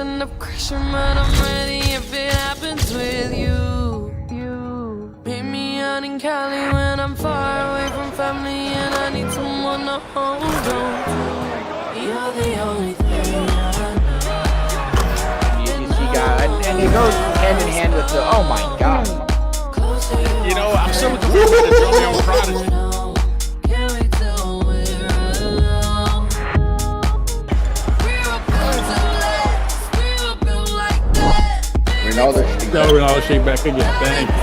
end up crashing, but I'm ready if it happens with you. Meet me out in Cali when I'm far away from family and I need someone to hold on to. You're the only thing I know. And it goes hand in hand with the, oh my God. You know, I'm so looking forward to the Joey on Prodigy. Ronaldo shake back again. Thank you.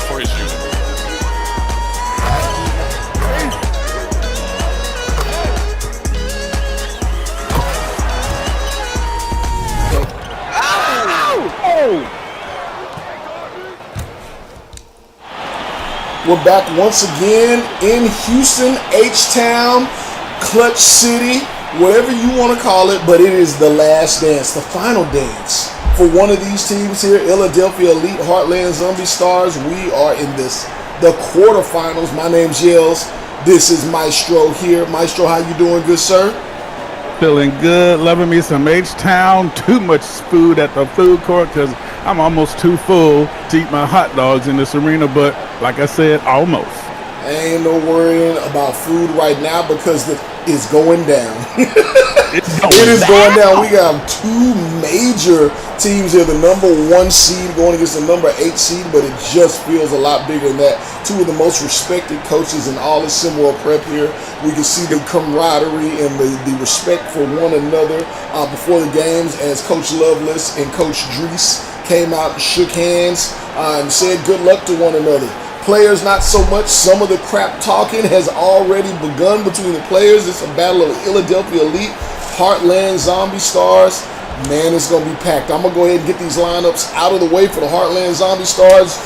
For his unit. We're back once again in Houston, H-Town, Clutch City, whatever you want to call it, but it is the last dance, the final dance for one of these teams here, Philadelphia Elite Heartland Zombie Stars. We are in the quarterfinals. My name's Yels. This is Maestro here. Maestro, how you doing, good sir? Feeling good, loving me some H-Town. Too much food at the food court because I'm almost too full to eat my hot dogs in this arena, but like I said, almost. Ain't no worrying about food right now because it's going down. It is going down. We got two major teams here. The number 1 seed going against the number 8 seed, but it just feels a lot bigger than that. Two of the most respected coaches in all of SimWorld Prep here. We can see the camaraderie and the respect for one another before the games as Coach Loveless and Coach Drees came out and shook hands and said good luck to one another. Players, not so much. Some of the crap talking has already begun between the players. It's a battle of Philadelphia Elite, Heartland Zombie Stars. Man, it's going to be packed. I'm going to go ahead and get these lineups out of the way for the Heartland Zombie Stars.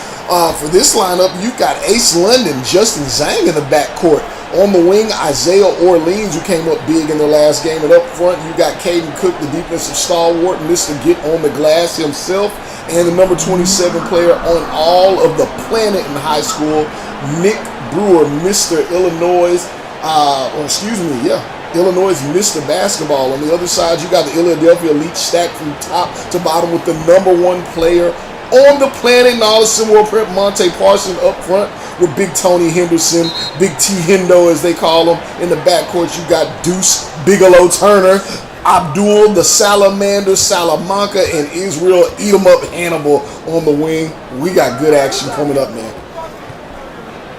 For this lineup, you've got Ace London, Justin Zhang in the backcourt. On the wing, Isaiah Orleans, who came up big in their last game. And up front, you got Caden Cook, the defensive stalwart, Mr. Get on the Glass himself. And the number 27 player on all of the planet in high school, Nick Brewer, Mr. Illinois, Illinois Mr. Basketball. On the other side, you got the Philadelphia Elite stacked from top to bottom with the number 1 player on the planet in all of SimWorld Prep, Monte Parson up front with Big Tony Henderson, Big T Hendo as they call him. In the backcourt, you got Deuce Bigelow Turner, Abdul the Salamander Salamanca, and Israel Eat 'em Up Hannibal on the wing. We got good action coming up, man.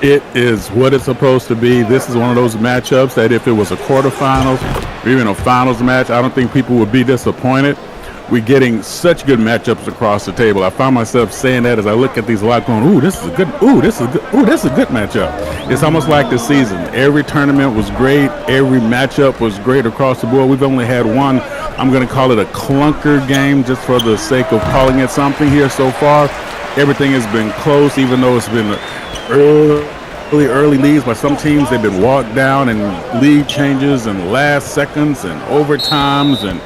It is what it's supposed to be. This is one of those matchups that if it was a quarterfinals or even a finals match, I don't think people would be disappointed. We're getting such good matchups across the table. I found myself saying that as I look at these a lot, going, "Ooh, this is a good. Ooh, this is good. Ooh, this is a good matchup." It's almost like the season. Every tournament was great. Every matchup was great across the board. We've only had one. I'm going to call it a clunker game, just for the sake of calling it something here so far. Everything has been close, even though it's been early leads by some teams. They've been walked down and lead changes and last seconds and overtimes and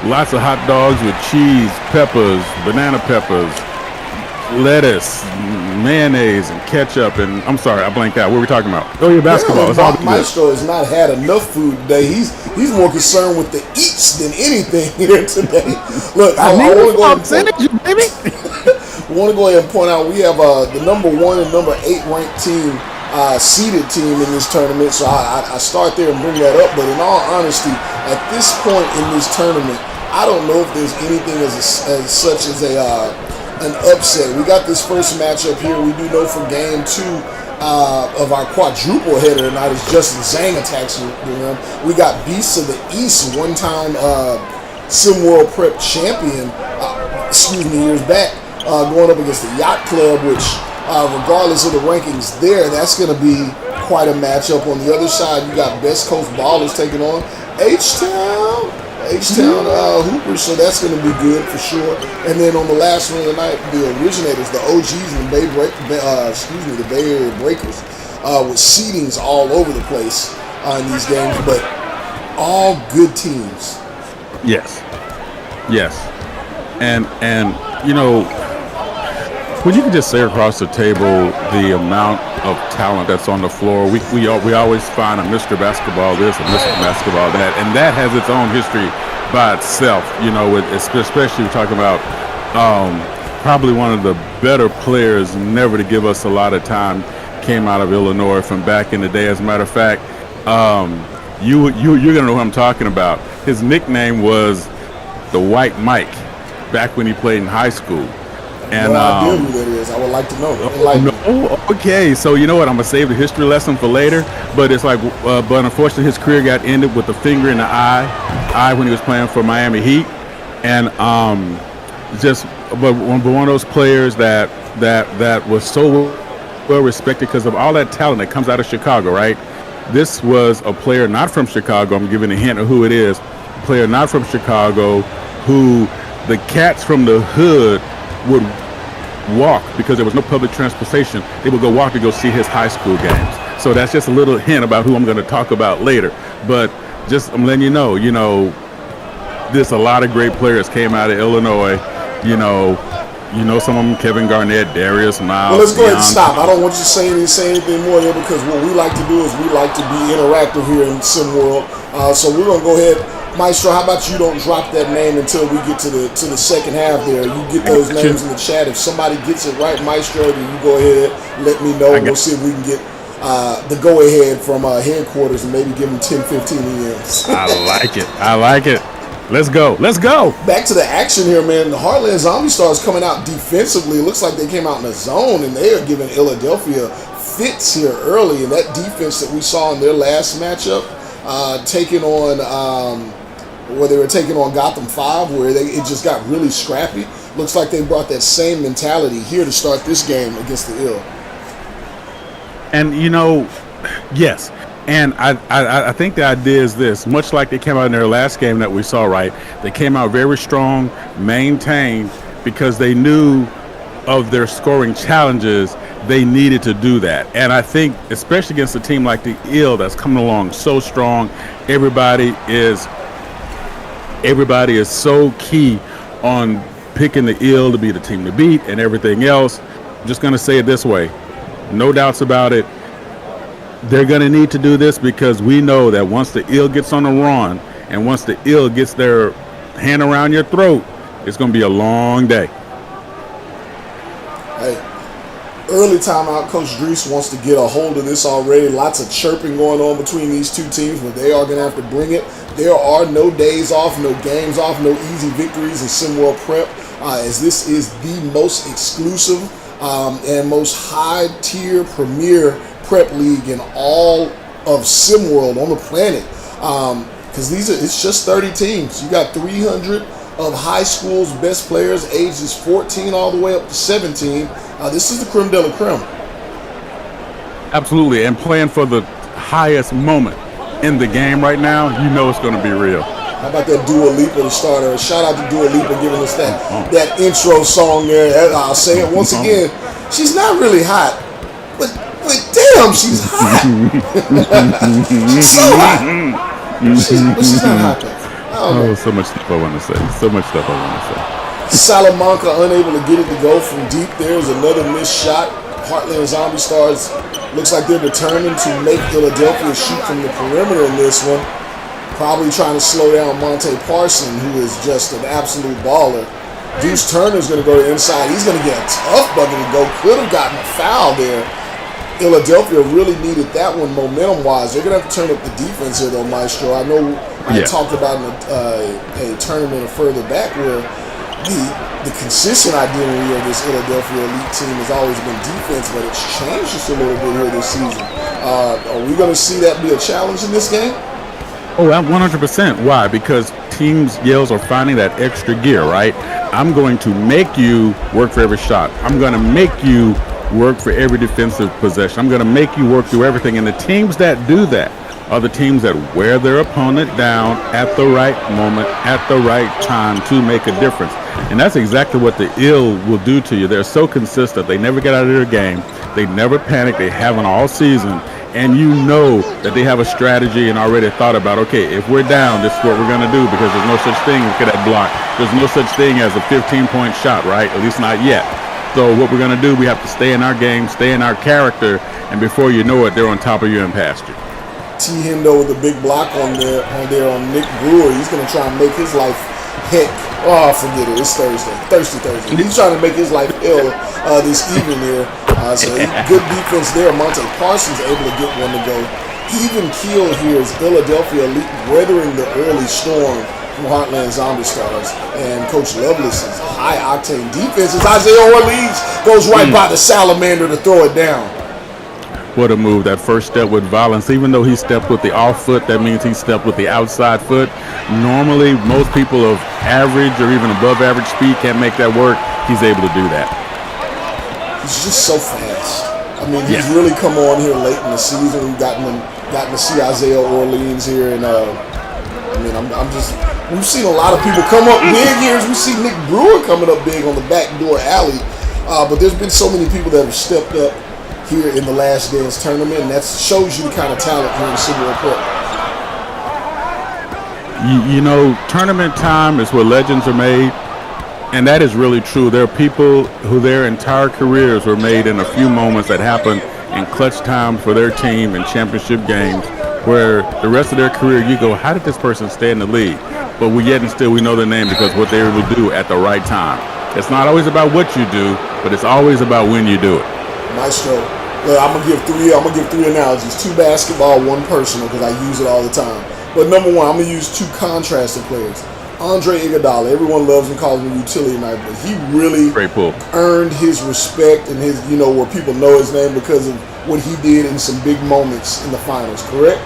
lots of hot dogs with cheese, peppers, banana peppers, lettuce, mayonnaise, and ketchup. And I'm sorry, I blanked out. What were we talking about? Oh, yeah, basketball. Yeah, it's all Maestro has not had enough food today. He's more concerned with the eats than anything here today. Look, I want to go ahead and point out we have the number 1 and number 8 ranked team, seeded team in this tournament. So I start there and bring that up. But in all honesty, at this point in this tournament, I don't know if there's anything as such as an upset. We got this first matchup here. We do know for game 2 of our quadruple header tonight as Justin Zhang attacks him. We got Beasts of the East, one-time SimWorld Prep champion, years back, going up against the Yacht Club, which regardless of the rankings there, that's going to be quite a matchup. On the other side, you got Best Coast Ballers taking on H-Town Hoopers, so that's going to be good for sure. And then on the last one of the night, the originators, the OGs, and the Bay Area Breakers, with seedings all over the place in these games, but all good teams. Yes. And you know, when you can just say across the table the amount of talent that's on the floor, we always find a Mr. Basketball this, a Mr. Basketball that, and that has its own history by itself. You know, especially we're talking about probably one of the better players never to give us a lot of time came out of Illinois from back in the day. As a matter of fact, you're gonna know who I'm talking about. His nickname was the White Mike back when he played in high school. And no idea who that is. I would like to know. Okay, so you know what? I'm gonna save the history lesson for later. But it's like, but unfortunately, his career got ended with a finger in the eye when he was playing for Miami Heat, and but one of those players that was so well respected because of all that talent that comes out of Chicago, right? This was a player not from Chicago. I'm giving a hint of who it is. A player not from Chicago, who the cats from the hood would walk because there was no public transportation. They would go walk to go see his high school games. So that's just a little hint about who I'm going to talk about later. But just I'm letting you know, there's a lot of great players came out of Illinois. You know some of them, Kevin Garnett, Darius Miles. Well, let's go ahead and stop. I don't want you to say anything more there because what we like to do is we like to be interactive here in SimWorld. So we're going to go ahead. Maestro, how about you don't drop that name until we get to the second half there. You get those names in the chat. If somebody gets it right, Maestro, then you go ahead, let me know. We'll see if we can get the go-ahead from headquarters and maybe give them 10, 15 EMs. I like it. Let's go. Back to the action here, man. The Heartland Zombie Stars coming out defensively. It looks like they came out in a zone, and they are giving Philadelphia fits here early. And that defense that we saw in their last matchup, taking on where they were taking on Gotham 5, where it just got really scrappy. Looks like they brought that same mentality here to start this game against the Ill. And yes. And I think the idea is this, much like they came out in their last game that we saw, right? They came out very strong, maintained, because they knew of their scoring challenges. They needed to do that. And I think, especially against a team like the Ill that's coming along so strong, everybody is so key on picking the Ill to be the team to beat and everything else. I'm just going to say it this way. No doubts about it. They're going to need to do this because we know that once the Ill gets on the run and once the Ill gets their hand around your throat, it's going to be a long day. Hey, early timeout. Coach Drees wants to get a hold of this already. Lots of chirping going on between these two teams, but they are going to have to bring it. There are no days off, no games off, no easy victories in SimWorld Prep, as this is the most exclusive and most high-tier premier prep league in all of SimWorld on the planet, because it's just 30 teams. You got 300 of high school's best players, ages 14 all the way up to 17. This is the creme de la creme. Absolutely, and playing for the highest moment in the game right now, it's going to be real. How about that Dua Lipa to start her? Shout out to Dua Lipa giving us that intro song there. I'll say it once again. She's not really hot, but damn, she's hot. She's so hot. She's not hot though. So much stuff I want to say. Salamanca unable to get it to go from deep. There's another missed shot. Heartland Zombie Stars looks like they're determined to make Philadelphia shoot from the perimeter in this one. Probably trying to slow down Monte Parson, who is just an absolute baller. Deuce Turner's going to go to inside. He's going to get a tough bucket to go. Could have gotten a foul there. Philadelphia really needed that one momentum-wise. They're going to have to turn up the defense here, though, Maestro. I know I talked about in a tournament further back where the consistent identity of this Philadelphia elite team has always been defense, but it's changed just a little bit here this season. Are we going to see that be a challenge in this game? Oh, 100%. Why? Because teams, Yales, are finding that extra gear, right? I'm going to make you work for every shot. I'm going to make you work for every defensive possession. I'm going to make you work through everything. And the teams that do that are the teams that wear their opponent down at the right moment, at the right time to make a difference. And that's exactly what the Ill will do to you. They're so consistent. They never get out of their game. They never panic. They haven't all season. and you know that they have a strategy and already thought about, okay, if we're down, this is what we're going to do, because there's no such thing as that block. There's no such thing as a 15-point shot, right? At least not yet. So what we're going to do, we have to stay in our game, stay in our character, and before you know it, they're on top of you and past you. T. Hendo with a big block on Nick Brewer. He's going to try and make his life heck. Oh, forget it. It's Thursday. He's trying to make his life ill this evening here. So good defense there. Monte Parsons able to get one to go. Even keel here is Philadelphia Elite weathering the early storm from Heartland Zombie Stars. And Coach Lovelace's high-octane defense as Isaiah Orleans goes right by the salamander to throw it down. What a move. That first step with violence. Even though he stepped with the off foot, that means he stepped with the outside foot. Normally, most people of average or even above average speed can't make that work. He's able to do that. He's just so fast. I mean, he's really come on here late in the season. We've gotten to see Isaiah Orleans here. And, we've seen a lot of people come up big here. We see Nick Brewer coming up big on the backdoor alley. But there's been so many people that have stepped up here in the Last Dance tournament, and that shows you the kind of talent here in SimWorld Hoops. You know, tournament time is where legends are made, and that is really true. There are people who their entire careers were made in a few moments that happened in clutch times for their team in championship games, where the rest of their career you go, how did this person stay in the league? But we know their name because what they were able to do at the right time. It's not always about what you do, but it's always about when you do it. Maestro. I'm gonna give three analogies: 2 basketball, 1 personal, because I use it all the time. But number 1, I'm gonna use 2 contrasting players. Andre Iguodala, everyone loves him, calls him utility knife, but he really earned his respect and his, where people know his name because of what he did in some big moments in the finals. Correct?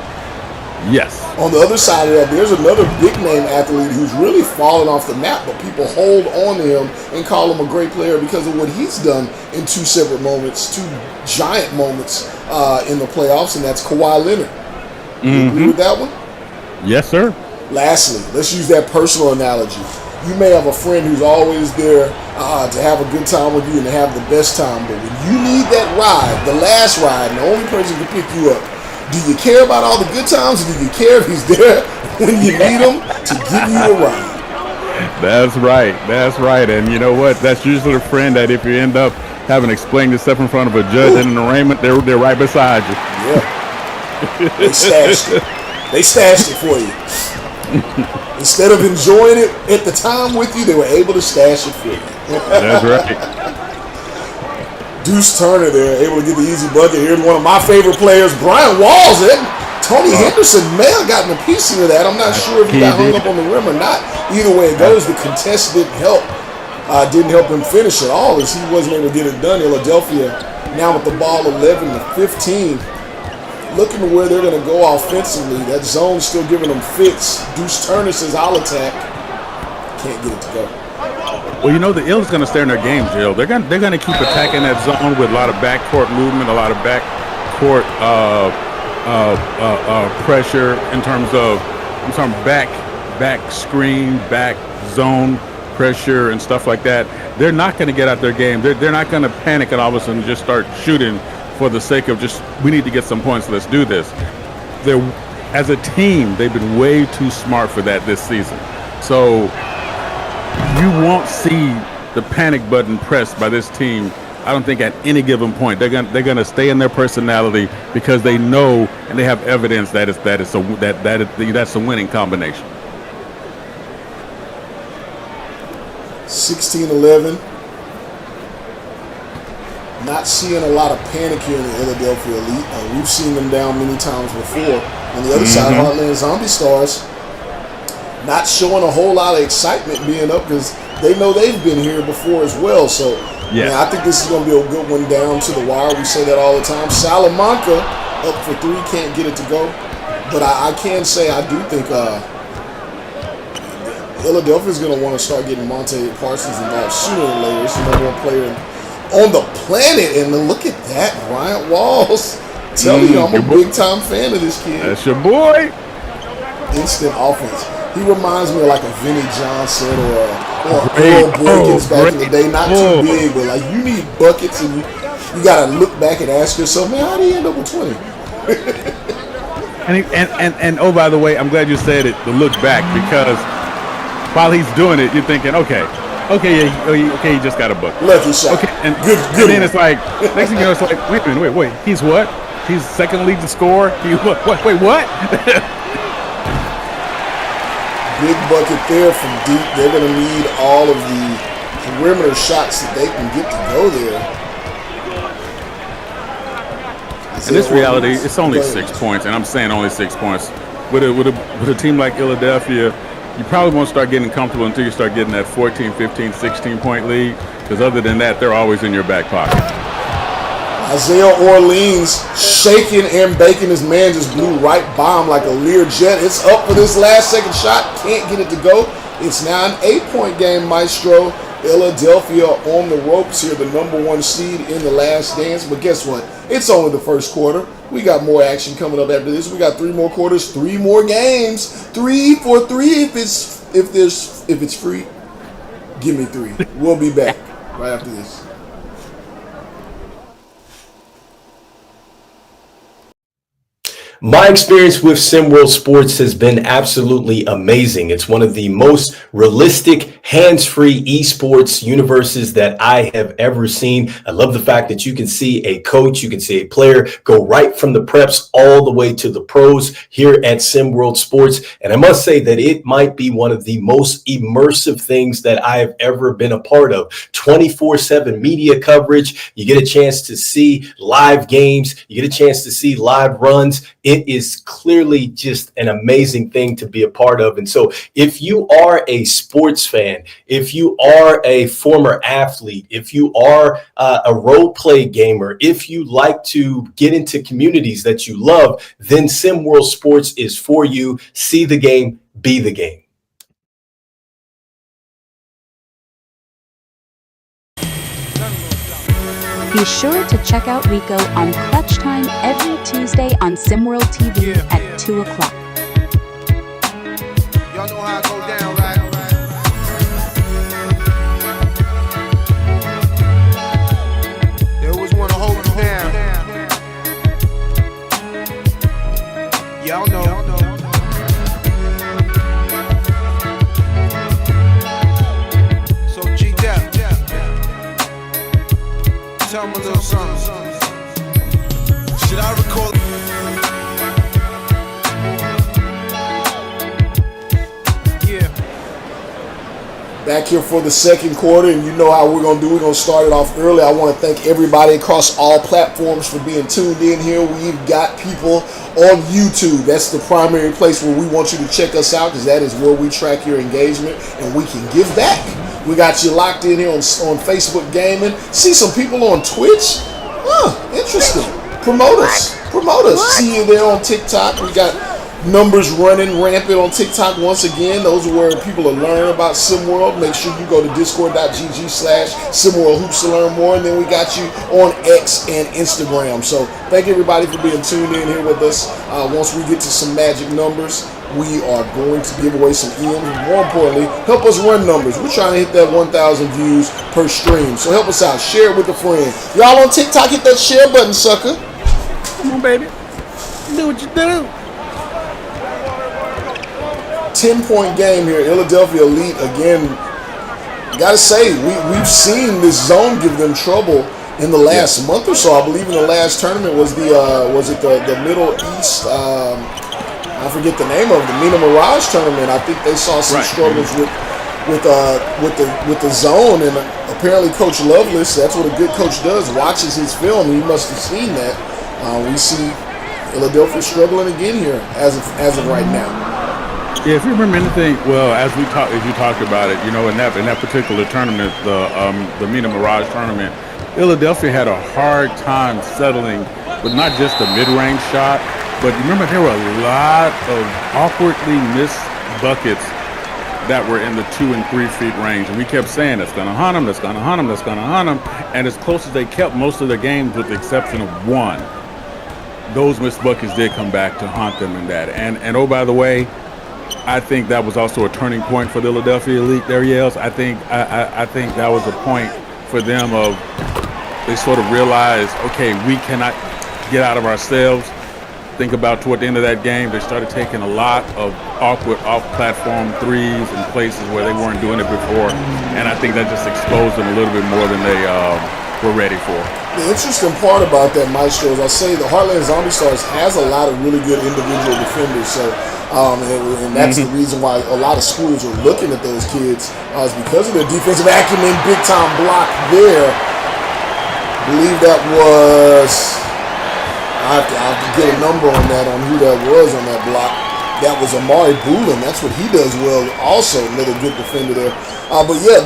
Yes. On the other side of that, there's another big name athlete who's really fallen off the map, but people hold on to him and call him a great player because of what he's done in 2 separate moments, 2 giant moments in the playoffs, and that's Kawhi Leonard. You agree with that one? Yes, sir. Lastly, let's use that personal analogy. You may have a friend who's always there to have a good time with you and to have the best time, but when you need that ride, the last ride, and the only person who can pick you up, do you care about all the good times, or do you care if he's there when you need him to give you a ride? That's right. And you know what? That's usually the friend that if you end up having to explain yourself in front of a judge in an arraignment, they're right beside you. Yeah. They stashed it for you. Instead of enjoying it at the time with you, they were able to stash it for you. That's right. Deuce Turner there, able to get the easy bucket. Here's one of my favorite players, Brian Walls. Tony Henderson may have gotten a piece of that. I'm not sure if he got hung up on the rim or not. Either way it goes, the contest didn't help him finish at all, as he wasn't able to get it done. Philadelphia now with the ball 11-15. Looking to where they're going to go offensively. That zone's still giving them fits. Deuce Turner says, I'll attack. Can't get it to go. Well, the Ills going to stay in their game, Jill. They're going to keep attacking that zone with a lot of backcourt movement, a lot of backcourt pressure in terms of back screen, back zone pressure and stuff like that. They're not going to get out their game. They're not going to panic and all of a sudden just start shooting for the sake of just, we need to get some points, let's do this. As a team, they've been way too smart for that this season. So you won't see the panic button pressed by this team, I don't think, at any given point. They're gonna stay in their personality because they know and they have evidence that's a winning combination. 16-11. Not seeing a lot of panic here in the Philadelphia Elite. We've seen them down many times before. On the other side, Heartland Zombie Stars not showing a whole lot of excitement being up because they know they've been here before as well. So, I think this is going to be a good one down to the wire. We say that all the time. Salamanca up for 3, can't get it to go. But I can say I do think Philadelphia's going to want to start getting Monte Parsons involved sooner or later. He's the number 1 player on the planet. And look at that, Bryant Walls. Tell you, I'm a big-time fan of this kid. That's your boy. Instant offense. He reminds me of like a Vinnie Johnson or Earl Boykins back in the day. Not too big, but like you need buckets and you got to look back and ask yourself, man, how did he end up with 20? And oh, by the way, I'm glad you said it, the look back, because while he's doing it, you're thinking, okay, he just got a book. Lucky shot. Okay, and good. And then it's like, next thing you know, it's like, wait a minute, wait, he's what? He's second lead to score? He what? Wait, what? Big bucket there from deep. They're going to need all of the perimeter shots that they can get to go there. In this reality, it's only 6 points, and I'm saying only 6 points. With a team like Philadelphia, you probably won't start getting comfortable until you start getting that 14, 15, 16-point lead, because other than that, they're always in your back pocket. Isaiah Orleans shaking and baking. His man just blew right by him like a Lear jet. It's up for this last second shot. Can't get it to go. It's now an 8-point game, Maestro. Philadelphia on the ropes here, the number 1 seed in the last dance. But guess what? It's only the first quarter. We got more action coming up after this. We got 3 more quarters, 3 more games. 3 for 3 if it's free. Give me 3. We'll be back right after this. My experience with SimWorld Sports has been absolutely amazing. It's one of the most realistic, hands-free esports universes that I have ever seen. I love the fact that you can see a coach, you can see a player go right from the preps all the way to the pros here at SimWorld Sports. And I must say that it might be one of the most immersive things that I have ever been a part of. 24/7 media coverage. You get a chance to see live games. You get a chance to see live runs. It is clearly just an amazing thing to be a part of. And so if you are a sports fan, if you are a former athlete, if you are a role play gamer, if you like to get into communities that you love, then SimWorld Sports is for you. See the game, be the game. Be sure to check out Rico on Clutch Time every Tuesday on SimWorld TV at 2 o'clock. Y'all know how I go down, right? They always want to hold you down. Y'all know. So G-Dep. Tell me a little something. Should I recall? Yeah. Back here for the second quarter, and you know how we're going to do. We're going to start it off early. I want to thank everybody across all platforms for being tuned in here. We've got people on YouTube. That's the primary place where we want you to check us out, because that is where we track your engagement and we can give back. We got you locked in here on Facebook Gaming. See some people on Twitch. Interesting. Promote us. See you there on TikTok. We got numbers running rampant on TikTok once again. Those are where people are learning about SimWorld. Make sure you go to discord.gg/SimWorld Hoops to learn more. And then we got you on X and Instagram. So thank everybody for being tuned in here with us. Once we get to some magic numbers, we are going to give away some EMs. More importantly, help us run numbers. We're trying to hit that 1,000 views per stream. So help us out. Share it with a friend. Y'all on TikTok, hit that share button, sucker. Come on, baby. Do what you do. 10-point game here. Philadelphia Elite again. Gotta say, we've seen this zone give them trouble in the last month or so. I believe in the last tournament was the Middle East. I forget the name of it, the Mina Mirage tournament. I think they saw some struggles with the zone, and apparently Coach Lovelace, that's what a good coach does, watches his film. He must have seen that. We see Philadelphia struggling again here as of right now. Yeah, if you remember anything, well, as you talked about it, in that particular tournament, the Mina Mirage tournament, Philadelphia had a hard time settling with not just the mid-range shot, but remember there were a lot of awkwardly missed buckets that were in the 2 and 3 feet range, and we kept saying that's going to hunt them, that's going to hunt them, that's going to hunt them, and as close as they kept most of the games, with the exception of one, those missed buckets did come back to haunt them in that. And oh, by the way, I think that was also a turning point for the Philadelphia Elite there, Yales. I think that was a point for them of they sort of realized, okay, we cannot get out of ourselves. think about toward the end of that game, they started taking a lot of awkward off-platform threes in places where they weren't doing it before, and I think that just exposed them a little bit more than they were ready for. The interesting part about that, Maestro, is I say the Heartland Zombie Stars has a lot of really good individual defenders. So, and that's the reason why a lot of schools are looking at those kids is because of their defensive acumen. Big time block there. I believe that was. I have to get a number on that, on who that was on that block. That was Amari Boulin. That's what he does well. Also, another good defender there. But yeah,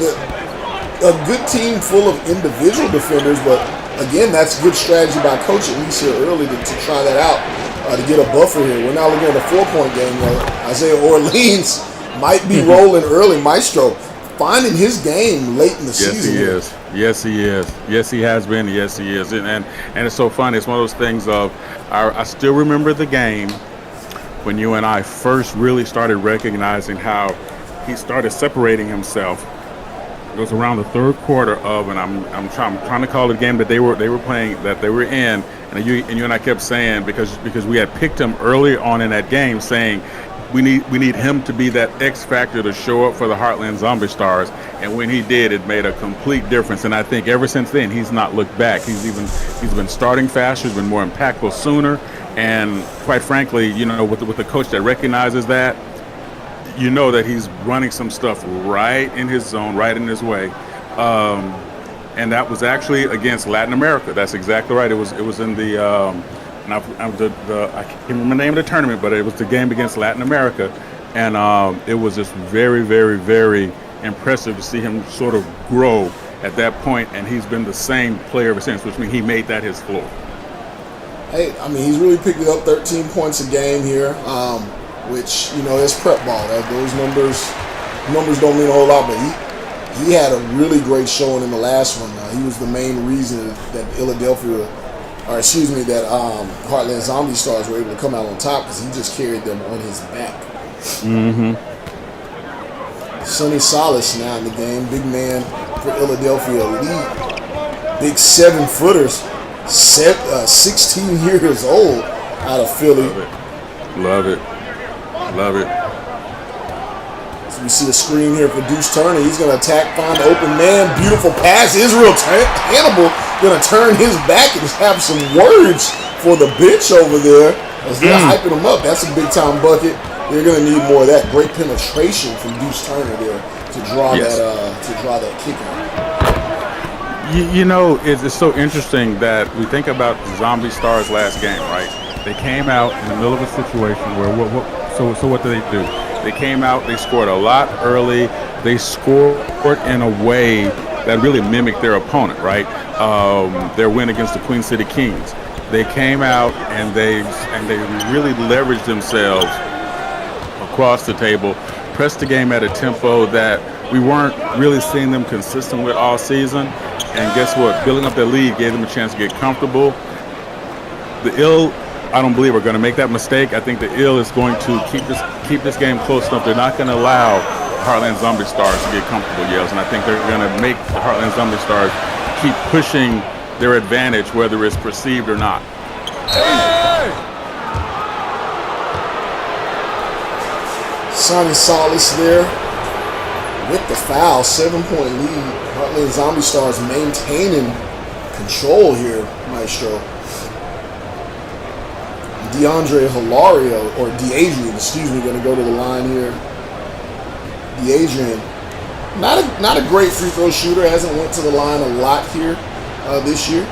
a good team full of individual defenders, but again, that's good strategy by coach at least here early to try that out, to get a buffer here. We're now looking at a 4-point game. Isaiah Orleans might be rolling early. Maestro finding his game late in the season. Yes, he is. Yes, he has been. Yes, he is. And it's so funny. It's one of those things of, I still remember the game when you and I first really started recognizing how he started separating himself. It was around the third quarter of, and I'm trying to call the game that they were playing, that they were in, and you and I kept saying, because we had picked him early on in that game, saying we need him to be that X factor to show up for the Heartland Zombie Stars, and when he did, it made a complete difference. And I think ever since then he's not looked back. He's been starting faster, he's been more impactful sooner, and quite frankly, with a coach that recognizes that, that he's running some stuff right in his zone, right in his way, and that was actually against Latin America. That's exactly right. It was in the I can't remember the name of the tournament, but it was the game against Latin America, and it was just very, very, very impressive to see him sort of grow at that point, and he's been the same player ever since, which means he made that his floor. Hey, he's really picked it up 13 points a game here. Which, is prep ball. Those numbers don't mean a whole lot, but he had a really great showing in the last one. He was the main reason that Heartland Zombie Stars were able to come out on top, because he just carried them on his back. Sonny Salas now in the game. Big man for Philadelphia Elite. Big 7-footers. 16 years old out of Philly. Love it. So we see a screen here for Deuce Turner. He's going to attack, find the open man. Beautiful pass. Israel Hannibal going to turn his back and have some words for the bench over there as they're hyping him up. That's a big-time bucket. They're going to need more of that. Great penetration from Deuce Turner there to draw that kick out. It's so interesting that we think about the Zombie Stars last game, right? They came out in the middle of a situation where So what do? They came out, they scored a lot early. They scored in a way that really mimicked their opponent, right? Their win against the Queen City Kings. They came out and they really leveraged themselves across the table, pressed the game at a tempo that we weren't really seeing them consistent with all season. And guess what? Building up their lead gave them a chance to get comfortable. The Ill, I don't believe, are going to make that mistake. I think the Ill is going to keep this game close enough. They're not going to allow Heartland Zombie Stars to get comfortable yells, and I think they're going to make the Heartland Zombie Stars keep pushing their advantage, whether it's perceived or not. Sonny Salas there with the foul, 7-point lead. Heartland Zombie Stars maintaining control here, Maestro. DeAndre Hilario, or DeAdrian, going to go to the line here. DeAdrian, not a great free throw shooter, hasn't went to the line a lot here this year.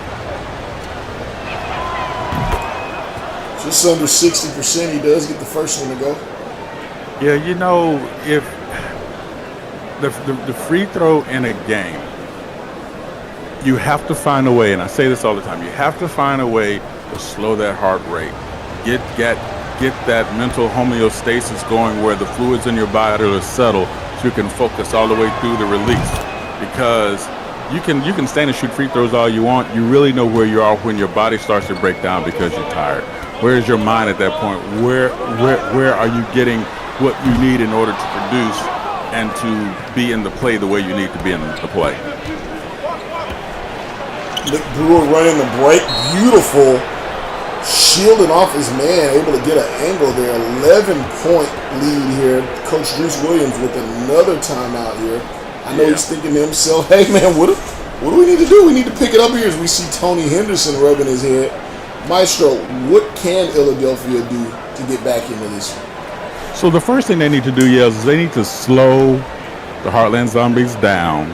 Just under 60%, he does get the first one to go. Yeah, if the free throw in a game, you have to find a way, and I say this all the time, you have to find a way to slow that heart rate. Get that mental homeostasis going where the fluids in your body are settled so you can focus all the way through the release. Because you can stand and shoot free throws all you want. You really know where you are when your body starts to break down because you're tired. Where is your mind at that point? Where are you getting what you need in order to produce and to be in the play the way you need to be in the play? Nick Brewer running the break. Beautiful shielding off his man, able to get an angle there. 11-point lead here. Coach Bruce Williams with another timeout here. I know he's thinking to himself, hey, man, what do we need to do? We need to pick it up here as we see Tony Henderson rubbing his head. Maestro, what can Philadelphia do to get back into this one? So the first thing they need to do, is they need to slow the Heartland Zombies down.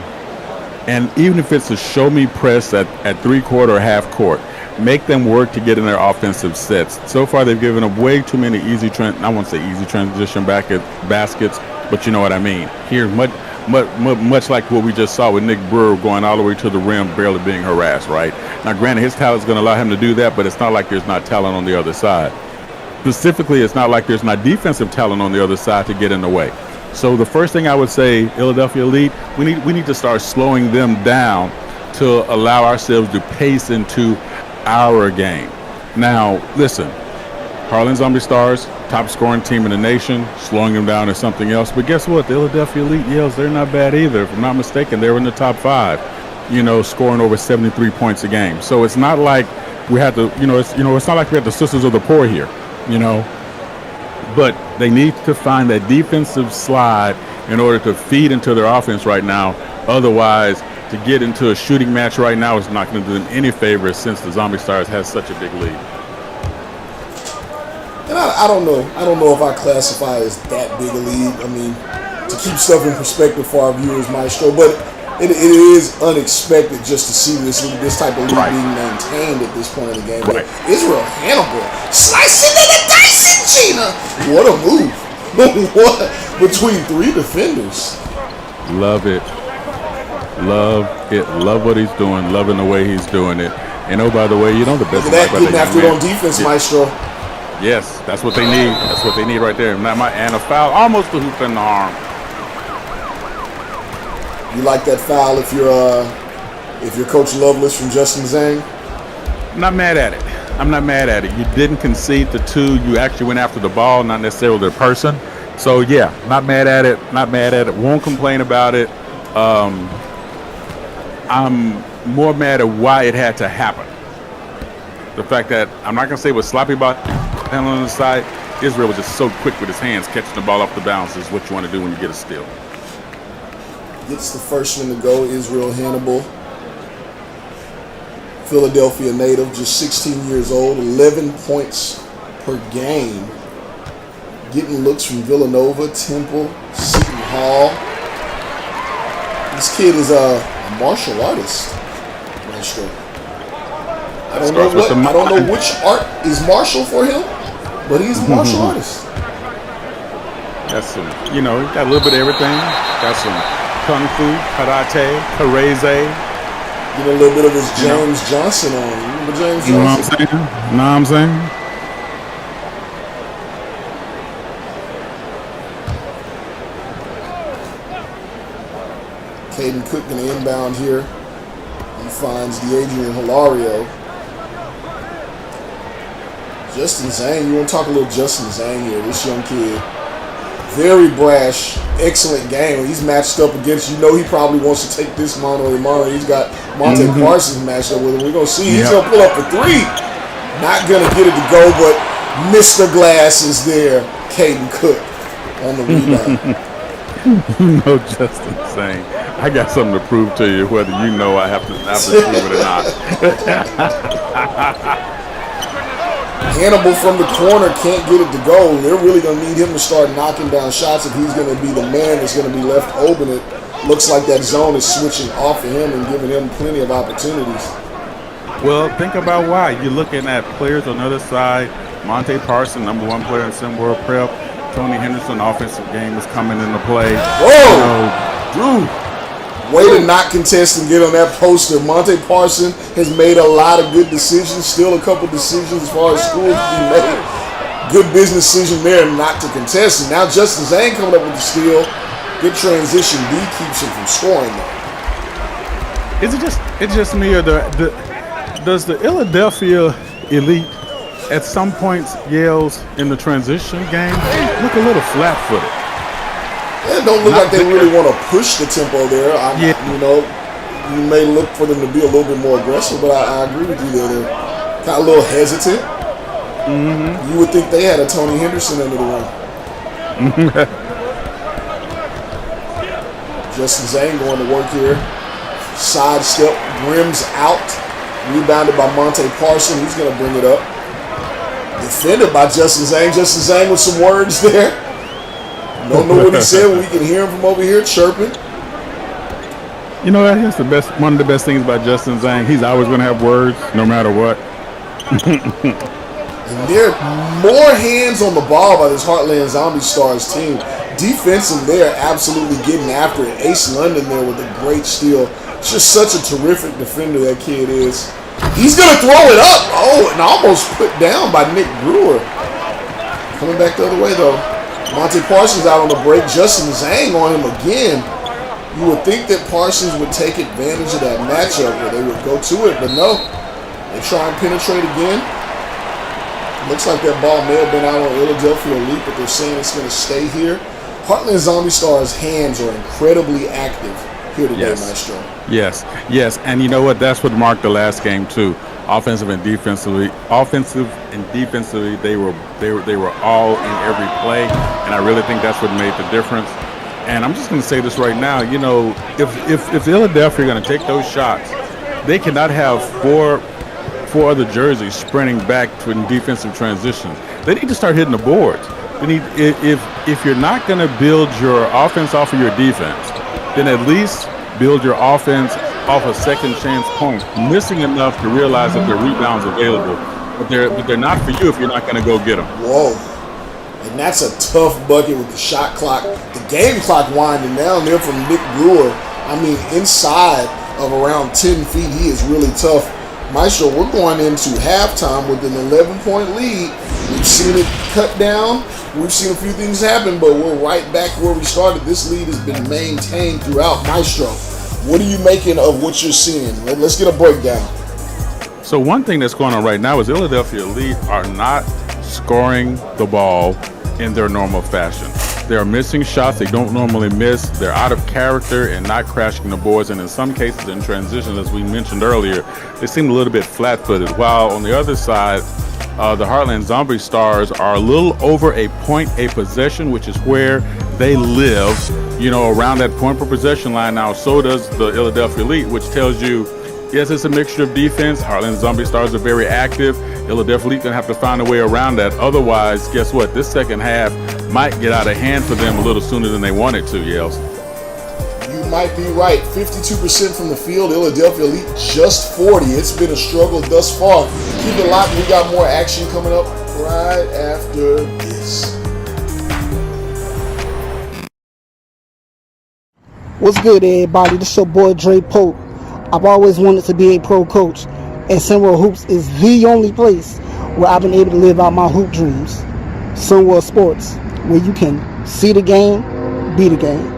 And even if it's a show-me press at three-quarter or half-court, make them work to get in their offensive sets. So far, they've given up way too many I won't say easy transition baskets, but you know what I mean. Here, much like what we just saw with Nick Brewer going all the way to the rim, barely being harassed, right? Now, granted, his talent is going to allow him to do that, but it's not like there's not talent on the other side. Specifically, it's not like there's not defensive talent on the other side to get in the way. So the first thing I would say, Philadelphia Elite, we need to start slowing them down to allow ourselves to pace into our game. Now, listen, Harlan Zombie Stars, top scoring team in the nation, slowing them down is something else. But guess what? The Philadelphia Elite Yells, they're not bad either. If I'm not mistaken, they're in the top 5, scoring over 73 points a game. So it's not like we had to, it's not like we had the Sisters of the Poor here, But they need to find that defensive slide in order to feed into their offense right now. Otherwise, to get into a shooting match right now is not going to do them any favors since the Zombie Stars has such a big lead. And I don't know. I don't know if I classify as that big a lead. I mean, to keep stuff in perspective for our viewers, Maestro, but it is unexpected just to see this type of lead being maintained at this point in the game. Right. Israel Hannibal slicing into the Dyson Gina. What a move! What between 3 defenders? Love it. Love what he's doing. Loving the way he's doing it. And oh, by the way, the best. Look at that, getting after it on defense, Maestro. Yes, that's what they need. That's what they need right there. And a foul, almost a hoop in the arm. You like that foul if you're Coach Loveless from Justin Zhang? I'm not mad at it. I'm not mad at it. You didn't concede the 2. You actually went after the ball, not necessarily the person. So yeah, not mad at it. Not mad at it. Won't complain about it. I'm more mad at why it had to happen. The fact that I'm not gonna say it was sloppy about handling on the side. Israel was just so quick with his hands catching the ball off the bounce is what you want to do when you get a steal. Gets the first one to go, Israel Hannibal. Philadelphia native, just 16 years old, 11 points per game. Getting looks from Villanova, Temple, Seton Hall. This kid is a martial artist, Maestro. I don't know which art is martial for him, but he's a martial artist. Got some, got a little bit of everything. Got some kung fu, karate, kareze. Get a little bit of his James Johnson on. You remember James Johnson? You know what I'm saying? Caden Cook going to inbound here. He finds DeAdrian Hilario. Justin Zhang, you want to talk a little Justin Zhang here. This young kid, very brash, excellent game. He's matched up against, he probably wants to take this mano a mano. He's got Monte Parsons matched up with him. We're going to see. He's going to pull up for 3. Not going to get it to go, but Mr. Glass is there. Caden Cook on the rebound. No, Justin Zhang. I got something to prove to you, whether I have to prove it or not. Hannibal from the corner can't get it to go. They're really going to need him to start knocking down shots if he's going to be the man that's going to be left open. It looks like that zone is switching off of him and giving him plenty of opportunities. Well, think about why. You're looking at players on the other side. Monte Parsons, number 1 player in SimWorld Prep. Tony Henderson, offensive game is coming into play. Whoa! Way to not contest and get on that poster. Monte Parsons has made a lot of good decisions. Still a couple decisions as far as schools to be made. Good business decision there not to contest. And now Justin Zhang coming up with the steal. Good transition. D keeps him from scoring though. Is it just me or does the Philadelphia Elite at some points Yales in the transition game look a little flat-footed? It don't look like they really want to push the tempo there. You may look for them to be a little bit more aggressive, but I agree with you there. They're kind of a little hesitant. You would think they had a Tony Henderson under the rim. Justin Zane going to work here. Sidestep, rims out. Rebounded by Monte Parson. He's going to bring it up. Defended by Justin Zane. Justin Zane with some words there. Don't know what he said, but we can hear him from over here chirping. You know, that's one of the best things about Justin Zane. He's always going to have words, no matter what. And there are more hands on the ball by this Heartland Zombie Stars team. Defensive, they're absolutely getting after it. Ace London there with a great steal. Just such a terrific defender that kid is. He's going to throw it up. Oh, and almost put down by Nick Brewer. Coming back the other way, though. Monte Parsons out on the break. Justin Zang on him again. You would think that Parsons would take advantage of that matchup where they would go to it, but no. They try and penetrate again. Looks like that ball may have been out on Philadelphia Elite, but they're saying it's going to stay here. Heartland Zombie Stars' hands are incredibly active here today, Maestro. Yes, and you know what? That's what marked the last game too. Offensive and defensively, they were all in every play, and I really think that's what made the difference. And I'm just going to say this right now. You know, if Philadelphia are going to take those shots, they cannot have four other jerseys sprinting back to defensive transitions. They need to start hitting the boards. They need, if you're not going to build your offense off of your defense, then at least build your offense off a second chance point, missing enough to realize that there are rebounds available. But they're not for you if you're not going to go get them. Whoa. And that's a tough bucket with the shot clock. The game clock winding down there from Nick Brewer. I mean, inside of around 10 feet, he is really tough. Maestro, we're going into halftime with an 11-point lead. We've seen it cut down. We've seen a few things happen, but we're right back where we started. This lead has been maintained throughout. Maestro, what are you making of what you're seeing? Let's get a breakdown. So one thing that's going on right now is Philadelphia Elite are not scoring the ball in their normal fashion. They are missing shots they don't normally miss. They're out of character and not crashing the boards. And in some cases in transition, as we mentioned earlier, they seem a little bit flat-footed. While on the other side, the Heartland Zombie Stars are a little over a point a possession, which is where they live, you know, around that point per possession line. Now, so does the Philadelphia Elite, which tells you, yes, it's a mixture of defense. Heartland Zombie Stars are very active. Philadelphia Elite going to have to find a way around that. Otherwise, guess what? This second half might get out of hand for them a little sooner than they wanted to, Yels. You might be right. 52% from the field. Philadelphia Elite just 40. It's been a struggle thus far. Keep it locked. We got more action coming up right after this. What's good, everybody? This is your boy Dre Pope. I've always wanted to be a pro coach, and SimWorld Hoops is the only place where I've been able to live out my hoop dreams. SimWorld Sports, where you can see the game, be the game.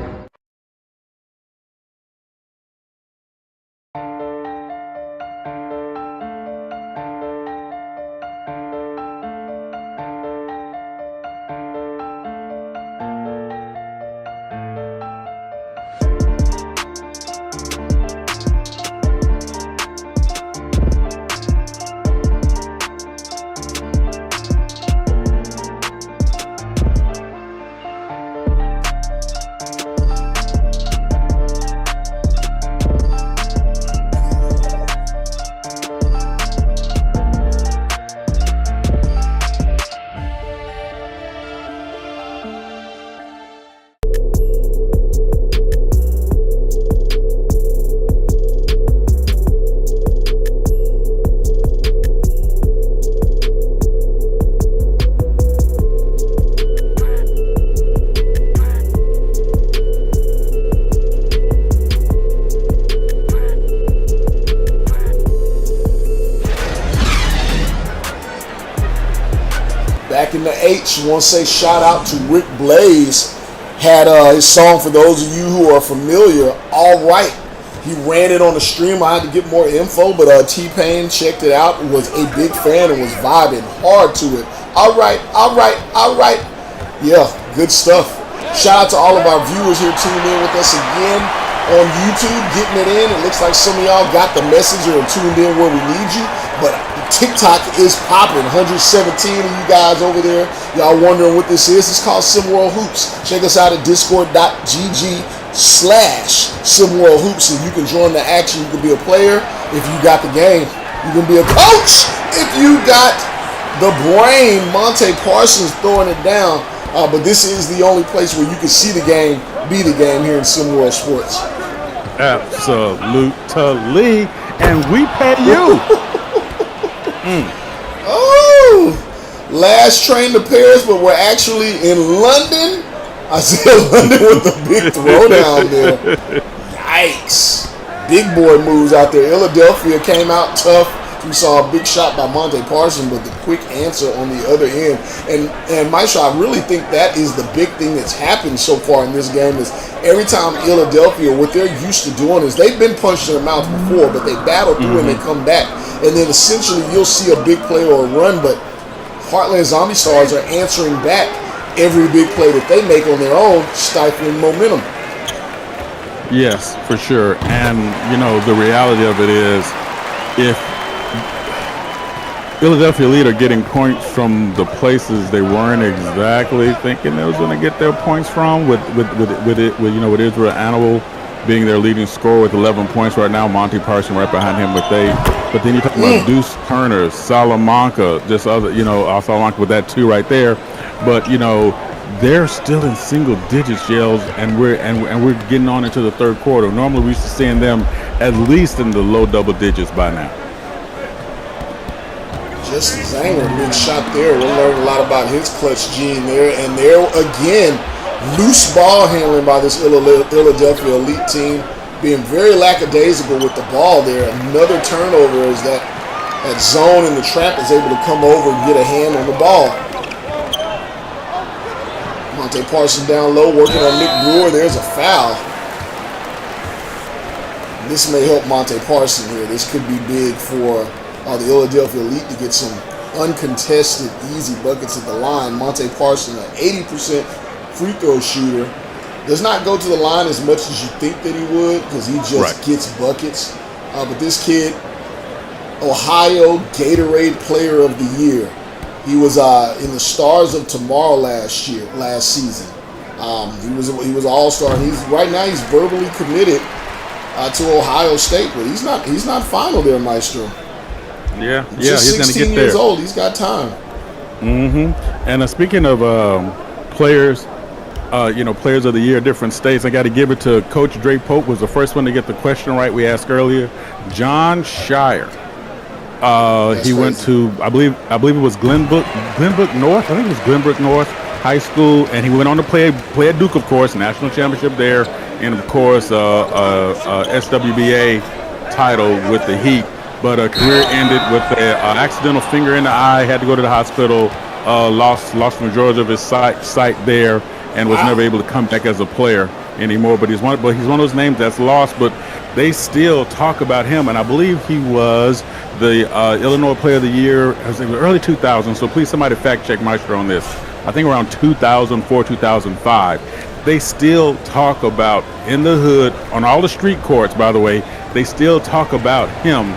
Back in the H, you want to say shout out to Rick Blaze. Had his song, for those of you who are familiar, All Right. He ran it on the stream. I had to get more info, but T-Pain checked it out, was a big fan and was vibing hard to it. All right, all right, all right. Yeah, good stuff. Shout out to all of our viewers here tuning in with us again on YouTube, getting it in. It looks like some of y'all got the message or tuned in where we need you. But TikTok is popping. 117 of you guys over there. Y'all wondering what this is? It's called SimWorld Hoops. Check us out at discord.gg/SimWorld Hoops, and you can join the action. You can be a player if you got the game. You can be a coach if you got the brain. Monte Parsons throwing it down. But this is the only place where you can see the game, be the game here in SimWorld Sports. Absolutely. And we pay you. Oh, last train to Paris, but we're actually in London. I said London with the big throwdown there. Yikes. Big boy moves out there. Philadelphia came out tough. We saw a big shot by Monte Parsons, but the quick answer on the other end. And Maestro, I really think that is the big thing that's happened so far in this game is every time Philadelphia, what they're used to doing is they've been punched in the mouth before, but they battle through and they come back. And then essentially you'll see a big play or a run, but Heartland Zombie Stars are answering back every big play that they make on their own, stifling momentum. Yes, for sure. And, you know, the reality of it is if Philadelphia Elite are getting points from the places they weren't exactly thinking they was going to get their points from, with Israel Anibal being their leading scorer with 11 points right now, Monte Parsons right behind him with 8. But then you talk about Deuce Turner, Salamanca, just other, Salamanca with that 2 right there. But they're still in single digits, Yells, and we're getting on into the third quarter. Normally we used to seeing them at least in the low double digits by now. Just Zanger, big shot there. We'll learn a lot about his clutch gene there. And there again, loose ball handling by this Philadelphia Elite team, being very lackadaisical with the ball there. Another turnover is that zone in the trap is able to come over and get a hand on the ball. Monte Parsons down low, working on Nick Brewer. There's a foul. This may help Monte Parsons here. This could be big for the Philadelphia Elite to get some uncontested, easy buckets at the line. Monte Parsons, an 80% free throw shooter, does not go to the line as much as you think that he would because he just gets buckets. But this kid, Ohio Gatorade Player of the Year. He was in the Stars of Tomorrow last season. He was an all-star. And right now he's verbally committed to Ohio State, but he's not final there, Maestro. Yeah, he's going to get there. 16 years old. He's got time. And speaking of players, players of the year, different states, I got to give it to Coach Dre Pope. Was the first one to get the question right. We asked earlier. John Shire. He went to, I believe it was Glenbrook North. I think it was Glenbrook North High School, and he went on to play at Duke, of course, national championship there, and of course SWBA title with the Heat. But a career ended with an accidental finger in the eye. Had to go to the hospital. Lost the majority of his sight there, and was never able to come back as a player anymore. But he's one of those names that's lost. But they still talk about him, and I believe he was the Illinois Player of the Year. I think early 2000s. So please, somebody fact check Maestro on this. I think around 2004, 2005. They still talk about in the hood on all the street courts. By the way, they still talk about him.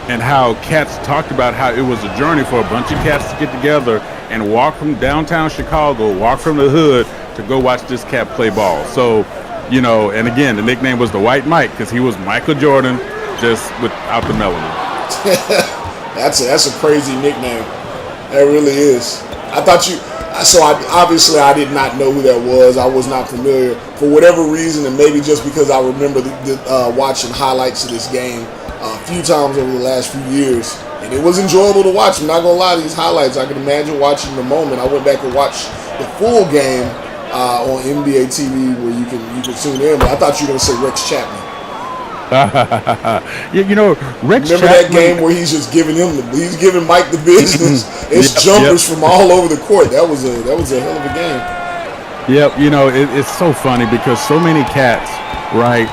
And how cats talked about how it was a journey for a bunch of cats to get together and walk from downtown Chicago, walk from the hood to go watch this cat play ball. So, and again, the nickname was the White Mike because he was Michael Jordan just without the melanin. That's a crazy nickname. That really is. I did not know who that was. I was not familiar for whatever reason, and maybe just because I remember watching highlights of this game a few times over the last few years, and it was enjoyable to watch. I'm not gonna lie, these highlights, I can imagine watching the moment. I went back and watched the full game on NBA TV where you can tune in, but I thought you were gonna say Rex Chapman. Rex Remember Chapman, that game where he's just giving Mike the business? It's jumpers from all over the court. That was a hell of a game. Yep, it's so funny because so many cats, right?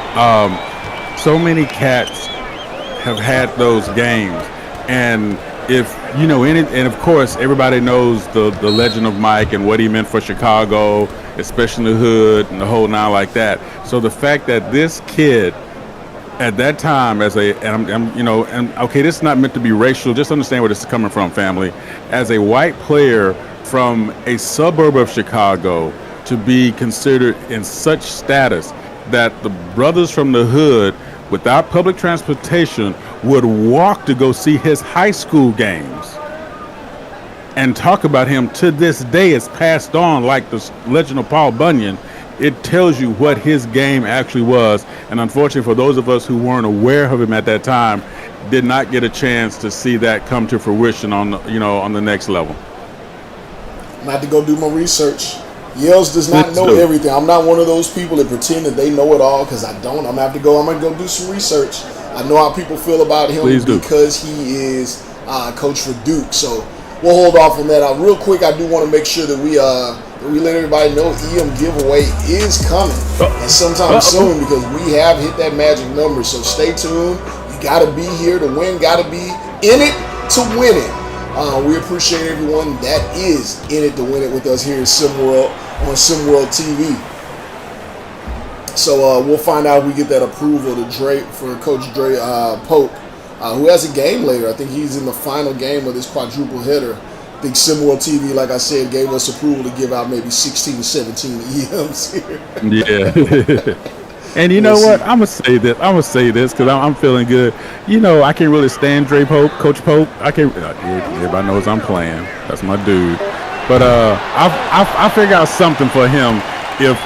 So many cats have had those games, and and of course everybody knows the legend of Mike and what he meant for Chicago, especially in the hood and the whole nine like that. So the fact that this kid at that time, and okay, this is not meant to be racial. Just understand where this is coming from, family. As a white player from a suburb of Chicago, to be considered in such status that the brothers from the hood, without public transportation, would walk to go see his high school games, and talk about him to this day is passed on like the legend of Paul Bunyan. It tells you what his game actually was, and unfortunately for those of us who weren't aware of him at that time, did not get a chance to see that come to fruition on the next level. I'm about to go do my research. Yales does not know everything. I'm not one of those people that pretend that they know it all, because I don't. I'm gonna go do some research. I know how people feel about him because he is coach for Duke. So we'll hold off on that. Real quick, I do want to make sure that we let everybody know EM giveaway is coming and sometime soon, because we have hit that magic number. So stay tuned. You got to be here to win. Got to be in it to win it. We appreciate everyone that is in it to win it with us here in SimWorld on SimWorld TV. So we'll find out if we get that approval for Coach Dre Pope, who has a game later. I think he's in the final game of this quadruple header. I think SimWorld TV, like I said, gave us approval to give out maybe 16 to 17 EMs here. Yeah. And you know what? I'm gonna say this because I'm feeling good. I can't really stand Coach Pope. Everybody knows I'm playing. That's my dude. But I figure out something for him if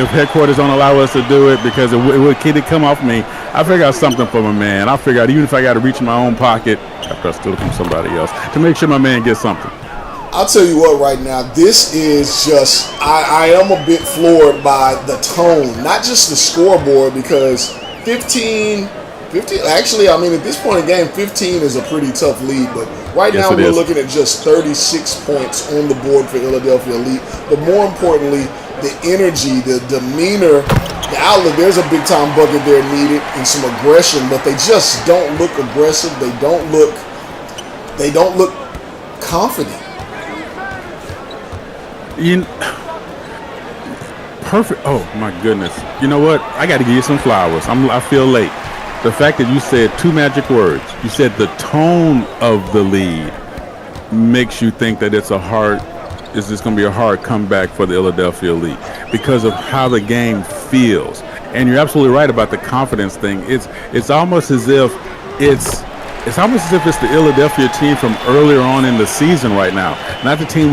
headquarters don't allow us to do it, because it would come off me. I figure out something for my man. I figure out, even if I got to reach in my own pocket, after I steal it from somebody else, to make sure my man gets something. I'll tell you what, right now, this is just, I am a bit floored by the tone, not just the scoreboard, because 15, actually, I mean, at this point in the game, 15 is a pretty tough lead, but right now we're looking at just 36 points on the board for Philadelphia Elite. But more importantly, the energy, the demeanor, the outlook, there's a big time bucket there needed and some aggression, but they just don't look aggressive. They don't look confident. Perfect. Oh my goodness. You know what? I got to give you some flowers. I feel late. The fact that you said two magic words. You said the tone of the lead makes you think that it's this going to be a hard comeback for the Philadelphia Elite because of how the game feels. And you're absolutely right about the confidence thing. It's almost as if it's the Philadelphia team from earlier on in the season right now. Not the team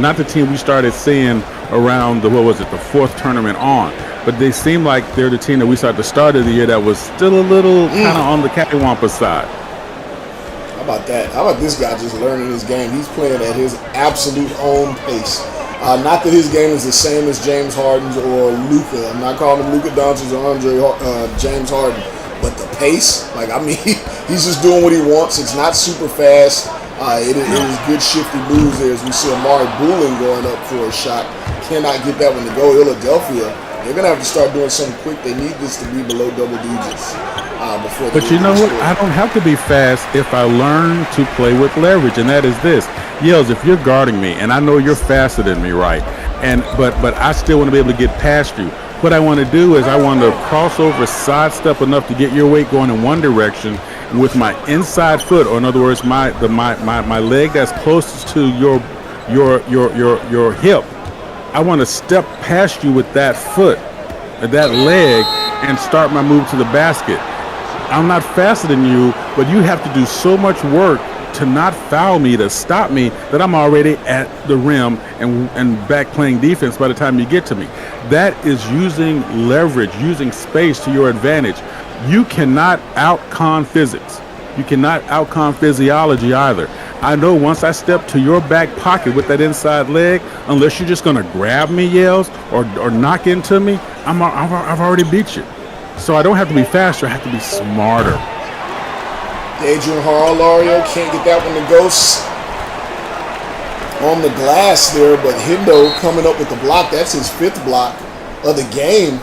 not the team we started seeing around the fourth tournament on. But they seem like they're the team that we saw at the start of the year that was still a little kind of on the cattywampus side. How about that? How about this guy just learning his game? He's playing at his absolute own pace. Not that his game is the same as James Harden's or Luka. I'm not calling him Luka Doncic or James Harden. But the pace, he's just doing what he wants. It's not super fast. It is good shifty moves there as we see Amari Booling going up for a shot. Cannot get that one to go. Philadelphia, they're going to have to start doing something quick. They need this to be below double digits. But you know what? I don't have to be fast if I learn to play with leverage, and that is this. Yells, if you're guarding me, and I know you're faster than me, right? But I still want to be able to get past you. What I want to do is I want to cross over, sidestep enough to get your weight going in one direction with my inside foot, or in other words, my leg that's closest to your hip. I want to step past you with that foot, that leg, and start my move to the basket. I'm not faster than you, but you have to do so much work to not foul me, to stop me, that I'm already at the rim and back playing defense by the time you get to me. That is using leverage, using space to your advantage. You cannot out-con physics. You cannot out-con physiology either. I know once I step to your back pocket with that inside leg, unless you're just going to grab me, Yells, or knock into me, I've already beat you. So I don't have to be faster, I have to be smarter. Adrian Harlario can't get that one to go on the glass there, but Hendo coming up with the block. That's his fifth block of the game,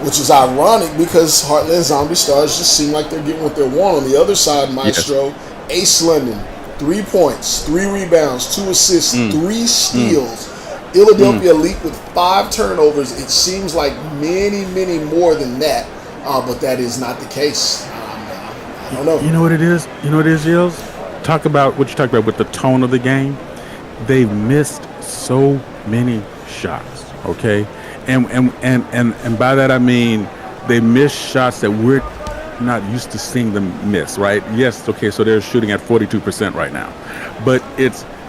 which is ironic because Heartland Zombie Stars just seem like they're getting what they want. On the other side, Maestro, Ace London, 3 points, 3 rebounds, 2 assists, 3 steals. Philadelphia Elite with 5 turnovers. It seems like many, many more than that but that is not the case. I don't know. You know what it is? You know what it is, Yills? Talk about what you talked about with the tone of the game. They've missed so many shots, okay? And by that I mean they miss shots that we're not used to seeing them miss, right? Yes, okay, so they're shooting at 42% right now. But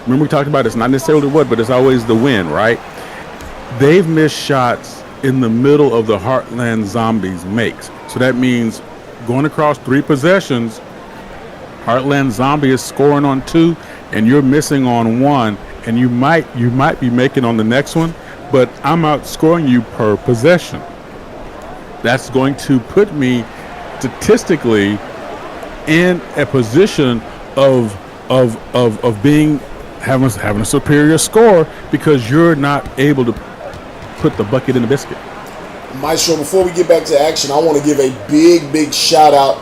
remember we talked about it's not necessarily what, but it's always the win, right? They've missed shots in the middle of the Heartland Zombies makes. So that means going across 3 possessions, Heartland Zombie is scoring on 2 and you're missing on 1, and you might be making on the next one, but I'm outscoring you per possession. That's going to put me statistically in a position of having a superior score because you're not able to put the bucket in the biscuit. Maestro, before we get back to action, I want to give a big shout out.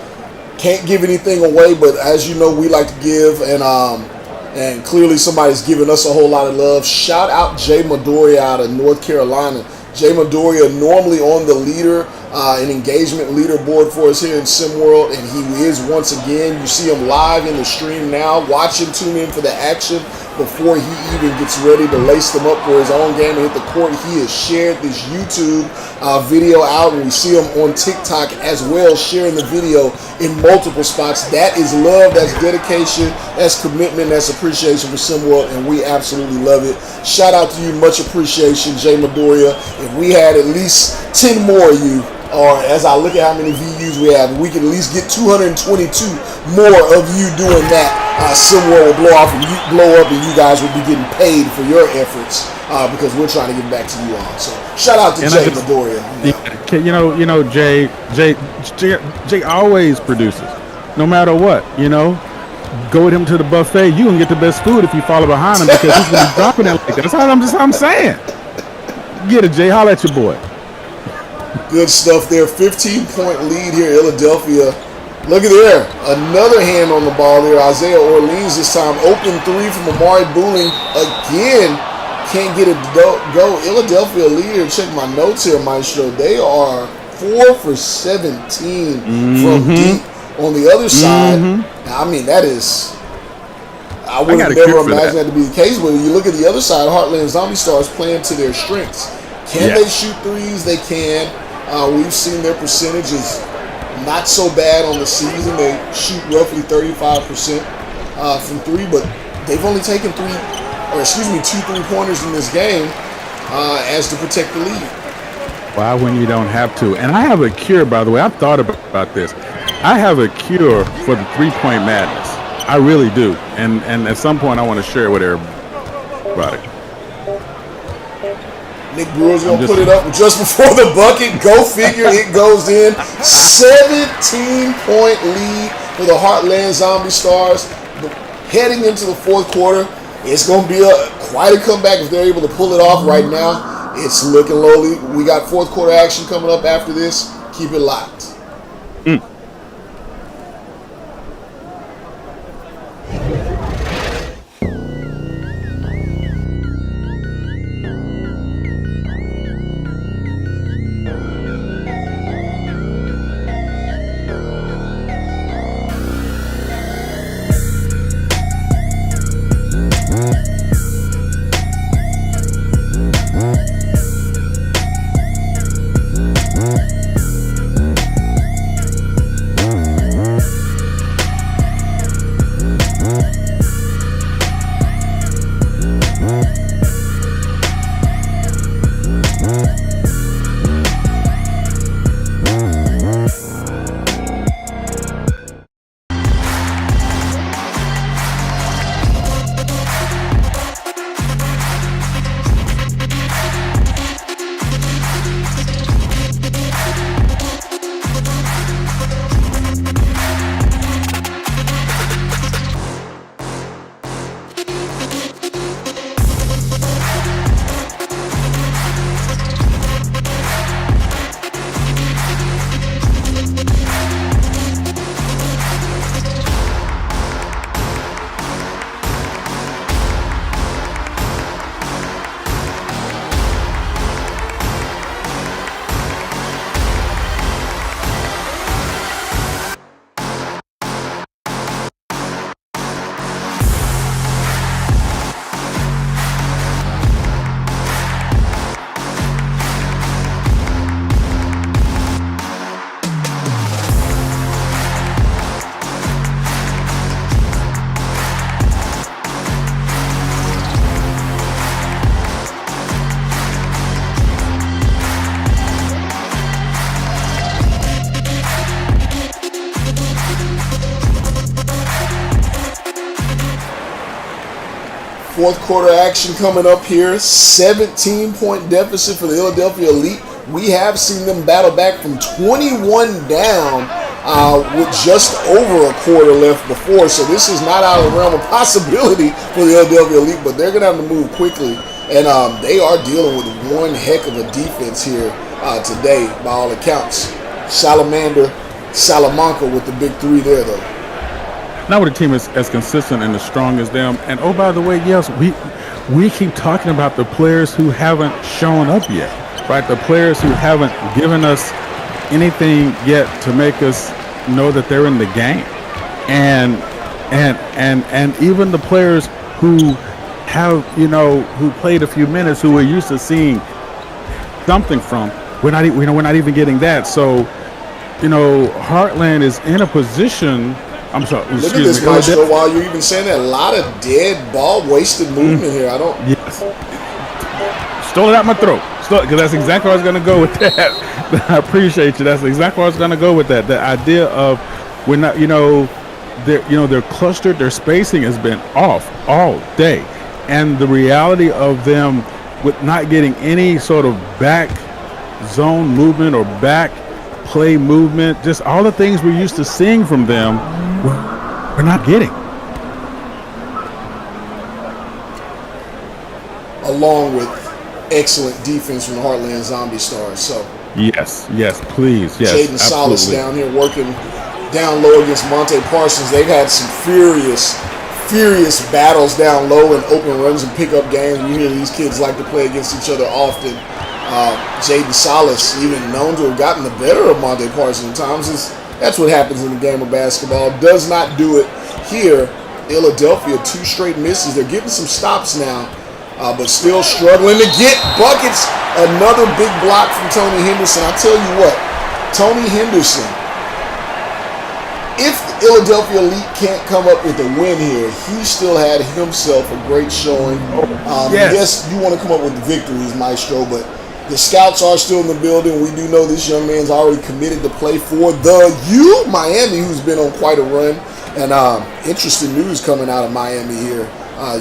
Can't give anything away, but as you know, we like to give, and clearly somebody's giving us a whole lot of love. Shout out Jay Midoriya out of North Carolina. Jay Midoriya, normally on the leader and engagement leaderboard for us here in SimWorld, and he is once again. You see him live in the stream now. Watch him, tune in for the action before he even gets ready to lace them up for his own game and hit the court. He has shared this YouTube video out, and we see him on TikTok as well, sharing the video in multiple spots. That is love, that's dedication, that's commitment, that's appreciation for SimWorld, and we absolutely love it. Shout out to you, much appreciation, Jay Midoriya. If we had at least 10 more of you, or as I look at how many VUs we have, we can at least get 222 more of you doing that. SimWorld will blow up, and you guys will be getting paid for your efforts because we're trying to get back to you all. So shout out to Jay Midoriya. Jay always produces, no matter what. Go with him to the buffet. You can get the best food if you follow behind him because he's gonna be dropping it like that. That's all I'm saying. Get it, Jay. Holla at your boy. Good stuff there. 15-point lead here, Philadelphia. Look at there. Another hand on the ball there. Isaiah Orleans this time. Open 3 from Amari Booling. Again, can't get it to go. Philadelphia leader. Check my notes here, Maestro. They are 4 for 17 from deep. On the other side, I mean, that is... I would have never imagined that to be the case, but when you look at the other side, Heartland Zombie Stars playing to their strengths. Can they shoot threes? They can. We've seen their percentage is not so bad on the season. They shoot roughly 35% from 3, but they've only taken 2 3-pointers in this game as to protect the lead. Why when you don't have to? And I have a cure, by the way. I've thought about this. I have a cure for the 3-point madness. I really do. And at some point I want to share it with everybody. Nick Brewer's going to put it up just before the bucket. Go figure, it goes in. 17-point lead for the Heartland Zombie Stars. Heading into the fourth quarter, it's going to be quite a comeback if they're able to pull it off right now. It's looking lowly. We got fourth quarter action coming up after this. Keep it locked. Fourth quarter action coming up here. 17-point deficit for the Philadelphia Elite. We have seen them battle back from 21 down with just over a quarter left before. So this is not out of the realm of possibility for the Philadelphia Elite, but they're going to have to move quickly. And they are dealing with one heck of a defense here today, by all accounts. Salamanca with the big three there, though. Not with a team as consistent and as strong as them. And oh, by the way, yes, we keep talking about the players who haven't shown up yet, right? The players who haven't given us anything yet to make us know that they're in the game, and even the players who have, who played a few minutes, who we're used to seeing something from. We're not even getting that. So, Heartland is in a position. I'm sorry. Look at this, Maestro. While you're even saying that, a lot of dead ball, wasted movement here. Yes. Stole it out my throat. Because that's exactly where I was going to go with that. I appreciate you. That's exactly where I was going to go with that. The idea of we're not, they're clustered. Their spacing has been off all day, and the reality of them with not getting any sort of back zone movement or back play movement, just all the things we're used to seeing from them, we're not getting. Along with excellent defense from the Heartland Zombie Stars. So yes, please, yes. Jaden Salas down here working down low against Monte Parsons. They've had some furious battles down low and open runs and pickup games. We hear these kids like to play against each other often. Jaden Salas, even known to have gotten the better of Monte Parsons at times. That's what happens in the game of basketball. Does not do it here. Philadelphia, 2 straight misses. They're getting some stops now, but still struggling to get buckets. Another big block from Tony Henderson. I tell you what, Tony Henderson, if the Philadelphia Elite can't come up with a win here, he still had himself a great showing. Yes, you want to come up with the victories, Maestro, but the scouts are still in the building. We do know this young man's already committed to play for the Miami, who's been on quite a run. And interesting news coming out of Miami here,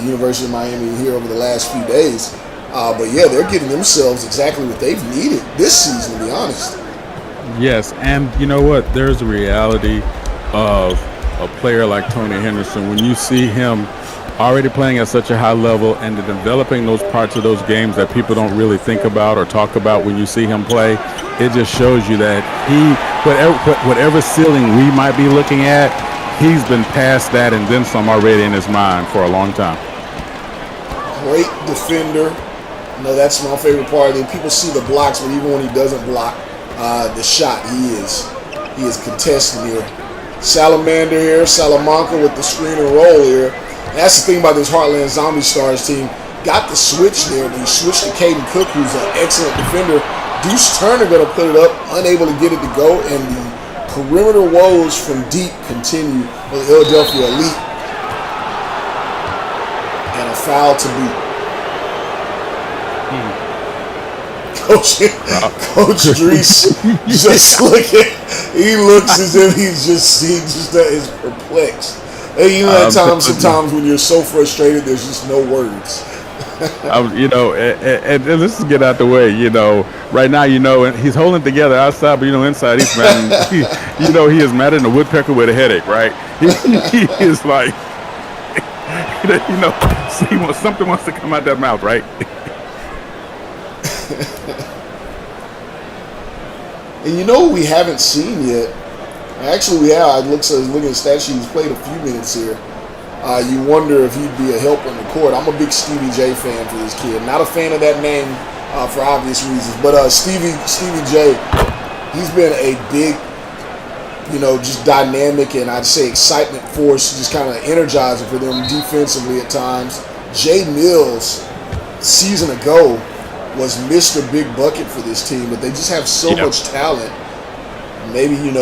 University of Miami here over the last few days. But yeah, they're getting themselves exactly what they've needed this season, to be honest. Yes, and you know what? There's a reality of a player like Tony Henderson. When you see him already playing at such a high level and developing those parts of those games that people don't really think about or talk about when you see him play, it just shows you that whatever ceiling we might be looking at, he's been past that and then some already in his mind for a long time. Great defender. That's my favorite part of it. People see the blocks, but even when he doesn't block the shot, he is contesting here. Salamander here, Salamanca with the screen and roll here. That's the thing about this Heartland Zombie Stars team. Got the switch there, but he switched to Caden Cook, who's an excellent defender. Deuce Turner going to put it up, unable to get it to go, and the perimeter woes from deep continue for the Philadelphia Elite. And a foul to boot. Coach Dries just looking. He looks as if he just is perplexed. And sometimes when you're so frustrated, there's just no words. And let's just get out the way. Right now, and he's holding together outside, but inside he's mad. He is mad at a woodpecker with a headache, right? He is like, something wants to come out that mouth, right? And we haven't seen yet. Actually, we have. I was looking at the stat sheet. He's played a few minutes here. You wonder if he'd be a help on the court. I'm a big Stevie J fan for this kid. Not a fan of that name for obvious reasons. But Stevie J, he's been a big, just dynamic and I'd say excitement force, just kind of energizer for them defensively at times. Jay Mills, season ago, was Mr. Big Bucket for this team, but they just have so much talent. Maybe, you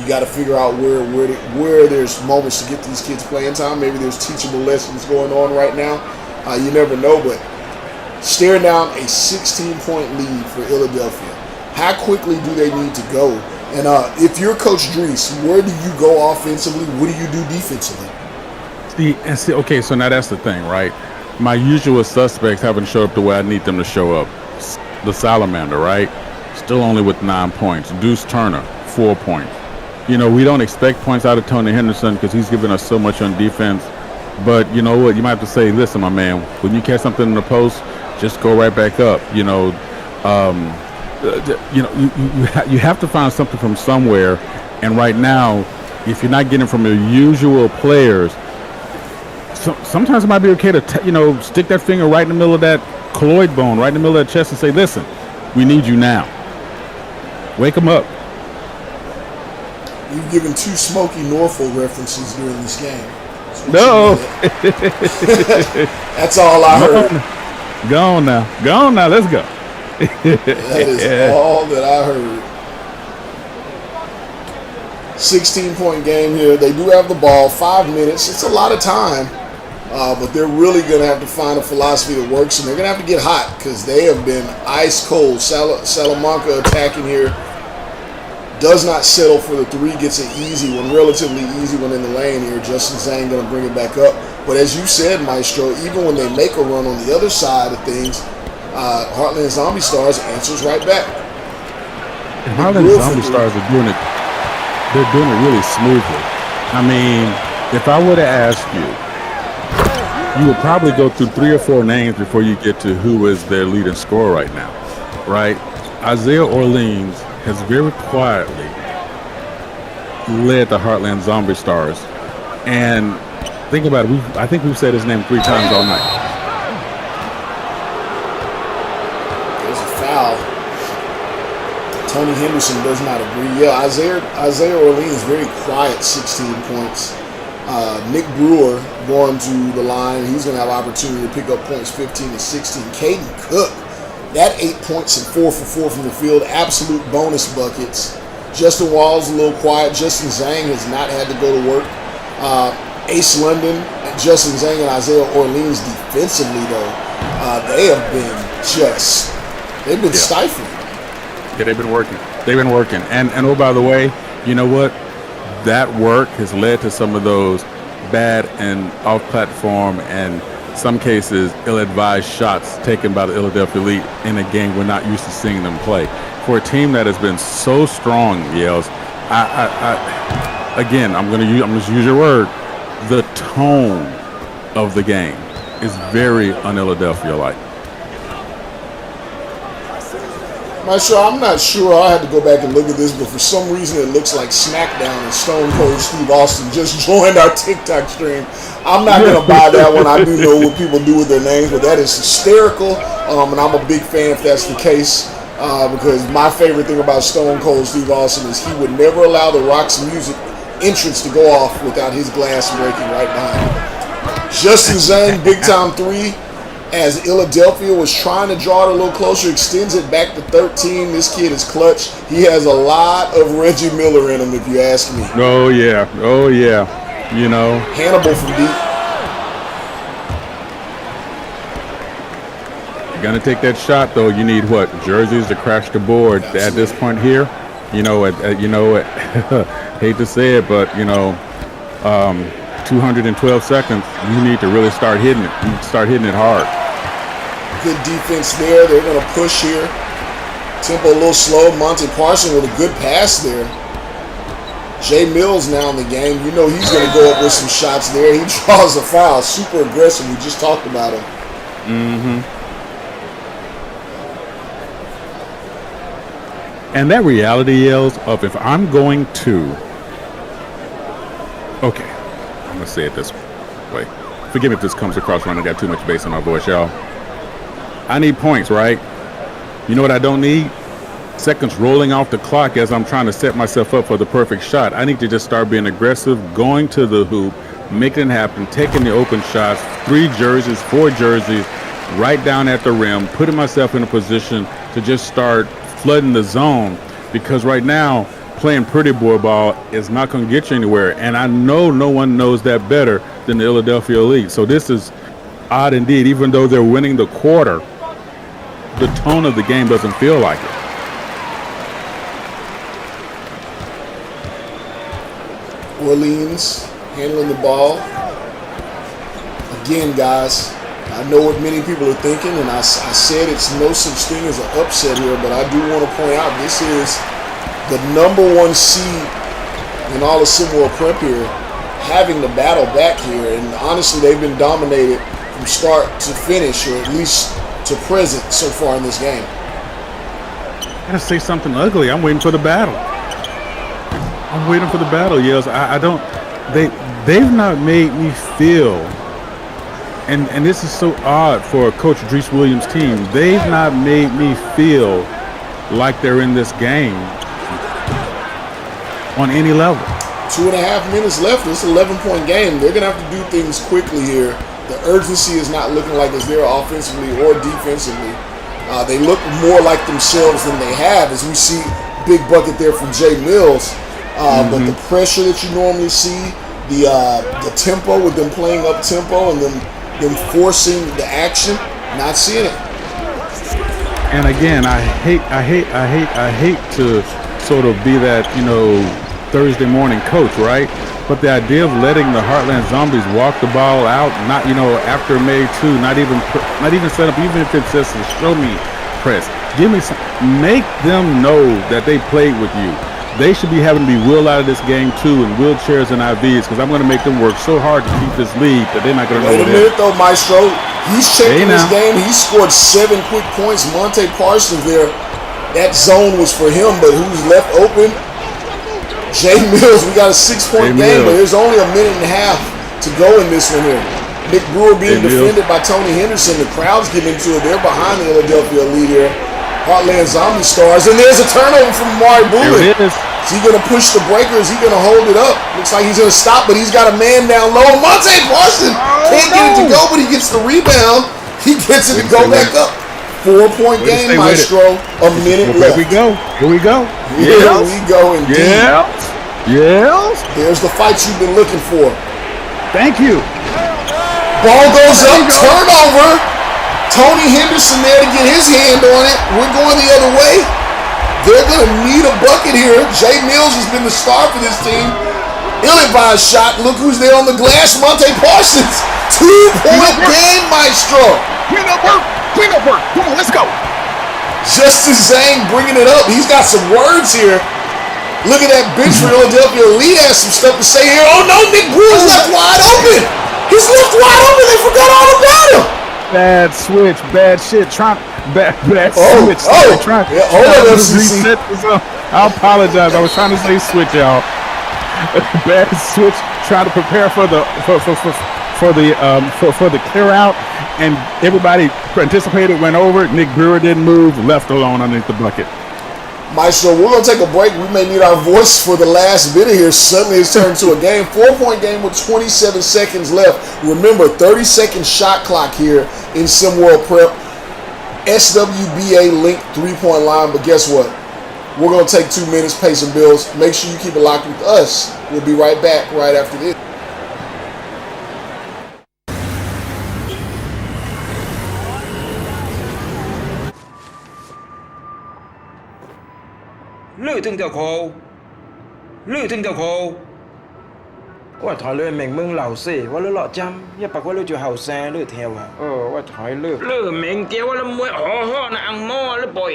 got to figure out where there's moments to get these kids playing time. Maybe there's teachable lessons going on right now. You never know, but staring down a 16-point lead for Philadelphia. How quickly do they need to go? And if you're Coach Dries, where do you go offensively? What do you do defensively? Okay, so now that's the thing, right? my usual suspects haven't showed up the way I need them to show up. The Salamander, right? Still only with 9 points. Deuce Turner, 4 points. You know, we don't expect points out of Tony Henderson because he's given us so much on defense. But you know what? You might have to say, listen, my man, when you catch something in the post, just go right back up. You know, you have to find something from somewhere. And right now, if you're not getting from your usual players, sometimes it might be okay to stick that finger right in the middle of that colloid bone, right in the middle of that chest, and say, listen, we need you now. Wake them up. You've given 2 Smokey Norfolk references during this game. No. That's all I heard. Go on now. Let's go. That is all that I heard. 16-point game here. They do have the ball. 5 minutes. It's a lot of time. But they're really going to have to find a philosophy that works, and they're going to have to get hot because they have been ice cold. Salamanca attacking here. Does not settle for the 3. Gets an easy one, relatively easy one in the lane here. Justin Zhang going to bring it back up. But as you said, Maestro, even when they make a run on the other side of things, Heartland Zombie Stars answers right back. And Heartland Zombie Stars are doing it. They're doing it really smoothly. I mean, if I were to ask you, you would probably go through 3 or 4 names before you get to who is their leading scorer right now, right? Isaiah Orleans has very quietly led the Heartland Zombie Stars. And think about it, I think we've said his name 3 times all night. There's a foul. Tony Henderson does not agree. Yeah, Isaiah Orleans very quiet, 16 points. Nick Brewer going to the line. He's going to have opportunity to pick up points 15 and 16. Caden Cook, that 8 points and 4 for 4 from the field. Absolute bonus buckets. Justin Walls a little quiet. Justin Zhang has not had to go to work. Ace London, Justin Zhang, and Isaiah Orleans defensively, though, they have been stifling. Yeah, they've been working. And oh, by the way, you know what? That work has led to some of those bad and off-platform and some cases ill-advised shots taken by the Philadelphia Elite in a game we're not used to seeing them play. For a team that has been so strong, Yales, again, I'm going to use your word. The tone of the game is very un-Philadelphia-like. I'm not sure. I had to go back and look at this, but for some reason it looks like SmackDown and Stone Cold Steve Austin just joined our TikTok stream. I'm not going to buy that one. I do know what people do with their names, but that is hysterical, and I'm a big fan if that's the case, because my favorite thing about Stone Cold Steve Austin is he would never allow The Rock's music entrance to go off without his glass breaking right behind him. Justin Zhang, big time 3. As Philadelphia was trying to draw it a little closer, extends it back to 13. This kid is clutch. He has a lot of Reggie Miller in him, if you ask me. Oh, yeah. You know. Hannibal from deep. You're going to take that shot, though. You need what? Jerseys to crash the board. Absolutely. At this point here, hate to say it, but, 212 seconds, you need to really start hitting it. You need to start hitting it hard. Good defense there. They're going to push here. Tempo a little slow. Monty Parson with a good pass there. Jay Mills now in the game. You know he's going to go up with some shots there. He draws a foul. Super aggressive. We just talked about him. Mm-hmm. And that reality yells of if I'm going to... Okay. I'm going to say it this way. Forgive me if this comes across wrong. I got too much bass in my voice, y'all. I need points, right? You know what I don't need? Seconds rolling off the clock as I'm trying to set myself up for the perfect shot. I need to just start being aggressive, going to the hoop, making it happen, taking the open shots, 3 jerseys, 4 jerseys, right down at the rim, putting myself in a position to just start flooding the zone. Because right now, playing pretty boy ball is not going to get you anywhere. And I know no one knows that better than the Philadelphia Elite. So this is odd indeed. Even though they're winning the quarter, the tone of the game doesn't feel like it. Orleans handling the ball. Again, guys, I know what many people are thinking, and I said it's no such thing as an upset here, but I do want to point out this is the #1 seed in all of SimWorld Prep here, having the battle back here, and honestly, they've been dominated from start to finish, or at least to present so far in this game. I gotta say something ugly. I'm waiting for the battle. I'm waiting for the battle, Yells. I don't. They've not made me feel. And this is so odd for Coach Drees Williams' team. They've not made me feel like they're in this game on any level. 2.5 minutes left. It's an 11-point game. They're going to have to do things quickly here. The urgency is not looking like it's there offensively or defensively. They look more like themselves than they have, as we see big bucket there from Jay Mills. But the pressure that you normally see, the tempo with them playing up tempo and them forcing the action, not seeing it. And again, I hate to sort of be that, Thursday morning coach, right? But the idea of letting the Heartland Zombies walk the ball out, not, after May 2, not even set up, even if it's just a show me press. Give me some, make them know that they played with you. They should be having to be wheeled out of this game too in wheelchairs and IVs, because I'm going to make them work so hard to keep this lead that they're not going to know. Wait a minute though, Maestro. He's checking this game. He scored 7 quick points. Monte Parsons there. That zone was for him, but who's left open? Jay Mills. We got a 6-point game, but there's only 1.5 minutes to go in this one here. Nick Brewer being defended by Tony Henderson. The crowd's getting into it. They're behind the Philadelphia lead here. Heartland Zombie Stars, and there's a turnover from Amari Bullitt. Is he going to push the breaker? Is he going to hold it up? Looks like he's going to stop, but he's got a man down low. Monte Parsons can't get it to go, but he gets the rebound. He gets it to go back up. 4-point game, Maestro. A minute left. Here we go. Here we go indeed. Yes. There's the fight you've been looking for. Thank you. Ball goes up, turnover. Tony Henderson there to get his hand on it. We're going the other way. They're going to need a bucket here. Jay Mills has been the star for this team. Ill-advised shot. Look who's there on the glass. Monte Parsons. 2-point game, Maestro. Clean up work. Come on, let's go. Justice Zhang bringing it up. He's got some words here. Look at that bench for Philadelphia. Lee has some stuff to say here. Oh, no, Nick Brewer's left wide open. He's left wide open. They forgot all about him. Bad switch, bad shit. Bad switch. Trying to reset this up. I apologize. I was trying to say switch, y'all. Bad switch. Trying to prepare for the clear out, and everybody anticipated went over. Nick Brewer didn't move, left alone underneath the bucket. Maestro, we're going to take a break. We may need our voice for the last bit of here. Suddenly it's turned to a game. 4-point game with 27 seconds left. Remember, 30-second shot clock here in SimWorld Prep. SWBA linked 3-point line, but guess what? We're going to take 2 minutes, pay some bills. Make sure you keep it locked with us. We'll be right back right after this. Lư thương tiểu khổว่าถอยเลยแม่งมึงเหล่าสิว่าเลือหล่อจำอย่าปากว่าเลือจะเห่าแซ่เลือเทียวอ่ะว่าถอยเลือแม่งเกี้ยวว่าละมวยห่อนะอังโม่หรือปล่อย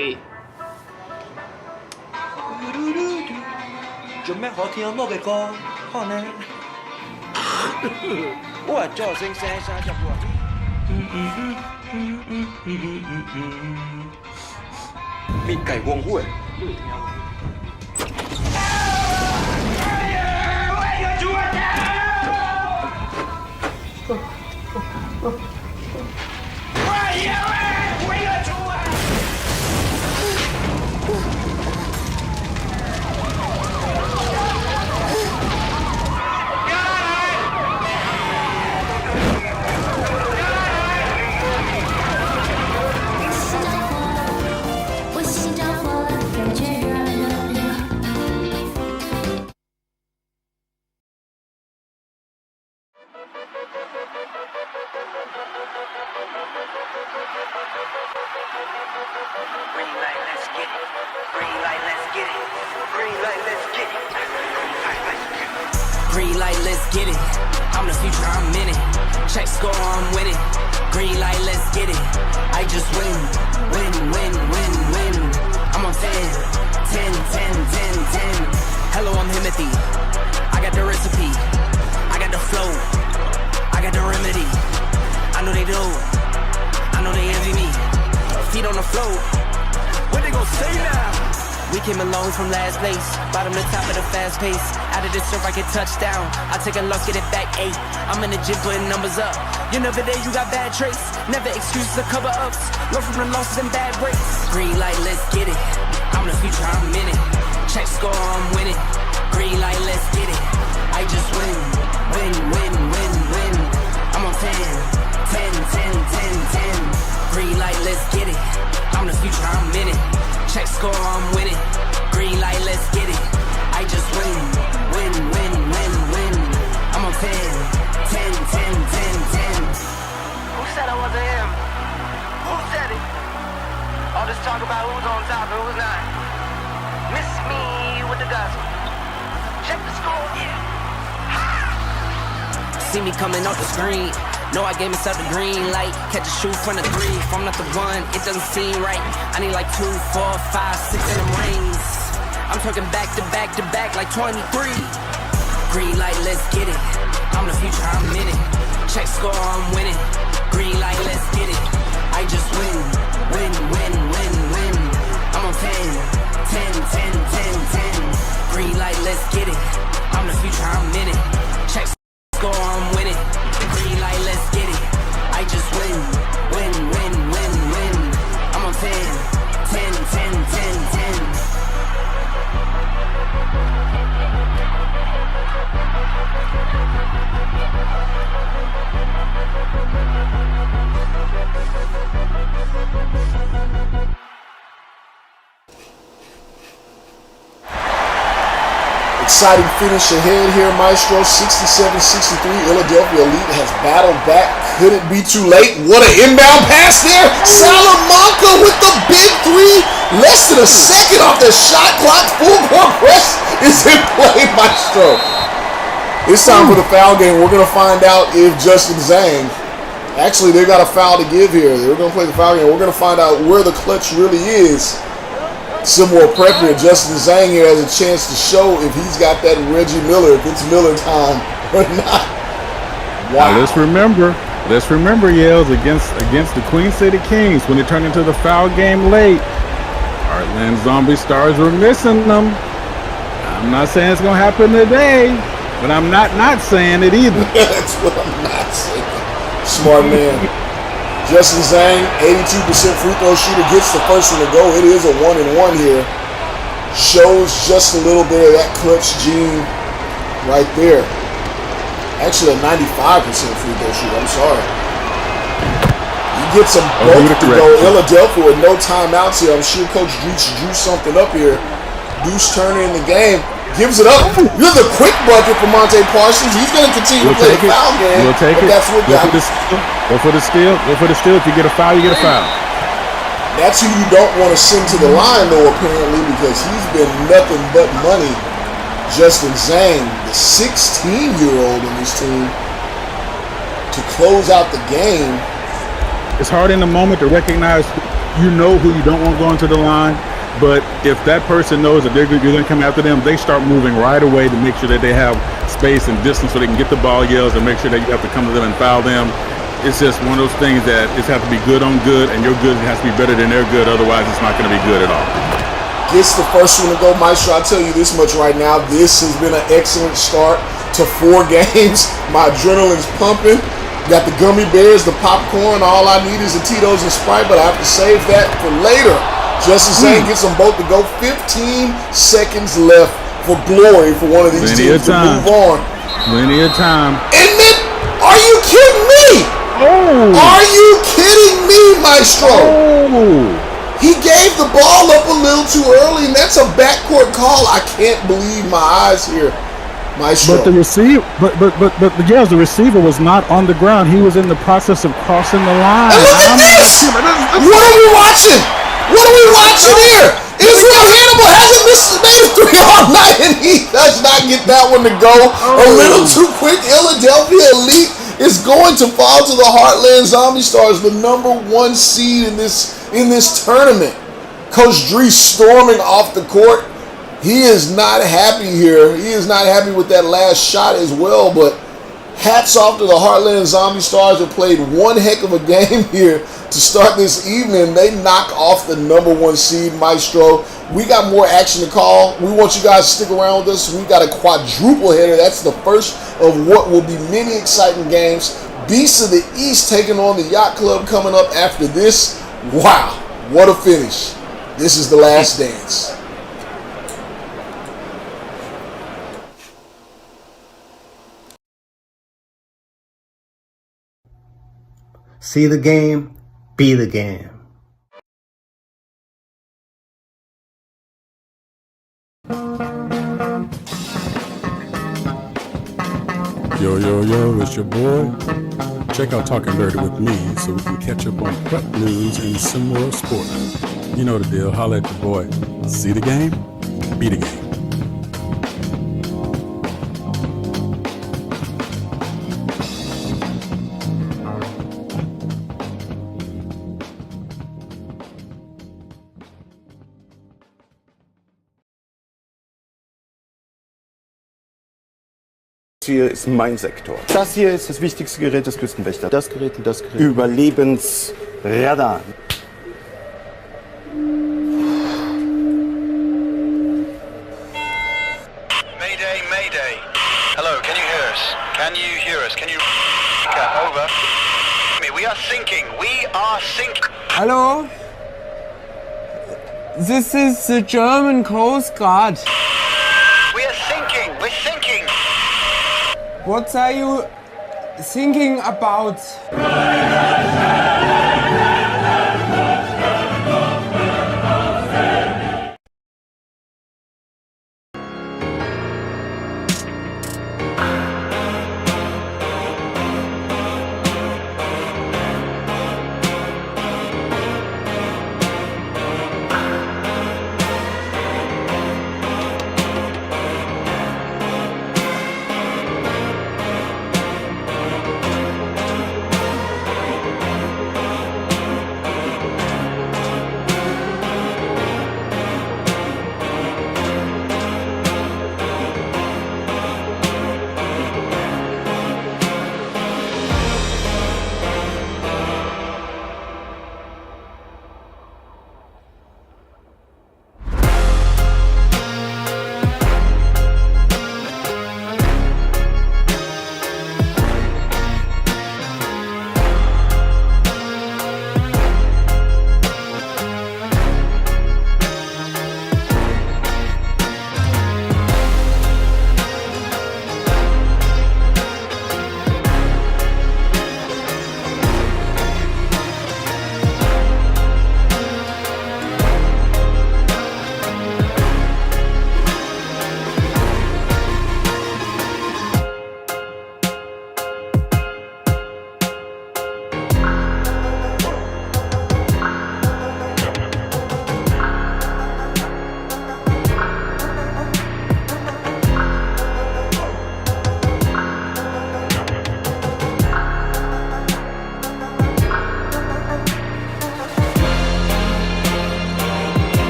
จะแม่ขอเทียวโม่ไปก่อนห่อนะว่าจ่อเซ็งแซ่ชาจับหัวมีไก่วงห้วยเลือเทียว Green light, let's get it. Green light, let's get it. Green light, let's get it. Green light, let's get it. I'm the future, I'm in it. Check score, I'm winning. Green light, let's get it. I just win. Win, win, win, win. I'm on 10. 10, 10, 10, 10. Hello, I'm Timothy. I got the recipe. I got the flow. I got the remedy. I know they do. I know they envy me. Feet on the floor. What they gon' say now? We came along from last place. Bottom to top of the fast pace. Out of this surf, I get touchdown. I take a loss, get it back 8. I'm in the gym putting numbers up. You're never there, you got bad traits. Never excuses or cover ups. Learn from the losses and bad breaks. Green light, let's get it. I'm the future, I'm in it. Check score, I'm winning. Green light, let's get it. I just win. Win, win, win, win. I'm on 10. 10, 10, 10, 10. Green light, let's get it. I'm the future, I'm in it. Check score, I'm winning. Green light, let's get it. I just win. Win, win, win, win. I'm on 10. 10, 10, 10, 10. Who said I wasn't him? Who said it? All this talk about who's on top and who's not. Miss me with the gospel. Check the score, yeah. See me coming off the screen. Know I gave myself the green light. Catch a shoe from the 3. If I'm not the one, it doesn't seem right. I need like 2, 4, 5, 6 in them rings. I'm talking back to back to back like 23. Green light, let's get it. I'm the future, I'm in it. Check score, I'm winning. Green light, let's get it. I just win. Win, win, win, win. I'm on 10. 10, 10, 10, 10. Green light, let's get it. I'm the future, I'm in it. Check score, I'm winning. Green light, let's get it. I just win. Win, win, win, win. I'm on 10. 10, 10, 10, 10. Exciting finish ahead here, Maestro. 67-63. Philadelphia Elite has battled back. Could it be too late? What an inbound pass there. Salamanca with the big 3. Less than a second off the shot clock. Full court press is in play, Maestro. It's time for the foul game. We're going to find out if Justin Zhang. Actually, they got a foul to give here. They're going to play the foul game. We're going to find out where the clutch really is. SimWorld prep here. Justin Zhang here has a chance to show if he's got that Reggie Miller, if it's Miller time or not. Wow. Now, let's remember, Yales, against the Queen City Kings when it turned into the foul game late. Heartland Zombie Stars were missing them. I'm not saying it's gonna happen today, but I'm not saying it either. That's what I'm not saying. Smart man. Justin Zhang, 82% free throw shooter, gets the first one to go. It is a 1-and-1 here. Shows just a little bit of that clutch gene right there. Actually, a 95% free throw shooter. I'm sorry. He gets them both to go. Philadelphia with no timeouts here. I'm sure Coach Deuce drew something up here. Deuce Turner in the game. Gives it up. You're the quick bucket for Monte Parsons. He's going to continue to play the foul game. We'll take it. That's what Go for the steal. Go for the steal. If you get a foul, you get a foul. That's who you don't want to send to the line, though, apparently, because he's been nothing but money. Justin Zhang, the 16-year-old in this team, to close out the game. It's hard in the moment to recognize who you don't want going to the line. But if that person knows that you're going to come after them, they start moving right away to make sure that they have space and distance so they can get the ball yells and make sure that you have to come to them and foul them. It's just one of those things that it's have to be good on good, and your good has to be better than their good. Otherwise, it's not going to be good at all. Gets the first one to go, Maestro. I'll tell you this much right now. This has been an excellent start to 4 games. My adrenaline's pumping. Got the gummy bears, the popcorn. All I need is the Tito's and Sprite, but I have to save that for later. Justin Zhang gets them both to go. 15 seconds left for glory for one of these teams to move on. Plenty of time. And then, are you kidding me? Oh! Are you kidding me, Maestro? Oh! He gave the ball up a little too early, and that's a backcourt call. I can't believe my eyes here, Maestro. But the receiver, the receiver was not on the ground. He was in the process of crossing the line. And look at this! What are we watching watching? What are we watching here? Israel Hannibal hasn't made a 3 all night, and he does not get that one to go. A little too quick. Philadelphia Elite is going to fall to the Heartland Zombie Stars, the number 1 seed in this tournament. Coach Dree storming off the court. He is not happy here. He is not happy with that last shot as well, but hats off to the Heartland Zombie Stars that played one heck of a game here to start this evening. They knock off the number 1 seed, Maestro. We got more action to call. We want you guys to stick around with us. We got a quadruple header. That's the first of what will be many exciting games. Beasts of the East taking on the Yacht Club coming up after this. Wow, what a finish. This is the last dance. See the game, be the game. Yo, yo, yo, it's your boy. Check out Talking Dirty with me so we can catch up on prep news and SimWorld Sport. You know the deal. Holla at the boy. See the game, be the game. Das hier ist mein Sektor. Das hier ist das wichtigste Gerät des Küstenwächters. Das Gerät und das Gerät. Überlebensradar. Mayday, Mayday. Hello, can you hear us? Can you hear us? Can you... Over. We are sinking. We are sinking. Hello? This is the German Coast Guard. We are sinking. We're sinking. What are you thinking about?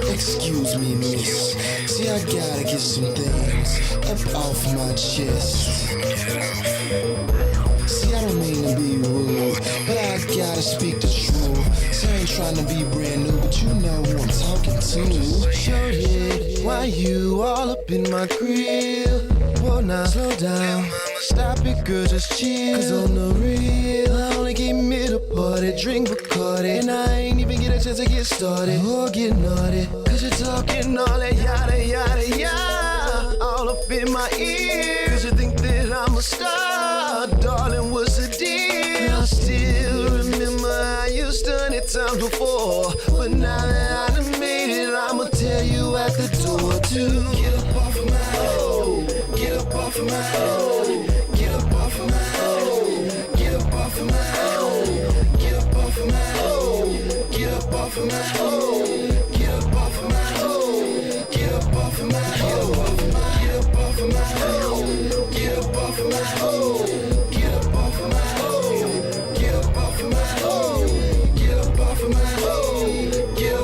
Excuse me, miss. See, I gotta get some things up off my chest. See, I don't mean to be rude, but I gotta speak the truth. So I ain't trying to be brand new, but you know who I'm talking to. Shorty, why you all up in my grill? Whoa, now slow down. Stop it, girl, just chill. Cause on the real, I only came here to party, drink Bacardi, and I ain't even get a chance to get started. Oh, get naughty, cause you're talking all that yada, yada, yada, all up in my ear. Cause you think that I'm a star, darling, what's the deal? I still remember how you done it times before, but now that I done made it, I'ma tell you at the door to get up off of my hoe, get up off of my hoe, get up off of my hoe, get up off of my hoe, get up off of my hoe, get up off of my hoe, get up off of my hoe, get up off of my hoe, get up off of my hoe, get up off of my hoe, get up off of my hoe, get up off of my hoe, get up off of my hoe, get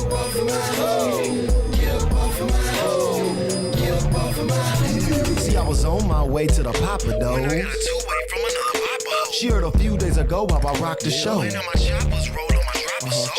way to the Papa though. She heard a few days ago how I rocked the show.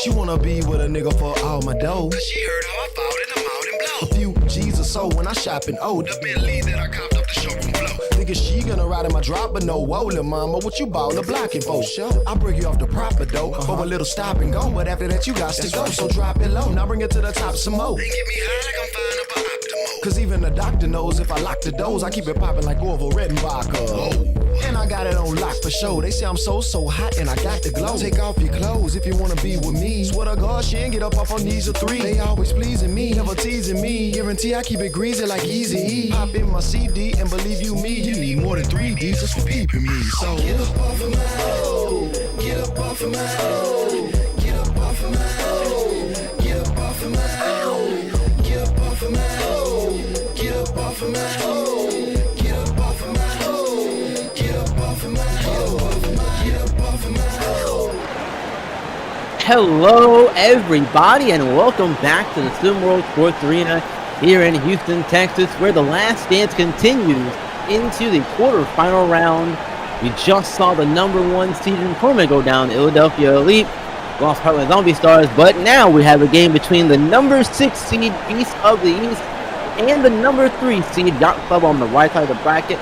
She wanna be with a nigga for all my dough. She heard how I fought and I'm out and blow. A few G's or so when I shop in O. The Bentley that I copped up the showroom flow. Thinking she gonna ride in my drop, but no, whoa, lil' mama, what you ball the blocking for? I break you off the proper though, for a little stop and go. But after that you got to go, so drop it low. Now bring it to the top some more. Then get me high like I'm fine up a Optimo. Cause even the doctor knows if I lock the doors, I keep it popping like Orville Redenbacher. And I got it on lock for show. They say I'm so hot and I got the glow. Take off your clothes if you wanna be with me. Swear to God, she ain't get up off her knees or three. They always pleasing me, never teasing me. Guarantee I keep it greasy like Easy. Pop in my CD and believe you me, you need more than 3 Ds just for peeping me. So get up off of my hoe. Get up off of my hoe. Get up off of my hoe. Get up off of my hoe. Get up off of my hoe. Get up off of my hoe. Get up off of my hoe. Get up off of my hoe. Get up off of my hoe. Hello, everybody, and welcome back to the SimWorld Sports Arena here in Houston, Texas, where the last dance continues into the quarterfinal round. We just saw the #1 seed in the tournament go down, Philadelphia Elite, lost Heartland Zombie Stars, but now we have a game between the #6 seed Beast of the East and the #3 seed Yacht Club on the right side of the bracket.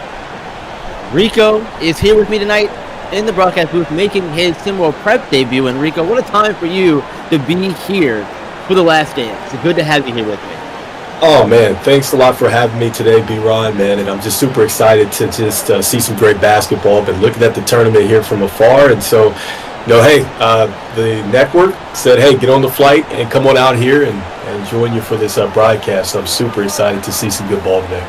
Rico is here with me tonight in the broadcast booth making his SimWorld Prep debut. And Rico, what a time for you to be here for the last dance. It's good to have you here with me. Oh man, thanks a lot for having me today, B-Ron, man, and I'm just super excited to just see some great basketball. Been looking at the tournament here from afar, and so, hey, the network said, hey, get on the flight and come on out here and join you for this broadcast. So I'm super excited to see some good ball today.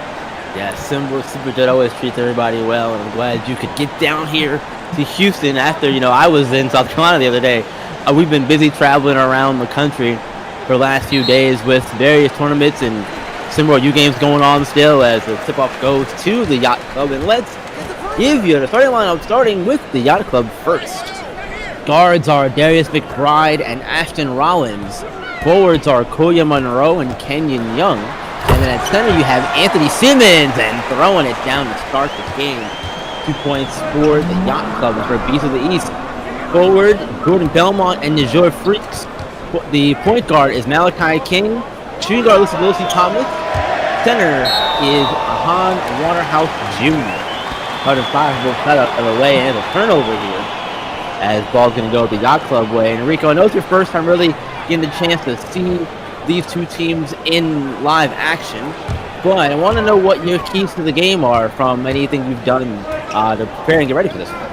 Yeah, SimWorld Superjet always treats everybody well, and I'm glad you could get down here to Houston after, I was in South Carolina the other day. We've been busy traveling around the country for the last few days with various tournaments and SimWorld U games going on still as the tip-off goes to the Yacht Club. And let's give you the starting lineup, starting with the Yacht Club first. Guards are Darius McBride and Ashton Rollins. Forwards are Koya Monroe and Kenyon Young. And then at center you have Anthony Simmons and throwing it down to start the game. 2 points for the Yacht Club for Beast of the East. Forward, Jordan Belmont and Najor Freaks. The point guard is Malachi King. Shooting guard is Lucy Thomas. Center is Ahan Waterhouse Jr. 105 will cut up of the way and a turnover here. As ball's going to go the Yacht Club way. And Rico, I know it's your first time really getting the chance to see these two teams in live action, but I want to know what your keys to the game are from anything you've done to prepare and get ready for this one.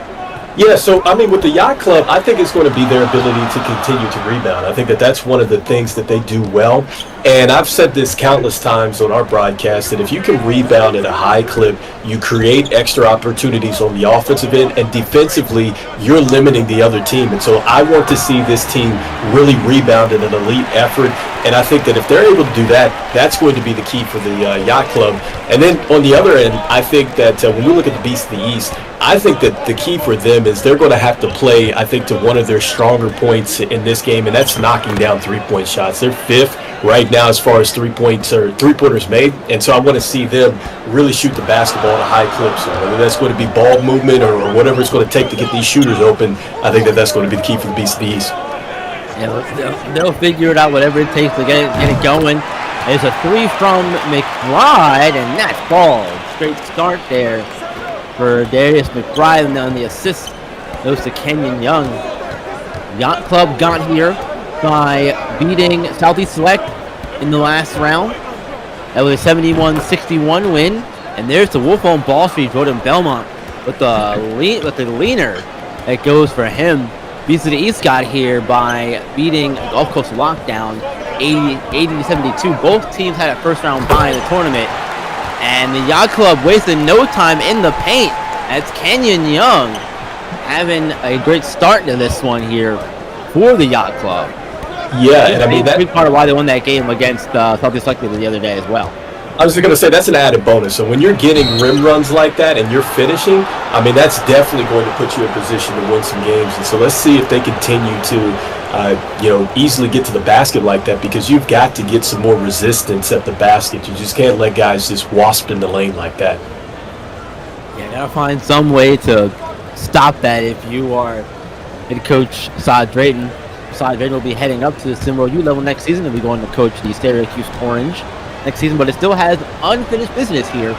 Yeah, so, with the Yacht Club, I think it's going to be their ability to continue to rebound. I think that's one of the things that they do well. And I've said this countless times on our broadcast that if you can rebound at a high clip, you create extra opportunities on the offensive end, and defensively, you're limiting the other team. And so I want to see this team really rebound in an elite effort. And I think that if they're able to do that, that's going to be the key for the Yacht Club. And then on the other end, I think that when we look at the Beast of the East, I think that the key for them is they're going to have to play, I think, to one of their stronger points in this game, and that's knocking down three-point shots. They're 5th right now as far as three-pointers made, and so I want to see them really shoot the basketball at a high clip. So whether that's going to be ball movement or whatever it's going to take to get these shooters open, I think that's going to be the key for the Beast of the East. Yeah, they'll figure it out, whatever it takes to get it going. There's a 3 from McBride, and that falls. Great start there for Darius McBride, and then the assist goes to Kenyon Young. Yacht Club got here by beating Southeast Select in the last round. That was a 71-61 win. And there's the Wolf on Ball Street, Jordan Belmont with the leaner that goes for him. Beast of the East got here by beating Gulf Coast Lockdown 80-72. Both teams had a first round bye in the tournament. And the Yacht Club wasted no time in the paint. That's Kenyon Young having a great start to this one here for the Yacht Club. Yeah, and that's a big part of why they won that game against Southeast Select the other day as well. I was going to say, that's an added bonus. So when you're getting rim runs like that and you're finishing, that's definitely going to put you in position to win some games. And so let's see if they continue to, easily get to the basket like that, because you've got to get some more resistance at the basket. You just can't let guys just wasp in the lane like that. You gotta find some way to stop that if you are head coach Saad Drayton. Saad Drayton will be heading up to the SimWorld U level next season. He'll be going to coach the Syracuse Orange next season, but it still has unfinished business here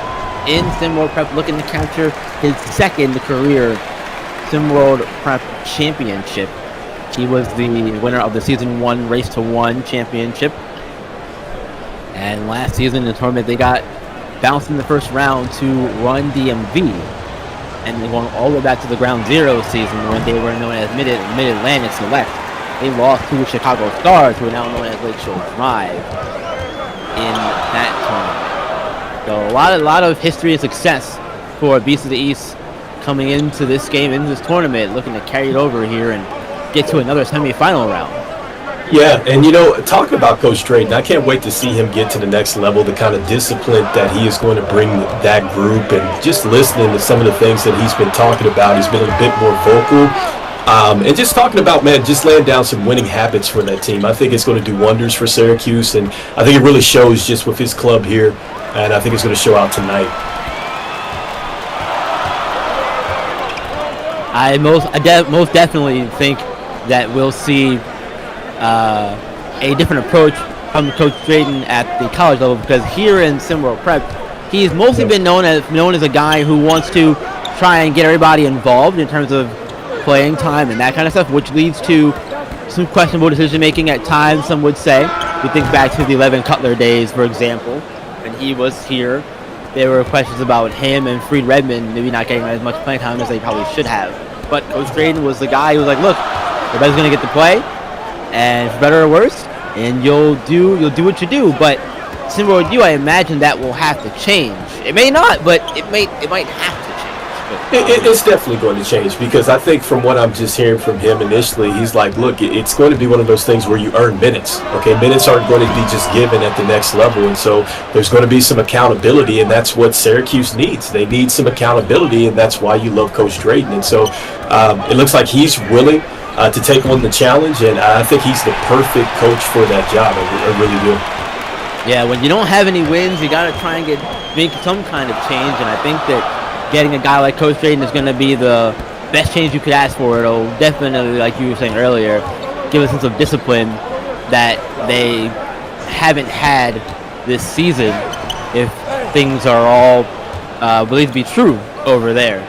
in SimWorld Prep, looking to capture his second career SimWorld Prep championship. He was the winner of the Season 1 Race to 1 championship. And last season in the tournament, they got bounced in the first round to Run DMV. And then going all the way back to the Ground Zero season when they were known as Mid-Atlantic Select. They lost to Chicago Stars, who are now known as Lakeshore Drive in that tournament. So a lot of history and success for Beast of the East coming into this game, into this tournament, looking to carry it over here and get to another semifinal round. Yeah, and talking about Coach Drayton, I can't wait to see him get to the next level, the kind of discipline that he is going to bring that group, and just listening to some of the things that he's been talking about. He's been a bit more vocal. And just talking about, man, just laying down some winning habits for that team. I think it's going to do wonders for Syracuse, and I think it really shows just with his club here, and I think it's going to show out tonight. I most definitely think that we'll see a different approach from Coach Drayton at the college level, because here in SimWorld Prep, he's mostly been known as a guy who wants to try and get everybody involved in terms of playing time and that kind of stuff, which leads to some questionable decision making at times, some would say. We think back to the 11 Cutler days, for example, when he was here. There were questions about him and Freed Redmond maybe not getting as much playing time as they probably should have. But Coach Drayton was the guy who was like, look, everybody's going to get to play, and for better or worse, and you'll do what you do. But SimWorld U, I imagine that will have to change. It may not, but it might have to change. It's definitely going to change, because I think from what I'm just hearing from him initially, he's like, look, it's going to be one of those things where you earn minutes. Okay, minutes aren't going to be just given at the next level, and so there's going to be some accountability, and that's what Syracuse needs. They need some accountability, and that's why you love Coach Drayton. And so it looks like he's willing to take on the challenge, and I think he's the perfect coach for that job. I really do. Yeah, when you don't have any wins, you got to try and make some kind of change, and I think that getting a guy like Coach Drayton is going to be the best change you could ask for. It'll definitely, like you were saying earlier, give a sense of discipline that they haven't had this season if things are all believed to be true over there.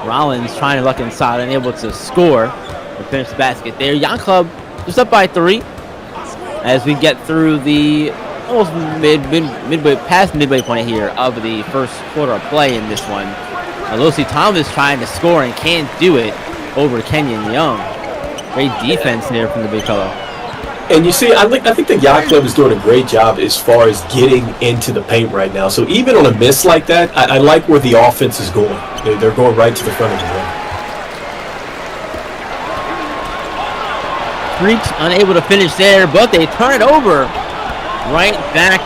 Rollins trying to luck inside, unable to score or finish the basket there. Yacht Club just up by 3 as we get through the almost midway point here of the first quarter of play in this one. Lucy Thomas trying to score and can't do it over Kenyon Young. Great defense there from the big fellow. And you see, I think the Yacht Club is doing a great job as far as getting into the paint right now. So even on a miss like that, I like where the offense is going. They're going right to the front of the rim. Freaks unable to finish there, but they turn it over. Right back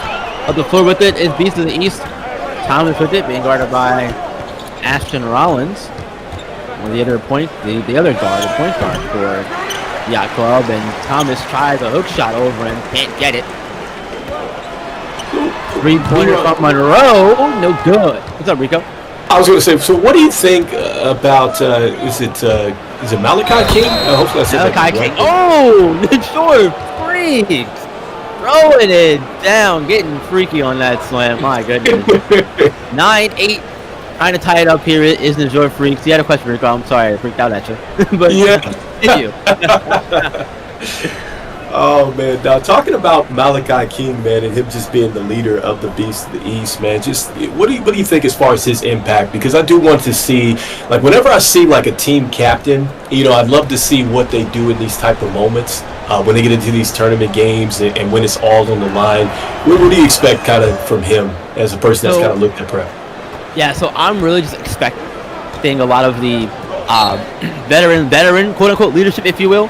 of the floor with it is Beast of the East. Thomas with it, being guarded by Ashton Rollins. The other point guard for Yacht Club, and Thomas tries a hook shot over and can't get it. 3-pointer from Monroe, no good. What's up, Rico? I was going to say, so what do you think about, is it Malachi King? Hopefully I said Malachi King. Oh, Detroit Freaks. Throwing it down, getting freaky on that slam. My goodness. 9-8. Trying to tie it up here is the Detroit Freaks. You had a question, Rico. I'm sorry I freaked out at you. But yeah. Continue. Oh, man. Now, talking about Malachi King, man, and him just being the leader of the Beast of the East, man, just what do you think as far as his impact? Because I do want to see, like, whenever I see, like, a team captain, I'd love to see what they do in these type of moments when they get into these tournament games and when it's all on the line. What do you expect kind of from him as a person that's kind of looked at prep? Yeah, so I'm really just expecting a lot of the veteran, quote-unquote, leadership, if you will,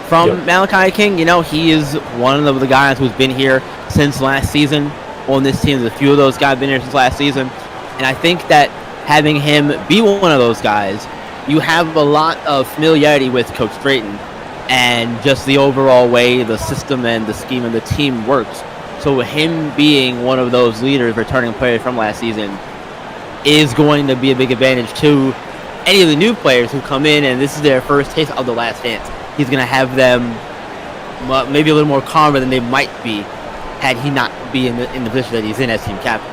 from Malachi King. He is one of the guys who's been here since last season on this team. There's a few of those guys been here since last season. And I think that having him be one of those guys, you have a lot of familiarity with Coach Drayton and just the overall way the system and the scheme of the team works. So him being one of those leaders, returning players from last season, is going to be a big advantage to any of the new players who come in and this is their first taste of the Last Dance. He's going to have them maybe a little more calmer than they might be had he not be in the position that he's in as team captain.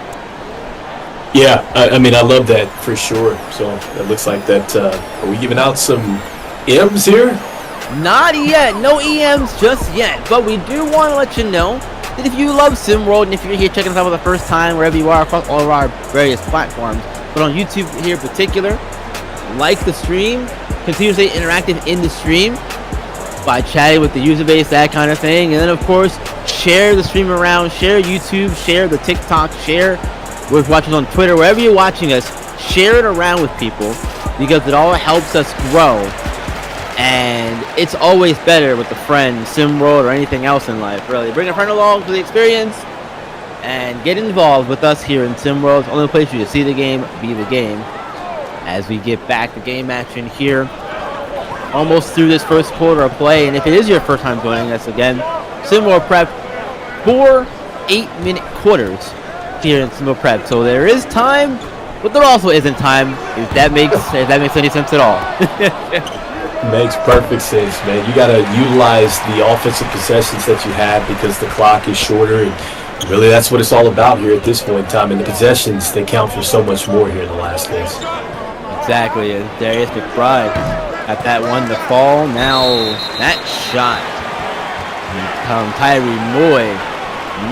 Yeah, I mean, I love that for sure. So it looks like that. Are we giving out some M's here? Not yet. No EMs just yet. But we do want to let you know that if you love SimWorld and if you're here checking us out for the first time, wherever you are across all of our various platforms, but on YouTube here in particular, like the stream, continue to stay interactive in the stream by chatting with the user base, that kind of thing. And then, of course, share the stream around, share YouTube, share the TikTok, share with watching on Twitter, wherever you're watching us, share it around with people because it all helps us grow. And it's always better with a friend, SimWorld, or anything else in life, really. Bring a friend along for the experience and get involved with us here in SimWorld. It's the only place for you to see the game, be the game. As we get back to game action here, almost through this first quarter of play. And if it is your first time joining us again, SimWorld Prep, 4 8-minute quarters here in SimWorld Prep. So there is time, but there also isn't time, if that makes any sense at all. Makes perfect sense, man. You got to utilize the offensive possessions that you have because the clock is shorter. And really, that's what it's all about here at this point in time. And the possessions, they count for so much more here in the last days. Exactly. And Darius McBride at that one to fall. Now that shot from Tyree Moy,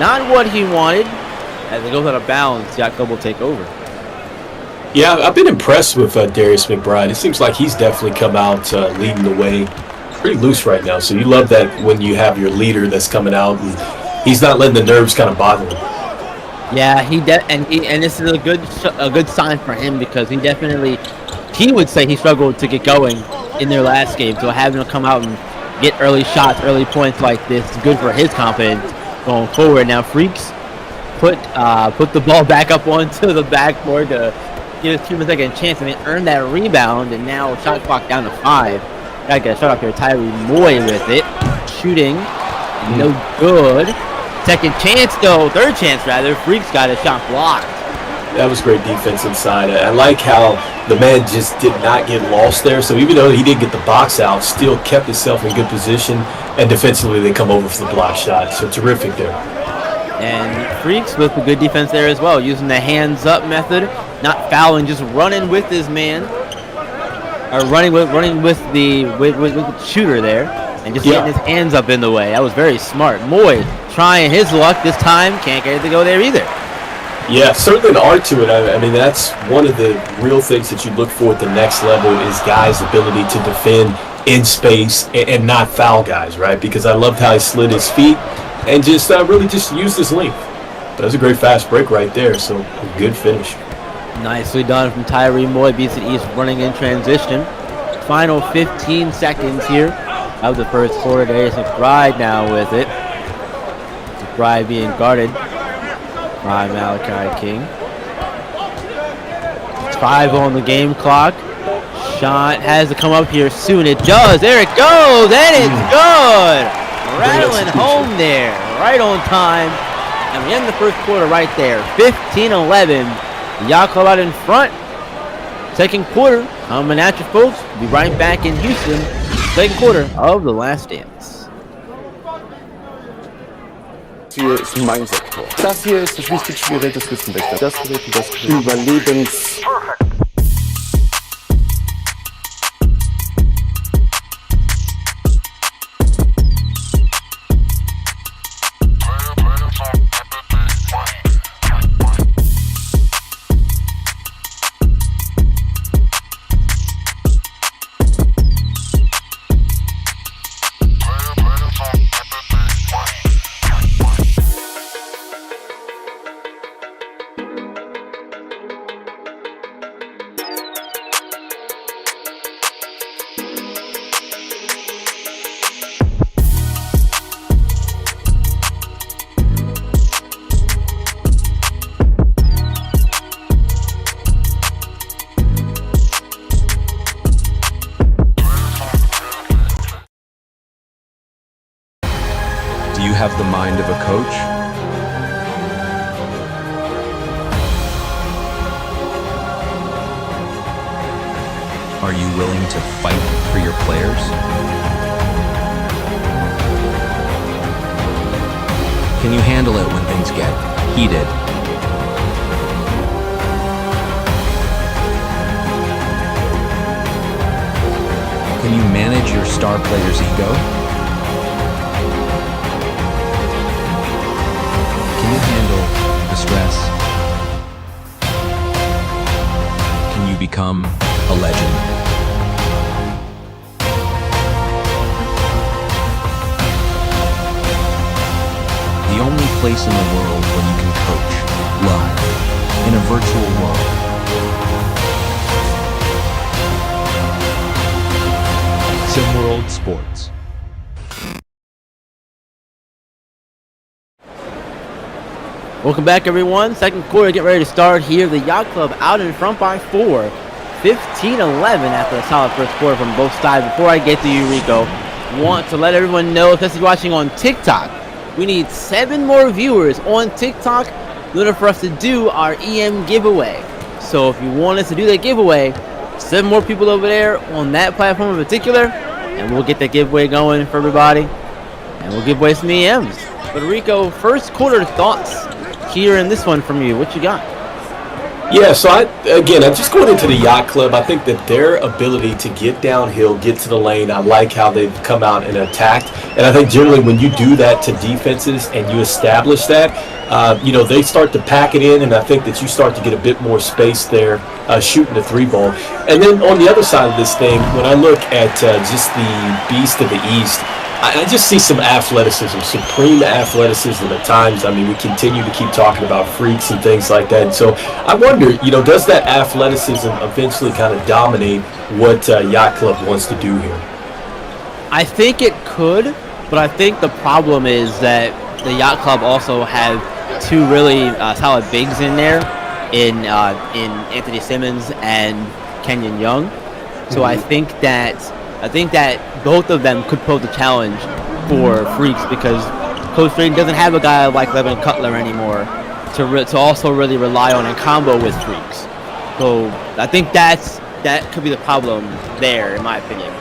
not what he wanted. As it goes out of bounds, Jacob will take over. Yeah, I've been impressed with Darius McBride. It seems like he's definitely come out leading the way. Pretty loose right now, so you love that when you have your leader that's coming out and he's not letting the nerves kind of bother him. Yeah, and this is a good sign for him because he would say he struggled to get going in their last game. So having him come out and get early shots, early points like this is good for his confidence going forward. Now Freaks put the ball back up onto the backboard to give his team a second chance and then earn that rebound. And now shot clock down to 5. Gotta get a shot off here. Tyree Moy with it, shooting, no good. Second chance though, third chance rather. Freaks got a shot blocked. That was great defense inside. I like how the man just did not get lost there. So even though he didn't get the box out, still kept himself in good position. And defensively, they come over for the block shot. So terrific there. And Freaks with the good defense there as well, using the hands-up method, not fouling, just running with his man, or running with the shooter there, and just getting his hands up in the way. That was very smart. Moy trying his luck this time, can't get it to go there either. Yeah, certainly an art to it. I mean, that's one of the real things that you look for at the next level is guys' ability to defend in space and not foul guys, right? Because I loved how he slid his feet and just really just used his length. That was a great fast break right there, so a good finish. Nicely done from Tyree Moy, BC East running in transition. Final 15 seconds here of the first quarter. Darius McBride now with it. McBride being guarded by Malachi King. 5 on the game clock. Shot has to come up here soon. It does. There it goes. And it's good. Rattling home there. Right on time. And we end the first quarter right there. 15-11. Yakult out in front. Second quarter coming at you, folks. We'll be right back in Houston. Second quarter of The Last Dance. Hier ist mein Sektor. Das hier ist das wichtigste Gerät des Küstenwächters. Das Gerät und das Gerät. Überlebens... willing to fight for your players? Can you handle it when things get heated? Can you manage your star player's ego? Can you handle the stress? Can you become a legend? The only place in the world where you can coach live in a virtual world. SimWorld Sports. Welcome back, everyone. Second quarter, get ready to start here. The Yacht Club out in front by 4, 15-11 after a solid first quarter from both sides. Before I get to you, Rico, want to let everyone know, if this is watching on TikTok, we need 7 more viewers on TikTok in order for us to do our EM giveaway. So if you want us to do that giveaway, 7 more people over there on that platform in particular, and we'll get that giveaway going for everybody, and we'll give away some EMs. But Rico, first quarter thoughts here in this one from you. What you got? Yeah, so I just going into the Yacht Club, I think that their ability to get downhill, get to the lane, I like how they've come out and attacked. And I think generally when you do that to defenses and you establish that, they start to pack it in, and I think that you start to get a bit more space there shooting the 3-ball. And then on the other side of this thing, when I look at just the beast of the East, I just see some athleticism, supreme athleticism at times. I mean, we continue to keep talking about freaks and things like that. And so I wonder, does that athleticism eventually kind of dominate what Yacht Club wants to do here? I think it could, but I think the problem is that the Yacht Club also have 2 really solid bigs in there, in Anthony Simmons and Kenyon Young. So I think that both of them could pose a challenge for Freaks, because Coach Drayton doesn't have a guy like Levin Cutler anymore to also really rely on in combo with Freaks. So I think that could be the problem there, in my opinion.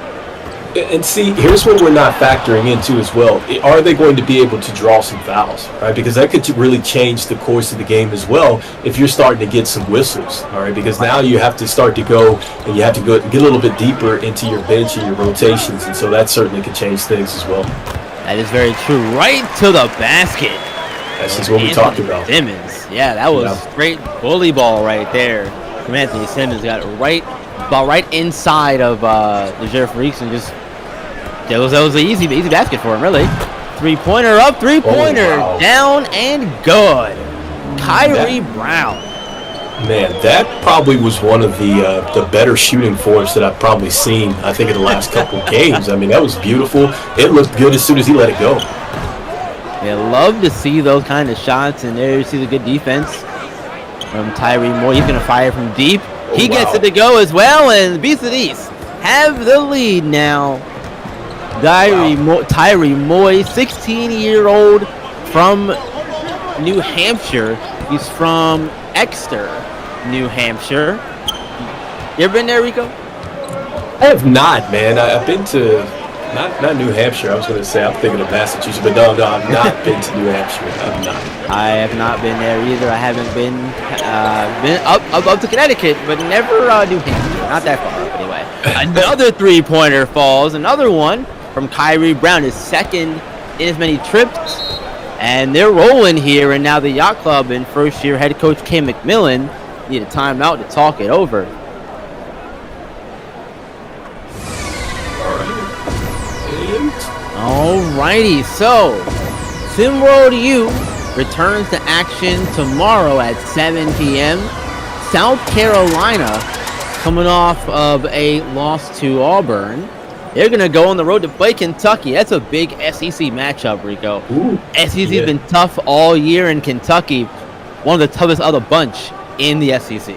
And see, here's what we're not factoring into as well. Are they going to be able to draw some fouls, right? Because that could really change the course of the game as well if you're starting to get some whistles, all right? Because now you have to start to go, and you have to go get a little bit deeper into your bench and your rotations, and so that certainly could change things as well. That is very true. Right to the basket. That's just what we talked about. Simmons. Yeah, that was great bully ball right there from Anthony Simmons. Got right inside of the Jerry Freaks, and just that was an easy basket for him, really. 3-pointer up, 3-pointer down and good. Kyrie Brown. Man, that probably was one of the better shooting forms that I've probably seen, I think, in the last couple of games. I mean, that was beautiful. It looked good as soon as he let it go. They love to see those kind of shots, and there you see the good defense from Tyree Moore. He's going to fire from deep. He gets it to go as well, and the Beast of the East have the lead now. Tyree Moy, 16-year-old from New Hampshire. He's from Exeter, New Hampshire. You ever been there, Rico? I have not, man. I've been to, not New Hampshire. I was going to say, I'm thinking of Massachusetts, but no, I've not been to New Hampshire. I've not. I have not been there either. I haven't been up to Connecticut, but never New Hampshire. Not that far up, anyway. Another 3-pointer falls. Another one from Kyrie Brown, his second in as many trips. And they're rolling here, and now the Yacht Club and first-year head coach Cam McMillan need a timeout to talk it over. Alrighty, so SimWorld U returns to action tomorrow at 7 p.m. South Carolina, coming off of a loss to Auburn, they're going to go on the road to play Kentucky. That's a big SEC matchup, Rico. SEC's been tough all year in Kentucky. One of the toughest of the bunch in the SEC.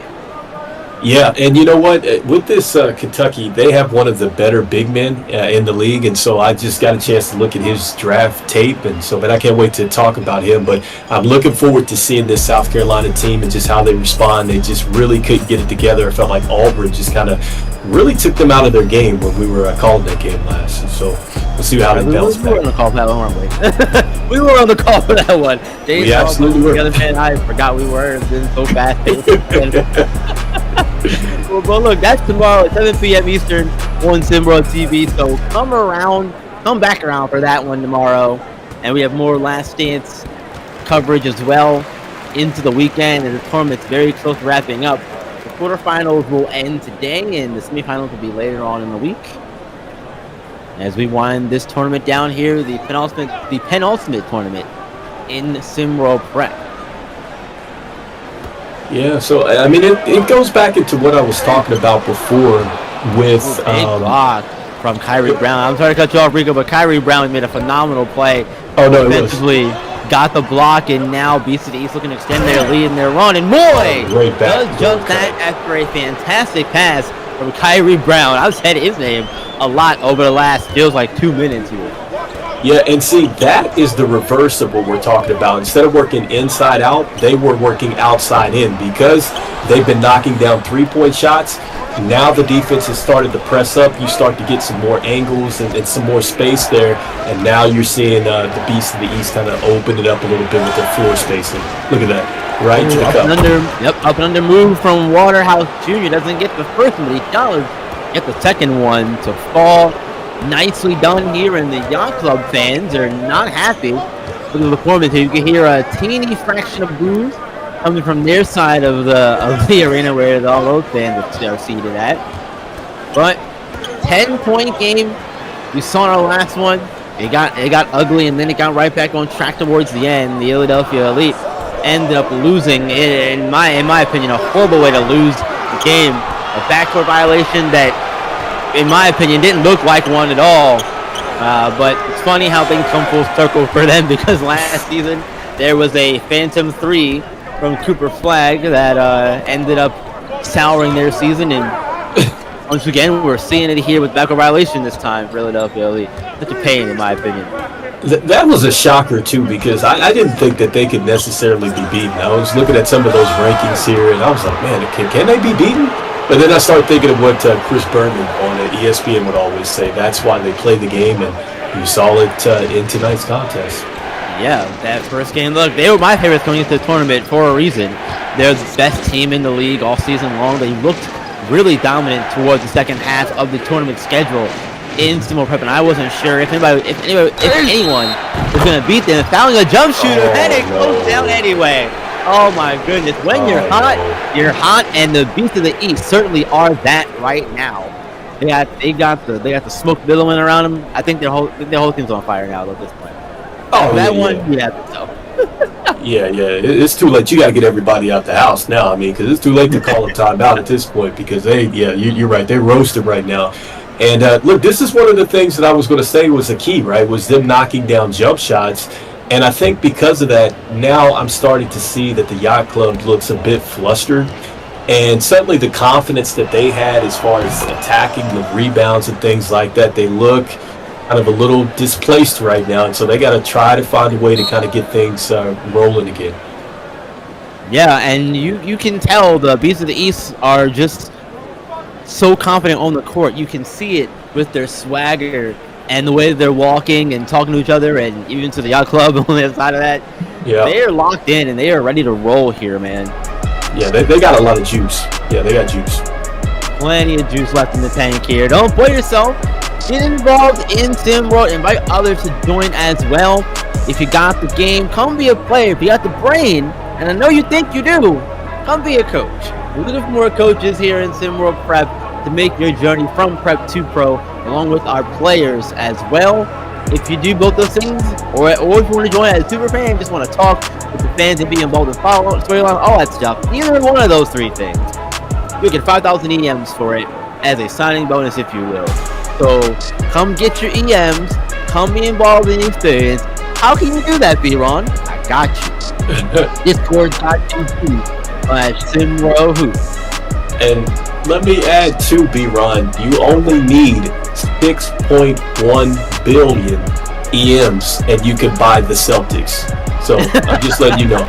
Yeah, and you know what? With this Kentucky, they have one of the better big men in the league, and so I just got a chance to look at his draft tape, but I can't wait to talk about him. But I'm looking forward to seeing this South Carolina team and just how they respond. They just really couldn't get it together. I felt like Auburn just kind of really took them out of their game when we were calling that game last. So we'll see how they bounce back. We were on the call for that one, weren't we? We were on the call for that one. We absolutely were. The other man, I forgot we were. It's been so fast. Well, look, that's tomorrow at 7 p.m. Eastern on SimWorld TV. So come back around for that one tomorrow. And we have more Last Dance coverage as well into the weekend. And the tournament's very close to wrapping up. The quarterfinals will end today, and the semifinals will be later on in the week. As we wind this tournament down here, the penultimate tournament in SimWorld Prep. Yeah, so I mean, it goes back into what I was talking about before with big block from Kyrie Brown. I'm sorry to cut you off, Rico, but Kyrie Brown made a phenomenal play. Oh no, defensively got the block, and now Beast of the East looking to extend their lead and their run. And Moy does just that after a fantastic pass from Kyrie Brown. I've said his name a lot over the last feels like 2 minutes here. Yeah, and see, that is the reverse of what we're talking about. Instead of working inside out, they were working outside in because they've been knocking down three-point shots. Now the defense has started to press up. You start to get some more angles and some more space there. And now you're seeing the Beast of the East kind of open it up a little bit with their floor spacing. Look at that. Right to the cup. Up and under move from Waterhouse Jr. Doesn't get the first one, but he does get the second one to fall. Nicely done here, and the Yacht Club fans are not happy with the performance here. You can hear a teeny fraction of boos coming from their side of the arena where all those fans are seated at. But 10-point game. We saw in our last one. It got ugly, and then it got right back on track towards the end. The Philadelphia Elite ended up losing, in my opinion, a horrible way to lose the game. A backcourt violation that, in my opinion, didn't look like one at all. But it's funny how things come full circle for them, because last season there was a Phantom 3 from Cooper Flag that ended up souring their season. And once again, we're seeing it here with backcourt violation this time, Philadelphia Elite. Such a pain, in my opinion. That was a shocker, too, because I didn't think that they could necessarily be beaten. I was looking at some of those rankings here, and I was like, man, can they be beaten? But then I started thinking of what Chris Berman on ESPN would always say. That's why they play the game, and you saw it in tonight's contest. Yeah, that first game. Look, they were my favorites going into the tournament for a reason. They're the best team in the league all season long. They looked really dominant towards the second half of the tournament schedule in SimWorld Prep, and I wasn't sure if anyone was going to beat them. Fouling a jump shooter, and it goes down anyway. Oh my goodness! When you're hot, and the Beast of the East certainly are that right now. They got the smoke billowing around them. I think their whole team's on fire now at this point. Oh, that yeah, one, yeah. Yeah. It's too late. You got to get everybody out the house now. I mean, because it's too late to call a timeout at this point, because you're right. They're roasted right now. And look, this is one of the things that I was going to say was the key, right? Was them knocking down jump shots. And I think because of that, now I'm starting to see that the Yacht Club looks a bit flustered. And suddenly the confidence that they had as far as attacking the rebounds and things like that, they look kind of a little displaced right now. And so they got to try to find a way to kind of get things rolling again. Yeah, and you can tell the Beasts of the East are just so confident on the court. You can see it with their swagger and the way they're walking and talking to each other, and even to the Yacht Club on the other side of that. Yeah. They are locked in, and they are ready to roll here, man. Yeah, they got a lot of juice. Yeah, they got juice. Plenty of juice left in the tank here. Don't play yourself. Get involved in SimWorld. Invite others to join as well. If you got the game, come be a player. If you got the brain, and I know you think you do, come be a coach. We're looking for more coaches here in SimWorld Prep to make your journey from Prep to Pro, along with our players as well. If you do both those things, or if you want to join as a super fan, just want to talk with the fans and be involved in follow-up, storyline, all that stuff, either one of those three things, you get 5,000 EMs for it as a signing bonus, if you will. So come get your EMs, come be involved in the experience. How can you do that, B-Ron? I got you. Discord.gg/SimWorld Hoops. And let me add to B-Ron, you only need 6.1 billion EMs and you can buy the Celtics. So I'm just letting you know.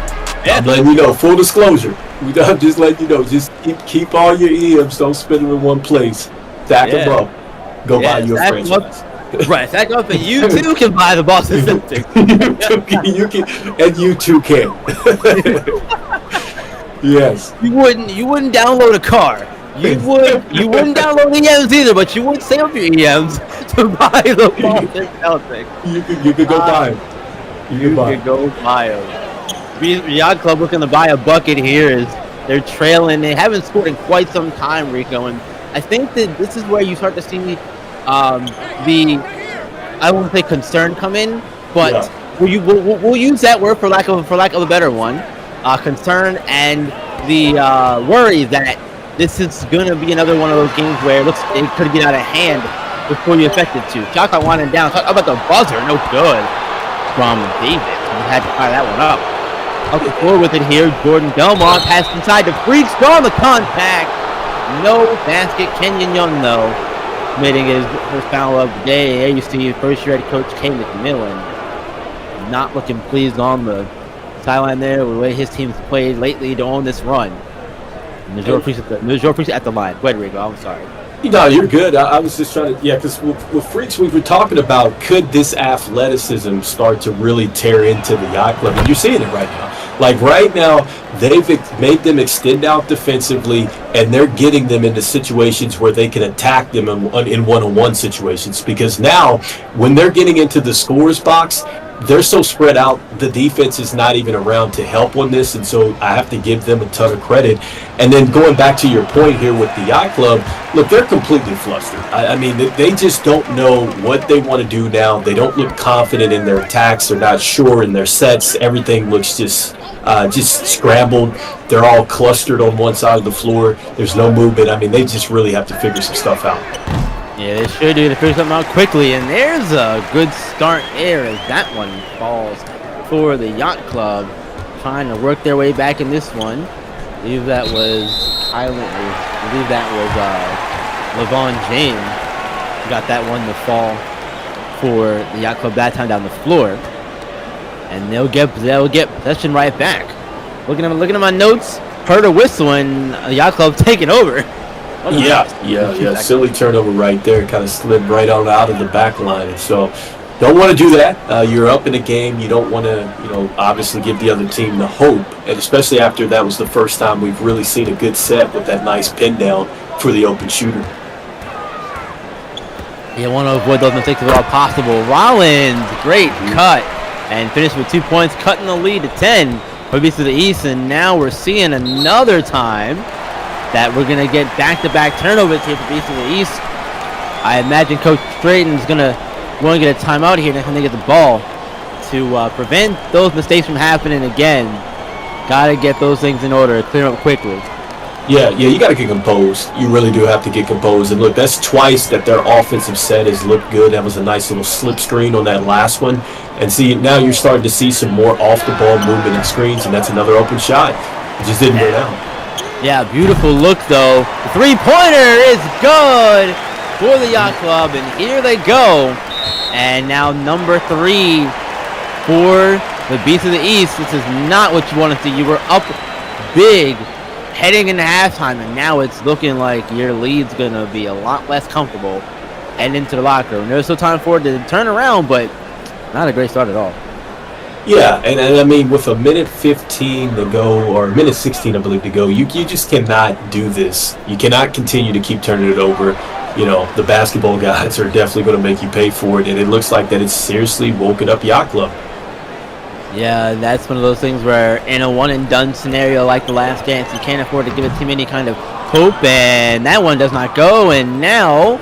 I'm letting you know, full disclosure. I'm just letting you know, just keep all your EMs, don't spend them in one place. Stack them up. Go buy you a franchise. Right, stack up, and you too can buy the Boston Celtics. you too can. Yes. You wouldn't download a car. You wouldn't download EMs either, but you would save up your EMs to buy the Boston Celtics. You could go buy them. You could go buy them. Yacht Club looking to buy a bucket here as they're trailing. They haven't scored in quite some time, Rico, and I think that this is where you start to see I won't say concern come in, but we'll use that word for lack of a better one. Concern and the worry that this is gonna be another one of those games where it could get out of hand before you expect it to. Shot clock winding down. Talk about the buzzer, no good from Davis. He had to fire that one up. Up the floor with it here. Jordan Belmont passed inside to Freaks. On the contact. No basket. Kenyon Young, though, committing his first foul of the day. There you see first year head coach Kay McMillan not looking pleased on the sideline there with the way his team's played lately to own this run. There's your Freaks at the line. Go ahead, Rico. I'm sorry. No, you're good. I was just trying to, because with Freaks, we were talking about could this athleticism start to really tear into the Yacht Club, and you're seeing it right now. Like right now, they've made them extend out defensively, and they're getting them into situations where they can attack them in one-on-one situations. Because now, when they're getting into the scorer's box, they're so spread out, the defense is not even around to help on this, and so I have to give them a ton of credit. And then going back to your point here with the Yacht Club, look, they're completely flustered. I mean, they just don't know what they want to do now. They don't look confident in their attacks. They're not sure in their sets. Everything looks just scrambled. They're all clustered on one side of the floor. There's no movement. I mean, they just really have to figure some stuff out. Yeah, they sure do. They figure something out quickly, and there's a good start there as that one falls for the Yacht Club, trying to work their way back in this one. I believe that was LeVon James who got that one to fall for the Yacht Club that time down the floor, and they'll get possession right back. Looking at my notes, heard a whistle and the Yacht Club taking over. Yeah. Silly turnover right there. Kind of slid right on out of the back line. So don't want to do that. You're up in a game. You don't want to, obviously give the other team the hope. And especially after that was the first time we've really seen a good set with that nice pin down for the open shooter. You want to avoid those mistakes if at all possible. Rollins, great cut. And finished with 2 points, cutting the lead to 10 for Beast of the East. And now we're seeing another time that we're going to get back-to-back turnovers here for Beast of the East. I imagine Coach Drayton's going to want to get a timeout here next time they get the ball to prevent those mistakes from happening again. Got to get those things in order, clear them up quickly. Yeah, you got to get composed. You really do have to get composed. And look, that's twice that their offensive set has looked good. That was a nice little slip screen on that last one. And see, now you're starting to see some more off-the-ball movement and screens, and that's another open shot. It just didn't go down. Yeah, beautiful look, though. The three-pointer is good for the Yacht Club, and here they go. And now number 3 for the Beast of the East. This is not what you want to see. You were up big heading into halftime, and now it's looking like your lead's going to be a lot less comfortable and into the locker room. There's still time for it to turn around, but not a great start at all. Yeah, and I mean, with a minute 15 to go, or a minute 16, I believe, to go, you just cannot do this. You cannot continue to keep turning it over. The basketball guys are definitely going to make you pay for it, and it looks like that it's seriously woken up Yacht Club. Yeah, that's one of those things where in a one-and-done scenario like the last dance, you can't afford to give a team any kind of hope, and that one does not go, and now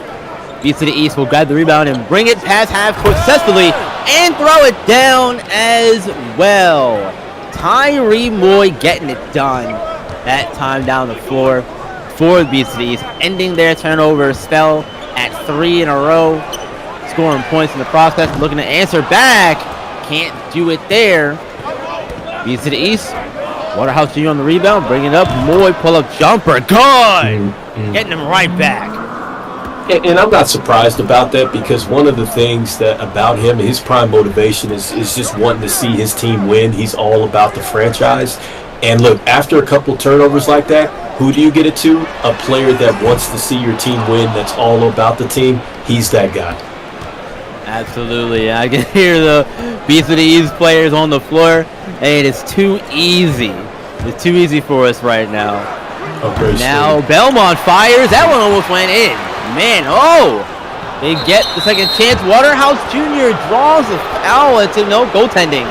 Beast of the East will grab the rebound and bring it past half court successfully and throw it down as well. Tyree Moy getting it done that time down the floor for the Beast of the East, ending their turnover spell at 3 in a row, scoring points in the process, looking to answer back. Can't do it there. Beast of the East. Waterhouse Jr. on the rebound, bring it up. Moy pull-up jumper. Good! Getting him right back. And I'm not surprised about that, because one of the things that about him, his prime motivation is just wanting to see his team win. He's all about the franchise. And look, after a couple turnovers like that, who do you get it to? A player that wants to see your team win, that's all about the team. He's that guy. Absolutely. I can hear the Beast of the East players on the floor. Hey, it's too easy. It's too easy for us right now. Now Belmont fires. That one almost went in. Man, they get the second chance. Waterhouse Jr. draws a foul. It's no goaltending.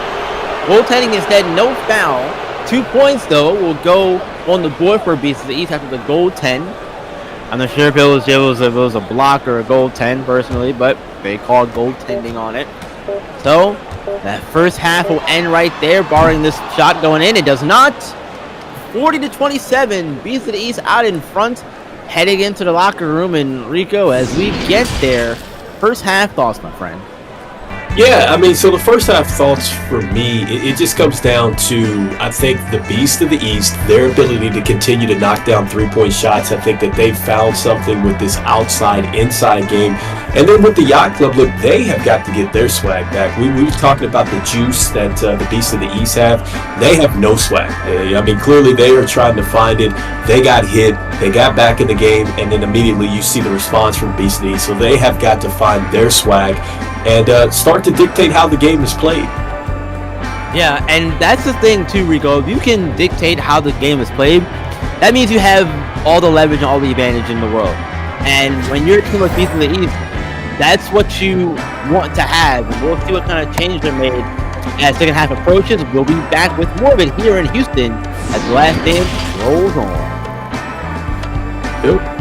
Goaltending instead, no foul. 2 points, though, will go on the board for Beast of the East after the goaltend. I'm not sure if it was a block or a goaltend, personally, but they called goaltending on it. So, that first half will end right there, barring this shot going in. It does not. 40-27, Beast of the East out in front, heading into the locker room. And Rico, as we get there, first half thoughts, my friend. Yeah, I mean, so the first half thoughts for me, it just comes down to, I think, the Beast of the East, their ability to continue to knock down three-point shots. I think that they've found something with this outside-inside game. And then with the Yacht Club, look, they have got to get their swag back. We were talking about the juice that the Beast of the East have. They have no swag. I mean, clearly they are trying to find it. They got hit. They got back in the game. And then immediately you see the response from Beast of the East. So they have got to find their swag and start to dictate how the game is played. Yeah, and that's the thing too, Rico. If you can dictate how the game is played, that means you have all the leverage and all the advantage in the world. And when you're a team like Beast of the East, that's what you want to have. And we'll see what kind of change they're made as second half approaches. We'll be back with more of it here in Houston as the last dance rolls on. Yep.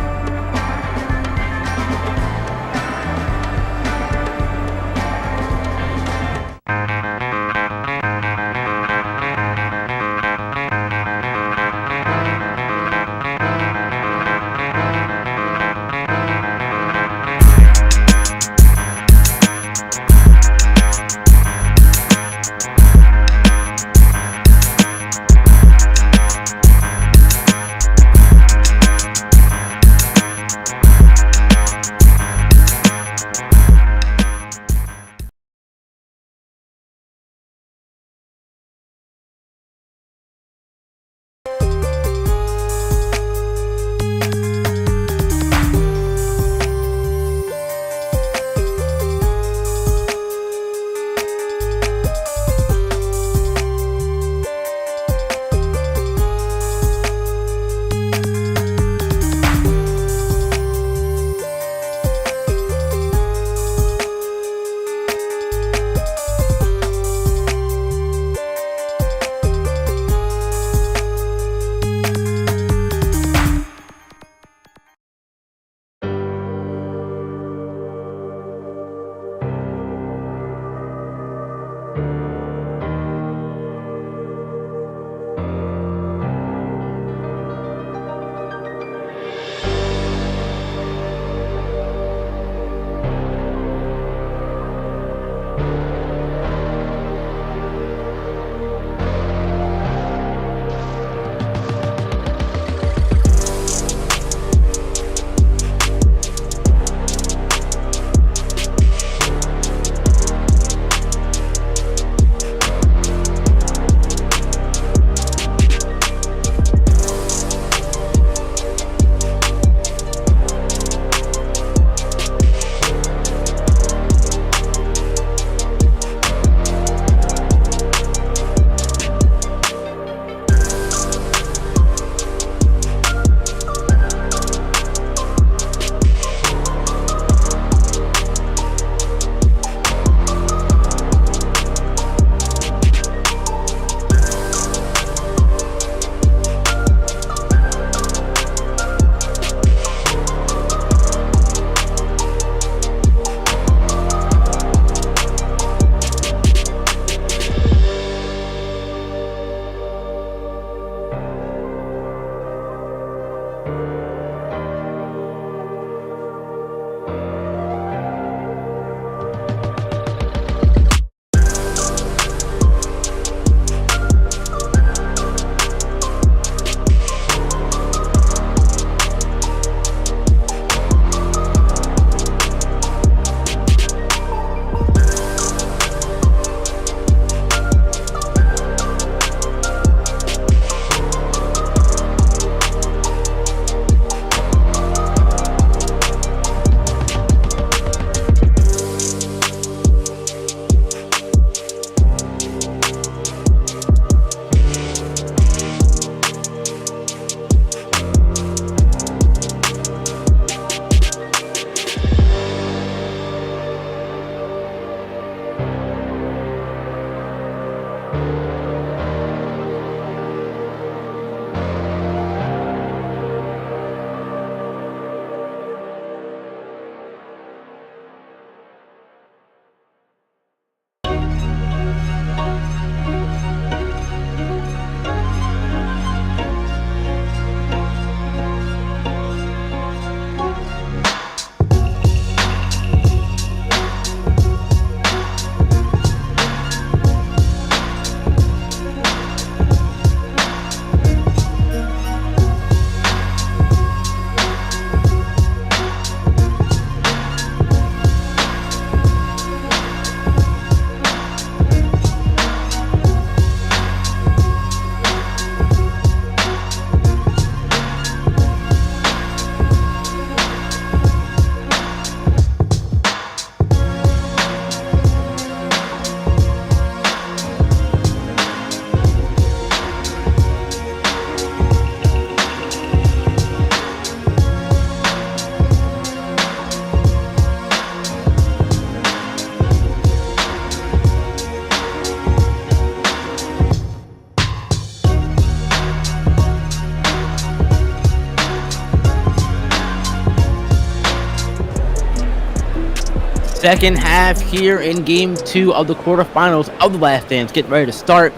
second half here in game 2 of the quarterfinals of the Last Dance. Getting ready to start.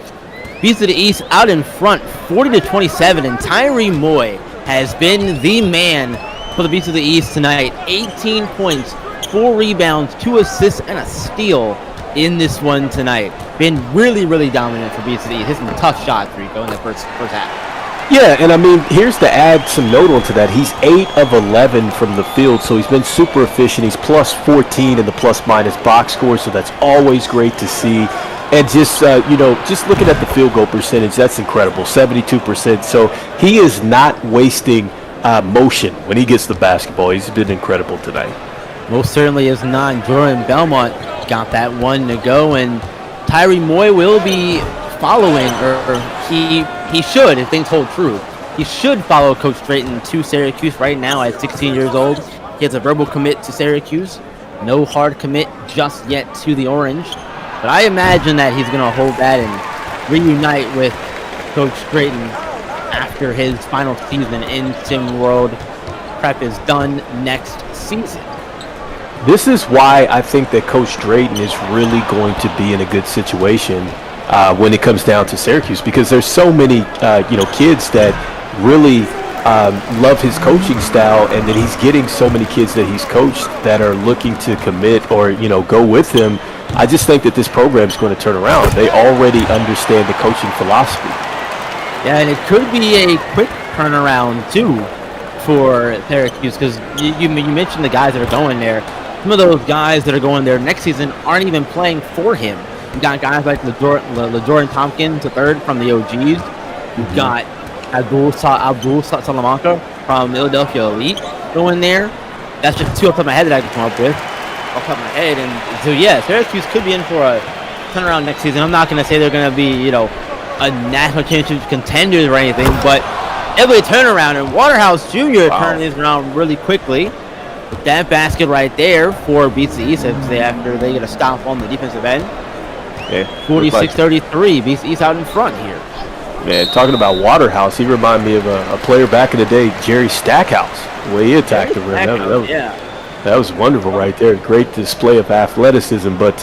Beast of the East out in front, 40-27, and Tyree Moy has been the man for the Beast of the East tonight. 18 points, 4 rebounds, 2 assists, and a steal in this one tonight. Been really, really dominant for Beast of the East. Hit some tough shots, Rico, in the first half. Yeah, and I mean, here's to add some note onto that. He's 8 of 11 from the field, so he's been super efficient. He's plus 14 in the plus-minus box score, so that's always great to see. And just, just looking at the field goal percentage, that's incredible, 72%. So he is not wasting motion when he gets the basketball. He's been incredible tonight. Most certainly is not. Jordan Belmont got that one to go, and Tyree Moy will be following, or he should, if things hold true. He should follow Coach Drayton to Syracuse right now at 16 years old. He has a verbal commit to Syracuse. No hard commit just yet to the Orange. But I imagine that he's going to hold that and reunite with Coach Drayton after his final season in SimWorld. Prep is done next season. This is why I think that Coach Drayton is really going to be in a good situation when it comes down to Syracuse, because there's so many kids that really love his coaching style, and then he's getting so many kids that he's coached that are looking to commit or go with him. I just think that this program is going to turn around. They already understand the coaching philosophy. Yeah, and it could be a quick turnaround too for Syracuse, because you mentioned the guys that are going there. Some of those guys that are going there next season aren't even playing for him. You got guys like LeJordan Tompkins, the third from the OGs. You've got Abdul Salamanca from Philadelphia Elite going there. That's just 2 off the top of my head that I can come up with. Off the top of my head. And so, yeah, Syracuse could be in for a turnaround next season. I'm not going to say they're going to be, a national championship contenders or anything, but it'll be a turnaround. And Waterhouse Jr. turned this around really quickly. With that basket right there for Beats the East after they get a stop on the defensive end. Yeah, 46-33, Beats the East out in front here. Man, talking about Waterhouse, he reminded me of a player back in the day, Jerry Stackhouse, the way he attacked the rim. That was wonderful right there. Great display of athleticism. But,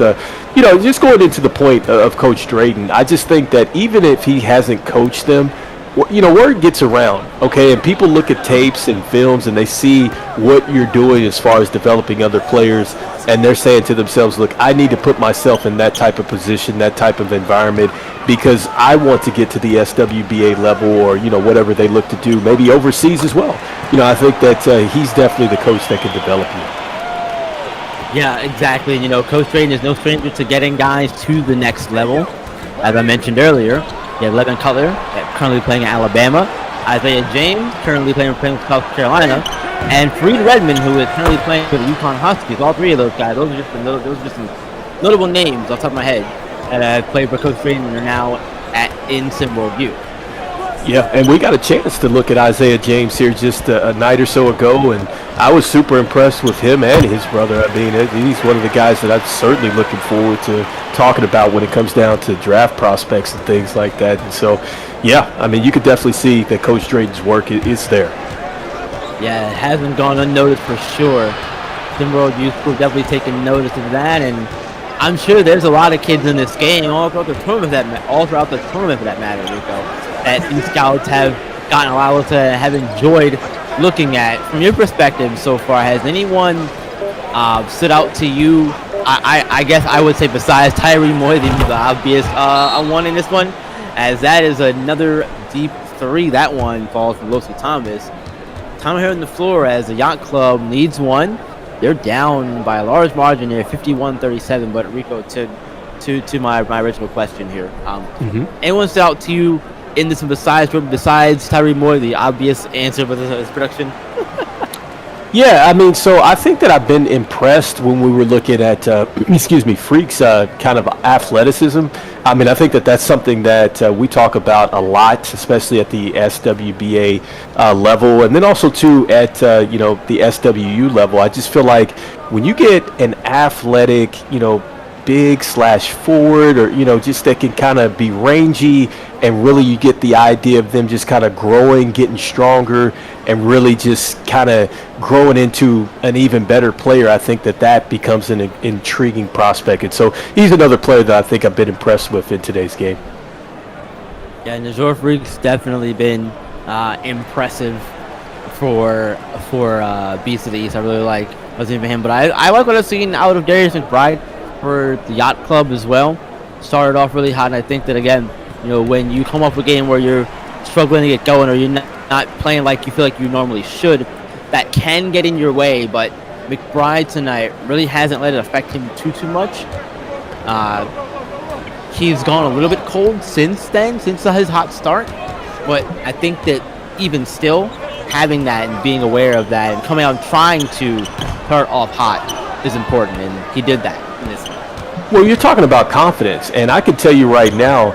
just going into the point of Coach Drayton, I just think that even if he hasn't coached them, word gets around, okay? And people look at tapes and films and they see what you're doing as far as developing other players, and they're saying to themselves, look, I need to put myself in that type of position, that type of environment, because I want to get to the SWBA level or, whatever they look to do, maybe overseas as well. I think that he's definitely the coach that can develop you. Yeah, exactly. Coach Drayton is no stranger to getting guys to the next level. As I mentioned earlier, you have Levin Cutler, currently playing at Alabama. Isaiah James, currently playing for South Carolina. And Freed Redmond, who is currently playing for the UConn Huskies. All 3 of those guys, those are just some notable names off the top of my head that have played for Coach Drayton and are now in SimWorld U. Yeah, and we got a chance to look at Isaiah James here just a night or so ago, and I was super impressed with him and his brother. I mean, he's one of the guys that I'm certainly looking forward to talking about when it comes down to draft prospects and things like that. And so, yeah, I mean, you could definitely see that Coach Drayton's work is there. Yeah, it hasn't gone unnoticed for sure. SimWorld Youth will definitely taking notice of that, and I'm sure there's a lot of kids in this game, all throughout the tournament for that matter, Rico, that these scouts have gotten a lot to have enjoyed looking at. From your perspective so far, has anyone stood out to you? I guess I would say besides Tyree Moy, the obvious one in this one, as that is another deep 3. That one falls from Losi Thomas. Time here on the floor as the Yacht Club needs one. They're down by a large margin here, 51-37. But Rico, to my original question here, anyone stood out to you in this besides Tyree Moy, the obvious answer for this production? Yeah, I mean, so I think that I've been impressed when we were looking at, Freak's kind of athleticism. I mean, I think that that's something that we talk about a lot, especially at the SWBA level, and then also too at the SWU level. I just feel like when you get an athletic, big / forward, or just that can kind of be rangy, and really you get the idea of them just kind of growing, getting stronger, and really just kind of growing into an even better player. I think that becomes an intriguing prospect, and so he's another player that I think I've been impressed with in today's game. Yeah, Najor Freak's definitely been impressive for Beast of the East. I really like what's in for him, but I like what I've seen out of Darius McBride for the Yacht Club as well. Started off really hot, and I think that again, when you come up with a game where you're struggling to get going, or you're not playing like you feel like you normally should, that can get in your way. But McBride tonight really hasn't let it affect him too much. He's gone a little bit cold since his hot start, but I think that even still, having that and being aware of that and coming out and trying to start off hot is important, and he did that in this game. Well, you're talking about confidence, and I can tell you right now,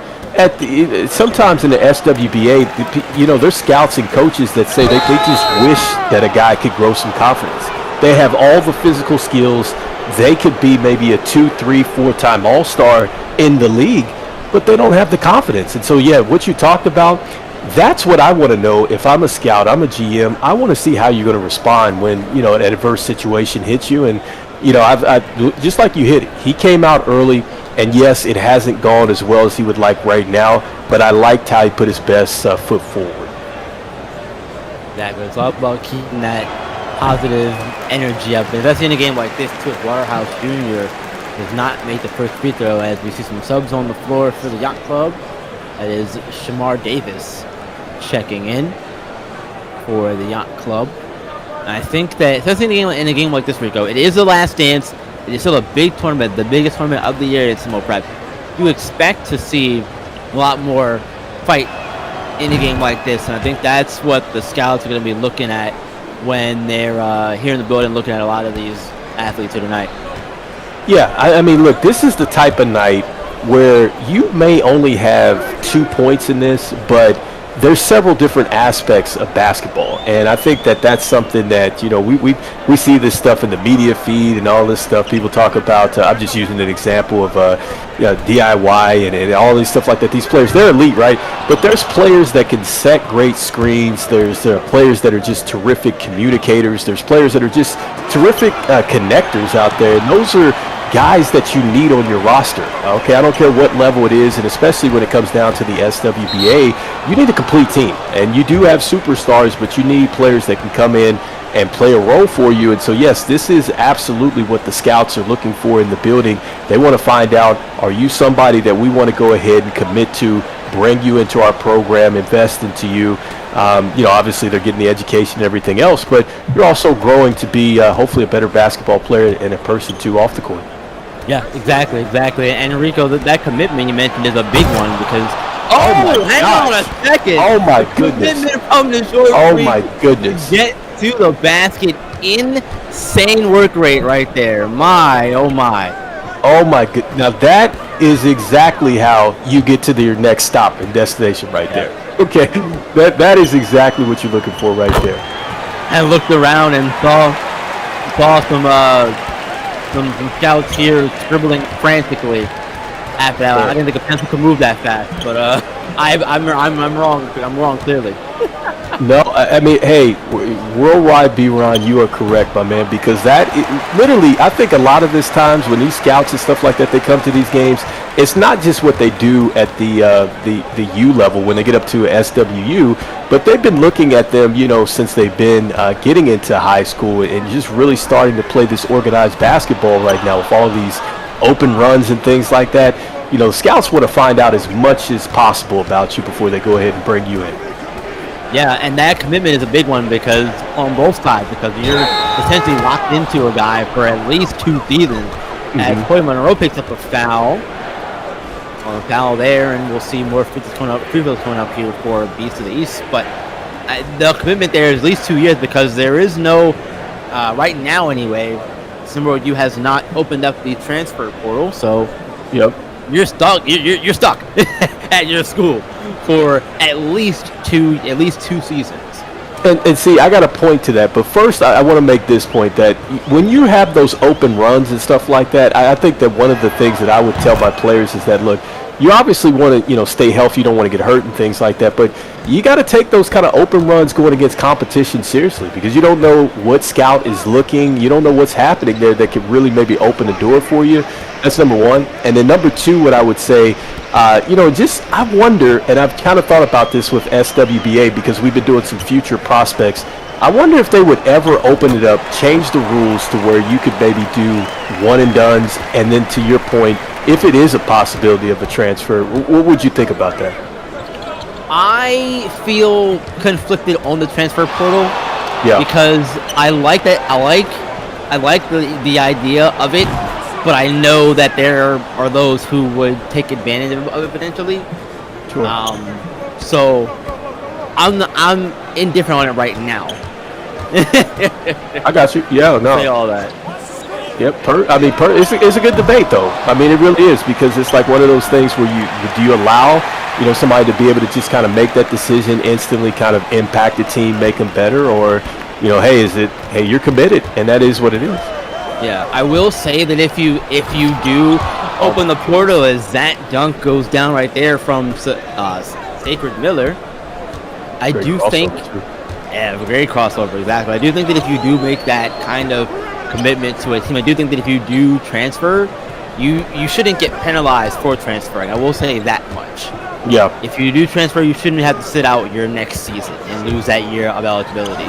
sometimes in the SWBA, there's scouts and coaches that say they just wish that a guy could grow some confidence. They have all the physical skills. They could be maybe a 2, 3, 4-time All-Star in the league, but they don't have the confidence. And so, what you talked about, that's what I want to know. If I'm a scout, I'm a GM, I want to see how you're going to respond when, an adverse situation hits you. And, I just like you hit it, he came out early, and yes, it hasn't gone as well as he would like right now, but I liked how he put his best foot forward. Exactly. It's all about keeping that positive energy up. Especially in a game like this, too. Waterhouse Jr. does not make the first free throw, as we see some subs on the floor for the Yacht Club. That is Shamar Davis checking in for the Yacht Club. And I think that, especially in a game like this, Rico, it is the last dance. It is still a big tournament, the biggest tournament of the year in SimWorld Prep. You expect to see a lot more fight in a game like this, and I think that's what the scouts are going to be looking at when they're here in the building looking at a lot of these athletes here tonight. Yeah, I mean, look, this is the type of night where you may only have 2 points in this, but there's several different aspects of basketball, and I think that's something that we see this stuff in the media feed and all this stuff. People talk about. I'm just using an example of DIY and all these stuff like that. These players, they're elite, right? But there's players that can set great screens. There are players that are just terrific communicators. There's players that are just terrific connectors out there, and those are guys that you need on your roster. Okay, I don't care what level it is, and especially when it comes down to the SWBA, you need a complete team. And you do have superstars, but you need players that can come in and play a role for you. And so, yes, this is absolutely what the scouts are looking for in the building. They want to find out, are you somebody that we want to go ahead and commit to, bring you into our program, invest into you? Obviously they're getting the education and everything else, but you're also growing to be hopefully a better basketball player and a person too off the court. Yeah, exactly. And Enrico, that commitment you mentioned is a big one because hang on a second. Oh my goodness. Commitment from the short my goodness. Get to the basket. Insane work rate right there. Oh my good. Now that is exactly how you get to your next stop and destination right there. Okay, that is exactly what you're looking for right there. I looked around and saw some scouts here scribbling frantically after that. I didn't think a pencil could move that fast, but I'm wrong. I'm wrong clearly. No, I mean, hey, Worldwide B-Ron, you are correct, my man, because literally, I think a lot of this times when these scouts and stuff like that, they come to these games, it's not just what they do at the U level when they get up to SWU, but they've been looking at them, since they've been getting into high school and just really starting to play this organized basketball right now with all these open runs and things like that. Scouts want to find out as much as possible about you before they go ahead and bring you in. Yeah, and that commitment is a big one because on both sides, because you're essentially locked into a guy for at least 2 seasons. As Cody Monroe picks up a foul. On a foul there, and we'll see more free throws coming up here for Beast of the East. But the commitment there is at least 2 years because there is no, right now anyway, SimWorld U has not opened up the transfer portal, so you're stuck. You're stuck at your school for at least two seasons. And see, I got a point to that, but first I want to make this point that when you have those open runs and stuff like that, I think that one of the things that I would tell my players is that, look, you obviously want to, stay healthy, you don't want to get hurt and things like that, but you got to take those kind of open runs going against competition seriously, because you don't know what scout is looking, you don't know what's happening there that could really maybe open the door for you. That's number one. And then number two, what I would say, I wonder, and I've kind of thought about this with SWBA because we've been doing some future prospects. I wonder if they would ever open it up, change the rules to where you could maybe do one and dones, and then to your point, if it is a possibility of a transfer, what would you think about that? I feel conflicted on the transfer portal. Yeah. Because I like that. I like the idea of it. But I know that there are those who would take advantage of it potentially. Sure. So I'm indifferent on it right now. I got you. Yeah, no. Say all that. Yep. It's a good debate though. I mean, it really is, because it's like one of those things where do you allow somebody to be able to just kind of make that decision instantly, kind of impact the team, make them better, or hey, you're committed, and that is what it is. Yeah, I will say that if you do open the portal, as that dunk goes down right there from Sacred Miller, I do think, great crossover, exactly. I do think that if you do make that kind of commitment to a team, I do think that if you do transfer, you shouldn't get penalized for transferring. I will say that much. Yeah. If you do transfer, you shouldn't have to sit out your next season and lose that year of eligibility.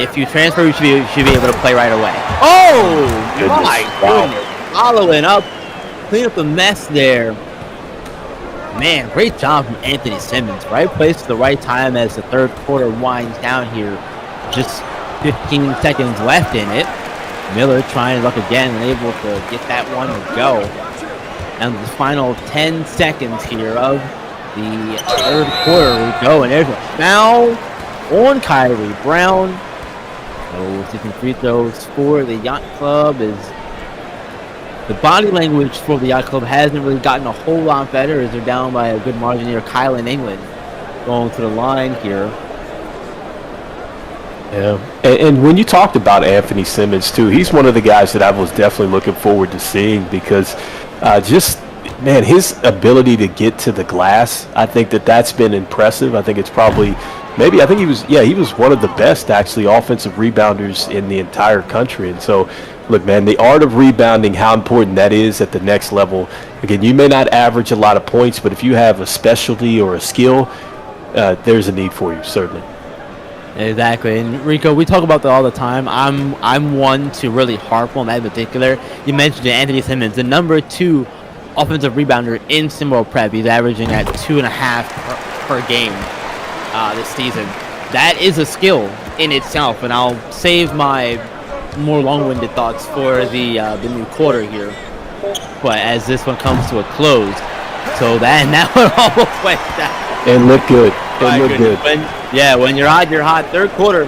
If you transfer, you should be able to play right away. Oh, my goodness. Following up, clean up the mess there. Man, great job from Anthony Simmons. Right place at the right time as the third quarter winds down here. Just 15 seconds left in it. Miller trying to look again and able to get that one to go. And the final 10 seconds here of the third quarter we go. And there's a foul on Kyrie Brown. So taking free throws for the Yacht Club is the body language for the Yacht Club hasn't really gotten a whole lot better as they're down by a good margin here. Kylan England going to the line here. Yeah, and when you talked about Anthony Simmons too, he's one of the guys that I was definitely looking forward to seeing, because his ability to get to the glass, I think that's been impressive. I think it's probably he was one of the best actually offensive rebounders in the entire country. And so, look, man, the art of rebounding, how important that is at the next level. Again, you may not average a lot of points, but if you have a specialty or a skill, there's a need for you, certainly. Exactly. And Rico, we talk about that all the time. I'm one to really harp on that in particular. You mentioned Anthony Simmons, the number 2 offensive rebounder in SimWorld Prep. He's averaging at 2.5 per game this season. That is a skill in itself, and I'll save my more long-winded thoughts for the new quarter here. But as this one comes to a close, so that one almost went down. And look good. When you're hot, you're hot. Third quarter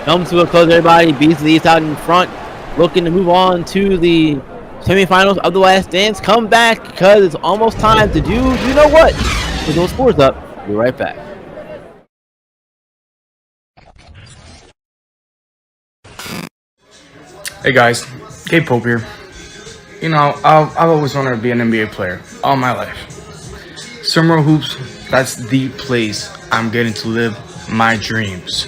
comes to a close, everybody. Beasley's out in front, looking to move on to the semifinals of the Last Dance. Come back, because it's almost time to do you know what? With those scores up, we'll be right back. Hey guys, Gabe Pope here. I've always wanted to be an NBA player all my life. SimWorld Hoops, that's the place I'm getting to live my dreams.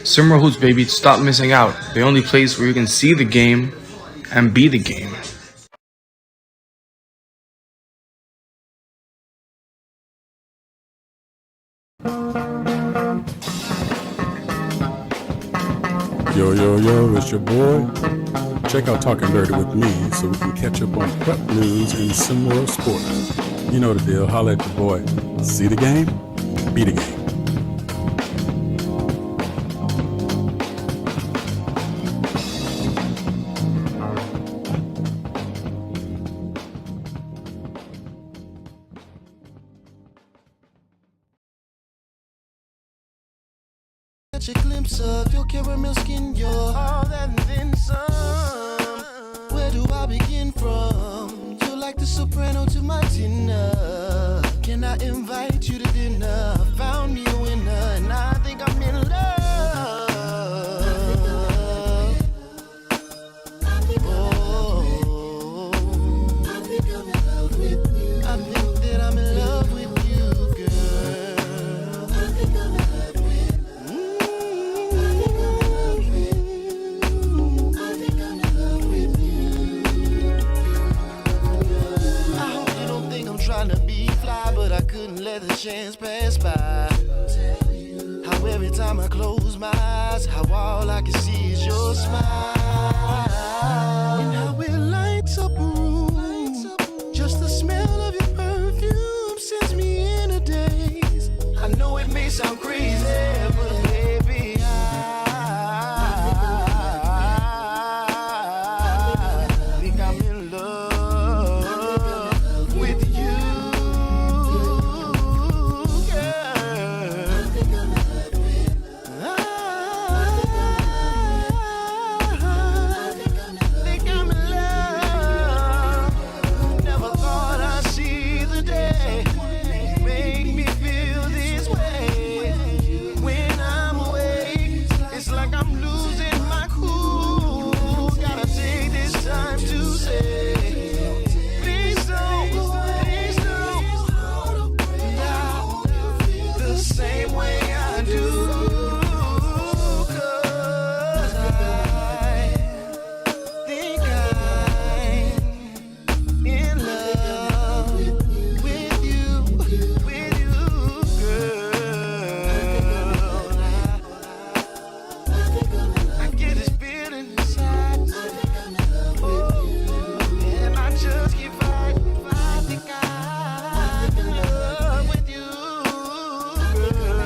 SimWorld Hoops, baby, stop missing out. The only place where you can see the game and be the game. Yo, it's your boy. Check out Talking Dirty with me so we can catch up on prep news and SimWorld sports. You know the deal. Holla at your boy. See the game, be the game. Catch a glimpse of your caramel skin, your all that and then some. Where do I begin from? You're like the soprano to my tenor. Can I invite you to dinner? Found me a winner, and I think I'm in love. every time I close my eyes, how all I can see is your smile. And how it lights up a room. Just the smell of your perfume sends me in a daze. I know it may sound crazy, but baby, I think I'm in love with you, girl. I think I'm in love. Never thought I'd see the day. Make me feel this way. When I'm awake, it's like I'm losing my cool. Gotta take this time to say, please don't now the same way I do. 'Cause I think I'm in love with you, girl. I get this feeling inside, and I just keep fighting. I think I'm in love with you, girl.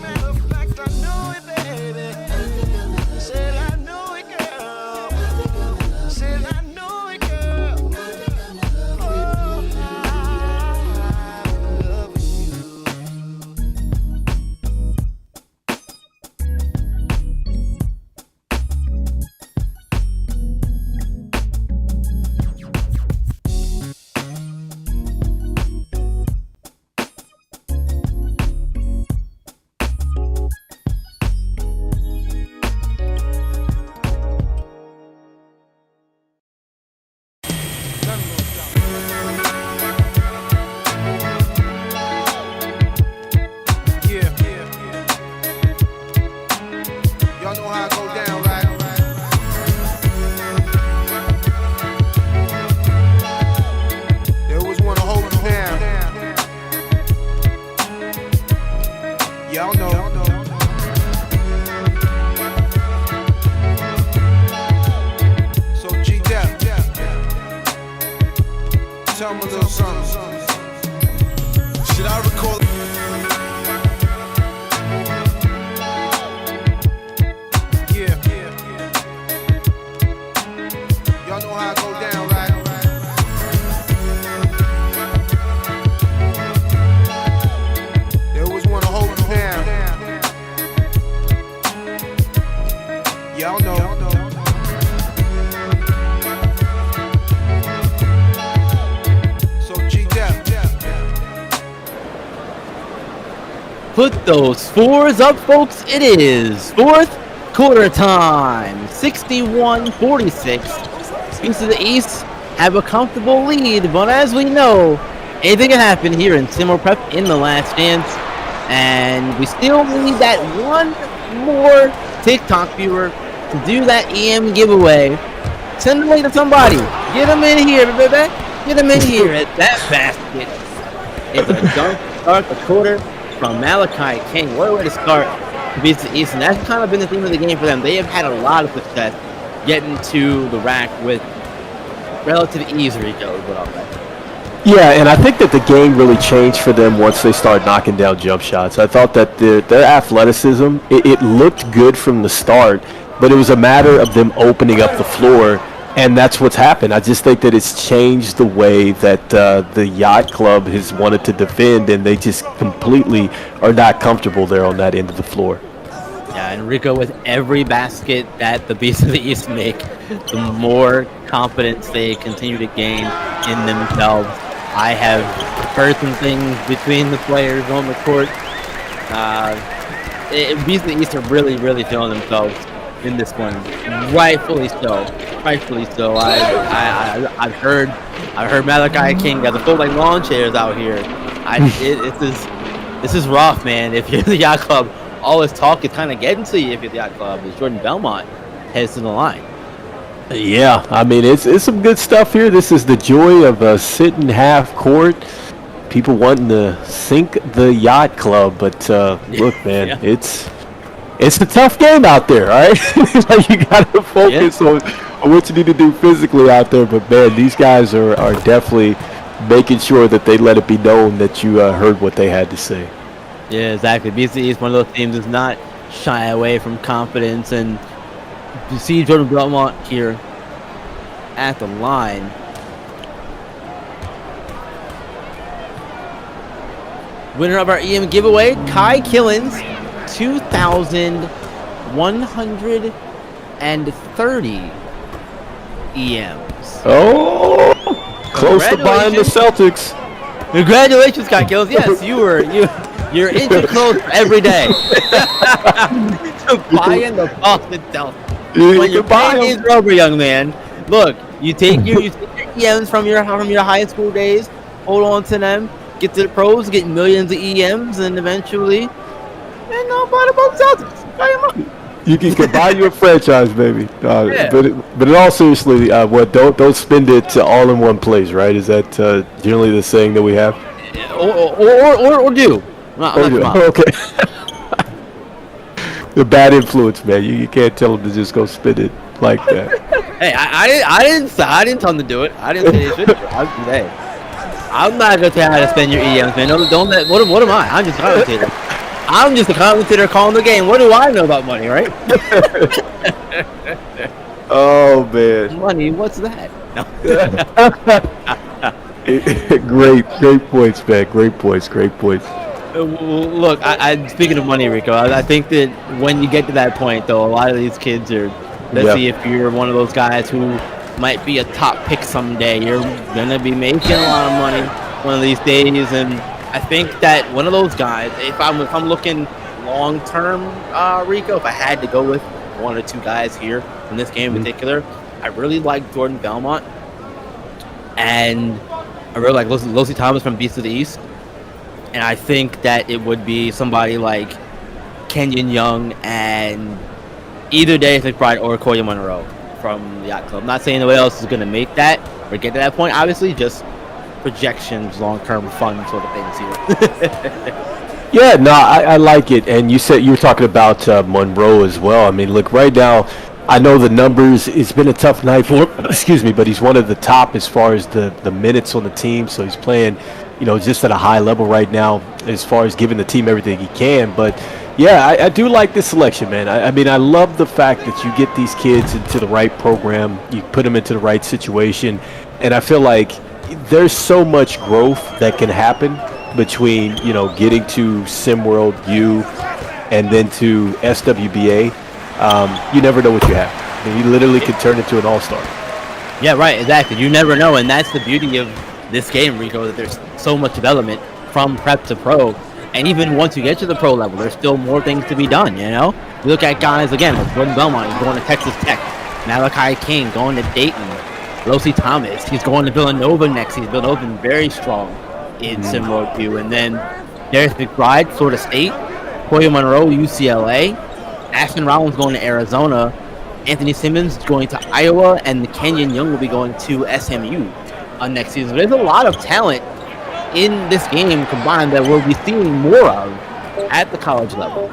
Matter of fact, I know it, baby. Said I know it, girl. Said I know it, girl. Oh, I love you. Y'all know how it go down, right? They always wanna hold you down. Y'all know. So G-Dep, tell me a little something. Should I recall? Y'all know how it go down, right? They always wanna hold you down. Y'all know. So G-Dep. Put those fours up, folks. It is fourth quarter time. 61-46. Beasts of the East have a comfortable lead, but as we know, anything can happen here in SimWorld Prep in the last chance. And we still need that one more TikTok viewer to do that EM giveaway. Send them to somebody. Get them in here, baby. Get them in here at that basket. It's a dunk start the quarter from Malachi King. What a way to start to Beasts of the East. And that's kind of been the theme of the game for them. They have had a lot of success getting to the rack with relative ease, Rico, is what I'll say. Yeah, and I think that the game really changed for them once they started knocking down jump shots. I thought that their athleticism, it looked good from the start, but it was a matter of them opening up the floor, and that's what's happened. I just think that it's changed the way that the Yacht Club has wanted to defend, and they just completely are not comfortable there on that end of the floor. Yeah, and Rico, with every basket that the Beasts of the East make, the more confidence they continue to gain in themselves. I have heard some things between the players on the court. Beasts of the East are really, really feeling themselves in this one. Rightfully so. Rightfully so. I've heard Malachi King got the full like lawn chairs out here. This is rough, man. If you're the Yacht Club, all this talk is kind of getting to you. If you're the Yacht Club, is Jordan Belmont heads to the line. Yeah, I mean, it's some good stuff here. This is the joy of sitting half court. people wanting to sink the yacht club, but look, man, it's a tough game out there, all right? Like, you got to focus on what you need to do physically out there. But, man, these guys are definitely making sure that they let it be known that you heard what they had to say. Yeah, exactly. BC is one of those teams that's not shy away from confidence. And you see Jordan Belmont here at the line. Winner of our EM giveaway, Kai Killens, 2,130 EMs. Oh, close to buying the Celtics. Congratulations, Kai Killens. Yes, you're inching close every day to buying the Boston Celtics. When your playing days are over, young man, look, you take your EMs from your high school days, hold on to them. Get to the pros, get millions of EMs, and eventually, buy the Boston Celtics. Buy them up. You can buy you a franchise, baby. But in all seriously, don't spend it all in one place, right? Is that generally the saying that we have? Or do. Okay. The bad influence, man. You can't tell them to just go spend it like that. Hey, I didn't tell them to do it. I didn't say they should do it. I'm not gonna tell you how to spend your EMs, man. Don't let. What am I? I'm just a commentator. I'm just a commentator calling the game. What do I know about money, right? Oh man. Money? What's that? No. Great points, man. Great points. Look, I speaking of money, Rico, I think that when you get to that point, though, a lot of these kids are. Let's see if you're one of those guys who might be a top pick someday. You're gonna be making a lot of money one of these days, and I think that one of those guys, if I'm looking long term, Rico, if I had to go with one or two guys here in this game in particular, I really like Jordan Belmont, and I really like Lucy Thomas from Beast of the East, and I think that it would be somebody like Kenyon Young and either Darius McBride or Koya Monroe from the Yacht Club. I'm not saying nobody else is going to make that or get to that point. Obviously, just projections, long-term fun sort of things here. Yeah, no, I like it. And you said you were talking about Monroe as well. I mean, look, right now, I know the numbers. It's been a tough night for him, excuse me, but he's one of the top as far as the minutes on the team. So he's playing, just at a high level right now as far as giving the team everything he can. But yeah, I do like this selection, man. I mean, I love the fact that you get these kids into the right program, you put them into the right situation, and I feel like there's so much growth that can happen between, getting to SimWorld U and then to SWBA. You never know what you have. I mean, you literally could turn into an all-star. Yeah, right, exactly. You never know, and that's the beauty of this game, Rico, that there's so much development from prep to pro. And even once you get to the pro level, there's still more things to be done, You look at guys, again, like Jordan Belmont, he's going to Texas Tech. Malachi King going to Dayton. Lucy Thomas, he's going to Villanova next. Villanova been very strong in SimWorld U. And then Darius McBride, Florida State. Koya Monroe, UCLA. Ashton Rollins going to Arizona. Anthony Simmons going to Iowa. And Kenyon Young will be going to SMU next season. So there's a lot of talent in this game combined that we'll be seeing more of at the college level.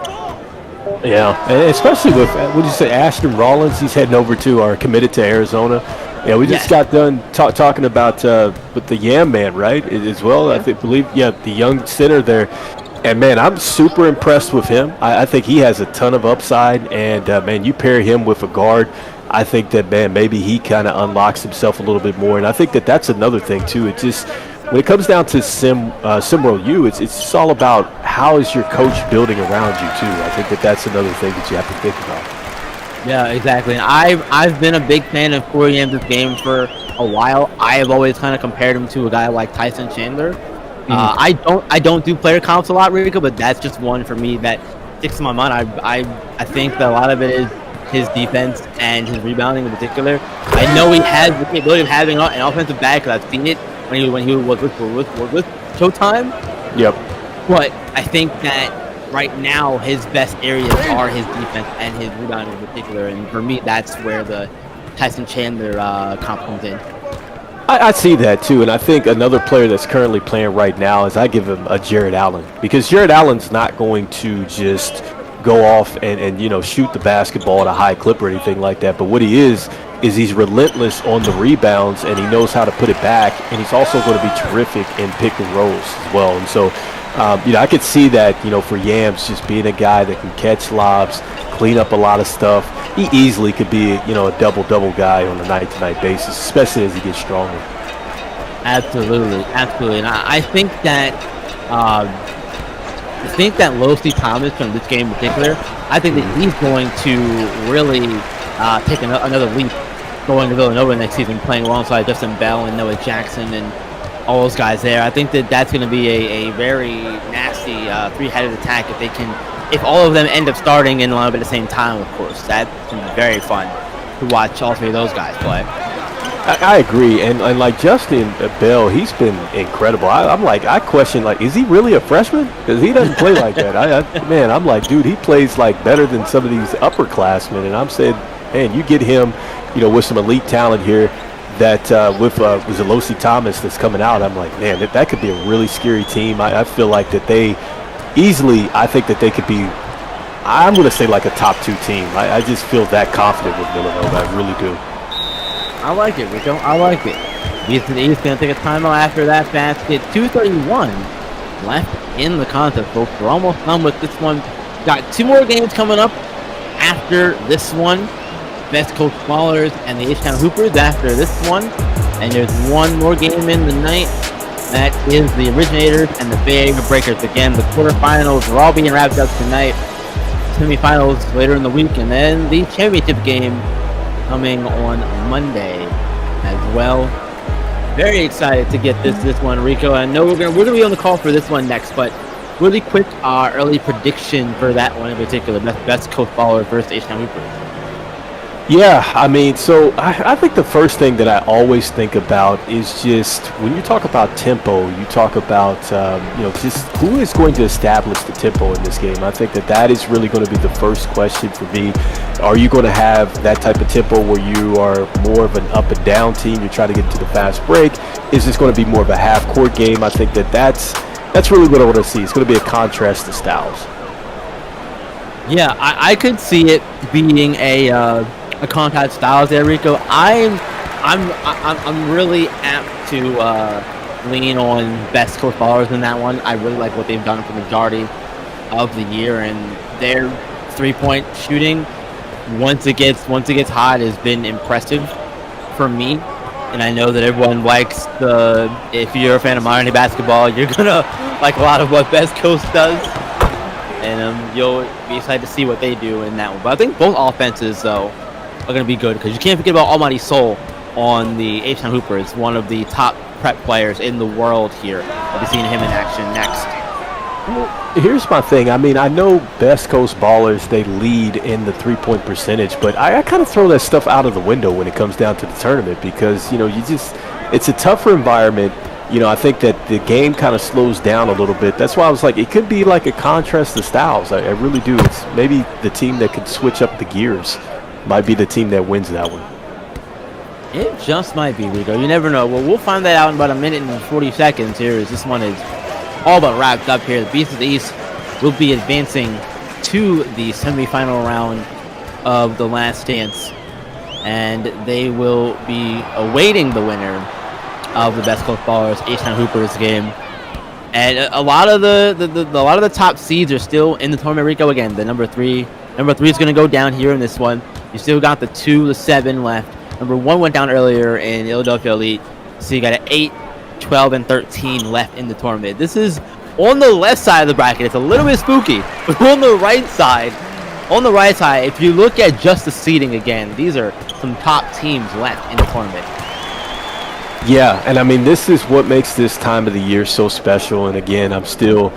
Yeah, and especially with, what did you say, Ashton Rollins? He's heading over to committed to Arizona. Yeah, we just got done talking about with the Yam Man, right, as well. I believe the young center there. And, man, I'm super impressed with him. I think he has a ton of upside. And, man, you pair him with a guard, I think that, man, maybe he kind of unlocks himself a little bit more. And I think that that's another thing, too. It just – when it comes down to SimWorld U, it's just all about how is your coach building around you, too. I think that that's another thing that you have to think about. Yeah, exactly. And I've been a big fan of Corey Yam's game for a while. I have always kind of compared him to a guy like Tyson Chandler. I don't do player comps a lot, Rico, but that's just one for me that sticks in my mind. I think that a lot of it is his defense and his rebounding in particular. I know he has the capability of having an offensive bag because I've seen it when he was with Showtime. Yep. But I think that right now his best areas are his defense and his rebounding in particular, and for me that's where the Tyson Chandler comp comes in. I see that too, and I think another player that's currently playing right now is I give him a Jared Allen, because Jared Allen's not going to just go off and shoot the basketball at a high clip or anything like that. But what he is he's relentless on the rebounds, and he knows how to put it back, and he's also going to be terrific in pick and rolls as well. And so, I could see that, for Yams just being a guy that can catch lobs, clean up a lot of stuff. He easily could be, a double-double guy on a night-to-night basis, especially as he gets stronger. Absolutely. And I think that Losi Thomas from this game in particular, I think that he's going to really take another leap going to Villanova next season, playing alongside Justin Bell and Noah Jackson and all those guys there. I think that that's going to be a very nasty three-headed attack if all of them end up starting in a little bit at the same time, of course. That's going to be very fun to watch all three of those guys play. I agree, and like Justin Bell, he's been incredible. I question, is he really a freshman? Because he doesn't play like that. I'm like, dude, he plays like better than some of these upperclassmen, and I'm saying, man, you get him, with some elite talent here. That with Losi Thomas that's coming out, I'm like, man, that could be a really scary team. I feel like that they easily, I think that they could be, I'm going to say like a top 2 team. I just feel that confident with Villanova. I really do. I like it, Rico. I like it. East going to take a timeout after that basket. 2:31 left in the contest, folks. We're almost done with this one. Got 2 more games coming up after this one. Best Coast Ballers and the H-Town Hoopers after this one. And there's one more game in the night. That is the Originators and the Bay Area Breakers. Again, the quarterfinals are all being wrapped up tonight. Semifinals later in the week. And then the championship game coming on Monday as well. Very excited to get this one, Rico. I know we're gonna be on the call for this one next, but really quick, our early prediction for that one in particular, best Coast Baller versus H-Town Hoopers. Yeah, so I think the first thing that I always think about is just when you talk about tempo, you talk about just who is going to establish the tempo in this game. I think that is really going to be the first question for me. Are you going to have that type of tempo where you are more of an up and down team? You try to get into the fast break. Is this going to be more of a half court game? I think that's really what I want to see. It's going to be a contrast to styles. Yeah, I could see it being a contact styles there, Rico. I'm really apt to lean on best Coast Ballers in that one. I really like what they've done for the majority of the year, and their 3-point shooting once it gets hot has been impressive for me. And I know that everyone likes if you're a fan of modern day basketball, you're gonna like a lot of what Best Coast does, and you'll be excited to see what they do in that one. But I think both offenses though are going to be good, because you can't forget about Almighty Soul on the H-Town Hoopers, one of the top prep players in the world here. I'll be seeing him in action next. Well, here's my thing. I know Best Coast Ballers, they lead in the 3-point percentage, but I kind of throw that stuff out of the window when it comes down to the tournament, because, it's a tougher environment. I think that the game kind of slows down a little bit. That's why I was like, it could be like a contrast to styles. I really do. It's maybe the team that could switch up the gears might be the team that wins that one. It just might be, Rico. You never know. Well, we'll find that out in about a minute and 40 seconds here, as this one is all but wrapped up here. The Beast of the East will be advancing to the semifinal round of the Last Dance, and they will be awaiting the winner of the Best Coast Ballers H-Town Hoopers game. And a lot of the top seeds are still in the tournament, Rico. Again, the number three is going to go down here in this one. You still got the 2, the 7 left. Number 1 went down earlier in Philadelphia Elite. So you got an 8, 12, and 13 left in the tournament. This is on the left side of the bracket. It's a little bit spooky. But on the right side, if you look at just the seeding again, these are some top teams left in the tournament. Yeah, and this is what makes this time of the year so special. And again, I'm still,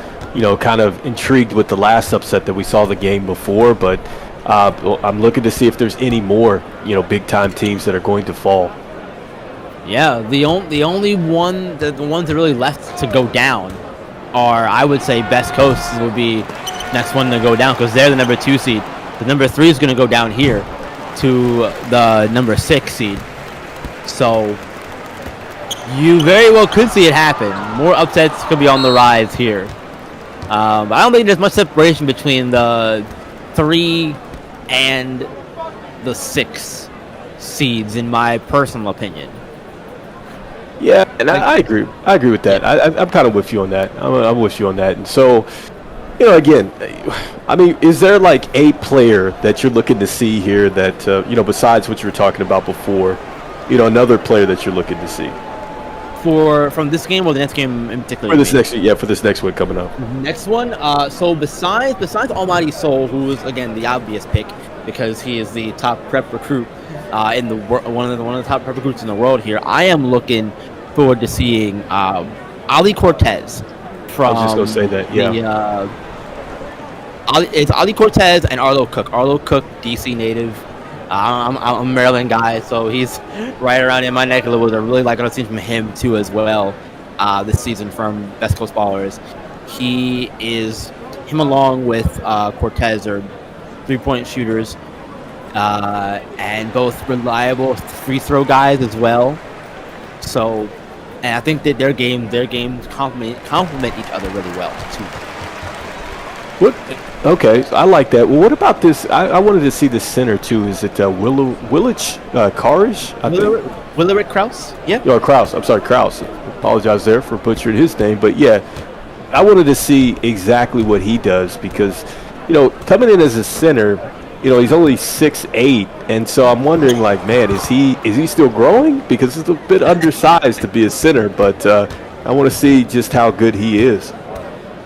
kind of intrigued with the last upset that we saw the game before, but I'm looking to see if there's any more, big-time teams that are going to fall. Yeah, the only one, the ones that really left to go down are, I would say, Best Coast will be next one to go down, because they're the number 2 seed. The number 3 is going to go down here to the number 6 seed. So You very well could see it happen. More upsets could be on the rise here. But I don't think there's much separation between the 3 and the 6 seeds, in my personal opinion. Yeah, and I agree. I agree with that. I'm kind of with you on that. I'm with you on that. And so, again, I mean, is there like a player that you're looking to see here that, besides what you were talking about before, another player that you're looking to see? From this game or the next game in particular? For this next one coming up. Next one. So besides Almighty Soul, who is again the obvious pick because he is the top prep recruit in the one of the top prep recruits in the world here, I am looking forward to seeing Ali Cortez from. I was just gonna say that. Yeah. It's Ali Cortez and Arlo Cook. Arlo Cook, DC native. I'm a Maryland guy, so he's right around in my neck of the woods. I really like what I've seen from him too as well this season from Best Coast Ballers. Him along with Cortez are 3-point shooters and both reliable free throw guys as well. So, and I think that their games complement each other really well too. What? Okay, so I like that. Well, what about this? I wanted to see the center too. Is it Willich Karish? Willerick Krause? Yeah. Oh, Krause. I'm sorry, Krause. Apologize there for butchering his name, but yeah, I wanted to see exactly what he does because, coming in as a center, he's only 6'8", and so I'm wondering, like, man, is he still growing? Because he's a bit undersized to be a center, but I want to see just how good he is.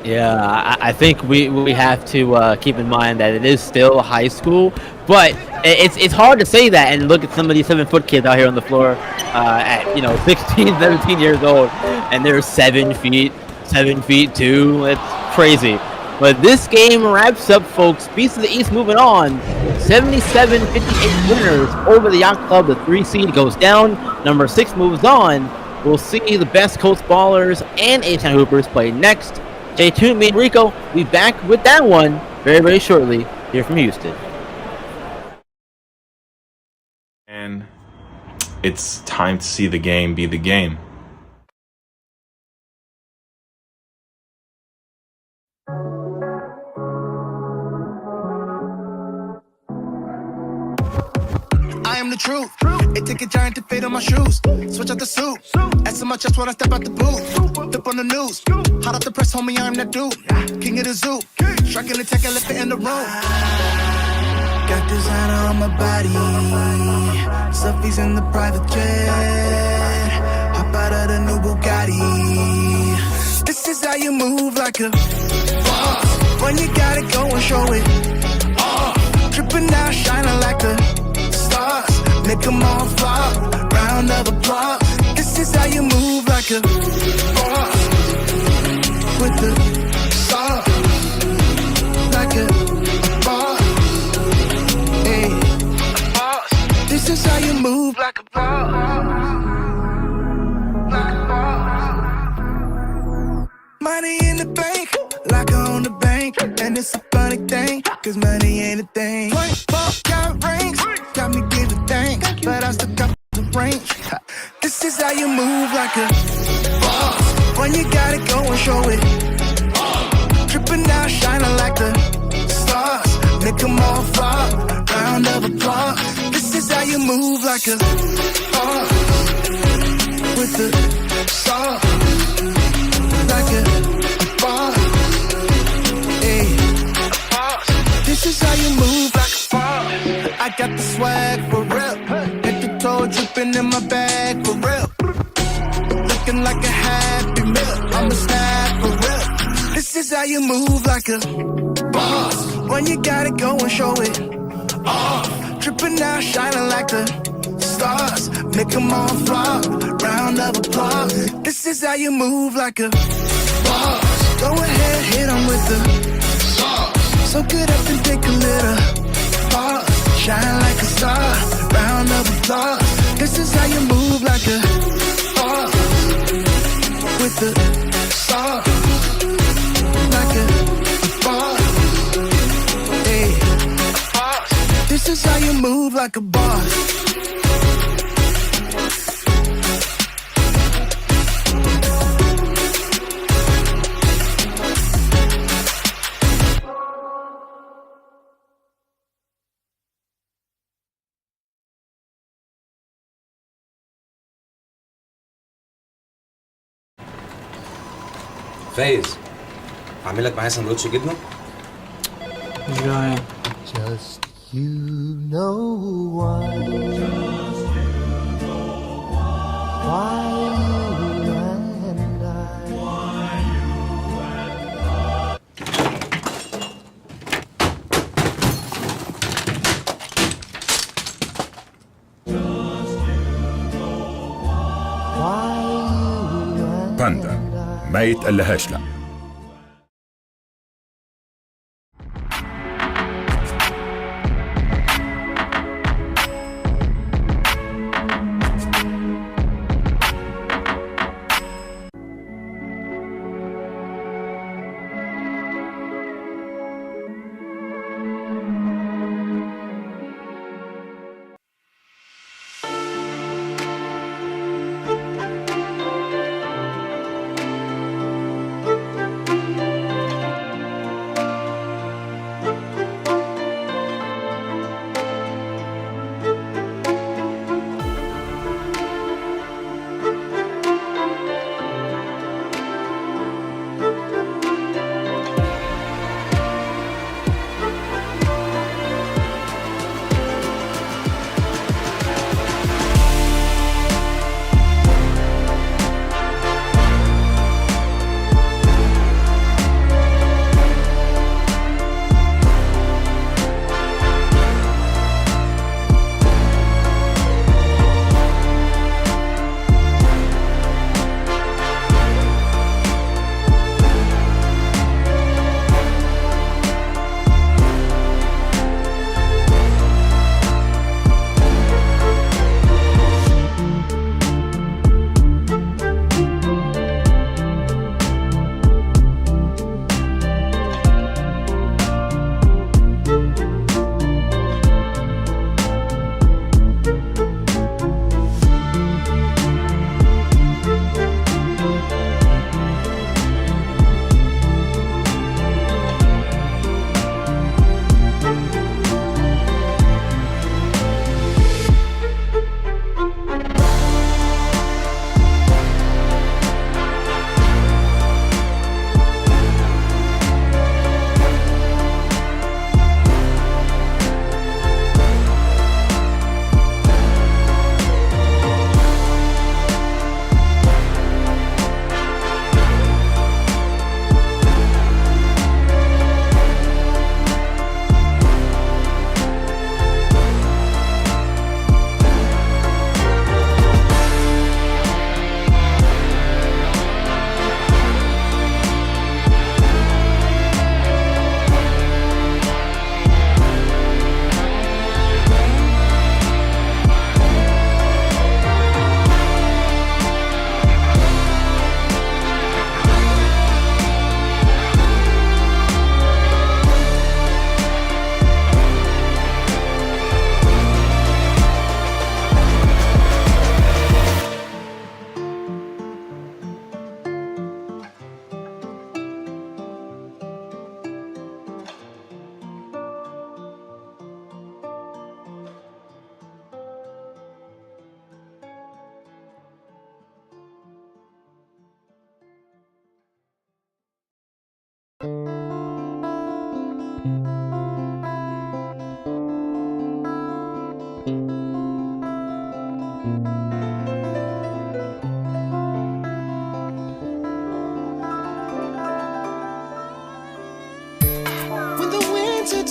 Yeah, I think we have to keep in mind that it is still high school, but it's hard to say that and look at some of these 7-foot kids out here on the floor at 16, 17 years old, and they're 7 feet 2. It's crazy. But this game wraps up, folks. Beast of the East moving on. 77-58 winners over the Yacht Club. The 3 seed goes down. Number 6 moves on. We'll see the Best Coast Ballers and H-Town Hoopers play next. Stay tuned, me and Rico. We'll be back with that one very, very shortly here from Houston. And it's time to see the game be the game. I am the truth. It take a giant to fit on my shoes. Switch out the suit. Ass in my chest when I step out the booth. Flip on the news. Hot off the press, homie, I'm that dude. King of the zoo. Striking the tech, I left it in the room. Got designer on my body. Selfies in the private jet. Hop out of the new Bugatti. This is how you move like a boss. When you gotta go and show it off. Dripping now, shining like a stars. Make them all flop. Round of applause. This is how you move like a boss. With the sauce. Like a boss. Hey, boss. This is how you move like a boss. Like a boss. Money in the bank. Like I own the bank. And it's a funny thing. Cause money ain't a thing. 24-karat rings. Got me giving thanks. But I still got the range. This is how you move like a boss. When you gotta go and show it. Dripping down, shining like the stars. Make them all flop. Round of applause. This is how you move like a boss. With the sauce. Like a boss. Hey, this is how you move like a boss. I got the swag for real. Head to toe dripping in my bag for real. Looking like a happy meal. I'm a snack for real. This is how you move like a boss. When you gotta go and show it off. Dripping now, shining like the stars. Make them all flop. Round of applause. This is how you move like a boss. Go ahead, hit them with the sauce. So get up and take a little pause. Shine like a star. Round of applause. This is how you move like a boss. With the sauce. Like a boss. Hey, boss. This is how you move like a boss. فايز اعمل لك معايا سندوتش جبنه. مش جاي. Just you know why. Why you and I. باندا ما يتقلهاش لا.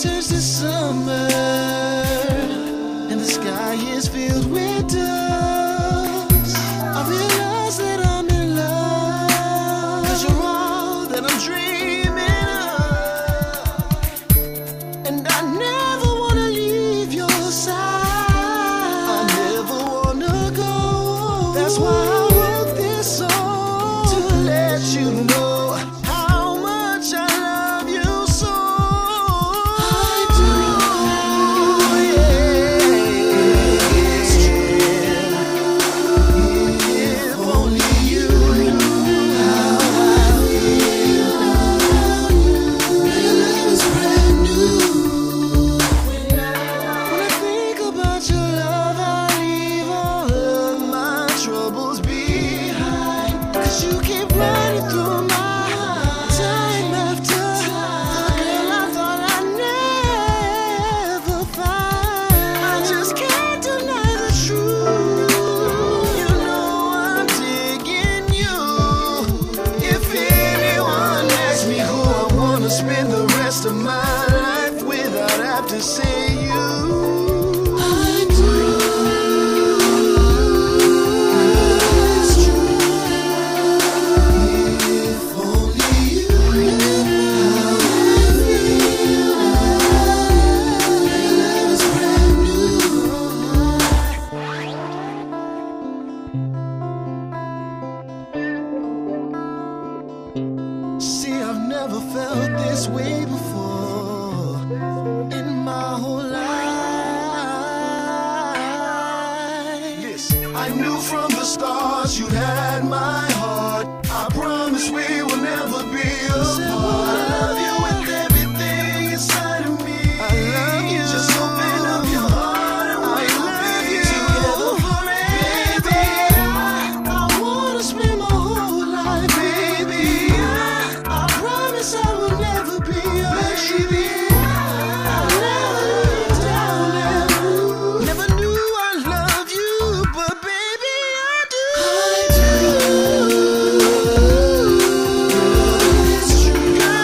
turns to summer and the sky is filled with dust, I realize that I'm in love, 'cause you're all that I'm dreaming of, and I never wanna leave your side, I never wanna go. That's why I wrote this song, to let you know how much I love you so. You keep running through my spend the rest of my life without having to say you. I do. It's true. If only you knew how I feel. It was brand new. See, I've never felt this way before in my whole life. Listen, I knew from the start you had my heart. I promise we will never be apart. I love you with everything inside of me. I love you. Just open up your heart and we'll be together forever. I wanna spend my whole life, baby. I promise I will never be your baby. I'll never let you down. Never knew I loved you, but baby I do. I do. It's true, girl.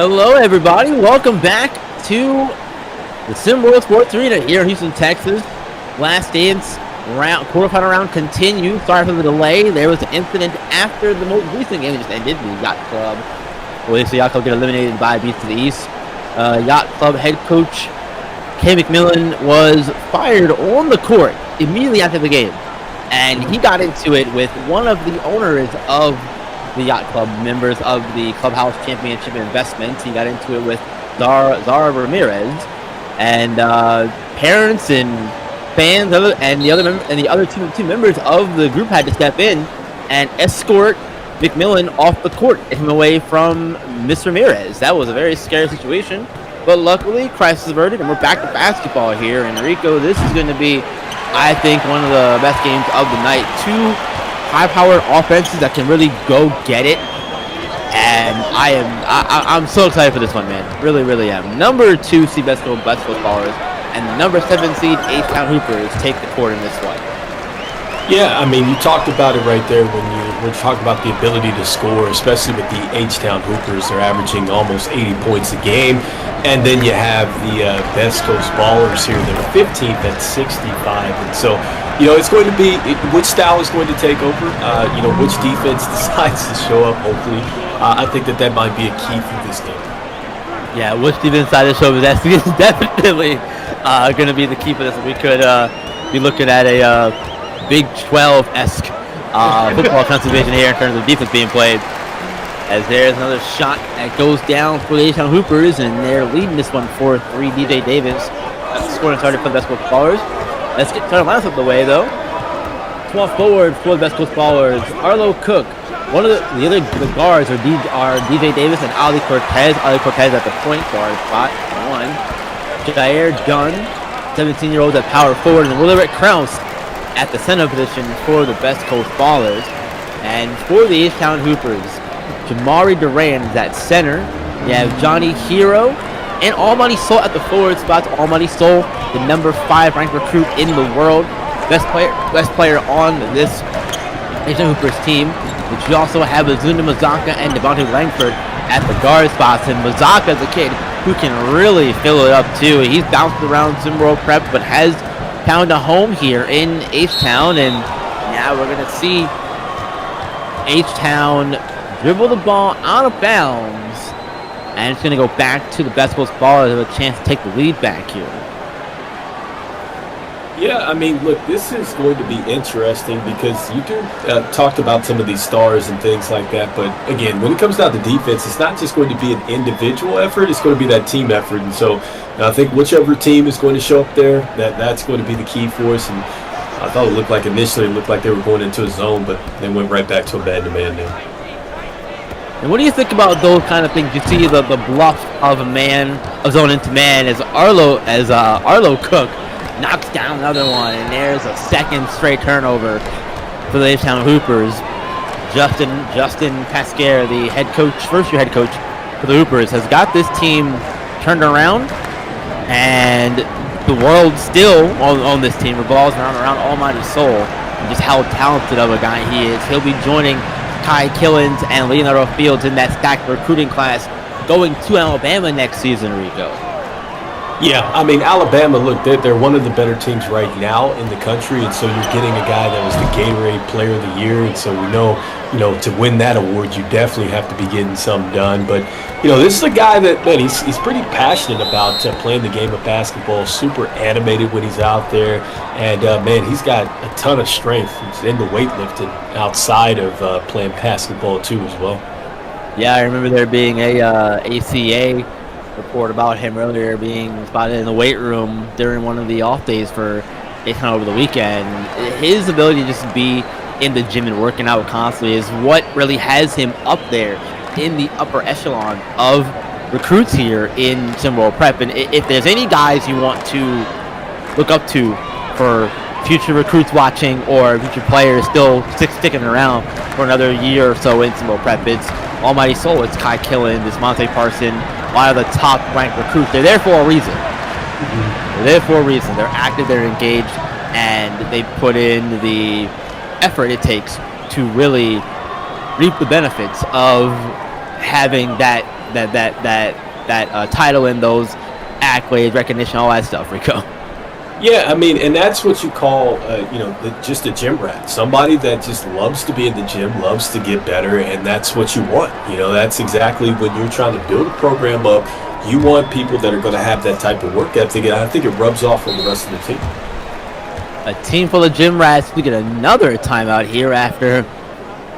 Hello, everybody. Welcome back to the SimWorld Sports Arena here in Houston, Texas. Last dance quarterfinal round continues. Sorry for the delay. There was an incident after the most recent game that just ended. The Yacht Club. Well, the Yacht Club get eliminated by Beats to the East. Yacht Club head coach Kay McMillan was fired on the court immediately after the game, and he got into it with one of the owners of the Yacht Club, members of the Clubhouse Championship Investments. He got into it with Zara Ramirez, and parents and fans and the other two members of the group had to step in and escort McMillan off the court, get him away from Miss Ramirez. That was a very scary situation, but luckily crisis averted, and we're back to basketball here. And Rico, this is going to be, I think, one of the best games of the night. Two high-powered offenses that can really go get it, and I'm so excited for this one, man. Really, really am. Number 2 seed Best Coast Ballers and the number 7 seed H-Town Hoopers take the court in this one. Yeah, I mean, you talked about it right there when you were talking about the ability to score, especially with the H-Town Hoopers. They're averaging almost 80 points a game. And then you have the Best Coast Ballers here. They're 15th at 65. And so, it's going to be which style is going to take over, which defense decides to show up, hopefully. I think that might be a key for this game. Yeah, which defense decides to show up, that's definitely going to be the key for this. We could be looking at a Big 12-esque football conservation here in terms of defense being played. As there's another shot that goes down for the H-Town Hoopers, and they're leading this one 4-3. DJ Davis scoring started for the Best Coast Ballers. Let's get started lineups up the way, though. Small forward for the Best Coast Ballers, Arlo Cook. One of the guards are DJ Davis and Ali Cortez. Ali Cortez at the point guard spot. One. Jair Dunn, 17-year-old at power forward, and Willerick Krause at the center position for the Best Coast Ballers. And for the H-Town Hoopers, Jamari Duran is at center. You have Johnny Hero and Almighty Soul at the forward spots. Almighty Soul, the number 5 ranked recruit in the world, best player on this H-Town Hoopers team. But you also have Azuna Mazaka and Devontae Langford at the guard spots. And Mazaka is a kid who can really fill it up too. He's bounced around SimWorld Prep, but has found a home here in H-Town, and now we're going to see H-Town dribble the ball out of bounds, and it's going to go back to the Best Coast Ballers with a chance to take the lead back here. Yeah, I mean, look, this is going to be interesting because you do talked about some of these stars and things like that, but again, when it comes down to defense, it's not just going to be an individual effort, it's going to be that team effort. And so I think whichever team is going to show up there, that's going to be the key for us. And I thought initially it looked like they were going into a zone, but they went right back to a man-to-man there. And what do you think about those kind of things? You see the bluff of zone into man as Arlo Cook knocks down another one, and there's a second straight turnover for the H-Town Hoopers. Justin Pasquer, the first-year head coach for the Hoopers, has got this team turned around, and the world still on this team revolves around Almighty Soul and just how talented of a guy he is. He'll be joining Kai Killens and Leonardo Fields in that stacked recruiting class going to Alabama next season, Rico. Yeah, I mean, Alabama, look, they're one of the better teams right now in the country, and so you're getting a guy that was the Gatorade Player of the Year, and so we know, to win that award, you definitely have to be getting something done. But, this is a guy that, man, he's pretty passionate about playing the game of basketball, super animated when he's out there, and, man, he's got a ton of strength. He's into weightlifting outside of playing basketball, too, as well. Yeah, I remember there being a ACA report about him earlier being spotted in the weight room during one of the off days for H-Town over the weekend. His ability to just be in the gym and working out constantly is what really has him up there in the upper echelon of recruits here in SimWorld Prep. And if there's any guys you want to look up to for future recruits watching or future players still sticking around for another year or so in SimWorld Prep, it's Almighty Soul, it's Kai Killen, it's Monte Parson, a lot of the top ranked recruits. They're there for a reason. They're there for a reason. They're active, they're engaged, and they put in the effort it takes to really reap the benefits of having that that title and those accolades, recognition, all that stuff, Rico. Yeah, I mean, and that's what you call, just a gym rat. Somebody that just loves to be in the gym, loves to get better, and that's what you want. That's exactly when you're trying to build a program up. You want people that are going to have that type of work ethic, and I think it rubs off on the rest of the team. A team full of gym rats. We get another timeout here after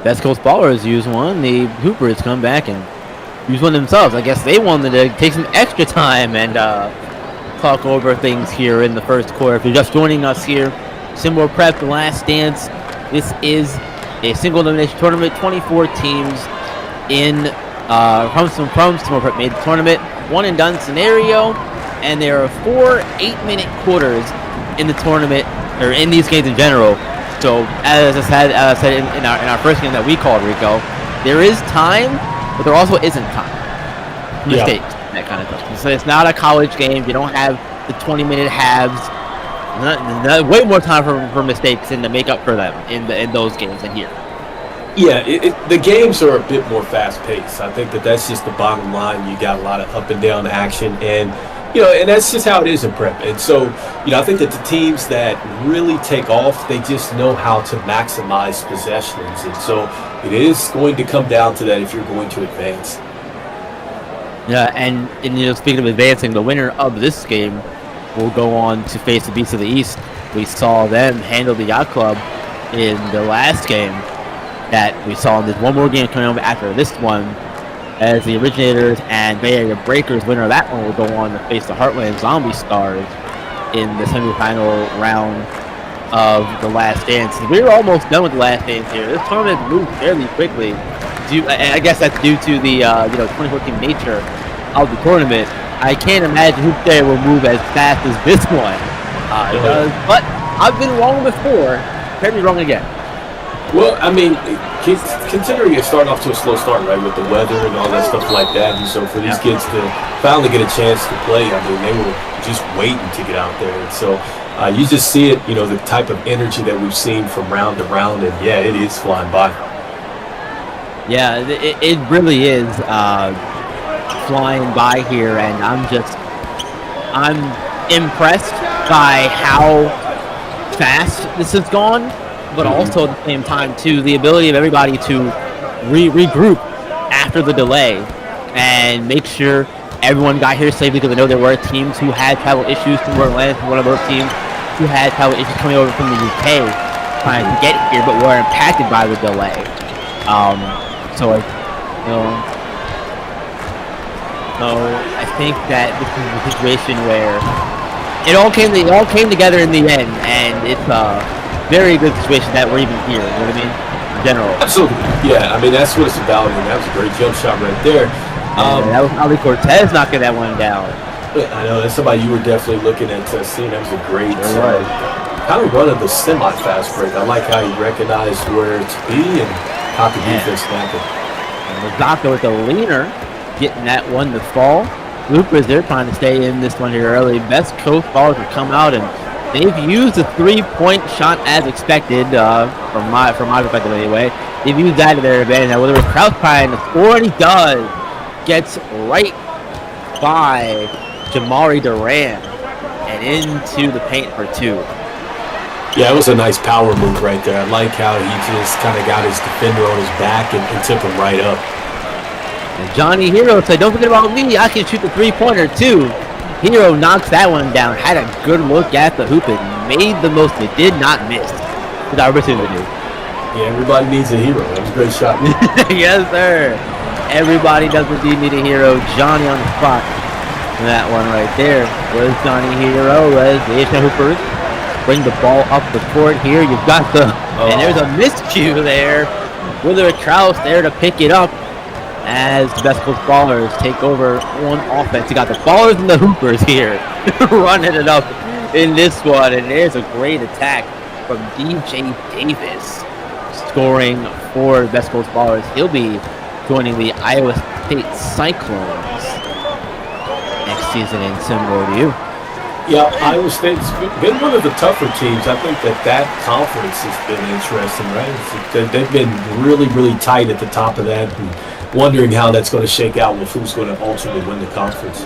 Best Coast Ballers use one. The Hoopers come back and use one themselves. I guess they wanted to take some extra time and talk over things here in the first quarter. If you're just joining us here, SimWorld Prep, The Last Dance. This is a single elimination tournament. 24 teams in from SimWorld Prep made the tournament. One and done scenario, and there are 4 8-minute quarters in the tournament, or in these games in general. So as I said in our first game that we called, Rico, there is time, but there also isn't time. Mistakes, that kind of stuff. So it's not a college game. You don't have the 20-minute halves. Way more time for mistakes and to make up for them in those games than here. Yeah, the games are a bit more fast-paced. I think that's just the bottom line. You got a lot of up and down action, and and that's just how it is in prep. And so, I think that the teams that really take off, they just know how to maximize possessions. And so it is going to come down to that if you're going to advance. Yeah, and speaking of advancing, the winner of this game will go on to face the Beasts of the East. We saw them handle the Yacht Club in the last game that we saw. There's one more game coming up after this one, as the Originators and Bay Area Breakers winner of that one will go on to face the Heartland Zombie Stars in the semifinal round of the Last Dance. We're almost done with the Last Dance here. This tournament moved fairly quickly. I guess that's due to the 2014 nature of the tournament. I can't imagine Hoop Day will move as fast as this one does, but I've been wrong before. Can't be wrong again. Well, I mean, considering it started off to a slow start, right, with the weather and all that stuff like that, and so for these kids to finally get a chance to play, I mean, they were just waiting to get out there. And so you just see it, the type of energy that we've seen from round to round, and yeah, it is flying by. Yeah, it really is flying by here, and I'm impressed by how fast this has gone. But also at the same time, too, the ability of everybody to regroup after the delay and make sure everyone got here safely, because I know there were teams who had travel issues from Orlando, one of those teams who had travel issues coming over from the UK trying to get here, but were impacted by the delay. So I think that this is a situation where it all came together in the end, and it's very good situation that we're even here, you know what I mean? In general. Absolutely. Yeah, I mean, that's what it's about, and that was a great jump shot right there. That was Ali Cortez knocking that one down. I know, that's somebody you were definitely looking at seeing. That was a great kind of run of the semi-fast break. I like how he recognized where to be and caught the defense snapping. And Mazaka with the leaner, getting that one to fall. Loopers, they're trying to stay in this one here early. Best Coast Ballers will come out, and they've used the 3-point shot as expected, from my perspective anyway. They've used that to their advantage. Now, whether it's Kraus trying to score, and he does, gets right by Jamari Duran and into the paint for 2. Yeah, it was a nice power move right there. I like how he just kind of got his defender on his back and took him right up. And Johnny Hero said, "Don't forget about me. I can shoot the 3-pointer too." Hero knocks that one down, had a good look at the hoop, and made the most. It did not miss. Good opportunity. Yeah, everybody needs a hero. That was a great shot. Yes, sir. Everybody does indeed need a hero. Johnny on the spot. And that one right there was Johnny Hero as the Asian Hoopers bring the ball up the court here. You've got and there's a miscue there. Willard Kraus there to pick it up as the Best Coast Ballers take over on offense. You got the Ballers and the Hoopers here running it up in this one. And there's a great attack from DJ Davis scoring for the Best Coast Ballers. He'll be joining the Iowa State Cyclones next season in SimWorld U. Yeah, Iowa State's been one of the tougher teams. I think that conference has been interesting, right? They've been really, really tight at the top of that. And wondering how that's going to shake out with who's going to ultimately win the conference.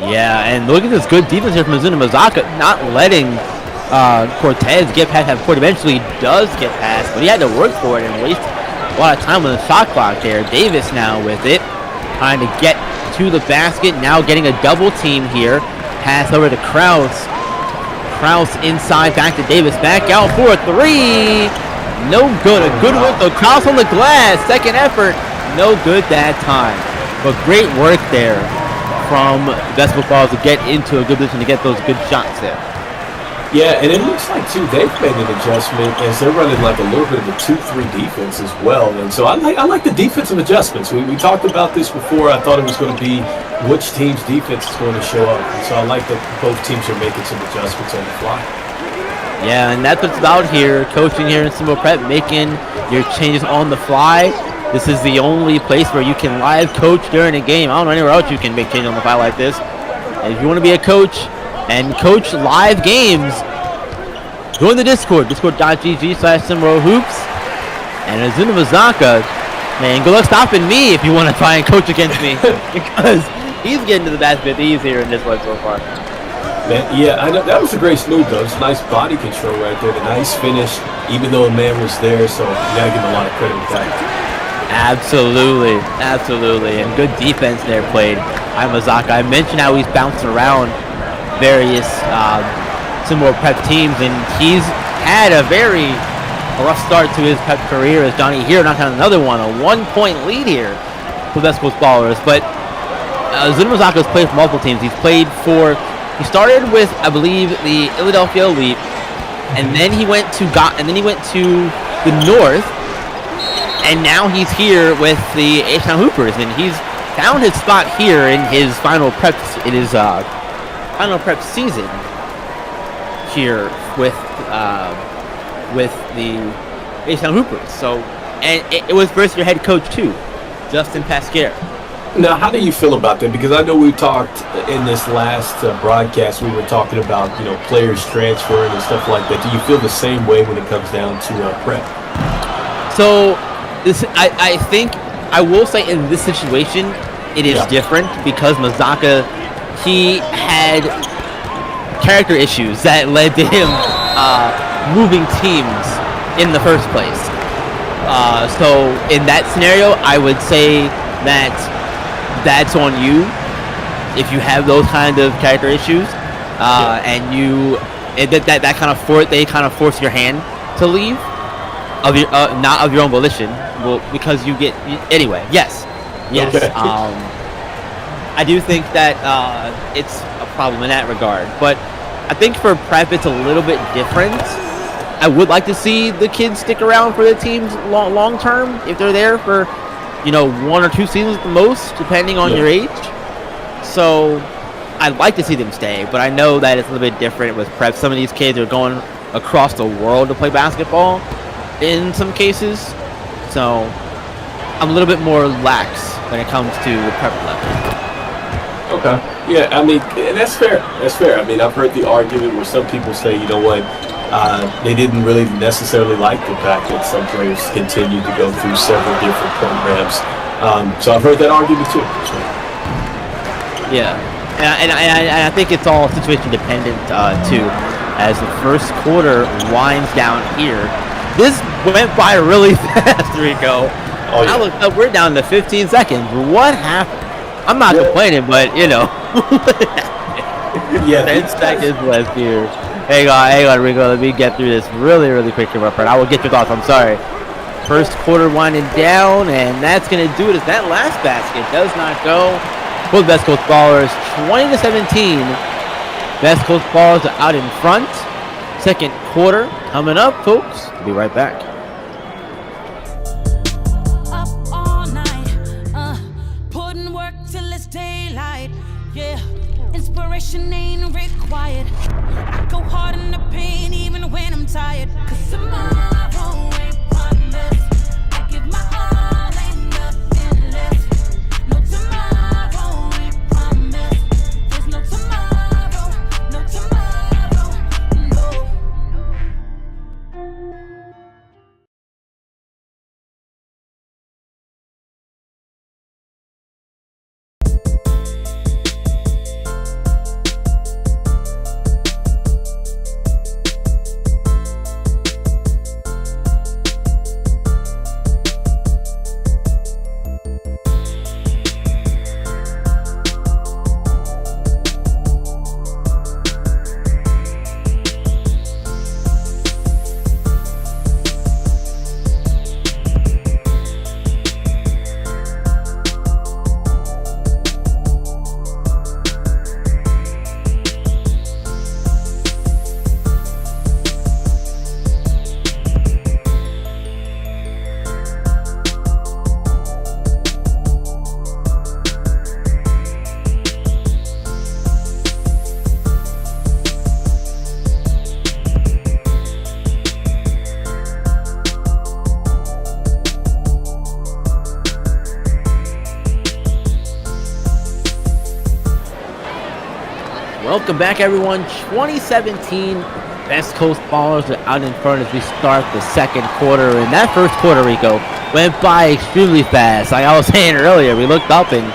Yeah, and look at this good defense here from Azuna Mazaka, not letting Cortez get past half court. Eventually does get past, but he had to work for it and waste a lot of time on the shot clock there. Davis now with it, trying to get to the basket, now getting a double team here. Pass over to Krause. Krause inside, back to Davis, back out for a three. No good, a good one though. Krause on the glass, second effort, no good that time. But great work there from best football to get into a good position to get those good shots there. Yeah, and it looks like, too, they've made an adjustment as they're running like a little bit of a 2-3 defense as well. And so I like the defensive adjustments. We talked about this before. I thought it was going to be which team's defense is going to show up. And so I like that both teams are making some adjustments on the fly. Yeah, and that's what's about here. Coaching here in SimWorld Prep, making your changes on the fly. This is the only place where you can live coach during a game. I don't know anywhere else you can make changes on the fly like this. And if you want to be a coach and coach live games, join the Discord, discord.gg/SimWorld Hoops. And Azuna Mazaka, man, good luck stopping me if you want to try and coach against me, because he's getting to the basket easier in this one so far. Man, yeah, I know that was a great move though. It's nice body control right there, the nice finish, even though a man was there. So you gotta give him a lot of credit with that. Absolutely, and good defense there played by Mazaka. I mentioned how he's bouncing around various SimWorld Prep teams, and he's had a very rough start to his Prep career as Johnny here knocking out another one, a 1-point lead here for Best Coast Ballers. But Azuna Mazaka has played for multiple teams. He started with, I believe, the Philadelphia Elite, and then he went to the North, and now he's here with the H-Town Hoopers, and he's found his spot here in his final prep season here with the H-Town Hoopers. So, and it was versus your head coach too, Justin Pasquer. Now, how do you feel about that? Because I know we talked in this last broadcast, we were talking about, players transferring and stuff like that. Do you feel the same way when it comes down to prep? So, I think I will say in this situation, it is different because Mazaka, he had character issues that led to him moving teams in the first place. So in that scenario, I would say that that's on you if you have those kind of character issues, and that kind of force your hand to leave of your not of your own volition. Well, because you get anyway. Yes. Okay. I do think that it's a problem in that regard, but I think for prep it's a little bit different. I would like to see the kids stick around for the teams long term if they're there for 1 or 2 seasons at the most, depending on your age. So I'd like to see them stay, but I know that it's a little bit different with prep. Some of these kids are going across the world to play basketball in some cases, so I'm a little bit more lax when it comes to the prep level. Okay. Yeah, I mean, and that's fair. That's fair. I mean, I've heard the argument where some people say, you know what, they didn't really necessarily like the fact that some players continue to go through several different programs. So I've heard that argument too. So. Yeah, and I think it's all situation dependent too. As the first quarter winds down here, this went by really fast, Rico. Oh, yeah. I looked up, we're down to 15 seconds. What happened? I'm not complaining, but 10 seconds left here. Hang on, Rico. Let me get through this really quickly, my friend. I will get your thoughts. I'm sorry. First quarter winding down, and that's going to do it as that last basket does not go for the Best Coast Ballers. 20-17. Best Coast Ballers are out in front. Second quarter coming up, folks. We'll be right back. Inspiration ain't required. I go hard in the pain even when I'm tired. 'Cause tomorrow ain't promised. I give my all, ain't nothing left. No tomorrow ain't promised. There's no tomorrow, no tomorrow, no. Welcome back, everyone. 2017 Best Coast Ballers are out in front as we start the second quarter. And that first quarter, Rico, went by extremely fast. Like I was saying earlier, we looked up and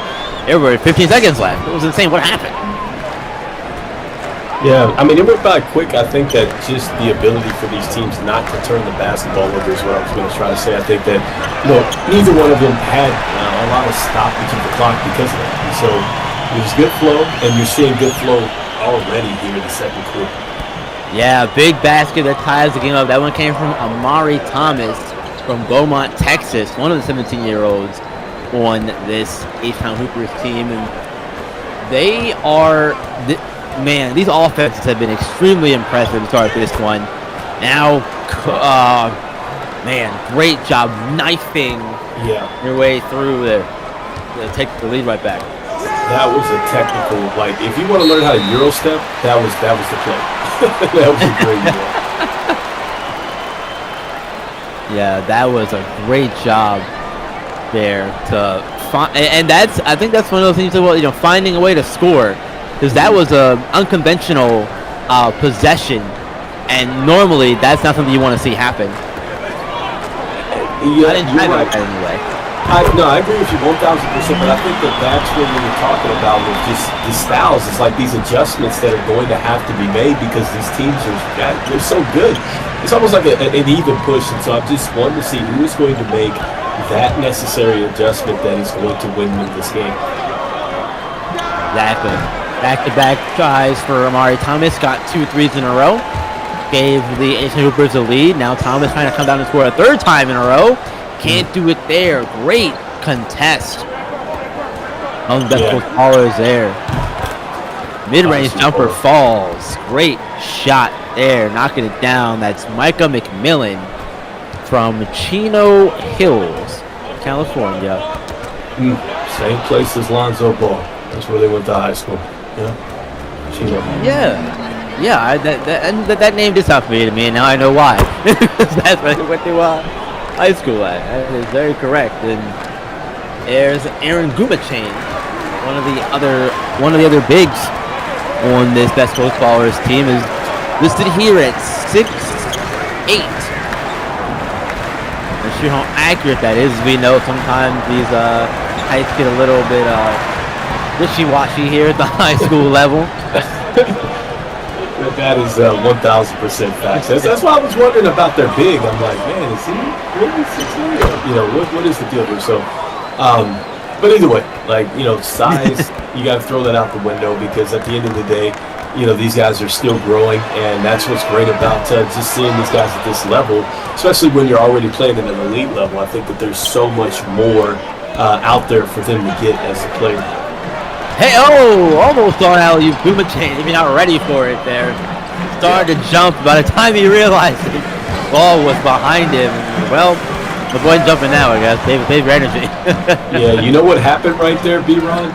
there were 15 seconds left. It was insane. What happened? Yeah, I mean, it went by quick. I think that just the ability for these teams not to turn the basketball over is what I was going to try to say. I think that, neither one of them had a lot of stoppage of the clock because of that. And so it was good flow, and you're seeing good flow already here in the second quarter. Yeah, big basket that ties the game up. That one came from Amari Thomas from Beaumont, Texas, one of the 17-year-olds on this H-Town Hoopers team. And they are... Man, these offenses have been extremely impressive to start this one. Now, man, great job knifing your way through there to take the lead right back. That was a technical, like, if you want to learn how to Euro step, that was the play. That was a great Euro. Yeah, that was a great job there to find, and I think that's one of those things about, finding a way to score. Because that was a unconventional possession, and normally that's not something you want to see happen. Yeah, I didn't try that anyway. I agree with you 1,000%, but I think that's what we were talking about with just the styles. It's like these adjustments that are going to have to be made because these teams they're so good. It's almost like an even push, and so I just wanted to see who is going to make that necessary adjustment that is going to win them this game. Exactly. Back-to-back tries for Amari Thomas. Got 2 threes in a row. Gave the Asian Hoopers a lead. Now Thomas trying to come down and score a third time in a row. Can't do it there. Great contest. One of the best ballers there. Mid-range jumper falls. Great shot there. Knocking it down. That's Micah McMillan from Chino Hills, California. Same place as Lonzo Ball. That's where they went to high school. Yeah. That name did sound familiar to me, and now I know why. That's where they went to high school at. That is very correct. And there's Aaron Gumachain, one of the other bigs on this Best Coast Ballers team, is listed here at 6'8". Not sure how accurate that is. We know sometimes these heights get a little bit wishy-washy here at the high school level. That is 1,000% facts. That's why I was wondering about their big. I'm like, man, is he really 6'8"? What is the deal here? So, but either way, size, you got to throw that out the window because at the end of the day, these guys are still growing, and that's what's great about just seeing these guys at this level, especially when you're already playing at an elite level. I think that there's so much more out there for them to get as a player. Hey, almost on alley-oop. Gumachain, if you're not ready for it there. Started to jump. By the time he realized it, the ball was behind him. Well, the boy jumping now, I guess. Save your energy. Yeah, you know what happened right there, B-Ron?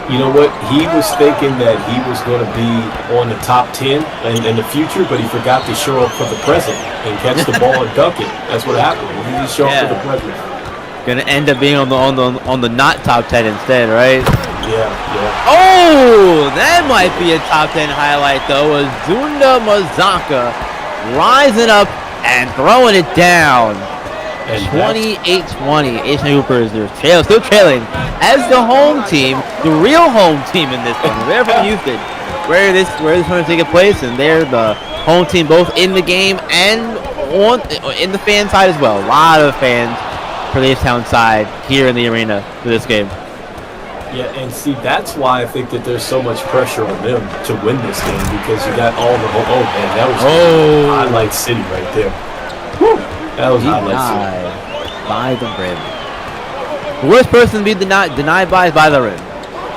You know what? He was thinking that he was going to be on the top 10 in the future, but he forgot to show up for the present and catch the ball and dunk it. That's what happened. He didn't show up for the present. Gonna end up being on the not top 10 instead, right? Yeah. Oh, that might be a top 10 highlight though. Azunda Mazaka rising up and throwing it down. 28-20. Asian Hoopers are still trailing as the home team, the real home team in this one. They're from Houston, where this one is taking place, and they're the home team both in the game and in the fan side as well. A lot of fans for the H-Town side here in the arena for this game. Yeah, and see, that's why I think that there's so much pressure on them to win this game because you got all the that was highlight city right there. Whew, that was highlight city. By the rim. The worst person to be denied by is by the rim.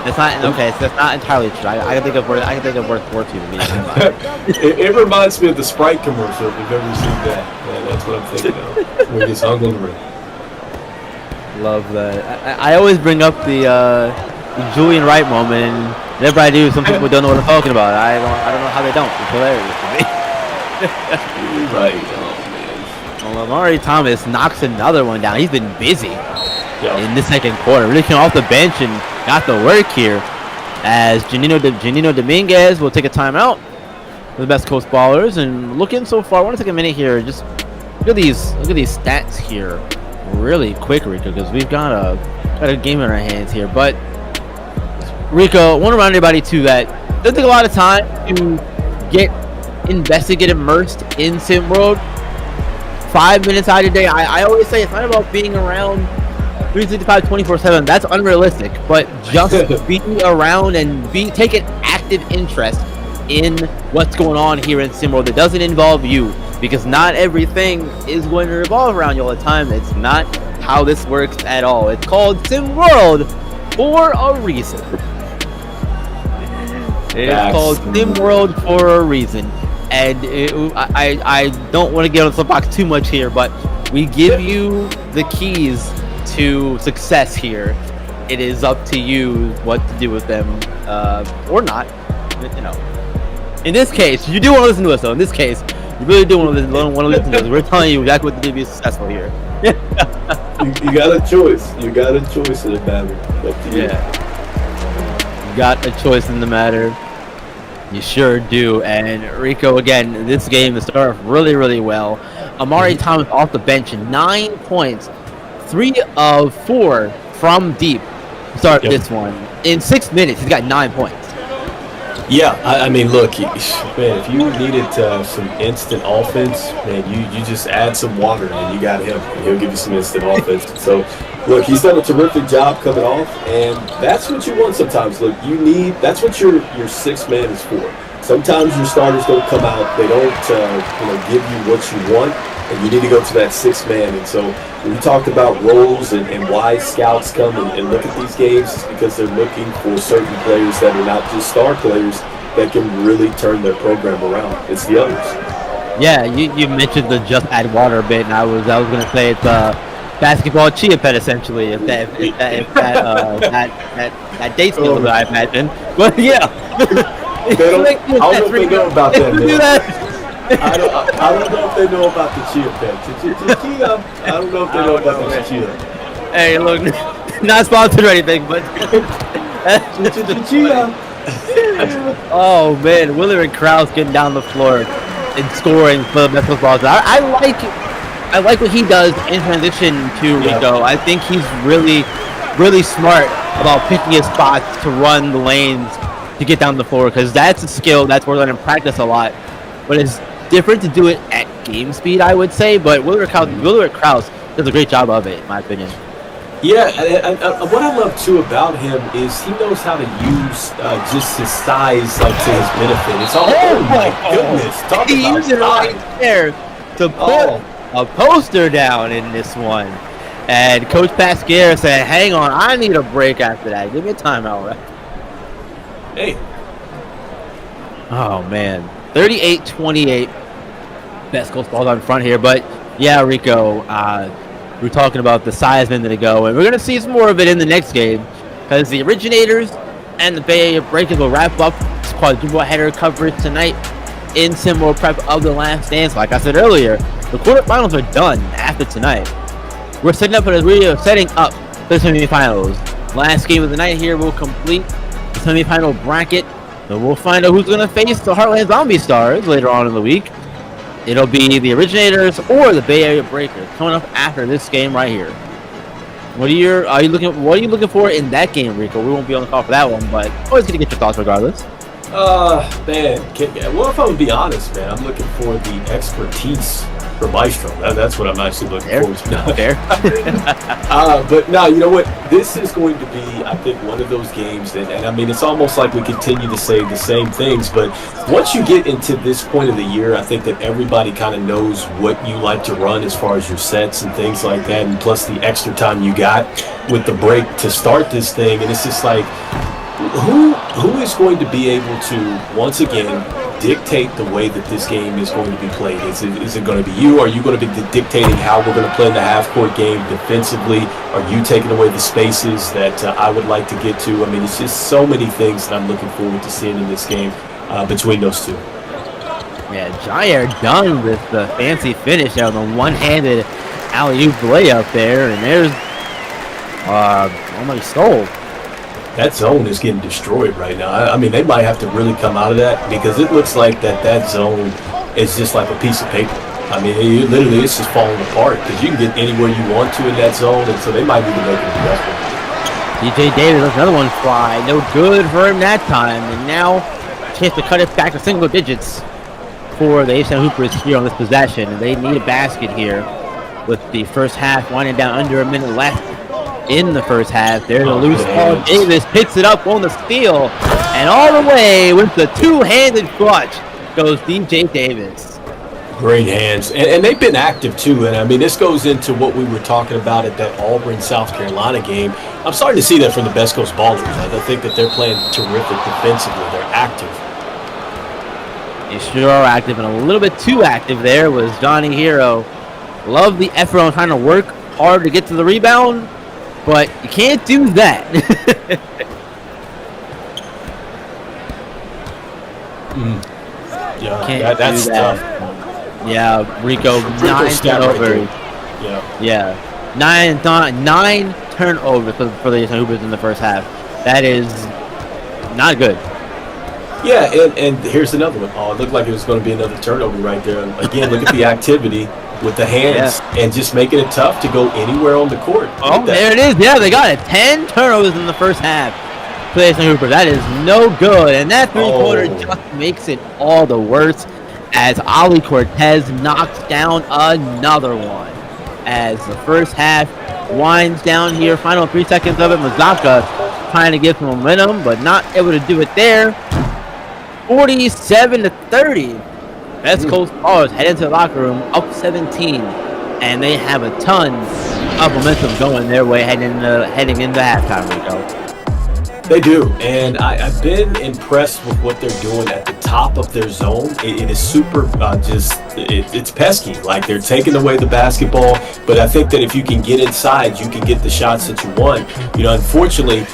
It's not okay. So that's not entirely true. I can think of worse to be denied by. It reminds me of the Sprite commercial. If you've ever seen that, that's what I'm thinking of. Where he gets hung on the rim. Love that. I always bring up the Julian Wright moment, and whenever I do, some people don't know what I'm talking about. I don't know how they don't. It's hilarious to me. Right. Oh, man. Well, Amari Thomas knocks another one down. He's been busy in the second quarter. Really came off the bench and got the work here. as Janino Dominguez will take a timeout for the best coast ballers. And looking so far, I want to take a minute here. Just look at these stats here, really quick, Rico, because we've got a game in our hands here. But Rico, I want to remind everybody too that it doesn't take a lot of time to get invested, get immersed in SimWorld. 5 minutes out of your day. I always say it's not about being around 365 24/7. That's unrealistic. But just be around and take an active interest in what's going on here in SimWorld that doesn't involve you, because not everything is going to revolve around you all the time. It's not how this works at all. It's called SimWorld for a reason. It's called SimWorld for a reason. And I don't want to get on the soapbox too much here, but we give you the keys to success here. It is up to you what to do with them, or not. You know, in this case, you do want to listen to us, though. In this case, you really do want to listen to us. We're telling you exactly what to do to be successful here. you got a choice. You got a choice in the matter. Up to you. You got a choice in the matter. You sure do. And Rico, again, this game has started off really, really well. Amari Thomas off the bench, 9 points, 3 of 4 from deep. Start this one in 6 minutes. He's got 9 points. Yeah, I mean, look, man, if you needed some instant offense, man, you just add some water and you got him. And he'll give you some instant offense. So, look, he's done a terrific job coming off, and that's what you want sometimes. Look, that's what your sixth man is for. Sometimes your starters don't come out, they don't give you what you want, and you need to go to that sixth man. And so when we talked about roles and why scouts come and look at these games, it's because they're looking for certain players that are not just star players that can really turn their program around. It's the others. Yeah, you mentioned the just add water bit, and I was gonna say it's basketball chia pet essentially. If that dates me a little bit, I imagine. But yeah, I don't know if they know about that. I don't know if they know about the chia pet. I don't know if they know about the chia. Hey, look, not sponsored or anything, but oh man, Willard and Krause getting down the floor and scoring for the best football. I like what he does in transition to Rico. I think he's really, really smart about picking his spots to run the lanes to get down the floor, because that's a skill that's we're learning in practice a lot. But it's different to do it at game speed, I would say. But Willard Krause does a great job of it, in my opinion. Yeah, and what I love too about him is he knows how to use just his size to his benefit. It's all, oh my goodness, talk he about used it right there to put a poster down in this one. And Coach Pasquier said, hang on, I need a break after that. Give me a timeout, right? Hey. Oh, man. 38-28. Best Coast balls on front here. But, yeah, Rico, we're talking about the size minute ago, and we're going to see some more of it in the next game, because the Originators and the Bay Area Breakers will wrap up this quadruple header coverage tonight in SimWorld Prep of the Last Dance. Like I said earlier, the quarterfinals are done after tonight. We're setting up for the semifinals. Last game of the night here will complete the semifinal bracket. So we'll find out who's going to face the Heartland Zombie Stars later on in the week. It'll be the Originators or the Bay Area Breakers coming up after this game right here. What are you looking for in that game, Rico? We won't be on the call for that one, but always gonna get your thoughts regardless. Man, well, if I'm gonna be honest, man, I'm looking for the expertise for Maestro. That's what I'm actually looking forward to. But no, you know what? This is going to be, I think, one of those games, and I mean, it's almost like we continue to say the same things, but once you get into this point of the year, I think that everybody kind of knows what you like to run as far as your sets and things like that, and plus the extra time you got with the break to start this thing, and it's just like, who is going to be able to, once again, dictate the way that this game is going to be played? Is it going to be you? Are you going to be dictating how we're going to play in the half-court game defensively? Are you taking away the spaces that I would like to get to? I mean, it's just so many things that I'm looking forward to seeing in this game between those two. Yeah, Jair done with the fancy finish on the one-handed alley-oop layup there, and there's almost stole. That zone is getting destroyed right now. I mean, they might have to really come out of that because it looks like that zone is just like a piece of paper. I mean, it's just falling apart because you can get anywhere you want to in that zone, and so they might need to make an adjustment. DJ Davis lets another one fly. No good for him that time. And now, chance to cut it back to single digits for the H-Town Hoopers here on this possession. And they need a basket here with the first half winding down under a minute left in the first half. There's a loose ball. Davis picks it up on the steal. And all the way with the two-handed clutch goes DJ Davis. Great hands. And they've been active, too. And, I mean, this goes into what we were talking about at that Auburn, South Carolina game. I'm starting to see that from the Best Coast Ballers. I think that they're playing terrific defensively. They're active. They sure are active, and a little bit too active there was Johnny Hero. Love the effort on trying to work hard to get to the rebound, but you can't do that. Yeah, that's tough. Yeah, Rico, 9 turnovers. Yeah. 9 turnovers for the Hoopers in the first half. That is not good. Yeah, and here's another one. Oh, it looked like it was going to be another turnover right there. Again, look at the activity with the hands and just making it tough to go anywhere on the court. Oh, there it is. Yeah, they got it. 10 turnovers in the first half. For the Hoopers. That is no good. And that three-quarter just makes it all the worse as Ali Cortez knocks down another one. As the first half winds down here, final 3 seconds of it, Mazaka trying to get some momentum, but not able to do it there. 47-30. Best Coast Ballers head into the locker room up 17, and they have a ton of momentum going their way heading into halftime, Rico. They do, and I've been impressed with what they're doing at the top of their zone. It is super, it's pesky. Like, they're taking away the basketball, but I think that if you can get inside, you can get the shots that you want. You know, unfortunately,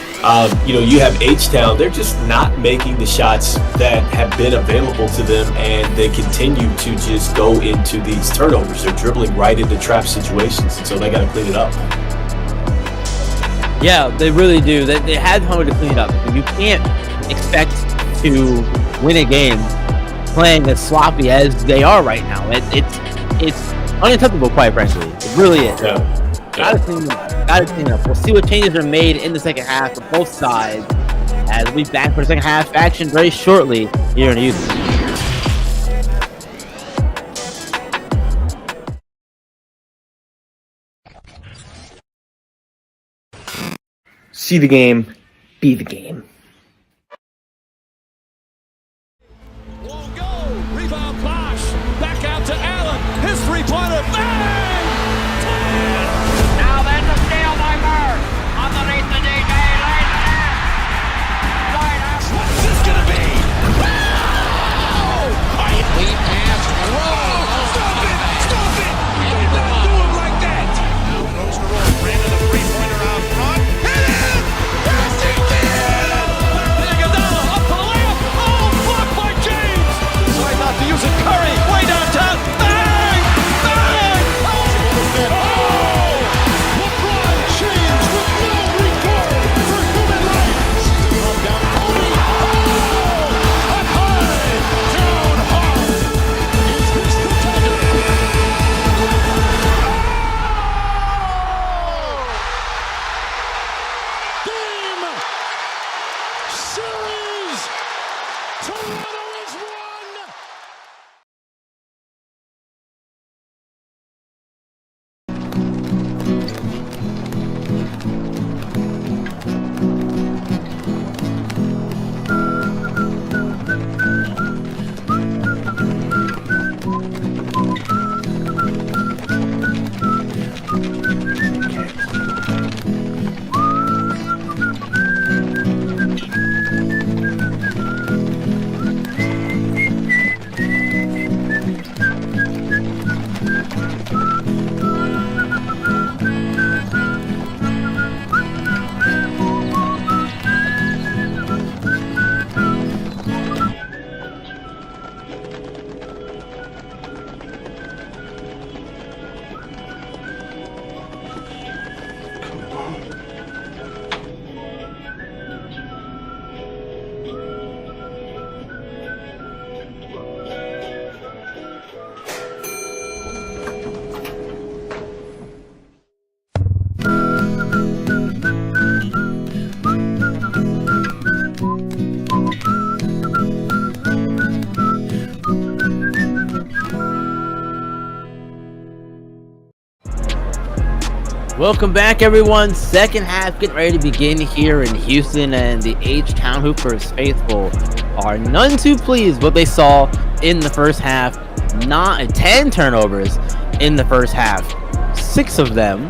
you have H-Town. They're just not making the shots that have been available to them, and they continue to just go into these turnovers. They're dribbling right into trap situations, and so they got to clean it up. Yeah, they really do. They had time to clean it up. You can't expect to win a game playing as sloppy as they are right now. It's unacceptable, quite frankly. It really is. Gotta clean up. We'll see what changes are made in the second half for both sides as we'll be back for the second half action very shortly here in Houston. See the game, be the game. Rebound Bosch. Back out to Allen. His three-pointer. Bang! Now there's a steal by Murr. Underneath the DJ. What's this going to be? Lead pass. Stop it! Stop it! You did not do him like that! Now goes to roll. Ran to the three-pointer out front. Hit it! Yes, he did! Welcome back, everyone. Second half getting ready to begin here in Houston, and the H-Town Hoopers faithful are none too pleased with what they saw in the first half. 10 turnovers in the first half. 6 of them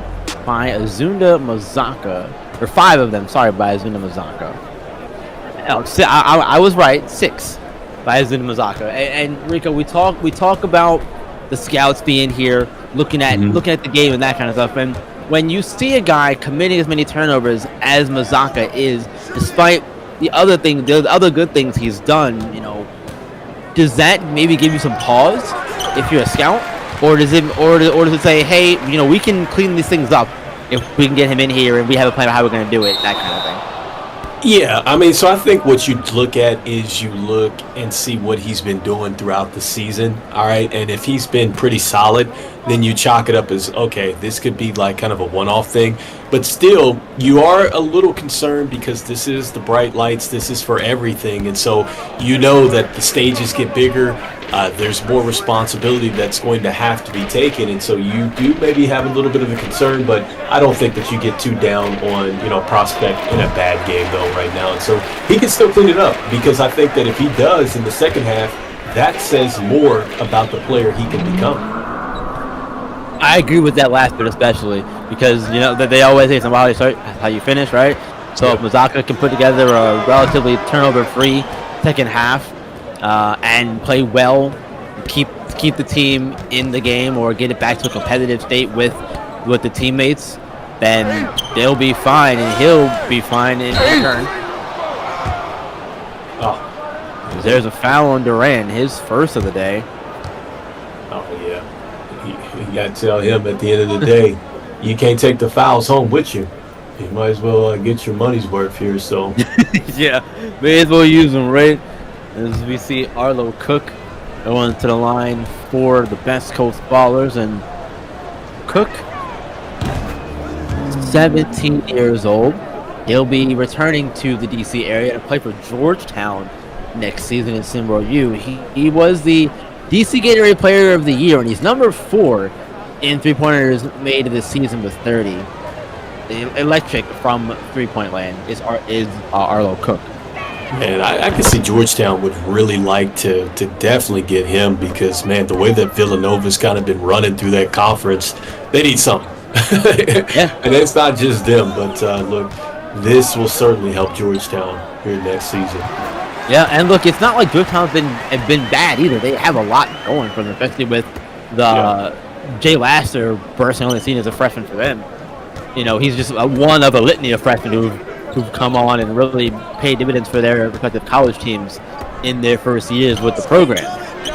by Azunda Mazaka. Or 5 of them, sorry, by Azunda Mazaka. I was right, 6 by Azunda Mazaka. And Rico, we talk about the scouts being here, looking at the game and that kind of stuff. And when you see a guy committing as many turnovers as Mazaka is, despite the other good things he's done, does that maybe give you some pause if you're a scout, or does it say, hey, we can clean these things up if we can get him in here and we have a plan of how we're going to do it, that kind of thing? Yeah, I mean, so I think what you look at is you look and see what he's been doing throughout the season, all right? And if he's been pretty solid, then you chalk it up as, okay, this could be like kind of a one-off thing. But still, you are a little concerned because this is the bright lights, this is for everything. And so you know that the stages get bigger, there's more responsibility that's going to have to be taken. And so you do maybe have a little bit of a concern, but I don't think that you get too down on, prospect in a bad game, though, right now. And so he can still clean it up, because I think that if he does in the second half, that says more about the player he can become. I agree with that last bit, especially because that they always say it's how you finish, right? So if Mazaka can put together a relatively turnover-free second half and play well, keep the team in the game, or get it back to a competitive state with the teammates, then they'll be fine, and he'll be fine in return. Oh, there's a foul on Duran, his first of the day. Oh yeah. You got to tell him at the end of the day, you can't take the fouls home with you. You might as well get your money's worth here. So, yeah, may as well use them, right? As we see Arlo Cook going to the line for the Best Coast Ballers, and Cook, 17 years old. He'll be returning to the DC area to play for Georgetown next season in SimWorld U. He was the DC Gatorade Player of the Year, and he's number 4 in three-pointers made this season with 30. Electric from three-point land is Arlo Cook. Man, I can see Georgetown would really like to definitely get him, because, man, the way that Villanova's kind of been running through that conference, they need something. Yeah. And it's not just them, but look, this will certainly help Georgetown here next season. Yeah, and look, it's not like Georgetown's been bad either. They have a lot going for them, especially with the Jay Laster bursting on the scene as a freshman for them. He's just one of a litany of freshmen who've come on and really paid dividends for their respective college teams in their first years with the program.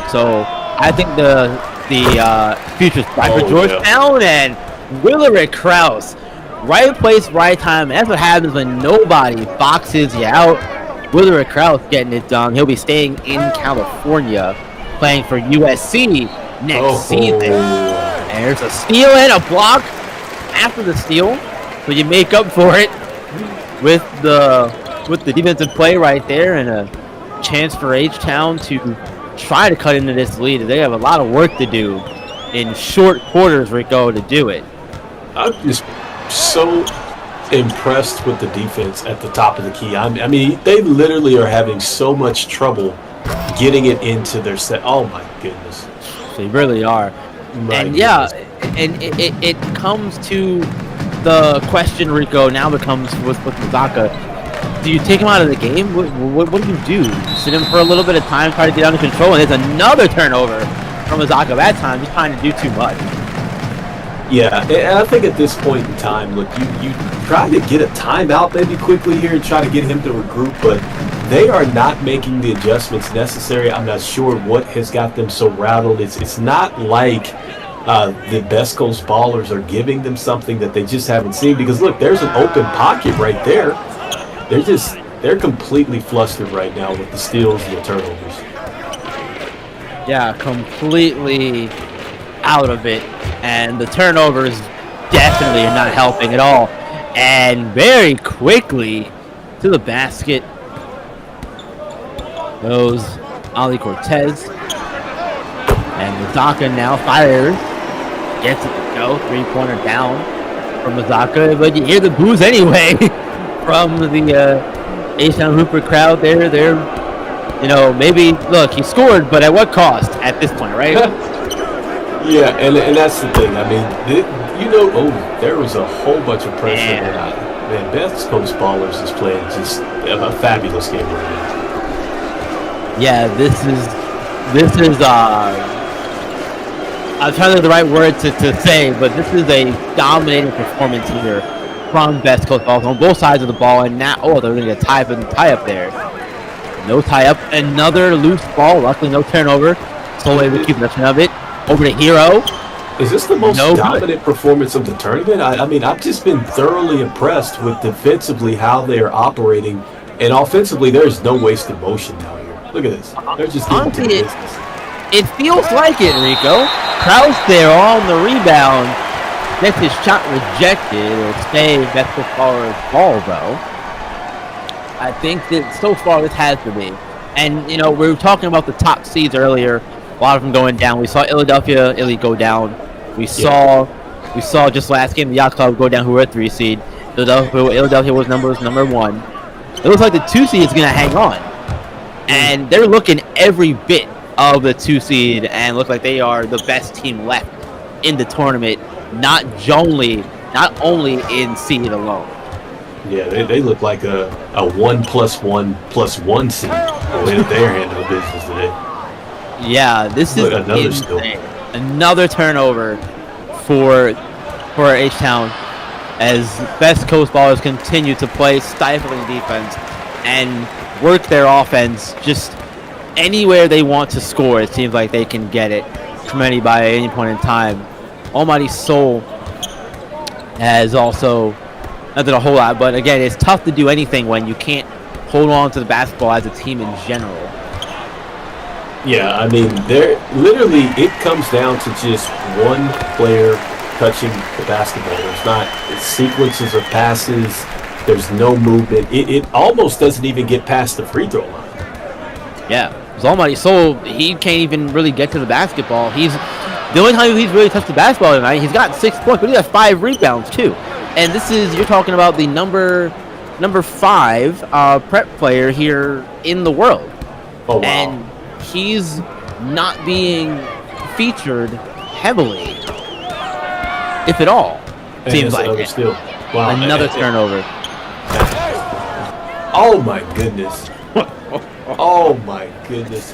So I think the future's bright for Georgetown, and Willard Krause, right place, right time. That's what happens when nobody boxes you out. Willard Krause getting it done. He'll be staying in California, playing for USC next season. And there's a steal and a block after the steal, so you make up for it with the defensive play right there, and a chance for H-Town to try to cut into this lead. They have a lot of work to do in short quarters, Rico, to do it. I'm just so impressed with the defense at the top of the key. I mean, they literally are having so much trouble getting it into their set. Oh my goodness, they really are. And it comes to the question, Rico, now becomes with Mazaka. Do you take him out of the game? What do you do? Sit him for a little bit of time, try to get under control, and there's another turnover from Mazaka. That time, he's trying to do too much. Yeah, and I think at this point in time, look, you try to get a timeout maybe quickly here and try to get him to regroup, but they are not making the adjustments necessary. I'm not sure what has got them so rattled. It's not like the Best Coast Ballers are giving them something that they just haven't seen, because look, there's an open pocket right there. They're completely flustered right now with the steals and the turnovers. Yeah, completely out of it, and the turnovers definitely are not helping at all. And very quickly to the basket goes Ali Cortez, and Mazaka now fires, gets it to go, three-pointer down, from Mazaka, but you hear the boos anyway from the H-Town Hooper crowd there. They're, maybe, look, he scored, but at what cost at this point, right? Yeah, and that's the thing. I mean, there was a whole bunch of pressure. Man, Best Coast Ballers is playing just a fabulous game right now. Yeah, this is I'm trying to think of the right word to say, but this is a dominating performance here from Best Coast Ballers on both sides of the ball. And now, they're going to get a tie up there. No tie up. Another loose ball. Luckily, no turnover. So able to keep possession of it. Over to Hero. Is this the most dominant performance of the tournament? I mean, I've just been thoroughly impressed with defensively how they are operating. And offensively, there's no wasted motion down here. Look at this. They're just getting to the business. It feels like it, Rico. Kraus there on the rebound. Gets his shot rejected. It'll stay Best Coast Ballers' ball, though. I think that so far this has to be. And, we were talking about the top seeds earlier. A lot of them going down. We saw Philadelphia go down. We saw just last game the Yacht Club go down, who were a 3 seed. Philadelphia was number 1. It looks like the 2 seed is going to hang on. And they're looking every bit of the 2 seed and look like they are the best team left in the tournament, not only in seed alone. Yeah, they look like a 1+1+1 seed the way that they're handling business today. Yeah, this is insane. Another turnover for H-Town as Best Coast Ballers continue to play stifling defense and work their offense just anywhere they want to score. It seems like they can get it from anybody at any point in time. Almighty Soul has also not done a whole lot, but again, it's tough to do anything when you can't hold on to the basketball as a team in general. Yeah, I mean, it comes down to just one player touching the basketball. There's not sequences of passes. There's no movement. It almost doesn't even get past the free throw line. Yeah, because Almighty Soul, he can't even really get to the basketball. The only time he's really touched the basketball tonight, he's got 6 points, but he got 5 rebounds too. And you're talking about the number 5 prep player here in the world. Oh, wow. And he's not being featured heavily, if at all. Seems like it. Still. Wow. Another turnover. Oh my goodness. Oh my goodness,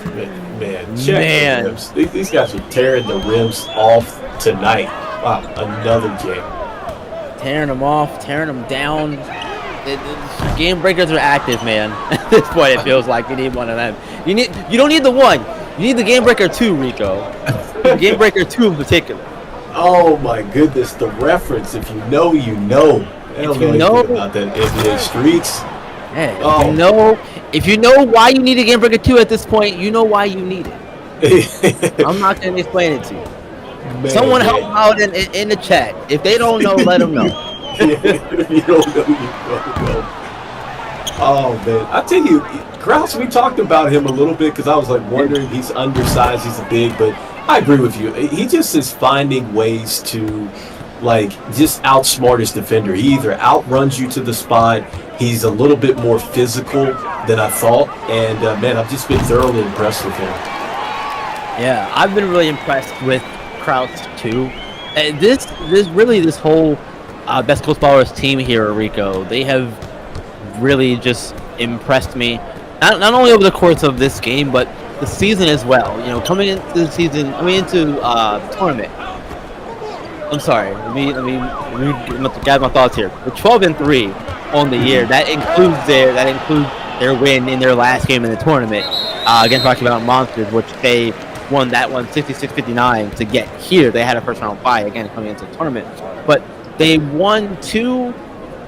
man. Check the rims. These guys are tearing the rims off tonight. Wow, another game. Tearing them off, tearing them down. Game breakers are active, man. At this point, it feels like you need one of them. You don't need the one. You need the game breaker 2, Rico. Game breaker 2 in particular. Oh my goodness, the reference. If you know, you know. I don't know anything about that NBA streets. Yeah, if you know why you need a game breaker 2 at this point, you know why you need it. I'm not going to explain it to you. Man, someone help out in the chat. If they don't know, let them know. If you don't know, you don't know. Oh man, I tell you, Kraus, we talked about him a little bit because I was like wondering, he's undersized, he's big, but I agree with you. He just is finding ways to just outsmart his defender. He either outruns you to the spot, he's a little bit more physical than I thought, and man, I've just been thoroughly impressed with him. Yeah, I've been really impressed with Kraus too. This whole Best Coast Ballers team here, Rico, they have really just impressed me. Not only over the course of this game, but the season as well. Coming into the season, tournament. I'm sorry. Let me gather my thoughts here. We're 12-3 on the year. That includes their win in their last game in the tournament against Rocky Mountain Monsters, which they won that one 66-59 to get here. They had a first round bye again coming into the tournament, but they won 2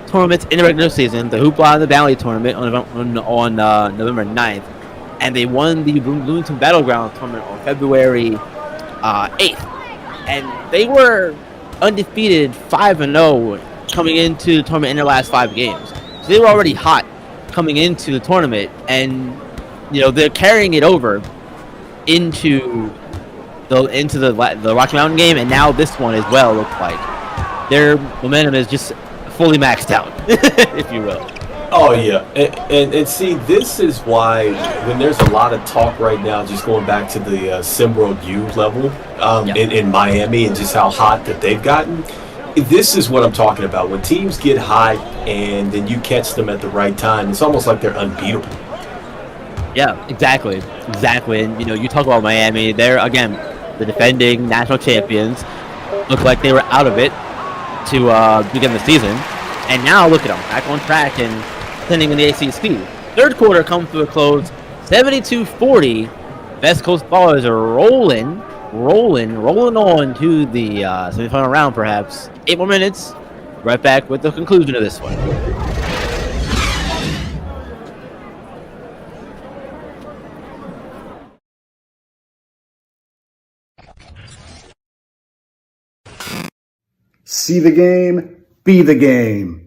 tournaments in the regular season: the Hoopla and the Valley tournament on November 9th, and they won the Bloomington Battleground tournament on February 8th. And they were undefeated 5-0 coming into the tournament in their last 5 games. So they were already hot coming into the tournament, and they're carrying it over into the Rocky Mountain game, and now this one as well looks like their momentum is just fully maxed out, if you will. Oh, yeah. And see, this is why when there's a lot of talk right now, just going back to the SimWorld U level in Miami and just how hot that they've gotten, this is what I'm talking about. When teams get hot and then you catch them at the right time, it's almost like they're unbeatable. Yeah, exactly. And, you talk about Miami. They're, again, the defending national champions. Look like they were out of it to begin the season. And now, look at them, back on track and sending in the ACC. Third quarter comes to a close, 72-40. West Coast Ballers are rolling on to the semifinal round, perhaps. 8 more minutes. Right back with the conclusion of this one. See the game, be the game.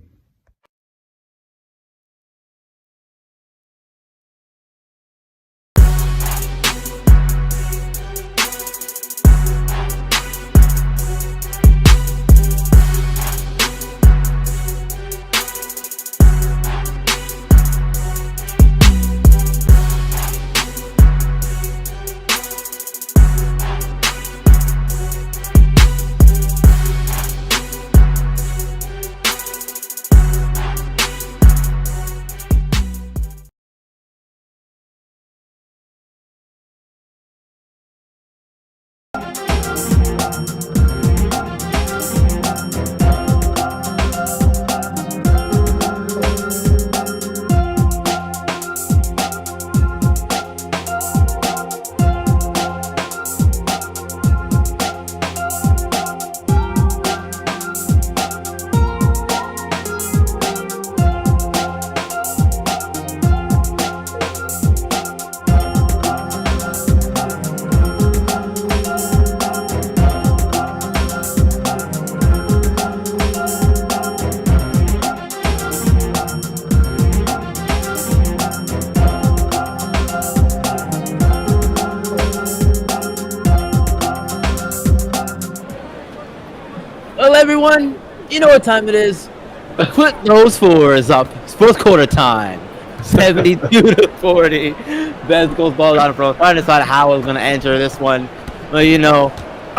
Well, everyone, you know what time it is. Put those fours up. It's fourth quarter time. 72-40. West Coast Ballers on the front. Trying to decide how I was going to enter this one. Well,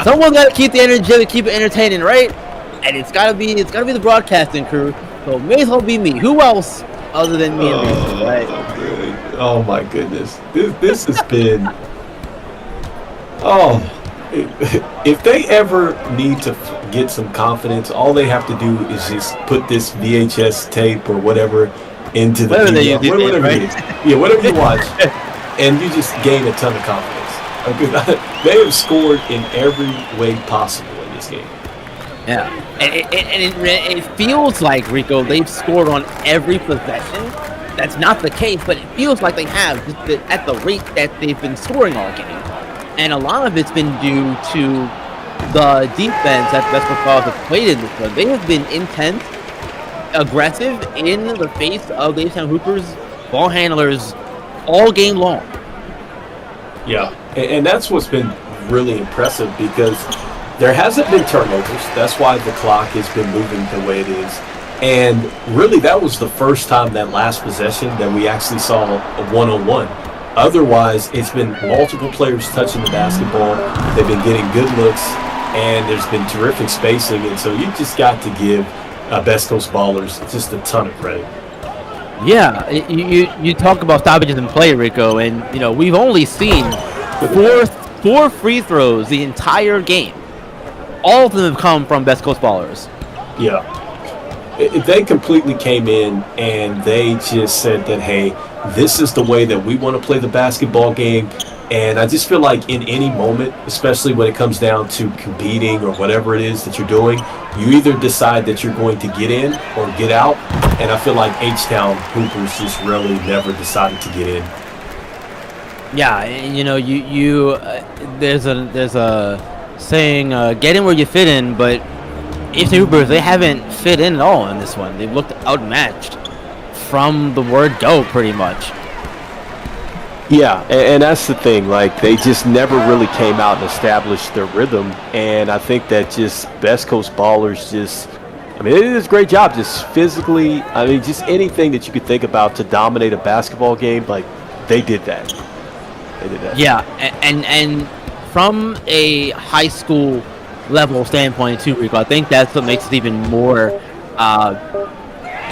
someone's got to keep the energy, keep it entertaining, right? And it's got to be the broadcasting crew. So it may as well be me. Who else other than me and Mason, right? Oh my goodness. This has been. If they ever need to get some confidence, all they have to do is just put this VHS tape or whatever into the whatever it is. Yeah, whatever you watch, and you just gain a ton of confidence. They have scored in every way possible in this game. Yeah, and it feels like, Rico, they've scored on every possession. That's not the case, but it feels like they have just at the rate that they've been scoring all game. And a lot of it's been due to the defense that West Coast Ballers have played in this one. They have been intense, aggressive in the face of the H-Town Hoopers ball handlers all game long. Yeah, and that's what's been really impressive because there hasn't been turnovers. That's why the clock has been moving the way it is. And really, that was the first time that last possession that we actually saw a one-on-one. Otherwise, it's been multiple players touching the basketball. They've been getting good looks, and there's been terrific spacing. And so you just got to give West Coast Ballers just a ton of credit. Yeah, you talk about stoppages in play, Rico, and we've only seen four free throws the entire game. All of them have come from West Coast Ballers. Yeah. They completely came in and they just said that, hey, this is the way that we want to play the basketball game. And I just feel like in any moment, especially when it comes down to competing or whatever it is that you're doing, you either decide that you're going to get in or get out. And I feel like H-Town Hoopers just really never decided to get in. Yeah, there's a saying, get in where you fit in, but H-Town Hoopers, they haven't fit in at all in this one. They've looked outmatched from the word go, pretty much. Yeah, and that's the thing. Like, they just never really came out and established their rhythm. And I think that just West Coast Ballers just I mean, it is a great job just physically. I mean, just anything that you could think about to dominate a basketball game, like they did that. They did that. Yeah, and from a high school level standpoint too, Rico, I think that's what makes it even more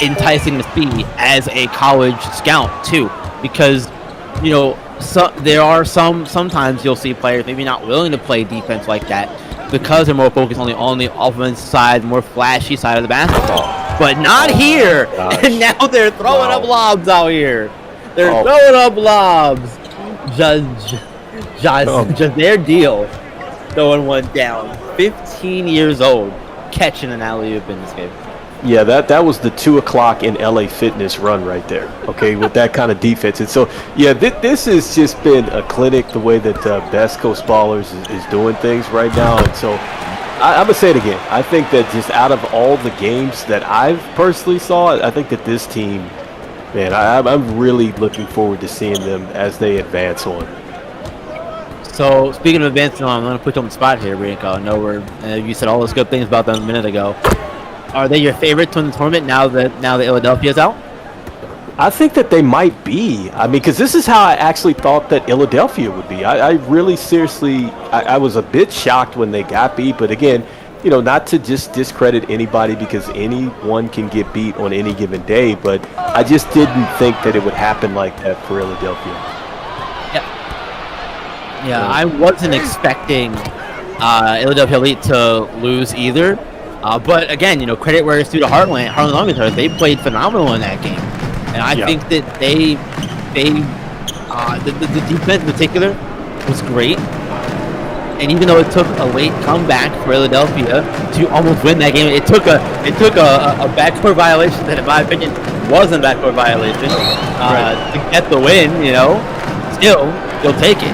enticing to see as a college scout too, because there are sometimes you'll see players maybe not willing to play defense like that because they're more focused on the offense side, more flashy side of the basketball. But not here. And now they're throwing up lobs out here. They're throwing up lobs. Just their deal. Throwing one down. 15 years old, catching an alley-oop in this game. Yeah, that was the 2 o'clock in LA Fitness run right there, okay, with that kind of defense. And so, yeah, this has just been a clinic, the way that Best Coast Ballers is doing things right now. And so I'm going to say it again. I think that just out of all the games that I've personally saw, I think that this team, man, I'm really looking forward to seeing them as they advance on. So, speaking of advancing on, I'm going to put you on the spot here, Rico. I know you said all those good things about them a minute ago. Are they your favorite to win the tournament now that Philadelphia's out? I think that they might be. I mean, because this is how I actually thought that Philadelphia would be. I really seriously, I was a bit shocked when they got beat. But again, not to just discredit anybody because anyone can get beat on any given day. But I just didn't think that it would happen like that for Philadelphia. Yeah, I wasn't expecting Philadelphia Elite to lose either. But again, credit where it's due to Heartland Longhorns. They played phenomenal in that game, and I think that the defense in particular was great. And even though it took a late comeback for Philadelphia to almost win that game, it took a backcourt violation that, in my opinion, wasn't a backcourt violation to get the win. Still, you'll take it.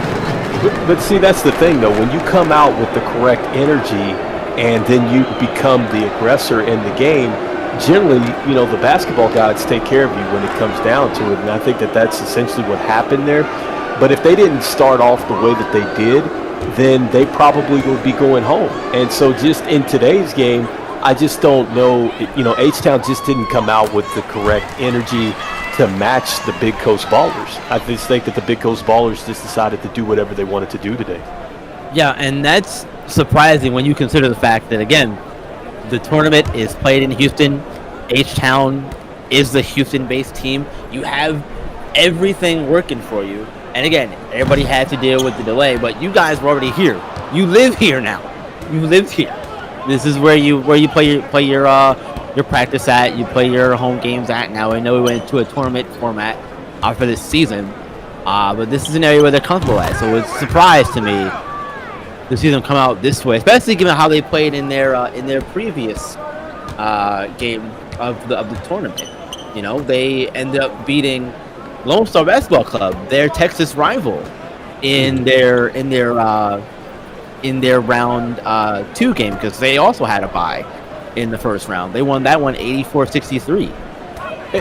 But see, that's the thing, though. When you come out with the correct energy and then you become the aggressor in the game, generally, the basketball gods take care of you when it comes down to it. And I think that that's essentially what happened there. But if they didn't start off the way that they did, then they probably would be going home. And so just in today's game, I just don't know. H-Town just didn't come out with the correct energy to match the Big Coast Ballers. I just think that the Big Coast Ballers just decided to do whatever they wanted to do today. Yeah, and that's surprising when you consider the fact that, again, the tournament is played in Houston. H-Town is the Houston-based team. You have everything working for you. And again, everybody had to deal with the delay, but you guys were already here. You live here now. You lived here. This is where you play your practice at. You play your home games at. Now I know we went to a tournament format for this season, but this is an area where they're comfortable at. So it's a surprise to me to see them come out this way, especially given how they played in their previous game of the tournament. They ended up beating Lone Star Basketball Club, their Texas rival, in their round 2 game, because they also had a bye in the first round. They won that one 84-63.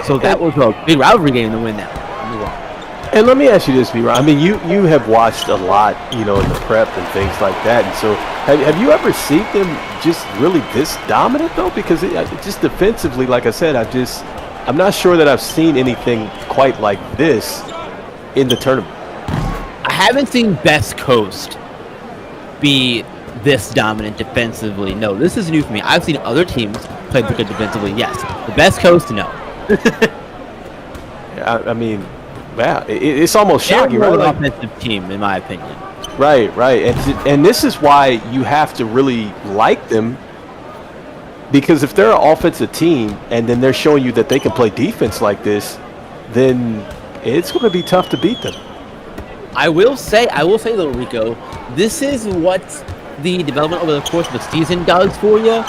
So that was a big rivalry game to win that one. And let me ask you this, B-Ron. I mean, you have watched a lot, in the prep and things like that. And so have you ever seen them just really this dominant, though? Because just defensively, like I said, I'm not sure that I've seen anything quite like this in the tournament. I haven't seen Best Coast be this dominant defensively. No, this is new for me. I've seen other teams play good defensively, yes. The Best Coast, no. I mean, wow, it's almost shocking, right? They're an offensive team, in my opinion. Right. And this is why you have to really like them, because if they're an offensive team and then they're showing you that they can play defense like this, then it's going to be tough to beat them. I will say though, Rico, this is what the development over the course of the season does for you.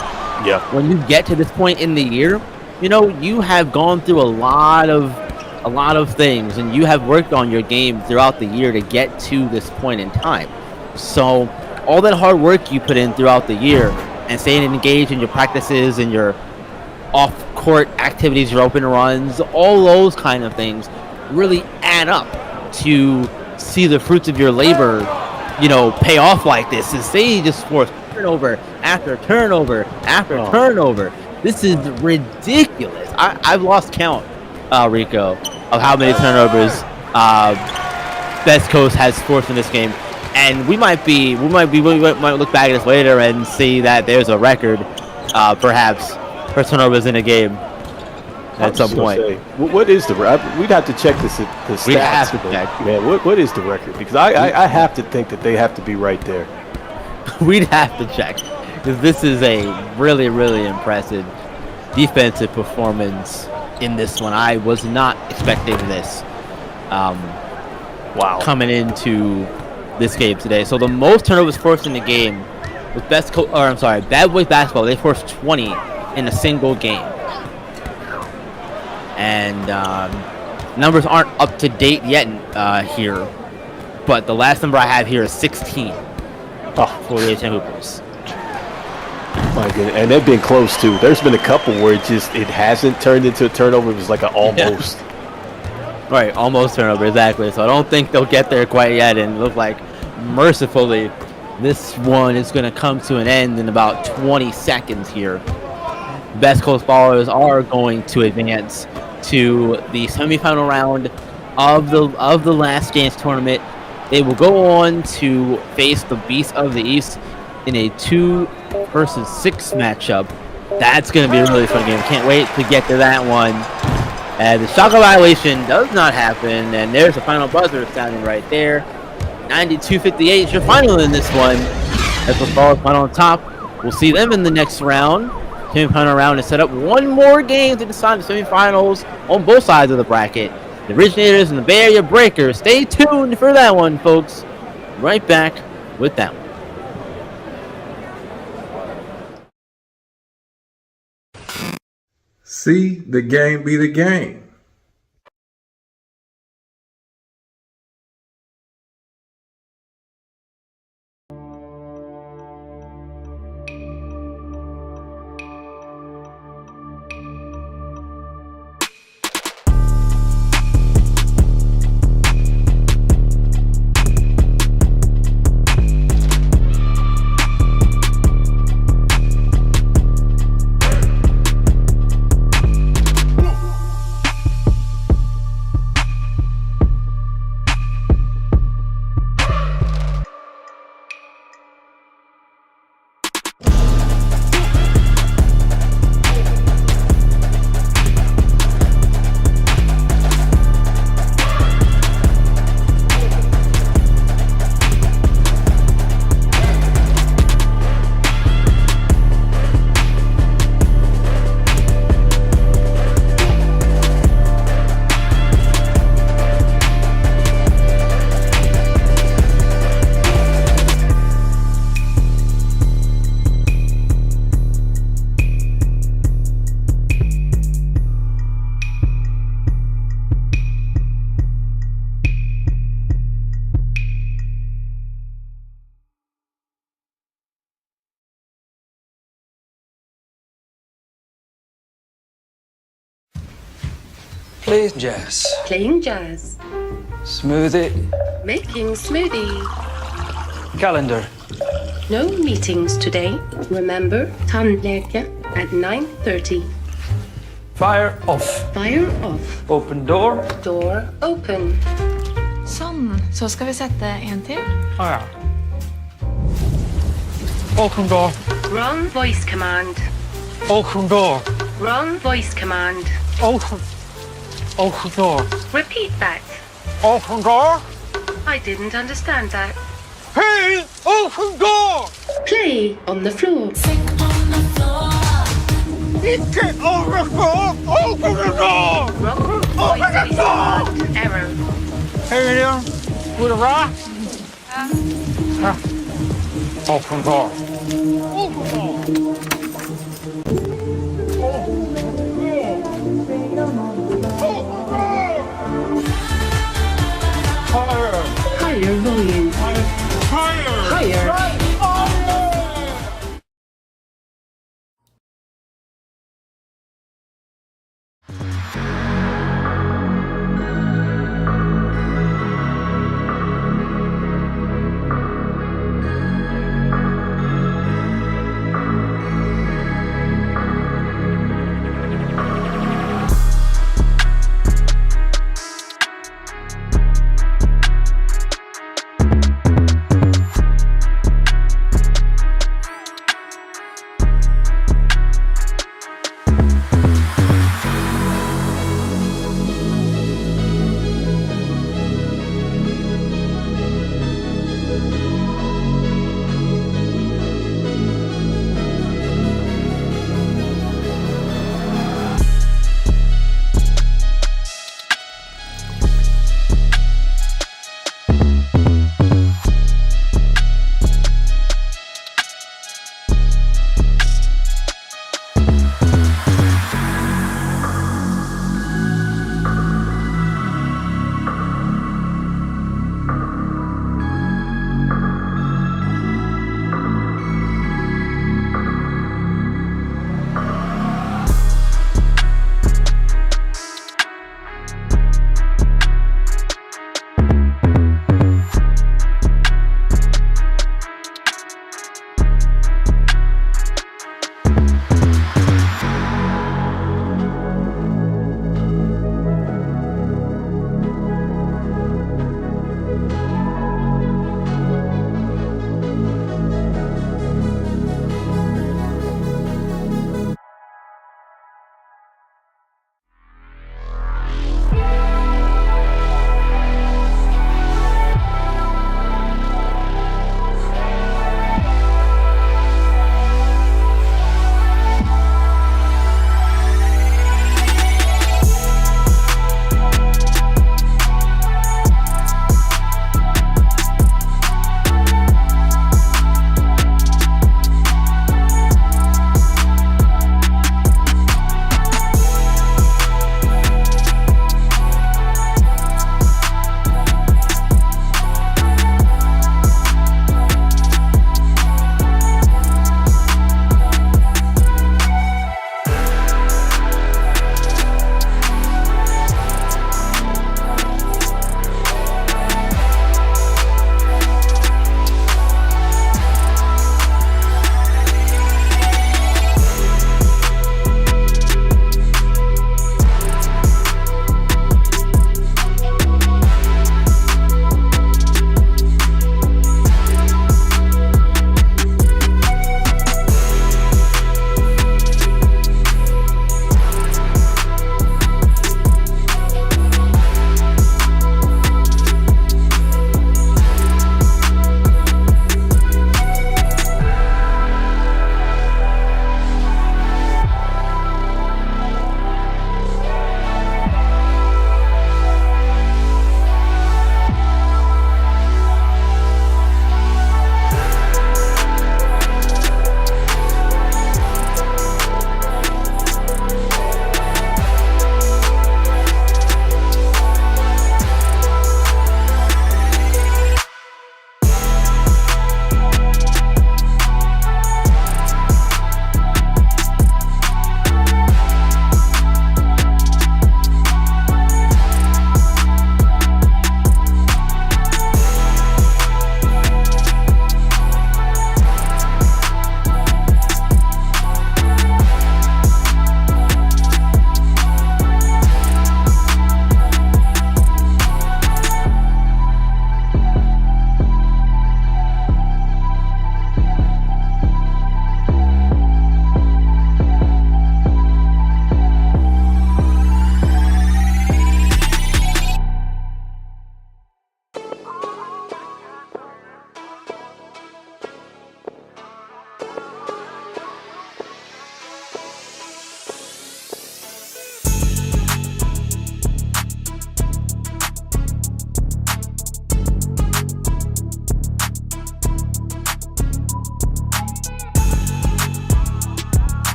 Yeah. When you get to this point in the year, you have gone through a lot of things, and you have worked on your game throughout the year to get to this point in time. So all that hard work you put in throughout the year and staying engaged in your practices and your off-court activities, your open runs, all those kind of things really add up to see the fruits of your labor, pay off like this. And say you just force turnover after turnover after turnover. This is ridiculous. I've lost count, Rico, of how many turnovers Best Coast has forced in this game, and we might look back at this later and see that there's a record, perhaps, for turnovers in a game at some point. What is the record? We'd have to check the stats. We have to check. Man, what is the record? Because I have to think that they have to be right there. We'd have to check, because this is a really, really impressive defensive performance in this one. I was not expecting this. Wow. Coming into this game today. So the most turnovers forced in the game was Bad Boys Basketball. They forced 20 in a single game. And numbers aren't up to date yet here, but the last number I have here is 16 for the HM Hoopers. My goodness, and they've been close too. There's been a couple where it hasn't turned into a turnover. It was like an almost. Yeah. Right, almost turnover, exactly. So I don't think they'll get there quite yet, and it looks like, mercifully, this one is going to come to an end in about 20 seconds here. Best Coast followers are going to advance to the semifinal round of the Last Dance tournament. They will go on to face the Beast of the East in a 2 versus 6 matchup. That's going to be a really fun game. Can't wait to get to that one. The shot violation does not happen, and there's the final buzzer sounding right there. 92-58 is your final in this one. That's the Followers final on top. We'll see them in the next round. Semifinal round is set up one more game to decide the semifinals on both sides of the bracket. The Originators and the Bay Area Breakers. Stay tuned for that one, folks. Right back with that one. See the game be the game. Playing jazz. Playing jazz. Smoothie. Making smoothie. Calendar. No meetings today. Remember, tandläkare at 9:30. Fire off. Fire off. Open door. Door open. Så ska vi sätta en till. Ja. Open door. Wrong voice command. Open door. Wrong voice command. Open door. Repeat that. Open door. I didn't understand that. Hey, open door. Play on the floor. Get over the floor. Open the door. Wrong Open the door. command. Error. Hey there. With a rock. Open door. Open door. Higher volume. Higher.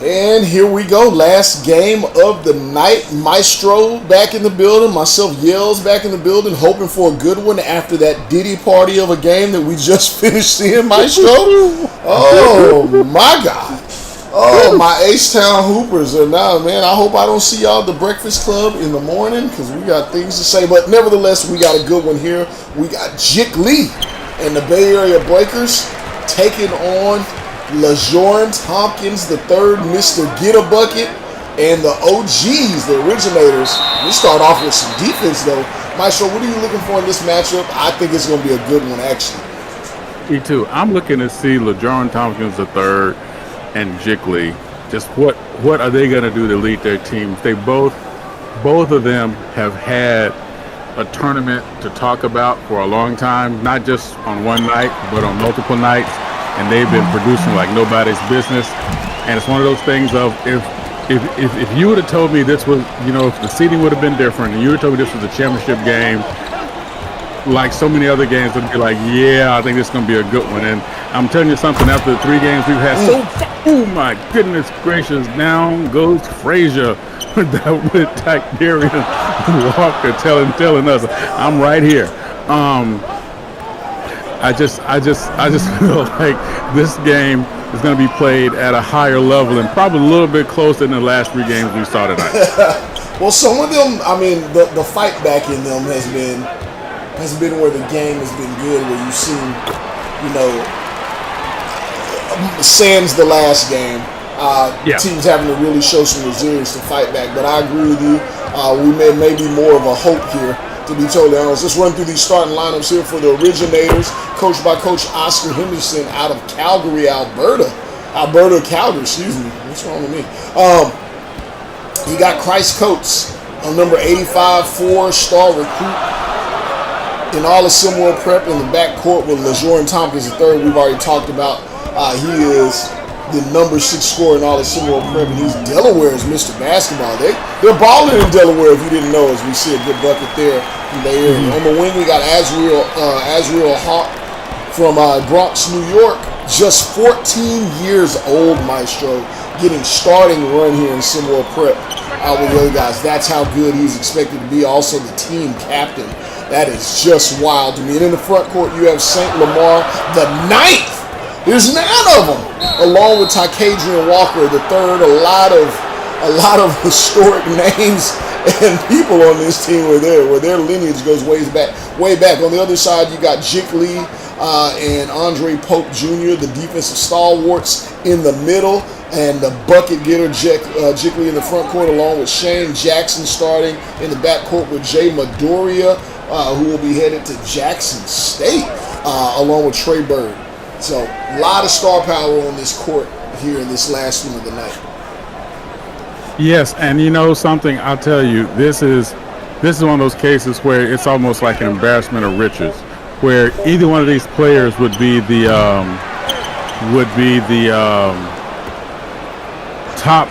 And here we go, last game of the night. Maestro back in the building, myself Yells back in the building, hoping for a good one after that Diddy party of a game that we just finished seeing, Maestro. Oh my God. Oh, my H-Town Hoopers are now, man, I hope I don't see y'all at the Breakfast Club in the morning because we got things to say. But nevertheless, we got a good one here. We got Jick Lee and the Bay Area Breakers taking on LeJourn Tompkins III, Mr. Get a Bucket, and the OGs, the originators. We start off with some defense, though. Maestro, what are you looking for in this matchup? I think it's going to be a good one, actually. Me too. I'm looking to see LeJourn Tompkins III and Jick Lee. Just what are they going to do to lead their teams? They both of them have had a tournament to talk about for a long time, not just on one night, but on multiple nights. And they've been producing like nobody's business. And it's one of those things of if you would have told me this was, if the seating would have been different and you would have told me this was a championship game, like so many other games, I'd be like, yeah, I think this is going to be a good one. And I'm telling you something, after the 3 games we've had, oh my goodness gracious, down goes Frazier with Tyrion Walker telling us, I'm right here. I just feel like this game is going to be played at a higher level and probably a little bit closer than the last 3 games we saw tonight. Well, some of them, I mean, the fight back in them has been where the game has been good, where you've seen, sans the last game, teams having to really show some resilience to fight back. But I agree with you. We may be more of a hope here, to be totally honest. Let's run through these starting lineups here for the originators, coached by Coach Oscar Henderson out of Calgary, Calgary, excuse me. What's wrong with me? You got Christ Coates, number 85, 4-star recruit in all of SimWorld Prep in the backcourt with LeJourn Tompkins III. We've already talked about. He is the number 6 scorer in all of SimWorld Prep, and he's Delaware's Mr. Basketball. They're balling in Delaware, if you didn't know, as we see a good bucket there in the area. On the wing, we got Azriel Hawk from Bronx, New York, just 14 years old, Maestro, getting starting run here in SimWorld Prep with the other guys. That's how good he's expected to be. Also, the team captain. That is just wild to me. And in the front court, you have St. Lamar, the 9th. There's 9 of them, along with Tycadrian Walker, the 3rd. A lot of historic names and people on this team where their lineage goes way back. On the other side, you got Jick Lee and Andre Pope Jr., the defensive stalwarts in the middle, and the bucket getter Jick Lee in the front court, along with Shane Jackson starting in the back court with Jay Maduria, who will be headed to Jackson State, along with Trey Bird. So, a lot of star power on this court here in this last one of the night. Yes, and you know something, I'll tell you, this is one of those cases where it's almost like an embarrassment of riches, where either one of these players would be the top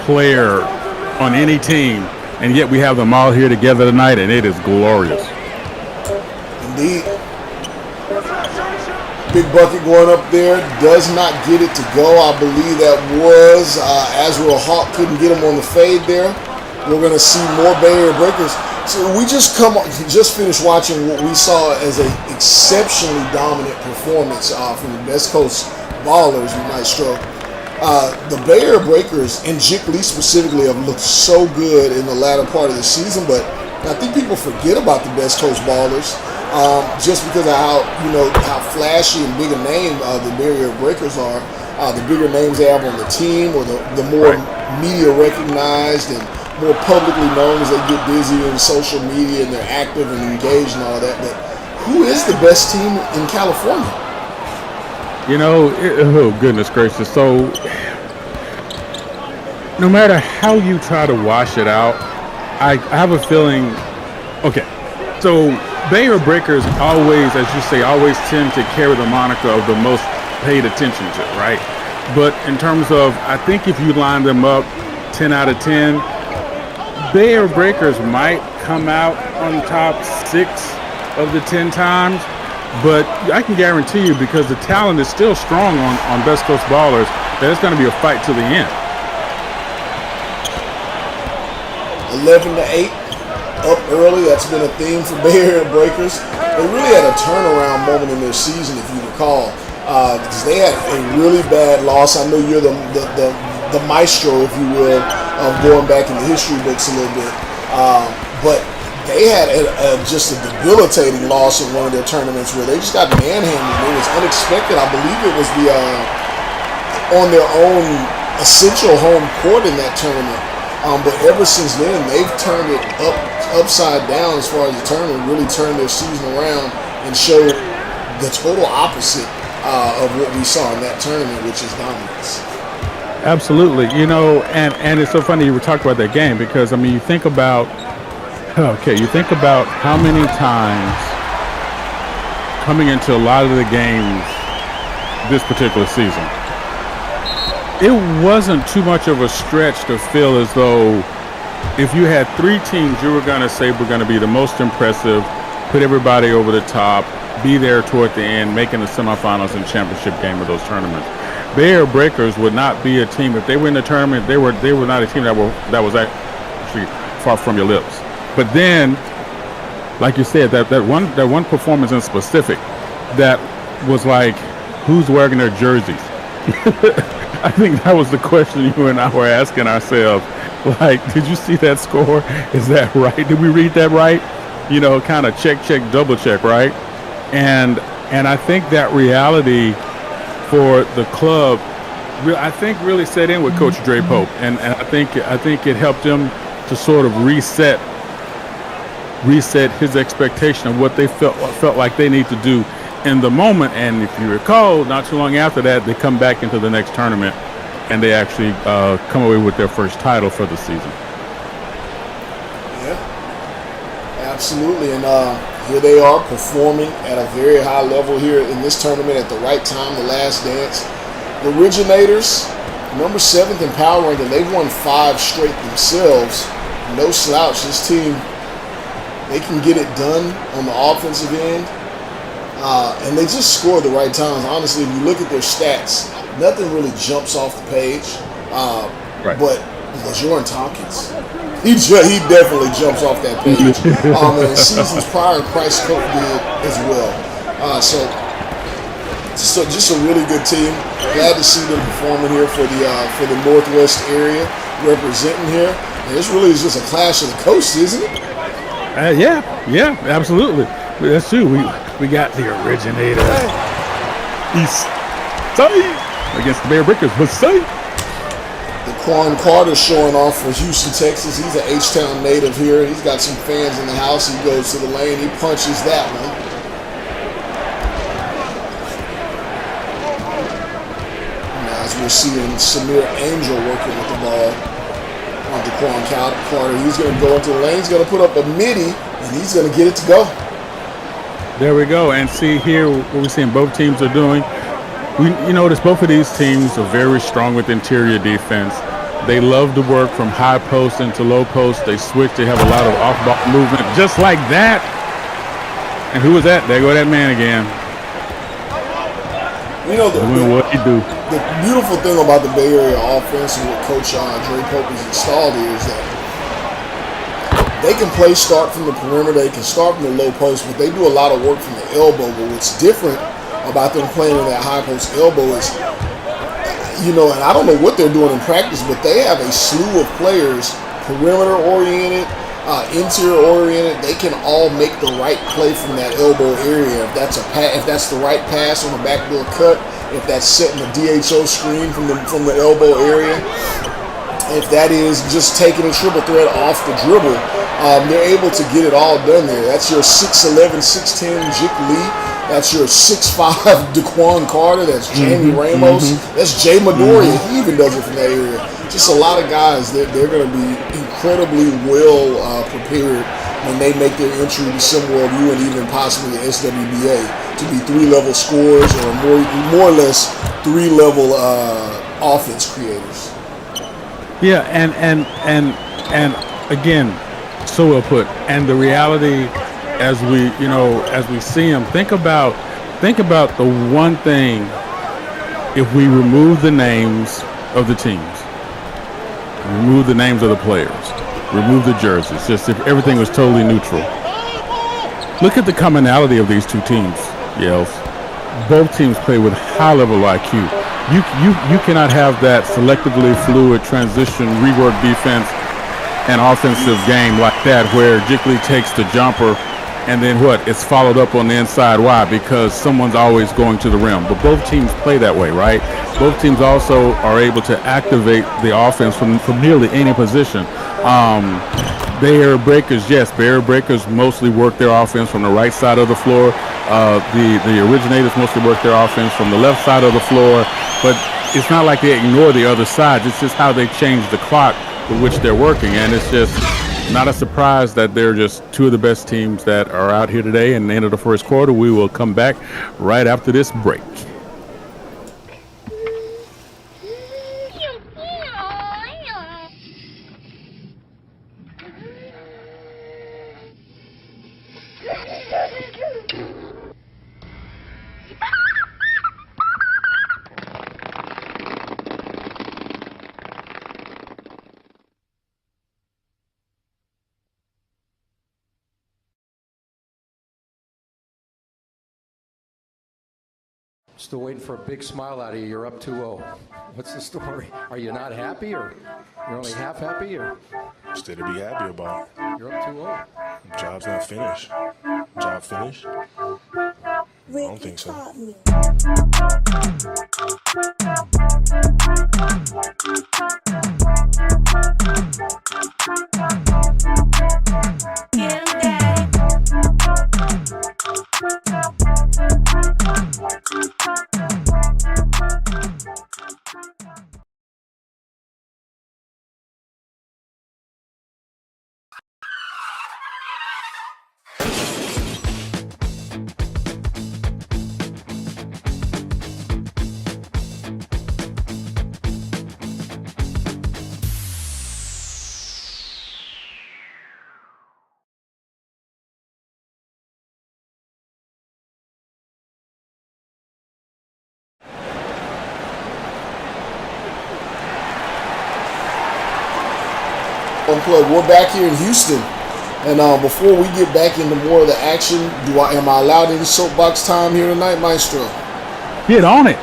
player on any team, and yet we have them all here together tonight, and it is glorious. Indeed. Big bucket going up there, does not get it to go. I believe that was Azriel Hawk couldn't get him on the fade there. We're going to see more Bay Area Breakers. So we just finished watching what we saw as an exceptionally dominant performance from the Best Coast Ballers, Maestro. The Bay Area Breakers and Jick Lee specifically have looked so good in the latter part of the season, but I think people forget about the Best Coast Ballers. Just because of how flashy and big a name the Bay Area Breakers are, the bigger names they have on the team, or the more media recognized and more publicly known as they get busy in social media and they're active and engaged and all that. But who is the best team in California? Oh goodness gracious. So no matter how you try to wash it out, I have a feeling, okay, so Bay Area Breakers always, as you say, always tend to carry the moniker of the most paid attention to, right? But in terms of, I think if you line them up 10 out of 10, Bay Area Breakers might come out on top 6 of the 10 times, but I can guarantee you, because the talent is still strong on Best Coast Ballers, that it's going to be a fight to the end. 11-8, up early. That's been a theme for Bay Area Breakers. They really had a turnaround moment in their season, if you recall, because they had a really bad loss. I know you're the maestro, if you will, of going back in the history books a little bit, but they had just a debilitating loss in one of their tournaments where they just got manhandled. It was unexpected. I believe it was on their own essential home court in that tournament. But ever since then, they've turned it upside down as far as the tournament, really turned their season around and showed the total opposite of what we saw in that tournament, which is dominance. Absolutely. And it's so funny you were talking about that game because, I mean, you think about how many times coming into a lot of the games this particular season, it wasn't too much of a stretch to feel as though if you had three teams you were going to say we're going to be the most impressive, put everybody over the top, be there toward the end, making the semifinals and championship game of those tournaments. Bay Area Breakers would not be a team if they were in the tournament. They were not a team that was actually far from your lips. But then, like you said, that one performance in specific, that was like, who's wearing their jerseys? I think that was the question you and I were asking ourselves. Like, did you see that score? Is that right? Did we read that right? Kind of check, double check, right? And I think that reality for the club, I think, really set in with Coach Dre Pope, and I think it helped him to sort of reset his expectation of what they felt like they need to do in the moment. And if you recall, not too long after that, they come back into the next tournament and they actually come away with their first title for the season. Yeah, absolutely. And here they are performing at a very high level here in this tournament at the right time, the last dance. The Originators, number 7th in power ranking, they've won 5 straight themselves. No slouch. This team, they can get it done on the offensive end. And they just score at the right times. Honestly, if you look at their stats, nothing really jumps off the page. Right. But LaJordan Tompkins, he definitely jumps off that page. And seasons prior, Price Cook did as well. So just a really good team. Glad to see them performing here for the Northwest area, representing here. And this really is just a clash of the coasts, isn't it? Yeah, absolutely. That's true. We got the Originator East Side against the Bay Area Breakers. What's say? Daquan Carter showing off for Houston, Texas. He's an H-Town native here. He's got some fans in the house. He goes to the lane. He punches that one. Now, as we're seeing Samir Angel working with the ball on Daquan Carter, he's going to go into the lane. He's going to put up a midi, and he's going to get it to go. There we go. And see here what we're seeing both teams are doing. You notice both of these teams are very strong with interior defense. They love to work from high post into low post. They switch. They have a lot of off-ball movement, just like that. And who was that? There go that man again. Doing what he do. The beautiful thing about the Bay Area offense and what Coach Dre Pope has installed here is that they can play start from the perimeter. They can start from the low post, but they do a lot of work from the elbow. But what's different about them playing in that high post elbow is, and I don't know what they're doing in practice, but they have a slew of players, perimeter oriented, interior oriented. They can all make the right play from that elbow area. If that's the right pass on the backdoor cut, if that's setting the DHO screen from the elbow area, if that is just taking a triple threat off the dribble, they're able to get it all done there. That's your 6'11", 6'10" Jik Lee. That's your 6'5" Daquan Carter. That's Jamie Ramos. That's Jay Midoriya. He even does it from that area. Just a lot of guys that they're going to be incredibly well prepared when they make their entry to SimWorld U and even possibly the SWBA to be 3-level scorers or more or less 3-level offense creators. Yeah, and again, so well put. And the reality, as we see them, think about the one thing. If we remove the names of the teams, remove the names of the players, remove the jerseys, just if everything was totally neutral. Look at the commonality of these two teams, Yales. Both teams play with high level IQ. You cannot have that selectively fluid transition, rework defense, and offensive game like that where Jiggly takes the jumper and then it's followed up on the inside. Why? Because someone's always going to the rim. But both teams play that way, right? Both teams also are able to activate the offense from nearly any position. Barrier breakers, yes, barrier breakers mostly work their offense from the right side of the floor. The originators mostly work their offense from the left side of the floor. But it's not like they ignore the other sides. It's just how they change the clock with which they're working. And it's just not a surprise that they're just two of the best teams that are out here today. And the end of the first quarter, we will come back right after this break. Still waiting for a big smile out of you. You're up 2-0. What's the story? Are you not happy, or you're only half happy, or? Still to be happy about. You're up 2-0. Job's not finished. Job finished? I don't think so. Unplugged. We're back here in Houston, and before we get back into more of the action, am I allowed any soapbox time here tonight, Maestro? Get on it.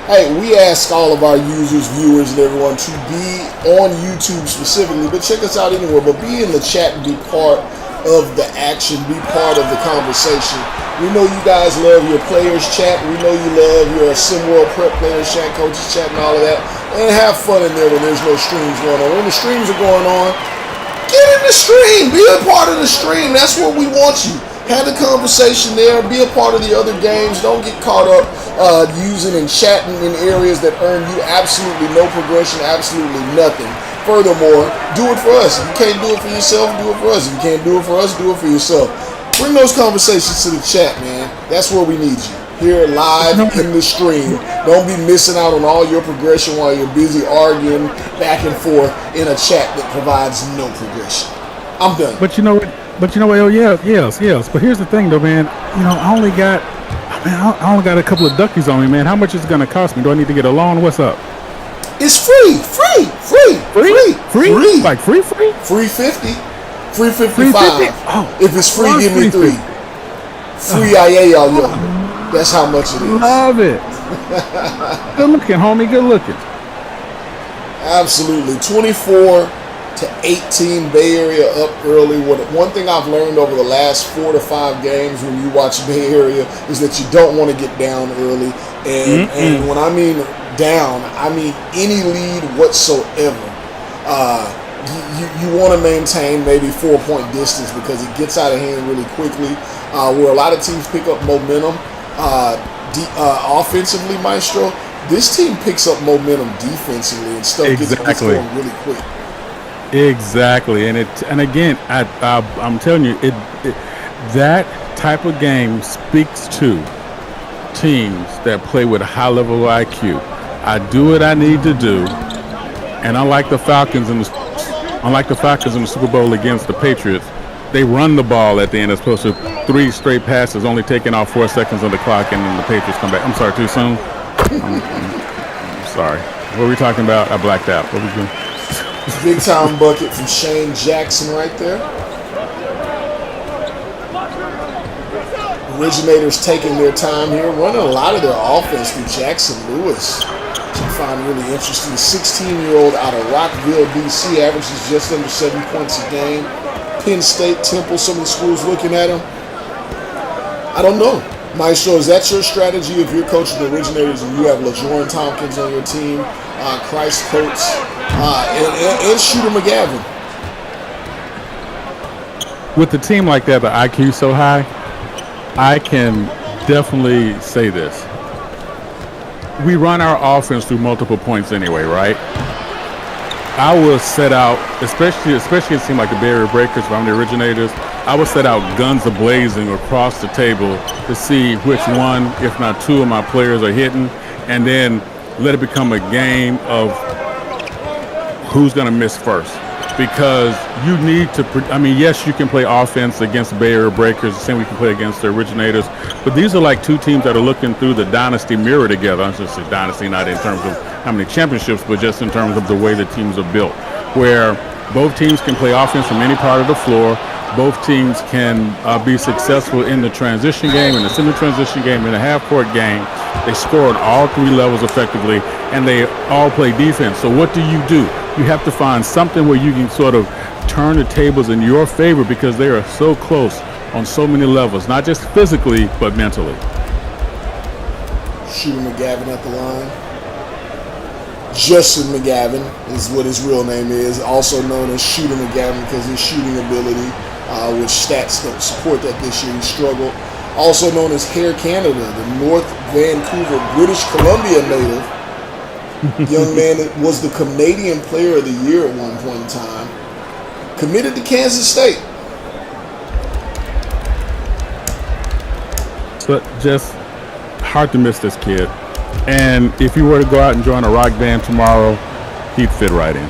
Hey, we ask all of our users, viewers, and everyone to be on YouTube specifically, but check us out anywhere. But be in the chat and be part of the action, be part of the conversation. We know you guys love your players chat. We know you love your SimWorld prep players chat, coaches chat, and all of that. And have fun in there when there's no streams going on. When the streams are going on, get in the stream. Be a part of the stream. That's where we want you. Have the conversation there. Be a part of the other games. Don't get caught up using and chatting in areas that earn you absolutely no progression, absolutely nothing. Furthermore, do it for us. If you can't do it for yourself, do it for us. If you can't do it for us, do it for yourself. Bring those conversations to the chat, man. That's where we need you. Here live in the stream. Don't be missing out on all your progression while you're busy arguing back and forth in a chat that provides no progression. I'm done. But you know what? Oh, yes. But here's the thing, though, man. You know, I only got a couple of duckies on me, man. How much is it gonna cost me? Do I need to get a loan? What's up? It's free. Like free? Free 50. Free 55. Oh, if it's free, give me 3. Free IA all yo. That's how much it is. Love it. Good looking, homie. Good looking. Absolutely. 24 to 18 Bay Area up early. One thing I've learned over the last 4 to 5 games when you watch Bay Area is that you don't want to get down early. And when I mean down, I mean any lead whatsoever. You want to maintain maybe 4-point distance because it gets out of hand really quickly. Where a lot of teams pick up momentum offensively, Maestro, this team picks up momentum defensively and stuff gets going really quick. Exactly, and again, I'm telling you, that type of game speaks to teams that play with a high level IQ. I do what I need to do, and unlike the Falcons in the Super Bowl against the Patriots, they run the ball at the end as opposed to 3 straight passes, only taking off 4 seconds on the clock, and then the Patriots come back. I'm sorry, too soon. I'm sorry. What were we talking about? I blacked out. What were we doing? Big time bucket from Shane Jackson right there. Originators taking their time here, running a lot of their offense through Jackson Lewis, which I find really interesting. 16-year-old out of Rockville, D.C., averages just under 7 points a game. Penn State, Temple, some of the schools looking at him. I don't know. Maestro, is that your strategy if you're coaching the Originators and you have LaJohn Tompkins on your team, Christ Coates, and Shooter McGavin? With a team like that, the IQ is so high, I can definitely say this. We run our offense through multiple points anyway, right? I will set out, especially it seems like the barrier breakers from the Originators, I will set out guns a-blazing across the table to see which one, if not two of my players are hitting, and then let it become a game of who's going to miss first. Because you need to, yes, you can play offense against the barrier breakers, the same we can play against the Originators, but these are like two teams that are looking through the dynasty mirror together. I'm just saying dynasty, not in terms of how many championships, but just in terms of the way the teams are built, where both teams can play offense from any part of the floor. Both teams can be successful in the transition game, in the semi-transition game, in the half-court game. They score at all three levels effectively, and they all play defense. So what do? You have to find something where you can sort of turn the tables in your favor because they are so close on so many levels, not just physically, but mentally. Shooter McGavin at the line. Justin McGavin is what his real name is, also known as Shooter McGavin because his shooting ability, which stats don't support that this year, he struggled. Also known as Hair Canada, the North Vancouver, British Columbia native. Young man that was the Canadian Player of the Year at one point in time. Committed to Kansas State. So just hard to miss this kid. And if you were to go out and join a rock band tomorrow, he'd fit right in.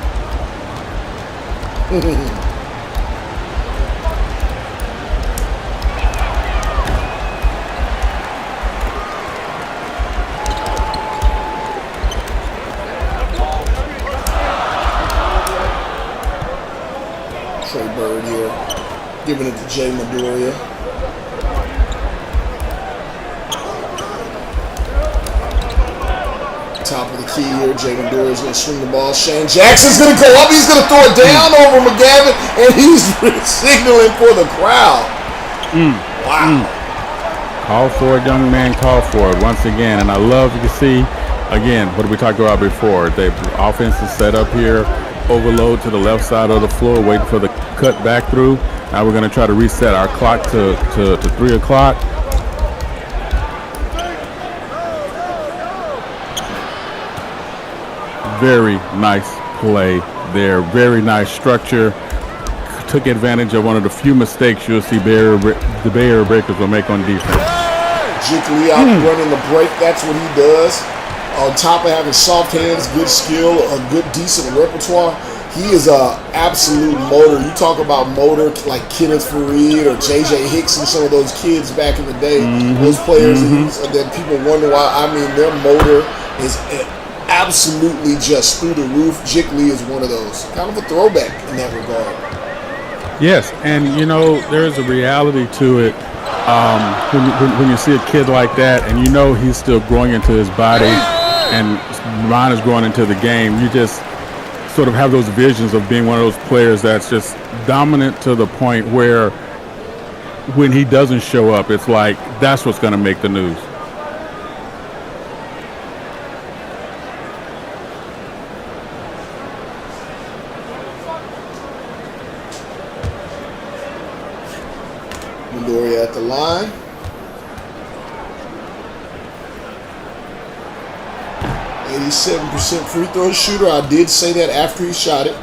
Trey Bird here, giving it to Jay Midoriya. Top of the key here, Jay Midoriya is going to swing the ball. Shane Jackson's going to go up. He's going to throw it down over McGavin, and he's signaling for the crowd. Wow. Call for it, young man, call for it once again. And I love to see, again, what we talked about before. The offense is set up here. Overload to the left side of the floor, waiting for the cut back through. Now we're going to try to reset our clock to 3 o'clock. Very nice play there. Very nice structure. Took advantage of one of the few mistakes you'll see the barrier breakers will make on defense. Jake Lee out running the break. That's what he does. On top of having soft hands, good skill, a good, decent repertoire, he is a absolute motor. You talk about motor like Kenneth Fareed or J.J. Hicks and some of those kids back in the day. Those players that people wonder why. I mean, their motor is absolutely just through the roof. Jake Lee is one of those. Kind of a throwback in that regard. Yes, and there's a reality to it. When you see a kid like that and he's still growing into his body and mind is growing into the game, you just sort of have those visions of being one of those players that's just dominant to the point where when he doesn't show up, it's like that's what's going to make the news. Midoriya at the line. %87 free throw shooter. I did say that after he shot it.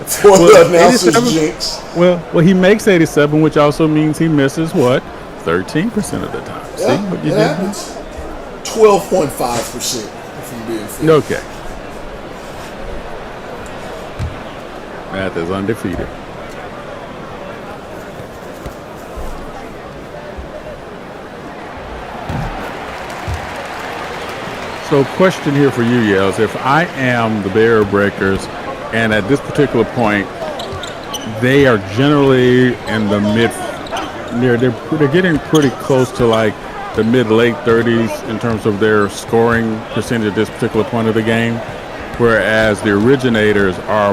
For the announcer's jinx. Well, he makes 87, which also means he misses what? 13% of the time. Yeah, See what you did? happens. 12.5% if I'm being fair. Okay. Math is undefeated. So question here for you, Yels. If I am the Barrier Breakers, and at this particular point, they are generally in the they're getting pretty close to like the mid-late 30s in terms of their scoring percentage at this particular point of the game, whereas the Originators are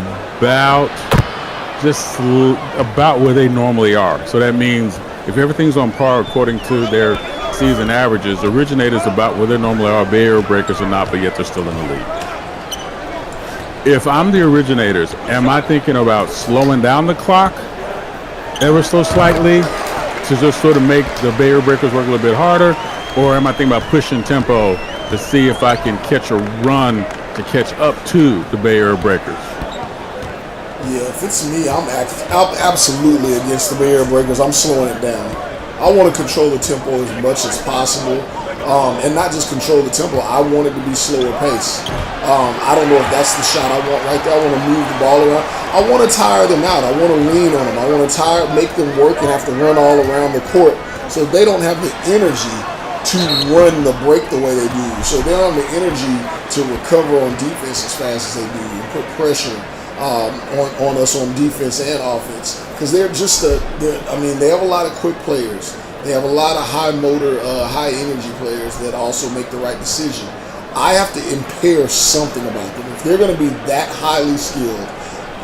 about where they normally are. So that means if everything's on par according to their season averages, Originators about where they normally are, Barrier Breakers are not, but yet they're still in the lead. If I'm the Originators, am I thinking about slowing down the clock ever so slightly to just sort of make the Barrier Breakers work a little bit harder, or am I thinking about pushing tempo to see if I can catch a run to catch up to the Barrier Breakers? Yeah, if it's me, I'm absolutely against the Barrier Breakers. I'm slowing it down. I want to control the tempo as much as possible, and not just control the tempo. I want it to be slower pace. I don't know if that's the shot I want right there. I want to move the ball around. I want to tire them out. I want to lean on them. I want to make them work and have to run all around the court so they don't have the energy to run the break the way they do. So they don't have the energy to recover on defense as fast as they do and put pressure on us on defense and offense, because they're just they have a lot of quick players. They have a lot of high motor, high energy players that also make the right decision. I have to impair something about them. If they're going to be that highly skilled,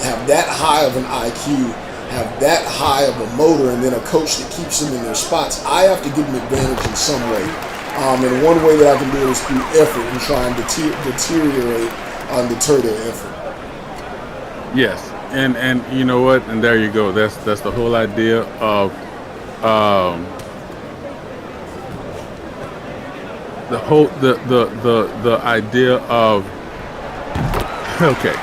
have that high of an IQ, have that high of a motor, and then a coach that keeps them in their spots, I have to give them advantage in some way. And one way that I can do it is through effort and trying to deteriorate and deter their effort. Yes, and you know what? And there you go. That's the whole idea of the idea of, okay,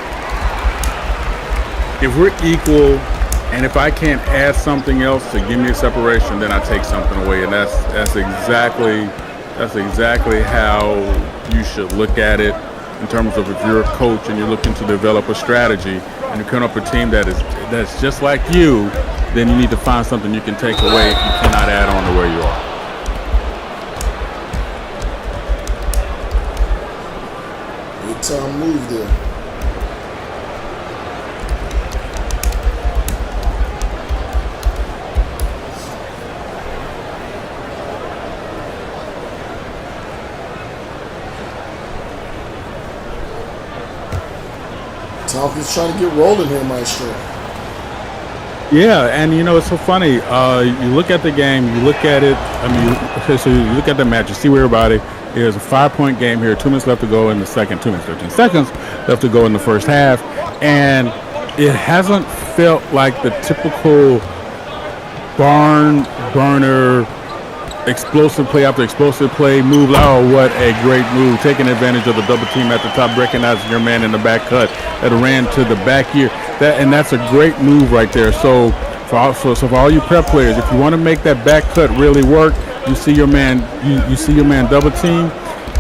if we're equal, and if I can't add something else to give me a separation, then I take something away, and that's exactly how you should look at it. In terms of if you're a coach and you're looking to develop a strategy and you're coming up a team that's just like you, then you need to find something you can take away if you cannot add on to where you are. Big time move there. Tompkins trying to get rolling here, Maestro. Yeah, and you know, it's so funny. You look at the game, you look at it, so you look at the match, you see where everybody is. A 5-point game here, 2 minutes left to go in the second, 2 minutes, 13 seconds left to go in the first half. And it hasn't felt like the typical barn burner, explosive play after explosive play move. Oh, what a great move, taking advantage of the double team at the top, recognizing your man in the back cut that ran to the back here. That's a great move right there. So for all you prep players, if you want to make that back cut really work, you see your man double team.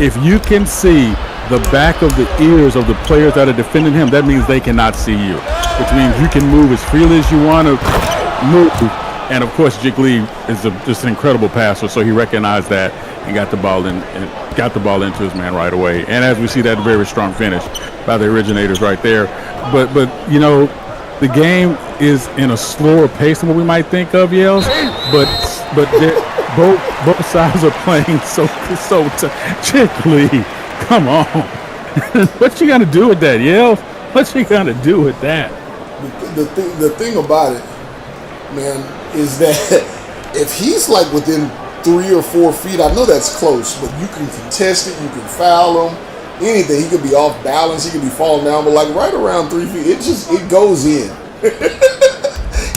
If you can see the back of the ears of the players that are defending him, that means they cannot see you, which means you can move as freely as you want to move. And of course, Jiggly is just an incredible passer, so he recognized that and got the ball into his man right away. And as we see, that very strong finish by the Originators right there. But you know, the game is in a slower pace than what we might think of, Yels. But both sides are playing so Jiggly, come on. What you gonna do with that, Yels? What you gonna do with that? The thing about it, man, is that if he's like within 3 or 4 feet, I know that's close, but you can contest it, you can foul him, anything. He could be off balance, he could be falling down, but like right around 3 feet, it goes in.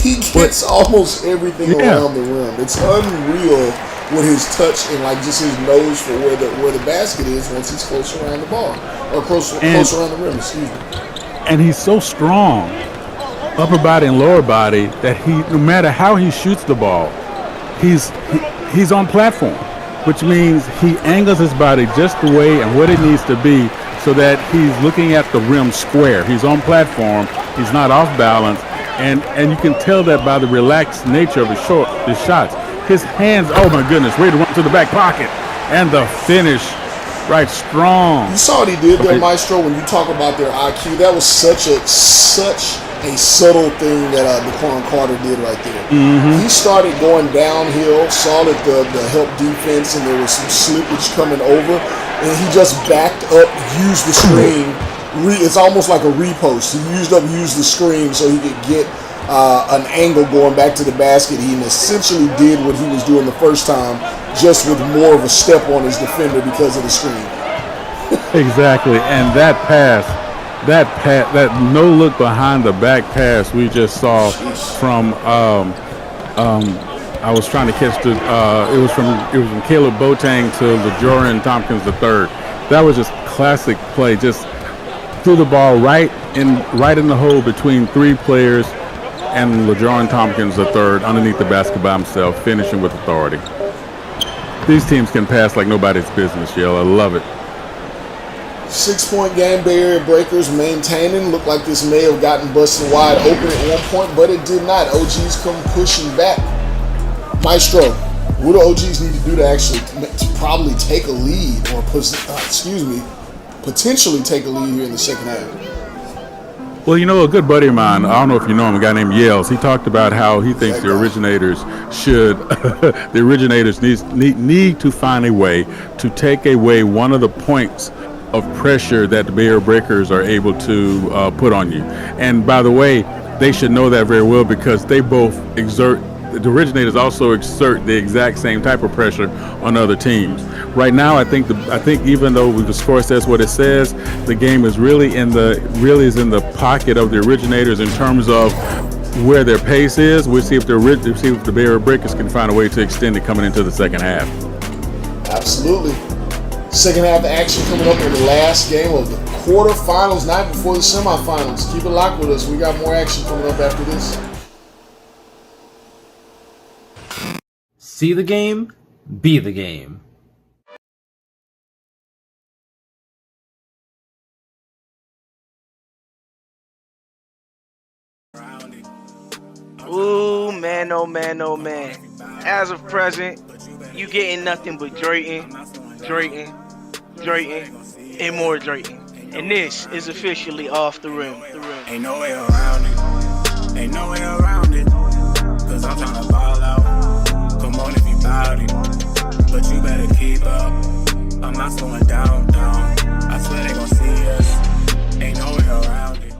He gets almost everything around the rim. It's unreal with his touch and like just his nose for where the basket is once he's close around the ball, or close around the rim. Excuse me. And he's so strong, upper body and lower body, that no matter how he shoots the ball, he's on platform, which means he angles his body just the way and what it needs to be so that he's looking at the rim square. He's on platform, he's not off balance, and you can tell that by the relaxed nature of his shots. His hands, oh my goodness, ready to run to the back pocket, and the finish Right, strong. You saw what he did there, Maestro, when you talk about their IQ. That was such a subtle thing that Daquan Carter did right there. He started going downhill, saw that the help defense and there was some slippage coming over, and he just backed up, used the screen. It's almost like a repost. He used the screen so he could get an angle going back to the basket. He essentially did what he was doing the first time, just with more of a step on his defender because of the screen. Exactly, and that no look behind the back pass we just saw from I was trying to catch it was from Caleb Boateng to LeJoran Tompkins III. That was just classic play. Just threw the ball right in the hole between three players, and LeJoran Tompkins III underneath the basket by himself, finishing with authority. These teams can pass like nobody's business, Yale. I love it. 6-point game, Bay Area Breakers maintaining. Looked like this may have gotten busted wide open at one point, but it did not. OGs come pushing back. Maestro, what do OGs need to do to actually probably take a lead, or potentially take a lead here in the second half? Well, you know, a good buddy of mine, I don't know if you know him, a guy named Yales, he talked about how he thinks the originators need to find a way to take away one of the points of pressure that the Bay Area Breakers are able to put on you. And by the way, they should know that very well, because they both the originators also exert the exact same type of pressure on other teams. Right now, I think even though the score says what it says, the game is really in the pocket of the originators in terms of where their pace is. We'll see if the Bay Area Breakers can find a way to extend it coming into the second half. Absolutely. Second half action coming up in the last game of the quarterfinals, night before the semifinals. Keep it locked with us. We got more action coming up after this. See the game, be the game. Ooh, man, oh man, oh man. As of present, you getting nothing but Drayton, and more Drayton. And this is officially Off the Rim. Ain't no way around it. Ain't no way around it. Cause I'm tryna ball out. Come on if you bout it. But you better keep up. I'm not slowing down. I swear they gon' see us. Ain't no way around it.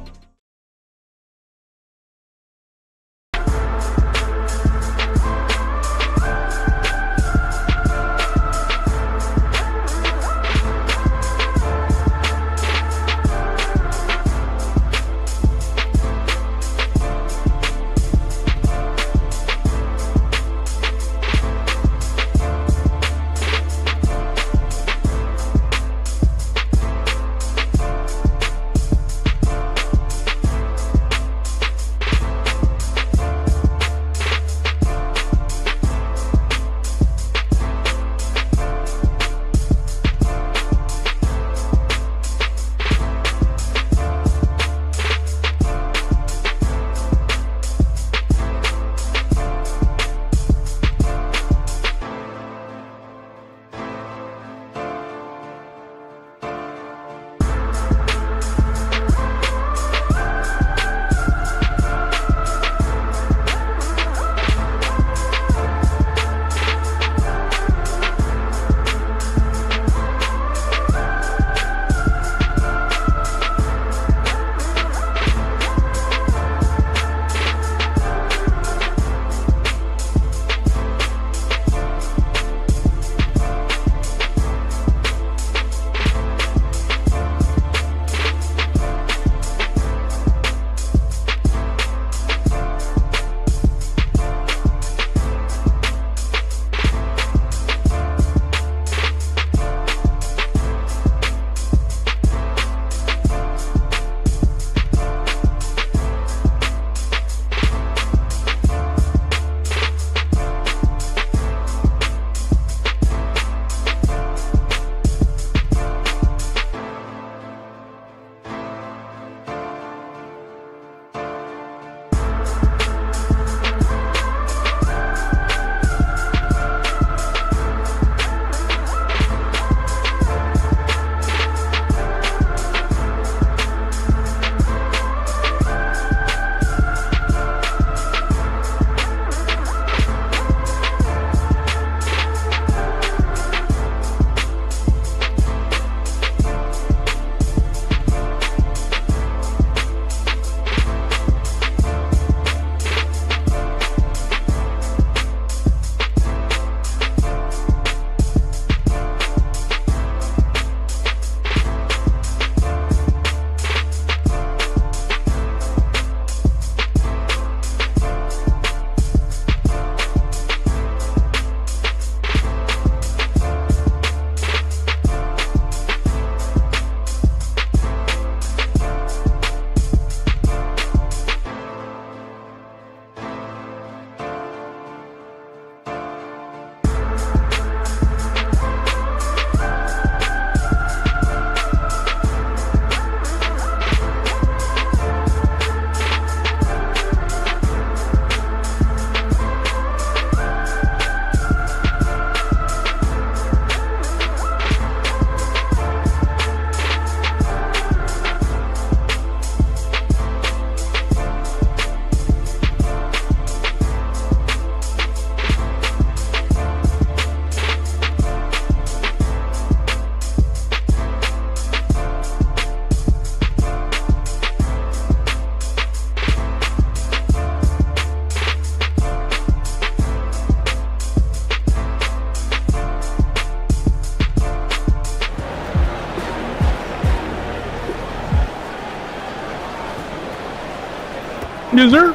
Yes, sir.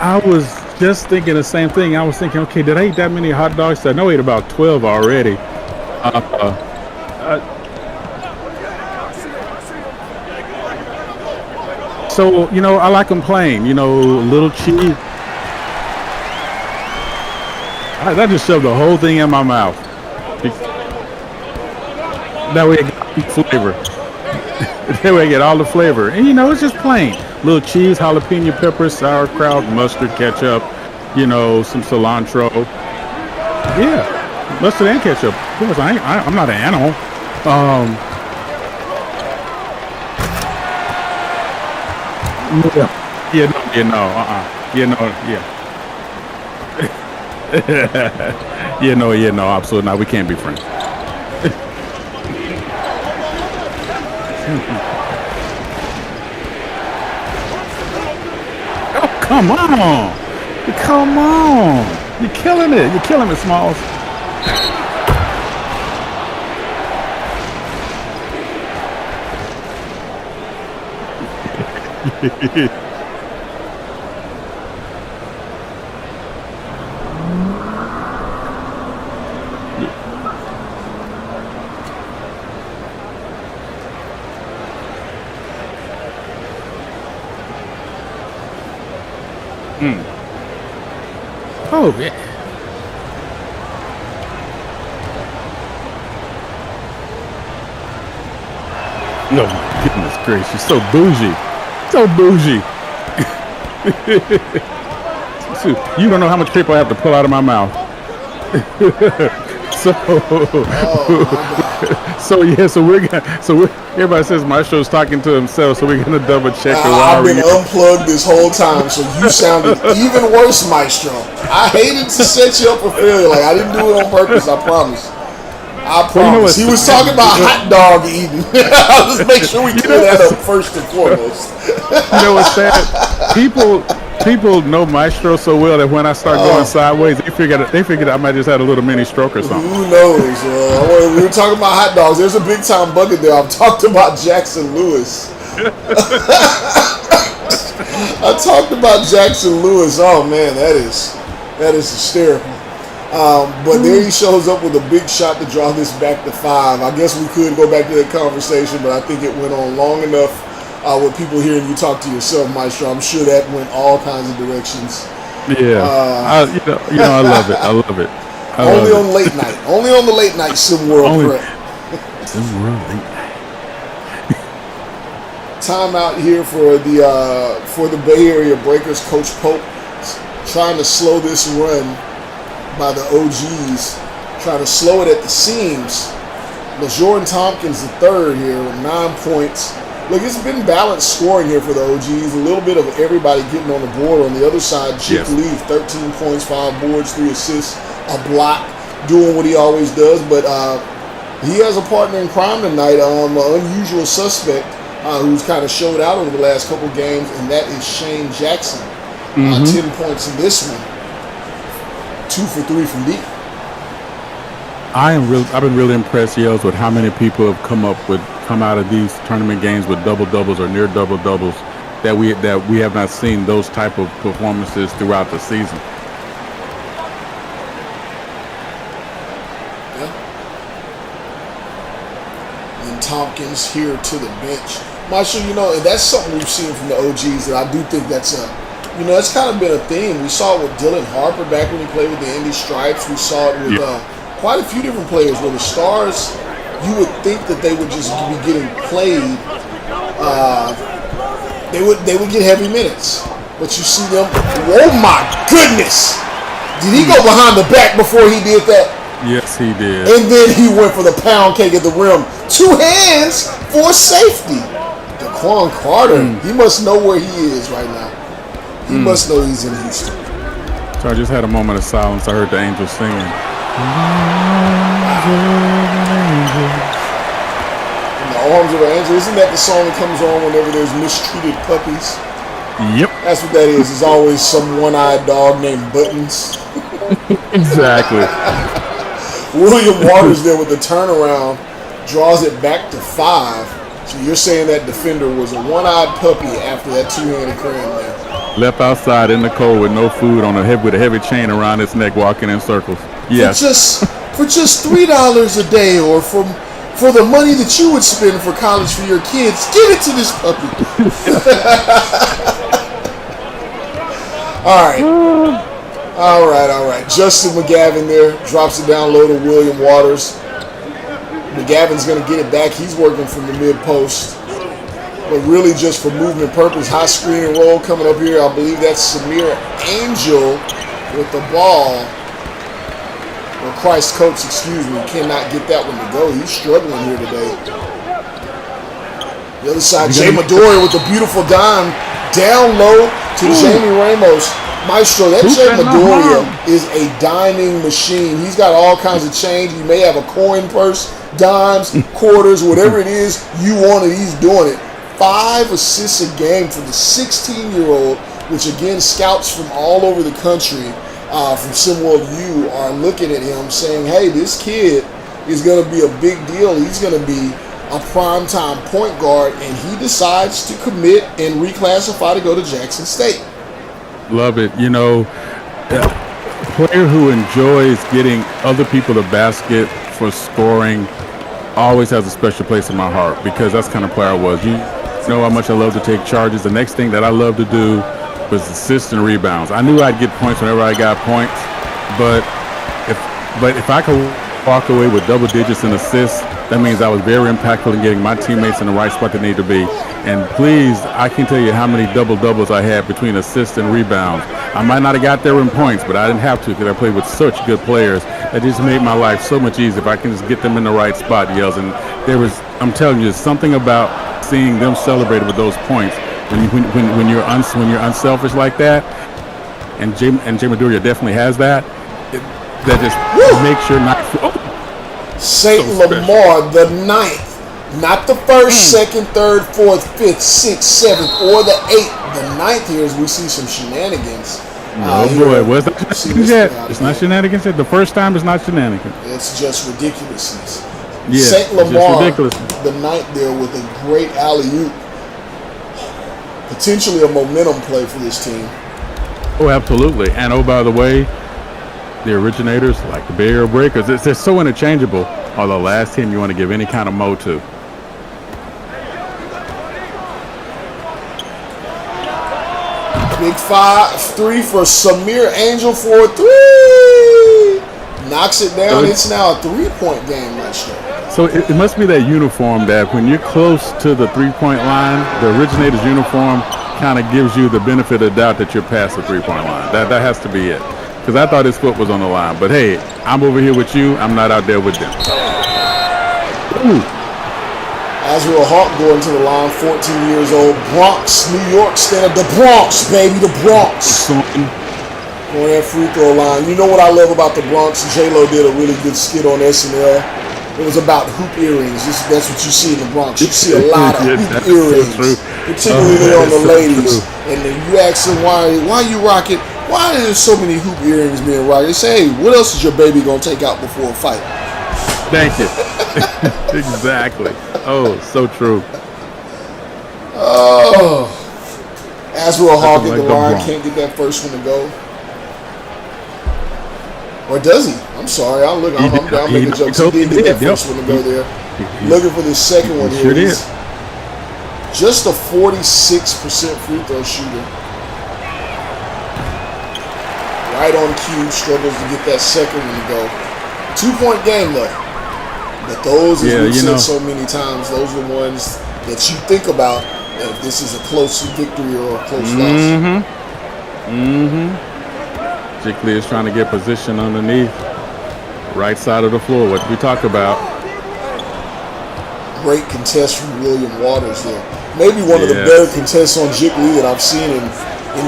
I was just thinking the same thing. I was thinking, okay, did I eat that many hot dogs? I know I ate about 12 already. So, you know, I like them plain, you know, a little cheese. I just shoved the whole thing in my mouth. That way I get the flavor. That way I get all the flavor. And, you know, it's just plain. Little cheese, jalapeno peppers, sauerkraut, mustard, ketchup, you know, some cilantro. Yeah, mustard and ketchup. Of course, I'm not an animal. Absolutely not. We can't be friends. Oh, come on. Come on. You're killing it. You're killing it, Smalls. Oh, yeah. No, goodness gracious. So bougie. So bougie. You don't know how much paper I have to pull out of my mouth. Everybody says Maestro's talking to himself, so we're gonna double check the I've been unplugged this whole time, so you sounded even worse, Maestro. I hated to set you up for failure. Like, I didn't do it on purpose, I promise. I promise. He was talking about hot dog eating. Let's make sure we clear that up first and foremost. You know what's sad? People know Maestro so well that when I start going sideways, they figured I might just had a little mini stroke or something. Who knows? We were talking about hot dogs. There's a big time bucket there. I've talked about Jackson Lewis. I talked about Jackson Lewis. Oh man, that is hysterical. But there he shows up with a big shot to draw this back to 5. I guess we could go back to that conversation, but I think it went on long enough with people hearing you talk to yourself, Maestro. I'm sure that went all kinds of directions. Yeah, I love it. I love it. Only on late night. Only on the late night SimWorld Prep. SimWorld late night. Time out here for the Bay Area Breakers. Coach Pope trying to slow this run by the OGs, trying to slow it at the seams. Jordan Tompkins the third here with 9 points. Look, it's been balanced scoring here for the OGs. A little bit of everybody getting on the board. On the other side, Chip Lee, 13 points, 5 boards, 3 assists, a block, doing what he always does. But he has a partner in crime tonight, an unusual suspect who's kind of showed out over the last couple games, and that is Shane Jackson. 10 points in this one. 2 for 3 from deep. I've been really impressed, Yells, with how many people have come out of these tournament games with double doubles or near double doubles that we have not seen those type of performances throughout the season. Yeah. And Tompkins here to the bench. Marshall, that's something we've seen from the OGs that I do think that's it's kind of been a theme. We saw it with Dylan Harper back when he played with the Indy Stripes. We saw it with quite a few different players where the stars, you would think that they would just be getting played. They would get heavy minutes, but you see them. Oh my goodness! Did he go behind the back before he did that? Yes, he did. And then he went for the pound cake at the rim. 2 hands for safety. Daquan Carter. He must know where he is right now. He must know he's in Houston. So I just had a moment of silence. I heard the angels singing. In the arms of an angel. Isn't that the song that comes on whenever there's mistreated puppies? Yep. That's what that is. It's always some one-eyed dog named Buttons. Exactly. William Waters there with the turnaround. Draws it back to 5. So you're saying that defender was a one-eyed puppy after that two-handed cram there. Left outside in the cold with no food on with a heavy chain around his neck, walking in circles. Yes. For just $3 a day, or for the money that you would spend for college for your kids, give it to this puppy. All right. Justin McGavin there drops it down low to William Waters. McGavin's going to get it back. He's working from the mid-post. But really just for movement purpose. High screen and roll coming up here. I believe that's Samir Angel with the ball. Or Christ Coates, cannot get that one to go. He's struggling here today. The other side, Jay Midoriya with a beautiful dime. Down low to Jamie Ramos. Maestro, that Jay Midoriya is a diming machine. He's got all kinds of change. You may have a coin purse, dimes, quarters, whatever it is you want it, he's doing it. 5 assists a game for the 16-year-old, which again, scouts from all over the country from SimWorld U are looking at him saying, hey, this kid is going to be a big deal. He's going to be a primetime point guard, and he decides to commit and reclassify to go to Jackson State. Love it. A player who enjoys getting other people the basket for scoring always has a special place in my heart, because that's the kind of player I was. You know how much I love to take charges. The next thing that I love to do was assists and rebounds. I knew I'd get points whenever I got points, but if I could walk away with double digits in assists, that means I was very impactful in getting my teammates in the right spot they need to be. And please, I can tell you how many double-doubles I had between assists and rebounds. I might not have got there in points, but I didn't have to, because I played with such good players. That just made my life so much easier if I can just get them in the right spot, Yells. And I'm telling you, there's something about seeing them celebrated with those points when you're unselfish like that. And Jay Midoriya definitely has that. That just makes your night. St. Lamar, the 9th. Not the 1st, 2nd, 3rd, 4th, 5th, 6th, 7th, or the 8th. The 9th here is we see some shenanigans. Was that shenanigans yet? It's not shenanigans yet. The first time it's not shenanigans. It's just ridiculousness. Yeah, St. Lamar, the 9th there with a great alley-oop. Potentially a momentum play for this team. Oh, absolutely. And oh, by the way, the originators, like the Bay Area Breakers, they're so interchangeable. Or the last team you want to give any kind of mo to. Big 5-3 for Samir Angel for a 3. Knocks it down. It's now a 3-point game, Maestro. So it must be that uniform that when you're close to the 3-point line, the originator's uniform kind of gives you the benefit of the doubt that you're past the 3-point line. That has to be it. Because I thought his foot was on the line. But hey, I'm over here with you. I'm not out there with them. Ooh. Azrael Hawk going to the line, 14 years old. Bronx, New York standard. The Bronx, baby, the Bronx. On that free throw line. You know what I love about the Bronx? J-Lo did a really good skit on SNL. It was about hoop earrings. That's what you see in the Bronx. You see a lot of hoop earrings, particularly on the ladies. And then you ask them why you rock it. Why are there so many hoop earrings being rocked? They say, hey, what else is your baby going to take out before a fight? Thank you. Exactly. Oh, so true. Oh. Azrael Hawk at the line. Can't get that first one to go. Or does he? I'm sorry. I'm down making jokes. He did get that first one to go there. Looking for the second one here. Sure did. Just a 46% free throw shooter. Right on cue, struggles to get that second one to go. 2-point game though. But those, as we've said so many times, those are the ones that you think about if this is a close victory or a close loss. Jiggly is trying to get position underneath. Right side of the floor, what we talk about. Great contest from William Waters there. Maybe one of the better contests on Jiggly that I've seen in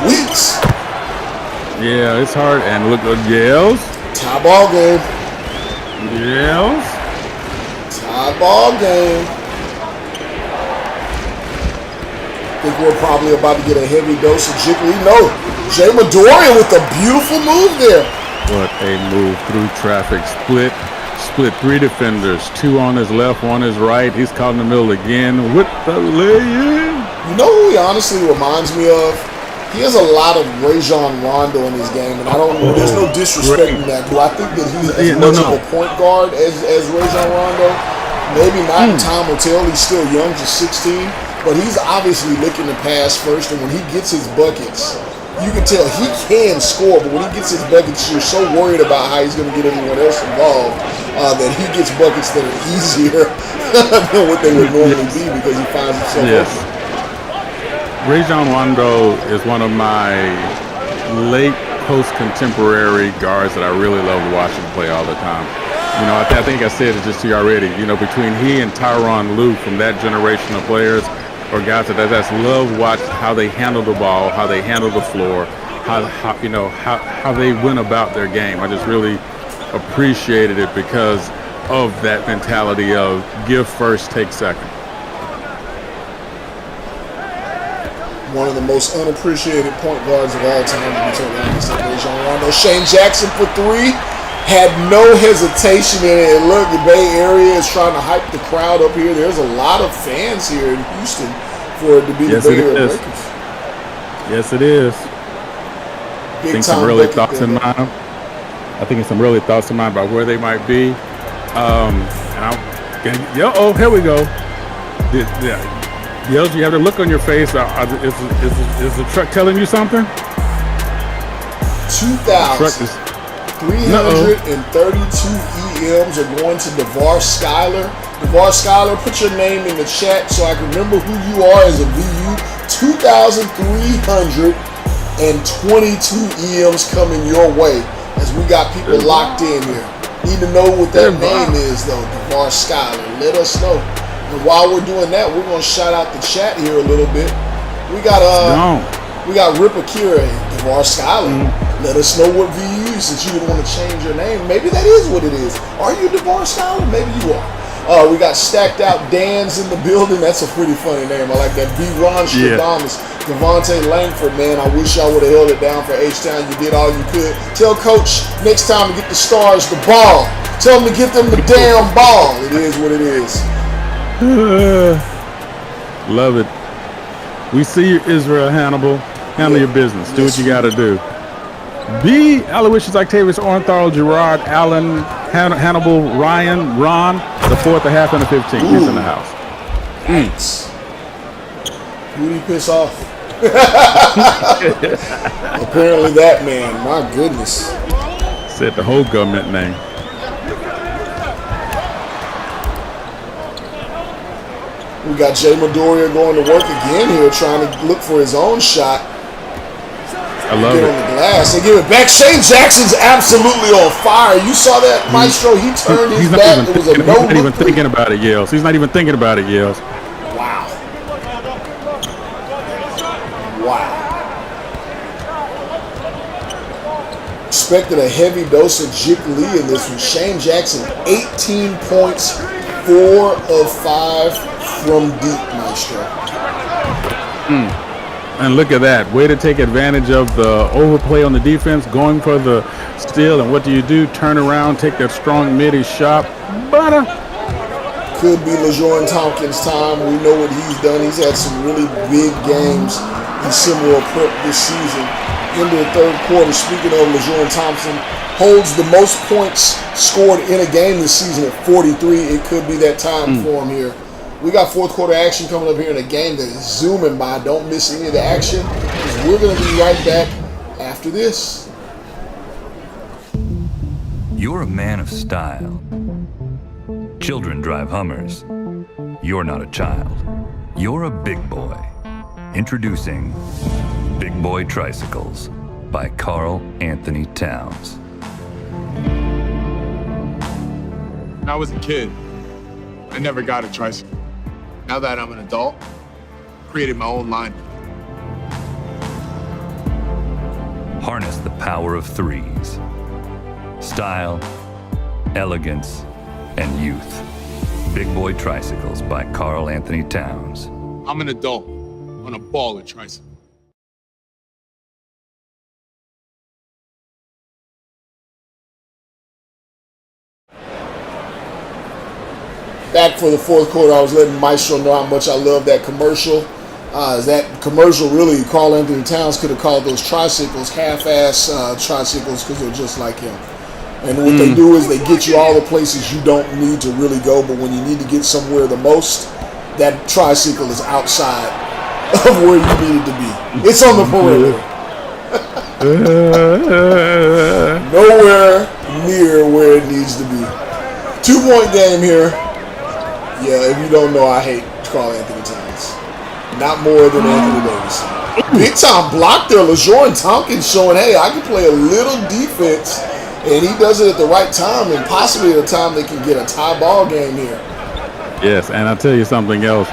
weeks. Yeah, it's hard. And look at Yells. Tie ball game. Yells. Tie ball game. Think we're probably about to get a heavy dose of Jiggly. No. Jay Midoriya with a beautiful move there. What a move through traffic. split 3 defenders, 2 on his left, 1 his right. He's caught in the middle again with the lay-in. You know who he honestly reminds me of? He has a lot of Rajon Rondo in his game, and I don't. There's no disrespect in that. Do I think that he's as much of a point guard as Rajon Rondo? Maybe not. Time will tell. He's still young, just 16, but he's obviously looking to pass first. And when he gets his buckets, you can tell he can score. But when he gets his buckets, you're so worried about how he's going to get everyone else involved that he gets buckets that are easier than what they would normally be because he finds himself open. Rajon Rondo is one of my late post-contemporary guards that I really love watching play all the time. You know, I think I said it just to you already. You know, between he and Tyronn Lue from that generation of players, or guys that I just love watch how they handle the ball, how they handle the floor, how they went about their game. I just really appreciated it because of that mentality of give first, take second. One of the most unappreciated point guards of all time, to be totally honest, Rajon Rondo. Shane Jackson for 3, had no hesitation in it. And look, the Bay Area is trying to hype the crowd up here. There's a lot of fans here in Houston for it to be the Bay Area Breakers. Yes, it is. I think some really thoughts in mind. I think some really thoughts in mind about where they might be. Here we go. Yells, you have the look on your face. Is the truck telling you something? 2,332 EMs are going to DeVar Schuyler. DeVar Schuyler, put your name in the chat so I can remember who you are as a VU. 2,322 EMs coming your way as we got people locked in here. Need to know what that name is, though, DeVar Schuyler. Let us know. And while we're doing that, we're gonna shout out the chat here a little bit. We got Rip Akira, DeVar Schuyler. Let us know what VU, since you didn't want to change your name. Maybe that is what it is. Are you DeVar Schuyler? Maybe you are. We got Stacked Out Dan's in the building. That's a pretty funny name. I like that. B. Ron Stradamus, Devontae Langford, man. I wish y'all would have held it down for H-Town. You did all you could. Tell Coach next time to get the Stars the ball. Tell them to get them the damn ball. It is what it is. Love it. We see you, Israel Hannibal. Handle your business. Do what you got to do. B. Aloysius Octavius Orenthal, Gerard Allen, Hannibal, Ryan, Ron, the 4th, the half, and the 15th. He's in the house. Who did he piss off? Apparently that man. My goodness. Said the whole government name. We got Jay Midoriya going to work again here, trying to look for his own shot. I love it. On the glass. They give it back. Shane Jackson's absolutely on fire. You saw that, Maestro? He turned his back. It was a no-look. He's not even thinking about it, Yells. He's not even thinking about it, Yells. Wow. Wow. Expected a heavy dose of Jik Lee in this one. Shane Jackson, 18 points, 4 of 5 from deep, Maestro. And look at that. Way to take advantage of the overplay on the defense, going for the steal. And what do? Turn around, take that strong midi shot. Butter. Could be LaJohn Tompkins' time. We know what he's done. He's had some really big games in SimWorld Prep this season. Into the third quarter, speaking of LaJohn Thompson, holds the most points scored in a game this season at 43. It could be that time for him here. We got fourth quarter action coming up here in a game that is zooming by. Don't miss any of the action, because we're going to be right back after this. You're a man of style. Children drive Hummers. You're not a child. You're a big boy. Introducing Big Boy Tricycles by Carl Anthony Towns. When I was a kid, I never got a tricycle. Now that I'm an adult, I created my own line. Harness the power of threes. Style, elegance, and youth. Big Boy Tricycles by Carl Anthony Towns. I'm an adult on a baller tricycle. back for the fourth quarter, I was letting Maestro know how much I love that commercial. That commercial really, Karl Anthony Towns could have called those tricycles half-ass tricycles because they're just like him. And what they do is they get you all the places you don't need to really go, but when you need to get somewhere the most, that tricycle is outside of where you need it to be. It's on the perimeter. Nowhere near where it needs to be. 2-point game here. Yeah, if you don't know, I hate Karl Anthony Towns. Not more than Anthony Davis. Big time block there. LeJohn Tompkins showing, hey, I can play a little defense, and he does it at the right time, and possibly at a time they can get a tie ball game here. Yes, and I'll tell you something else.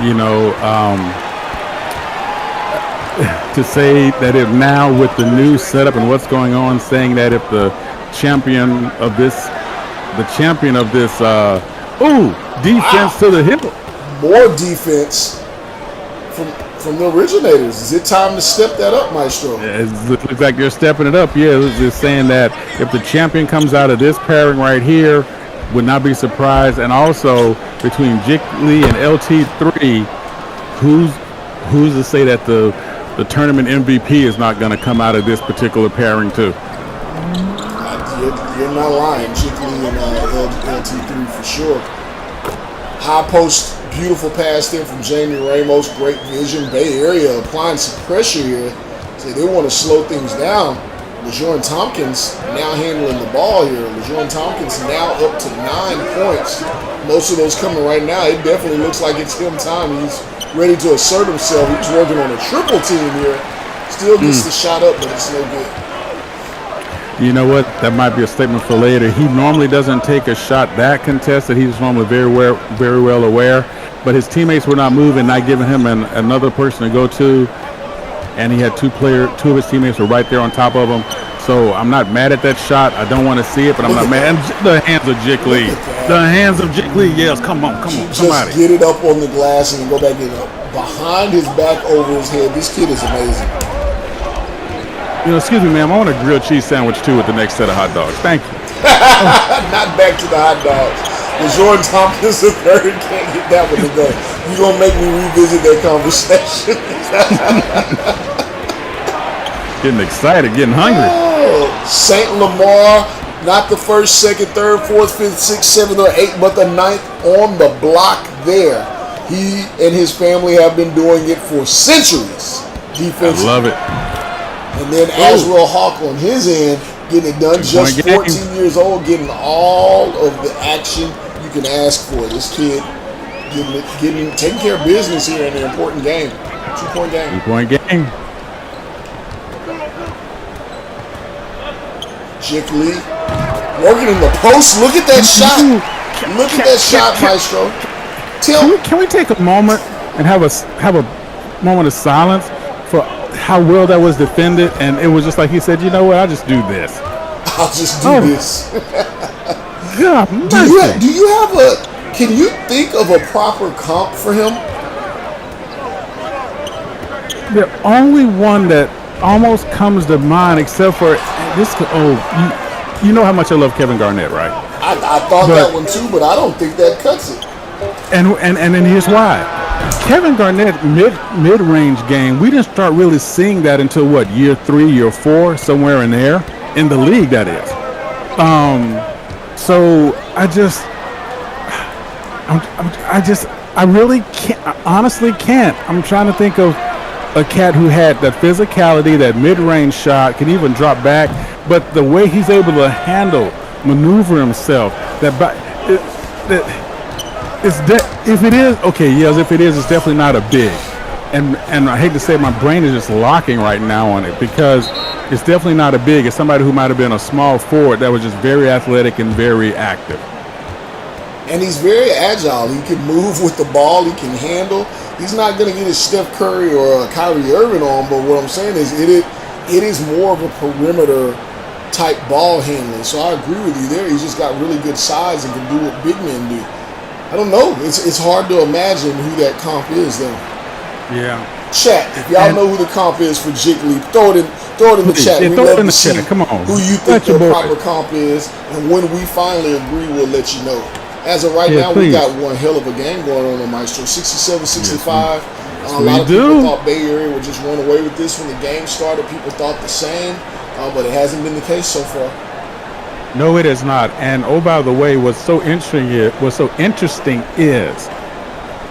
You know, to say that if now with the new setup and what's going on, saying that if the champion of this, defense to the hip. More defense from the originators. Is it time to step that up, Maestro? It looks like you're stepping it up. Yeah, it's saying that if the champion comes out of this pairing right here, would not be surprised. And also between Jick Lee and LT3, who's to say that the tournament MVP is not going to come out of this particular pairing too? You're not lying. Jick Lee and LT3 for sure. High post, beautiful pass there from Jamie Ramos. Great vision. Bay Area applying some pressure here. So they want to slow things down. LeJohn Tompkins now handling the ball here. LeJohn Tompkins now up to 9 points. Most of those coming right now. It definitely looks like it's him time. He's ready to assert himself. He's working on a triple team here. Still gets the shot up, but it's no good. You know what? That might be a statement for later. He normally doesn't take a shot that contested. He's normally very well aware. But his teammates were not moving, not giving him another person to go to. And he had two of his teammates were right there on top of him. So I'm not mad at that shot. I don't want to see it, but I'm not mad. And the hands of Jick Lee. The hands of Jick Lee. Yes, come on. Just get it up on the glass and go back in behind his back, over his head. This kid is amazing. You know, excuse me, ma'am. I want a grilled cheese sandwich too with the next set of hot dogs. Thank you. Not back to the hot dogs. LeJohn Tompkins III can't get that one to go. You're going to make me revisit that conversation. Getting excited, getting hungry. Oh, St. Lamar, not the first, second, third, fourth, fifth, sixth, seventh, or eighth, but the ninth on the block there. He and his family have been doing it for centuries. Defensively. I love it. And then Azrael Hawk on his end, getting it done, just 14 years old, getting all of the action you can ask for. This kid taking care of business here in an important game. 2-point game. 2-point game. Jick Lee working in the post. Look at that shot. Look at that shot, Maestro. Can we take a moment and have a moment of silence for how well that was defended? And it was just like he said, you know what? I'll just do this. I'll just do this. God, do you have can you think of a proper comp for him? The only one that almost comes to mind, except for this. You know how much I love Kevin Garnett, right? I thought that one too, but I don't think that cuts it. And here's why. Kevin Garnett mid-range game, we didn't start really seeing that until what, year 3, year 4, somewhere in there, in the league, that is. So I really can't, I honestly can't. I'm trying to think of a cat who had that physicality, that mid-range shot, can even drop back, but the way he's able to maneuver himself, if it is, it's definitely not a big. And I hate to say it, my brain is just locking right now on it because it's definitely not a big. It's somebody who might have been a small forward that was just very athletic and very active. And he's very agile. He can move with the ball. He can handle. He's not going to get his Steph Curry or Kyrie Irving on, but what I'm saying is it is more of a perimeter type ball handling. So I agree with you there. He's just got really good size and can do what big men do. I don't know. It's hard to imagine who that comp is, though. Yeah. Chat. If y'all know who the comp is for Jick Lee, throw it in the chat. Yeah, we throw love it in to the chat. Come on. Who you think the proper comp is, and when we finally agree, we'll let you know. As of right now, please. we got one hell of a game going on Maestro. 67-65. Yes, A lot of people thought Bay Area would just run away with this when the game started. People thought the same, but it hasn't been the case so far. No, it is not. And oh, by the way, what's so interesting is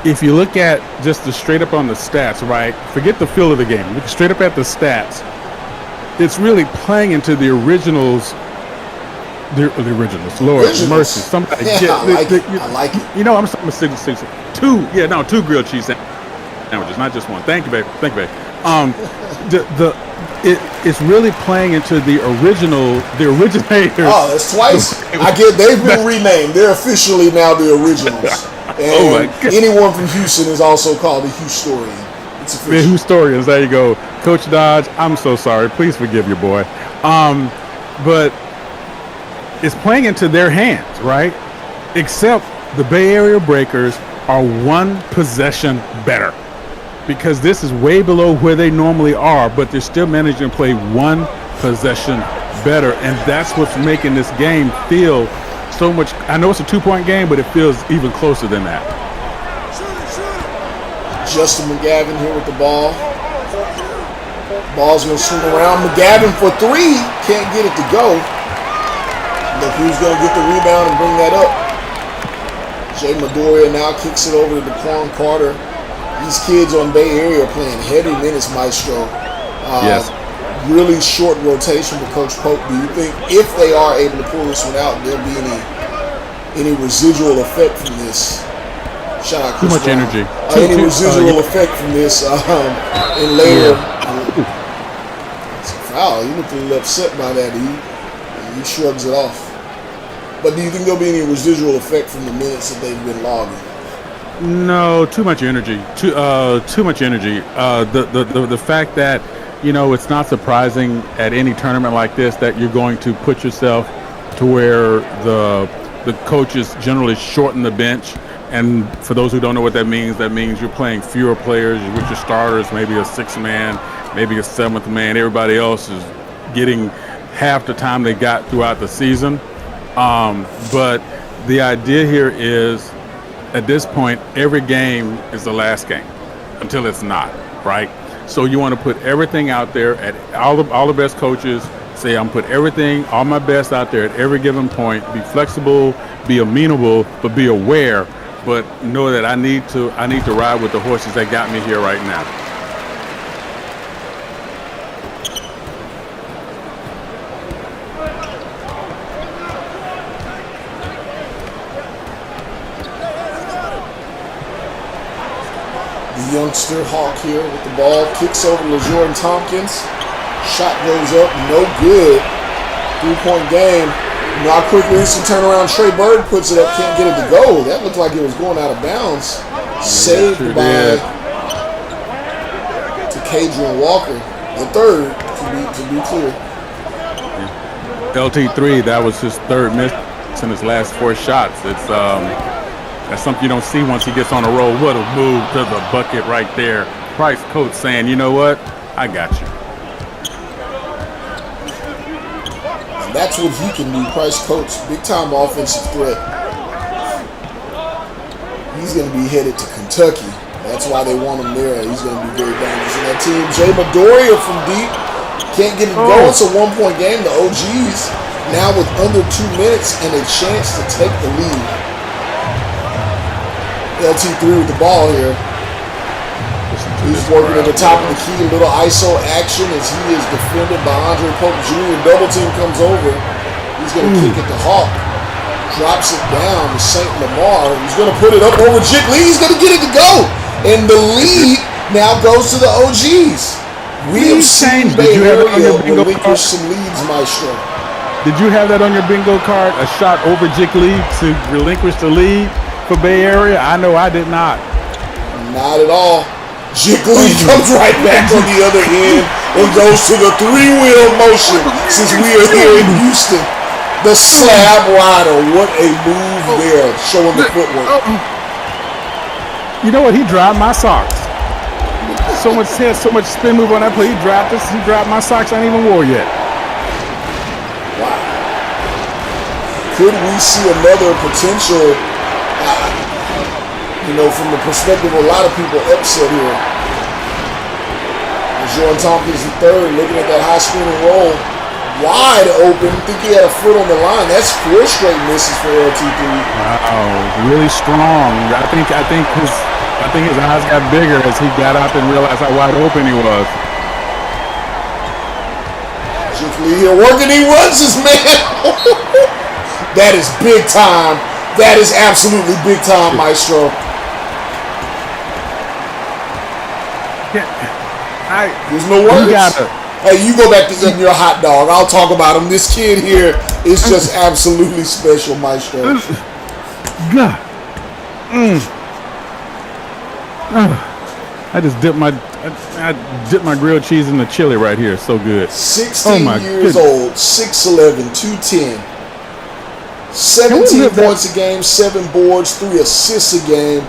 if you look at just the straight up on the stats, right? Forget the feel of the game. Look straight up at the stats. It's really playing into the originals. The originals, Lord mercy. Somebody I like it. You know, I'm 6 two grilled cheese sandwiches, not just one. Thank you, baby. It's really playing into the originators. Oh, that's twice. They've been renamed. They're officially now the originals. And anyone from Houston is also called the Houstorian. It's official. The Houstorians. There you go, Coach Dodge. I'm so sorry. Please forgive your boy. But it's playing into their hands, right? Except the Bay Area Breakers are one possession better, because this is way below where they normally are, but they're still managing to play one possession better, and that's what's making this game feel so much. I know it's a 2-point game, but it feels even closer than that. Justin McGavin here with the ball. Ball's going to swing around. McGavin for three. Can't get it to go. Look who's going to get the rebound and bring that up. Jay Midoriya now kicks it over to DeQuan Carter. These kids on Bay Area are playing heavy minutes, Maestro. Yes. Really short rotation with Coach Pope. Do you think if they are able to pull this one out, there'll be any residual effect from this? Shout out Chris Too much Brown. energy. Any residual effect from this in later? It's a foul. He looked a little upset by that. He shrugs it off. But do you think there'll be any residual effect from the minutes that they've been logging? No, too much energy. Too much energy. The fact that, you know, it's not surprising at any tournament like this that you're going to put yourself to where the coaches generally shorten the bench. And for those who don't know what that means you're playing fewer players with your starters, maybe a 6th man, maybe a 7th man. Everybody else is getting half the time they got throughout the season. But the idea here is, at this point, every game is the last game until it's not, right? So you want to put everything out there. At all the best coaches say, I'm put everything, all my best out there at every given point. Be flexible, be amenable, but be aware. But know that I need to ride with the horses that got me here right now. Youngster Hawk here with the ball, kicks over to LaJordan Tompkins. Shot goes up, no good. 3-point game. Now quickly, instant turnaround. Trey Bird puts it up, can't get it to go. That looked like it was going out of bounds. Saved by Kadrian Walker, the third, to be clear. LT3, that was his third miss in his last 4 shots. It's that's something you don't see once he gets on a roll. What a move to the bucket right there. Price coach saying, you know what? I got you. And that's what he can do. Price coach, big time offensive threat. He's going to be headed to Kentucky. That's why they want him there. He's going to be very dangerous in that team. Jay Midoriya from deep. Can't get it going. It's a 1-point game. The OGs now with under 2 minutes and a chance to take the lead. LT3 with the ball here. He's working at the top of the key. A little ISO action as he is defended by Andre Pope Jr. Double team comes over. He's going to kick it to Hawk. Drops it down to St. Lamar. He's going to put it up over Jick Lee. He's going to get it to go. And the lead now goes to the OGs. We have seen Bay Area relinquish some leads, Maestro. Did you have that on your bingo card? A shot over Jick Lee to relinquish the lead for Bay Area? I know I did not. Not at all. Jick Lee comes right back on the other end and goes to the 3-wheel motion since we are here in Houston. The slab rider. What a move there, showing the footwork. You know what? He dropped my socks. So much spin move on that play. He dropped my socks I ain't even wore yet. Wow. Could we see another potential from the perspective of a lot of people upset here. Jordan Tompkins the third, looking at that high screen and roll, wide open. I think he had a foot on the line. That's 4 straight misses for LT3. Wow, really strong. I think his eyes got bigger as he got up and realized how wide open he was. Jeff Lee here working. He runs his man. That is big time. That is absolutely big time, Maestro. There's no words. Hey, you go back to eating your hot dog. I'll talk about him. This kid here is just absolutely special, Maestro. God. I just dipped my grilled cheese in the chili right here. So good. 16 years old, 6'11", 210. 17 points a game, 7 boards, 3 assists a game,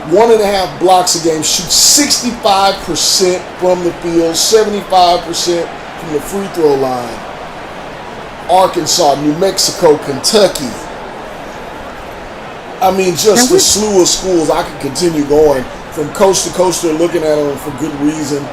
1.5 blocks a game, shoots 65% from the field, 75% from the free throw line. Arkansas, New Mexico, Kentucky. I mean, just a slew of schools. I could continue going from coast to coast. They're looking at them for good reason.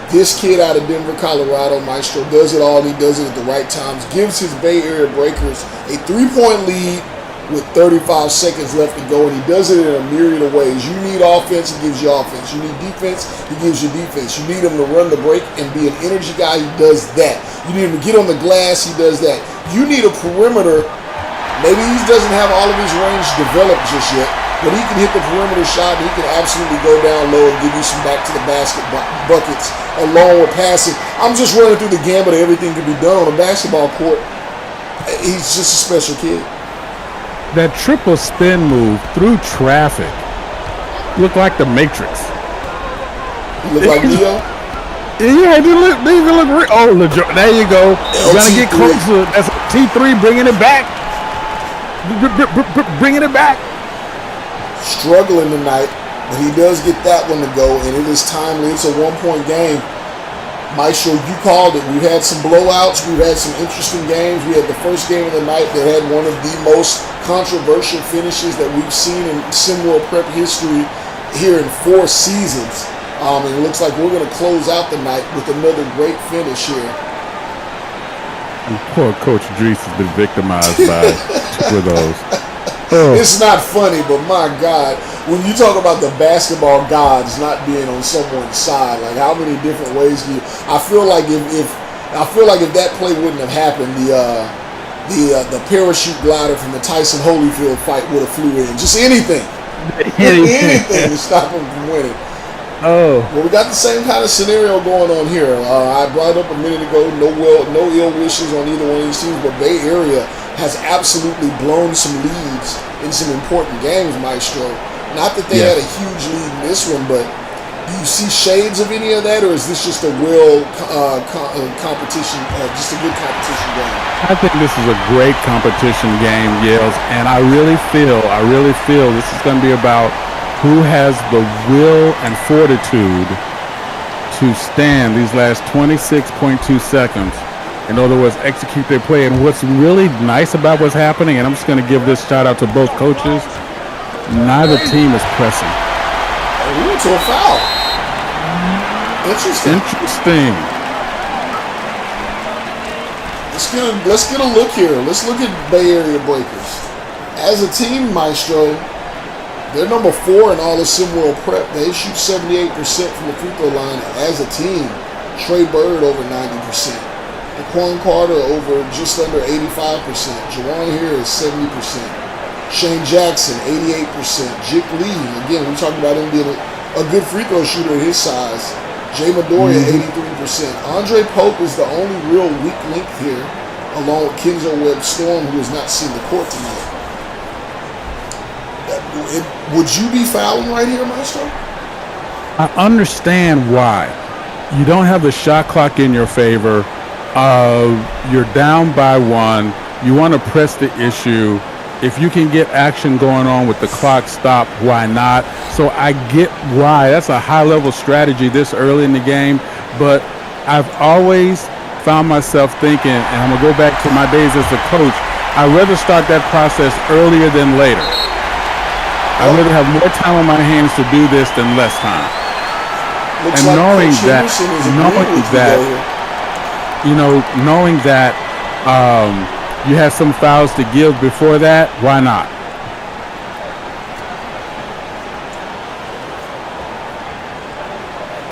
This kid out of Denver, Colorado, Maestro, does it all. He does it at the right times. Gives his Bay Area Breakers a 3-point lead with 35 seconds left to go, and he does it in a myriad of ways. You need offense, he gives you offense. You need defense, he gives you defense. You need him to run the break and be an energy guy, he does that. You need him to get on the glass, he does that. You need a perimeter. Maybe he doesn't have all of his range developed just yet, but he can hit the perimeter shot, and he can absolutely go down low and give you some back-to-the-basket buckets along with passing. I'm just running through the gambit of everything can be done on a basketball court. He's just a special kid. That triple spin move through traffic looked like the Matrix. Look like Neo? Yeah, they even look real. Oh, there you go. You're going to get closer. That's T3 bringing it back. Bringing it back. Struggling tonight, but he does get that one to go, and it is timely. It's a 1-point game. Maestro, you called it. We've had some blowouts. We've had some interesting games. We had the first game of the night that had one of the most controversial finishes that we've seen in SimWorld Prep history here in 4 seasons. And it looks like we're going to close out the night with another great finish here. And poor Coach Drees has been victimized by 2 of those. Oh. It's not funny, but my God, when you talk about the basketball gods not being on someone's side, like how many different ways do you? I feel like if that play wouldn't have happened, the parachute glider from the Tyson Holyfield fight would have flew in. Just anything to stop him from winning. Oh. Well, we got the same kind of scenario going on here. I brought up a minute ago, no ill wishes on either one of these teams, but Bay Area has absolutely blown some leads in some important games, Maestro. Not that they had a huge lead in this one, but do you see shades of any of that, or is this just a real competition, just a good competition game? I think this is a great competition game, Yales, and I really feel this is going to be about who has the will and fortitude to stand these last 26.2 seconds. In other words, execute their play. And what's really nice about what's happening, and I'm just going to give this shout out to both coaches, neither team is pressing. Oh, we went to a foul. Interesting. Let's get a look here. Let's look at Bay Area Breakers. As a team, Maestro, they're number 4 in all of SimWorld Prep. They shoot 78% from the free throw line as a team. Trey Bird over 90%. Daquan Carter over just under 85%. Jawan here is 70%. Shane Jackson, 88%. Jik Lee, again, we talked about him being a good free throw shooter at his size. Jay Midoriya, 83%. Andre Pope is the only real weak link here, along with Kenzo Webb-Storm, who has not seen the court tonight. Would you be fouling right here, Maestro? I understand why. You don't have the shot clock in your favor. You're down by 1. You want to press the issue. If you can get action going on with the clock stopped, why not? So I get why. That's a high-level strategy this early in the game. But I've always found myself thinking, and I'm going to go back to my days as a coach, I'd rather start that process earlier than later. I'd rather have more time on my hands to do this than less time. Looks And like knowing Coach that, Henderson is agreeing with you there. knowing that you have some fouls to give before that, why not?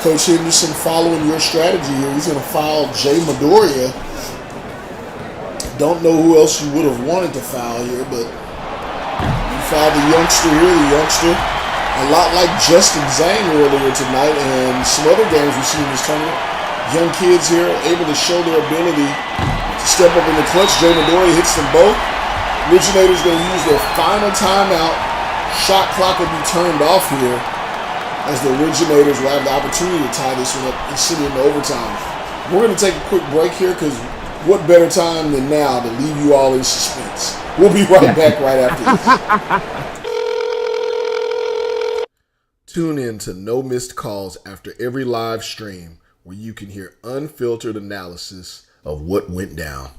Coach Henderson following your strategy here. He's going to foul Jay Midoriya. Don't know who else you would have wanted to foul here, but you fouled the youngster here. The youngster, a lot like Justin Zhang earlier tonight and some other games we've seen in this tournament. Young kids here able to show their ability to step up in the clutch. Jay Midoriya hits them both. Originators going to use their final timeout. Shot clock will be turned off here, as the Originators will have the opportunity to tie this one up and send it into overtime. We're going to take a quick break here because what better time than now to leave you all in suspense. We'll be right back right after this. Tune in to No Missed Calls after every live stream where you can hear unfiltered analysis of what went down.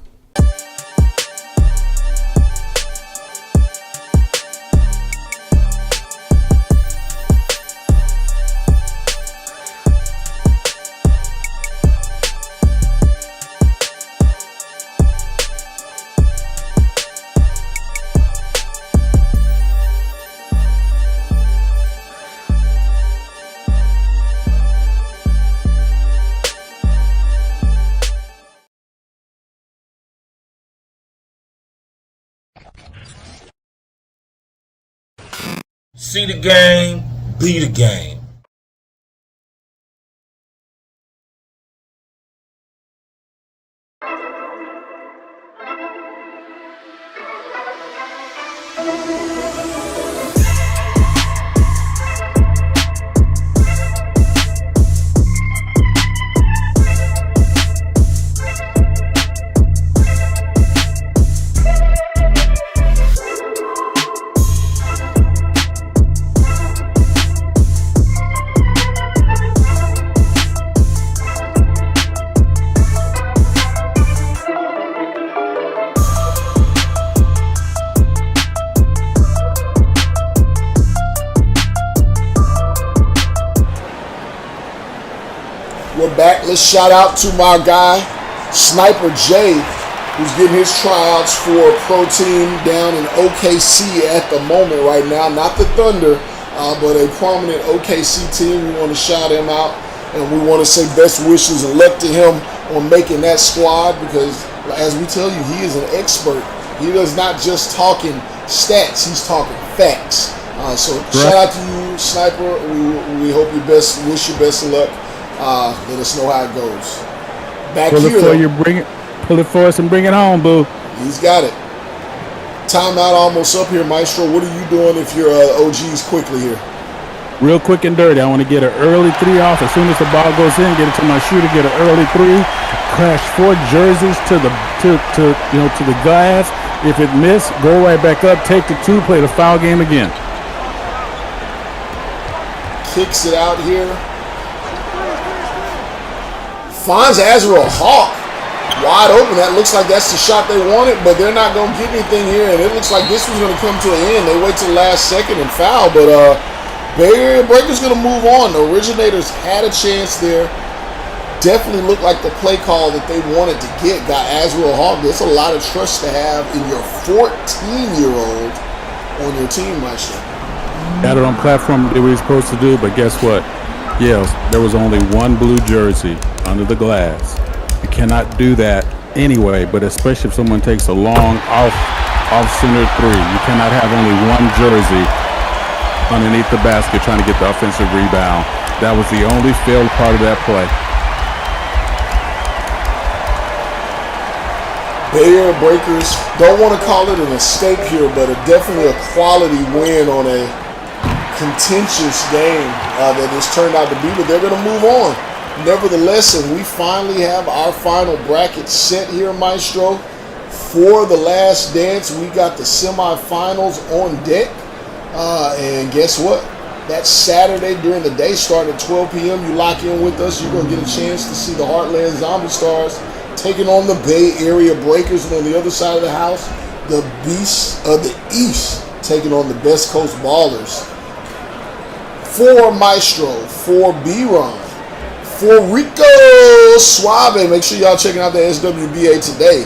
See the game, be the game. We're back. Let's shout out to my guy, Sniper Jay, who's getting his tryouts for a pro team down in OKC at the moment right now. Not the Thunder, but a prominent OKC team. We want to shout him out, and we want to say best wishes and luck to him on making that squad because, as we tell you, he is an expert. He does not just talking stats, he's talking facts. So shout out to you, Sniper. We hope you best, wish you best of luck. Let us know how it goes. Back pull here, it for you, pull it for us and bring it home, boo. He's got it. Timeout almost up here, Maestro. What are you doing if your OGs quickly here? Real quick and dirty. I want to get an early three off as soon as the ball goes in. Get it to my shooter. Get an early three. Crash 4 jerseys to the glass. If it missed, go right back up. Take the 2. Play the foul game again. Kicks it out here. Finds Azrael Hawk wide open. That looks like that's the shot they wanted, but they're not going to get anything here, and it looks like this was going to come to an end. They wait till the last second and foul, but Bay Area Breakers going to move on. The Originators had a chance there. Definitely looked like the play call that they wanted to get got Azrael Hawk. There's a lot of trust to have in your 14-year-old on your team, Maestro. Got it on platform that we were supposed to do, but guess what? Yes, there was only one blue jersey under the glass. You cannot do that anyway, but especially if someone takes a long off-center three. You cannot have only one jersey underneath the basket trying to get the offensive rebound. That was the only failed part of that play. Bay Area Breakers, don't want to call it an escape here, but definitely a quality win on a contentious game that has turned out to be, but they're going to move on. Nevertheless, and we finally have our final bracket set here, Maestro. For the last dance, we got the semifinals on deck. And guess what? That's Saturday during the day, starting at 12 p.m. You lock in with us, you're going to get a chance to see the Heartland Zombie Stars taking on the Bay Area Breakers. And on the other side of the house, the Beasts of the East taking on the Best Coast Ballers. For Maestro, for B-Ron, for Rico Suave. Make sure y'all checking out the SWBA today.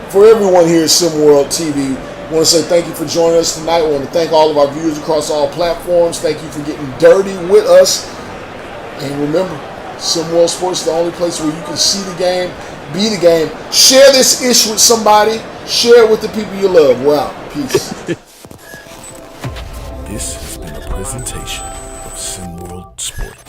For everyone here at SimWorld TV, I want to say thank you for joining us tonight. I want to thank all of our viewers across all platforms. Thank you for getting dirty with us. And remember, SimWorld Sports is the only place where you can see the game, be the game. Share this ish with somebody. Share it with the people you love. We're out. Peace. This has been a presentation of SimWorld Sports.